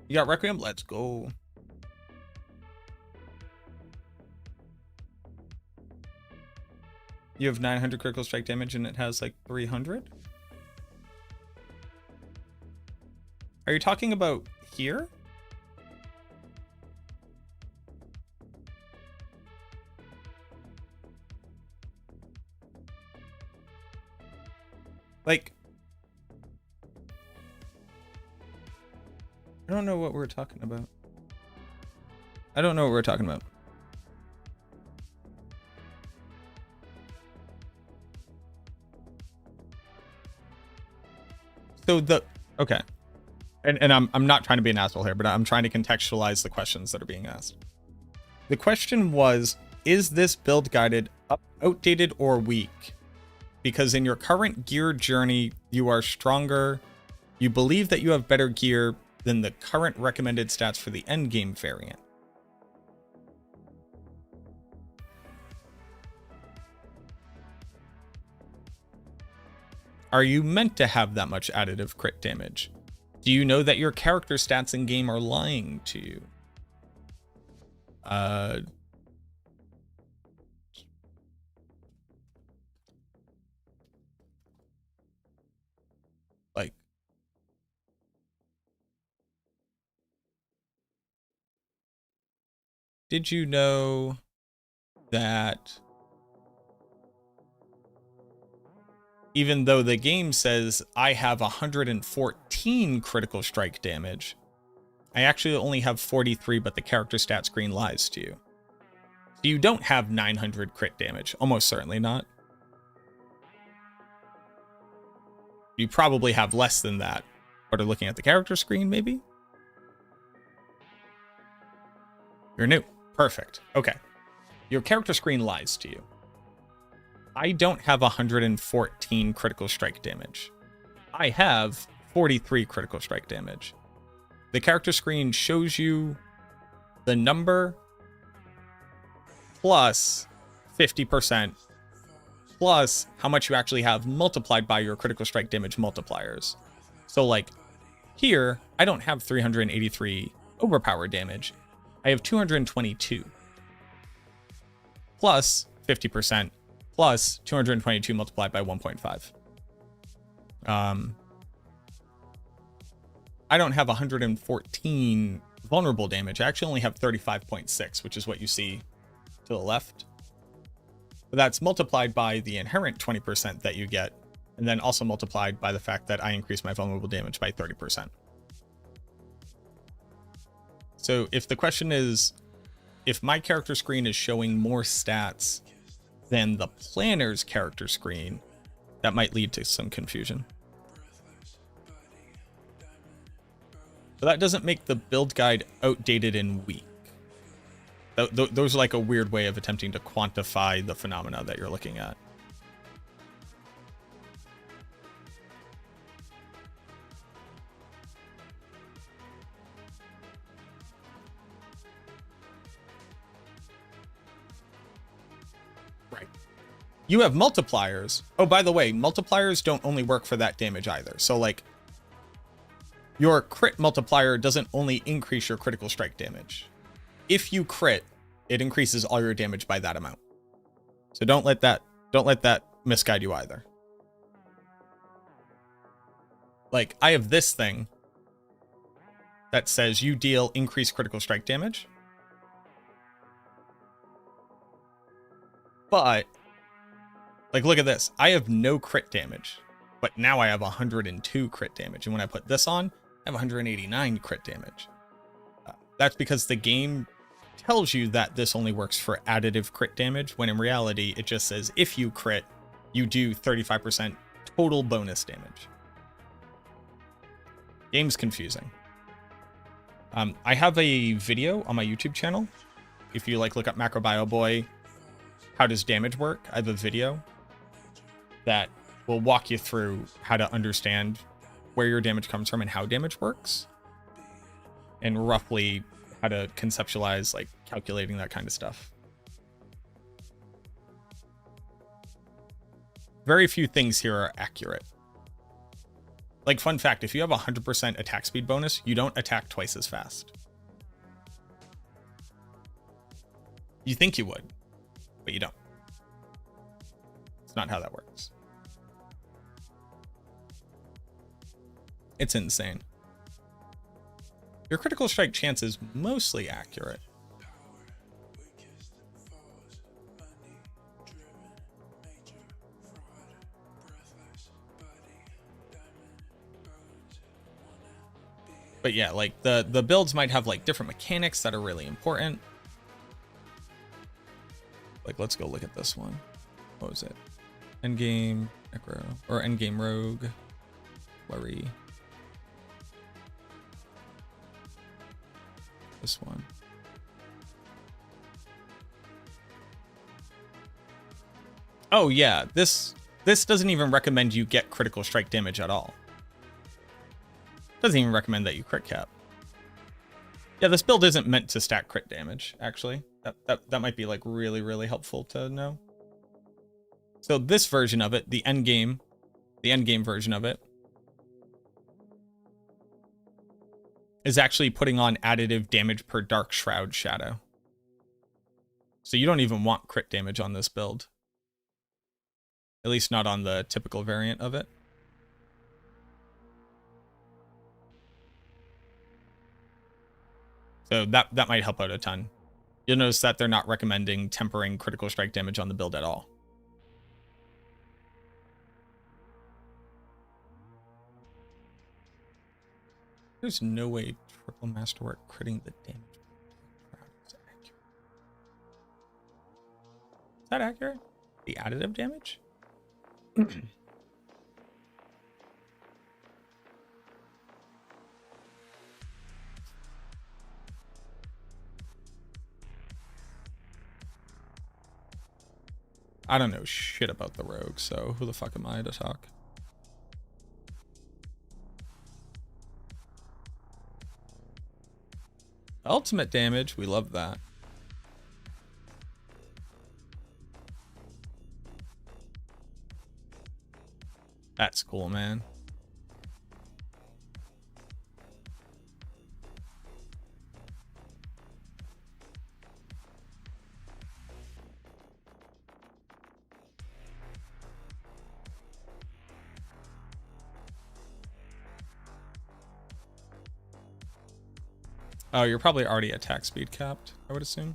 You got Requiem? Let's go. You have 900 critical strike damage and it has like 300? Are you talking about here? Like, I don't know what we're talking about. I don't know what we're talking about. So okay. And I'm not trying to be an asshole here, but I'm trying to contextualize the questions that are being asked. The question was, is this build guided outdated or weak? Because in your current gear journey, you are stronger. You believe that you have better gear than the current recommended stats for the endgame variant. Are you meant to have that much additive crit damage? Do you know that your character stats in game are lying to you? Like, did you know that even though the game says I have 114 critical strike damage, I actually only have 43, but the character stat screen lies to you. So you don't have 900 crit damage, almost certainly not. You probably have less than that, but are looking at the character screen, maybe? You're new. Perfect. Okay. Your character screen lies to you. I don't have 114 critical strike damage. I have 43 critical strike damage. The character screen shows you the number plus 50% plus how much you actually have multiplied by your critical strike damage multipliers. So like here, I don't have 383 overpower damage. I have 222 plus 50% plus 222 multiplied by 1.5. I don't have 114 vulnerable damage. I actually only have 35.6, which is what you see to the left. But that's multiplied by the inherent 20% that you get, and then also multiplied by the fact that I increase my vulnerable damage by 30%. So if the question is, if my character screen is showing more stats than the planner's character screen, that might lead to some confusion. But that doesn't make the build guide outdated and weak. Those are like a weird way of attempting to quantify the phenomena that you're looking at. Right. You have multipliers. Oh, by the way, multipliers don't only work for that damage either. So like your crit multiplier doesn't only increase your critical strike damage. If you crit, it increases all your damage by that amount. So don't let that misguide you either. Like I have this thing that says you deal increased critical strike damage. But like look at this. I have no crit damage, but now I have 102 crit damage. And when I put this on, I have 189 crit damage. That's because the game tells you that this only works for additive crit damage, when in reality, it just says if you crit, you do 35% total bonus damage. Game's confusing. I have a video on my YouTube channel. If you like look up MacroBioBoi, how does damage work? I have a video that will walk you through how to understand where your damage comes from and how damage works, and roughly how to conceptualize like calculating that kind of stuff. Very few things here are accurate. Like fun fact, if you have 100% attack speed bonus, you don't attack twice as fast. You think you would, but you don't. It's not how that works. It's insane. Your critical strike chance is mostly accurate. But yeah, like the builds might have like different mechanics that are really important. Like let's go look at this one. What was it? Endgame Necro or Endgame Rogue. Worry. This one. Oh yeah, this doesn't even recommend you get critical strike damage at all. Doesn't even recommend that you crit cap. Yeah, this build isn't meant to stack crit damage, actually. That might be like really, really helpful to know. So this version of it, the endgame version of it, is actually putting on additive damage per Dark Shroud Shadow. So you don't even want crit damage on this build. At least not on the typical variant of it. So that might help out a ton. You'll notice that they're not recommending tempering critical strike damage on the build at all. There's no way triple masterwork critting the damage. Is that accurate? The additive damage? I don't know shit about the rogue, so who the fuck am I to talk? Ultimate damage, we love that. That's cool, man. Oh, you're probably already attack speed capped, I would assume.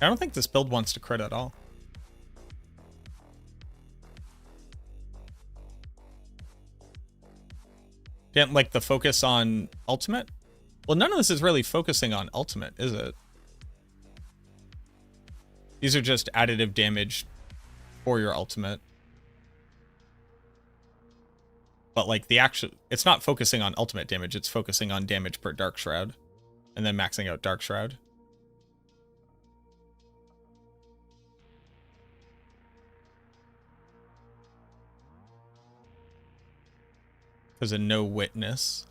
I don't think this build wants to crit at all. Didn't like the focus on ultimate? Well, none of this is really focusing on ultimate, is it? These are just additive damage for your ultimate. But like the actual, it's not focusing on ultimate damage, it's focusing on damage per Dark Shroud. And then maxing out Dark Shroud. Because of no witness.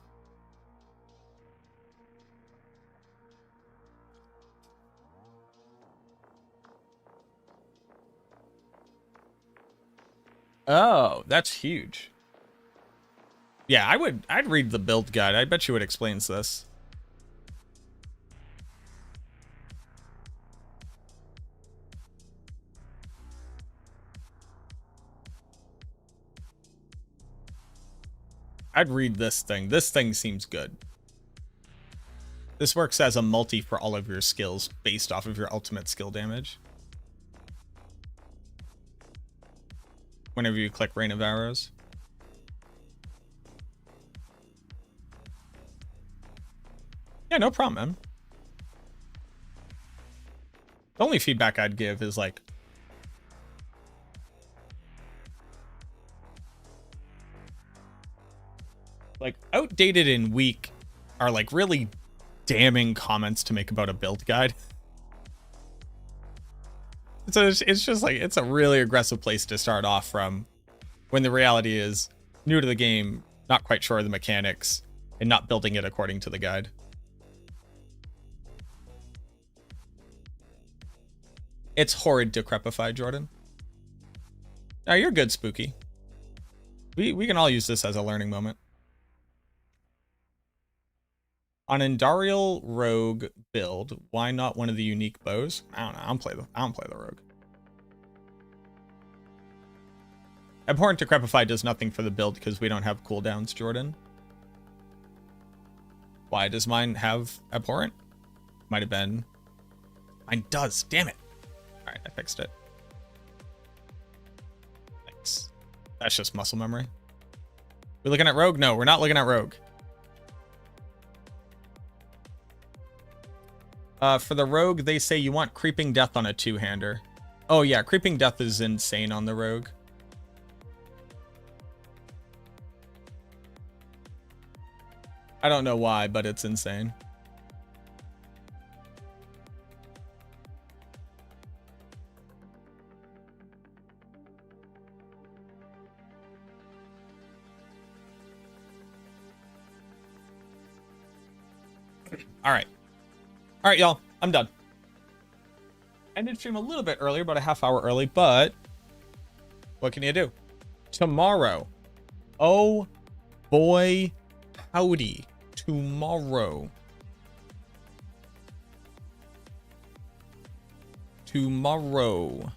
Oh, that's huge. Yeah, I'd read the build guide. I bet you it explains this. I'd read this thing. This thing seems good. This works as a multi for all of your skills based off of your ultimate skill damage. Whenever you click Rain of Arrows. Yeah, no problem, man. The only feedback I'd give is like, outdated and weak are like really damning comments to make about a build guide. So it's just like, it's a really aggressive place to start off from, when the reality is new to the game, not quite sure of the mechanics, and not building it according to the guide. It's horrid decrepify, Jordan. Now you're good, Spooky. We can all use this as a learning moment. On Andariel Rogue build, why not one of the unique bows? I don't know. I don't play the Rogue. Abhorrent Decrepify does nothing for the build because we don't have cooldowns, Jordan. Why does mine have Abhorrent? Might have been. Mine does. Damn it. All right, I fixed it. Thanks. That's just muscle memory. We looking at Rogue? No, we're not looking at Rogue. For the Rogue, they say you want Creeping Death on a two-hander. Oh yeah, Creeping Death is insane on the Rogue. I don't know why, but it's insane. All right. All right, y'all. I'm done. Ended stream a little bit earlier, about a half hour early, but what can you do? Tomorrow. Oh, boy, howdy. Tomorrow. Tomorrow.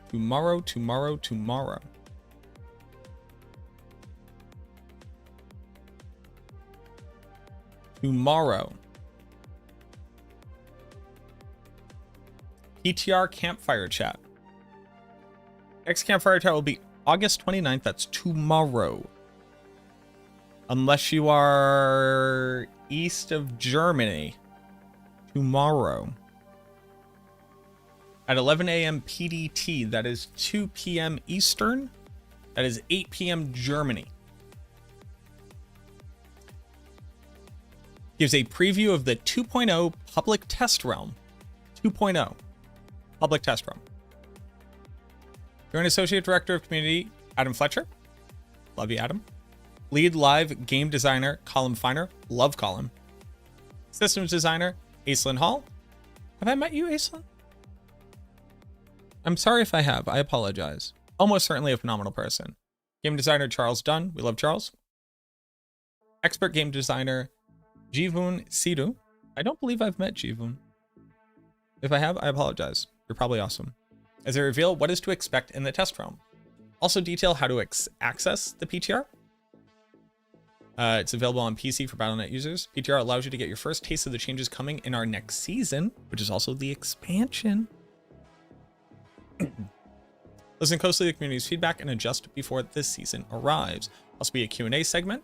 Tomorrow, tomorrow, tomorrow. Tomorrow. PTR Campfire Chat. Next Campfire Chat will be August 29th. That's tomorrow. Unless you are east of Germany. Tomorrow. At 11 a.m. PDT. That is 2 p.m. Eastern. That is 8 p.m. Germany. Gives a preview of the 2.0 public test realm. 2.0 public test realm. You're an Associate Director of Community, Adam Fletcher. Love you, Adam. Lead Live Game Designer, Colin Finer. Love Colin. Systems Designer, Aislinn Hall. Have I met you, Aislinn? I'm sorry if I have. I apologize. Almost certainly a phenomenal person. Game Designer, Charles Dunn. We love Charles. Expert Game Designer, Jivun Sidhu. I don't believe I've met Jivun. If I have, I apologize. You're probably awesome. As they reveal what is to expect in the test realm. Also detail how to access the PTR. It's available on PC for Battle.net users. PTR allows you to get your first taste of the changes coming in our next season, which is also the expansion. Listen closely to the community's feedback and adjust before this season arrives. Also be a Q&A segment.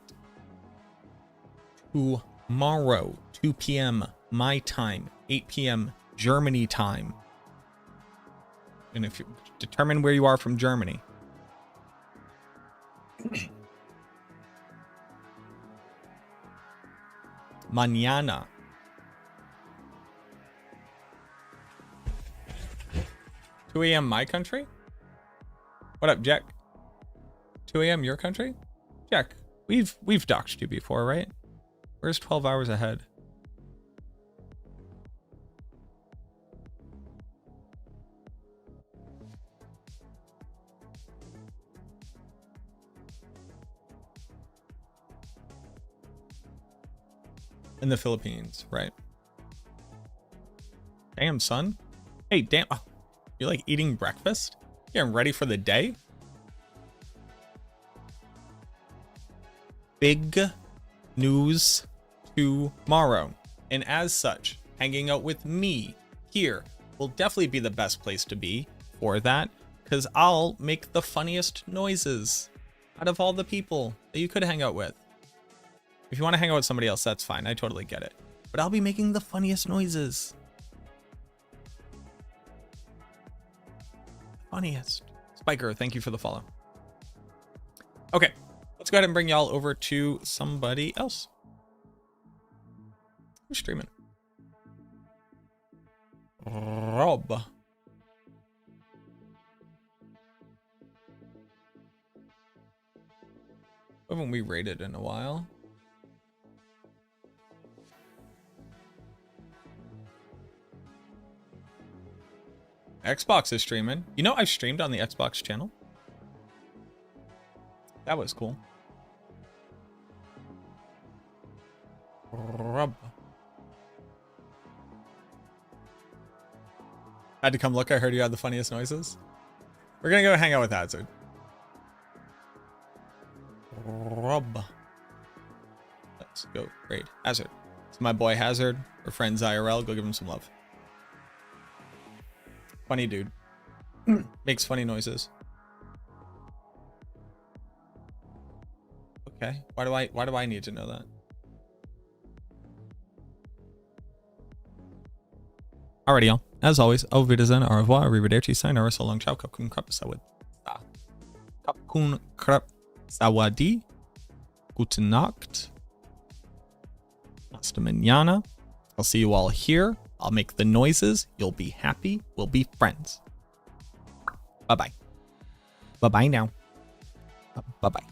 Tomorrow, 2 p.m. my time, 8 p.m. Germany time. And if you determine where you are from Germany. Mañana. $2 a.m. my country? What up, Jack? 2 a.m. your country? Jack, we've doxed you before, right? Where's 12 hours ahead? In the Philippines, right? Damn, son. Hey, damn. Oh, you're like eating breakfast? Yeah, I'm ready for the day? Big news tomorrow. And as such, hanging out with me here will definitely be the best place to be for that, because I'll make the funniest noises out of all the people that you could hang out with. If you want to hang out with somebody else, that's fine. I totally get it. But I'll be making the funniest noises. Funniest. Spiker, thank you for the follow. Okay, let's go ahead and bring y'all over to somebody else. Who's streaming? Rob. Haven't we rated in a while? Xbox is streaming. You know, I've streamed on the Xbox channel. That was cool. Rub. Had to come look. I heard you had the funniest noises. We're gonna go hang out with Hazard. Rub. Let's go. Great. Hazard. It's my boy Hazard. We're friends IRL. Go give him some love. Funny dude. Makes funny noises. Okay. Why do I need to know that? Alrighty, y'all. As always, auf Wiedersehen, au revoir, arrivederci, sayonara, so long, ciao, kapkun krap, sawad. Kapkun krap, sawadi. Gute Nacht. Hasta mañana. I'll see you all here. I'll make the noises. You'll be happy. We'll be friends. Bye-bye. Bye-bye now. Bye-bye.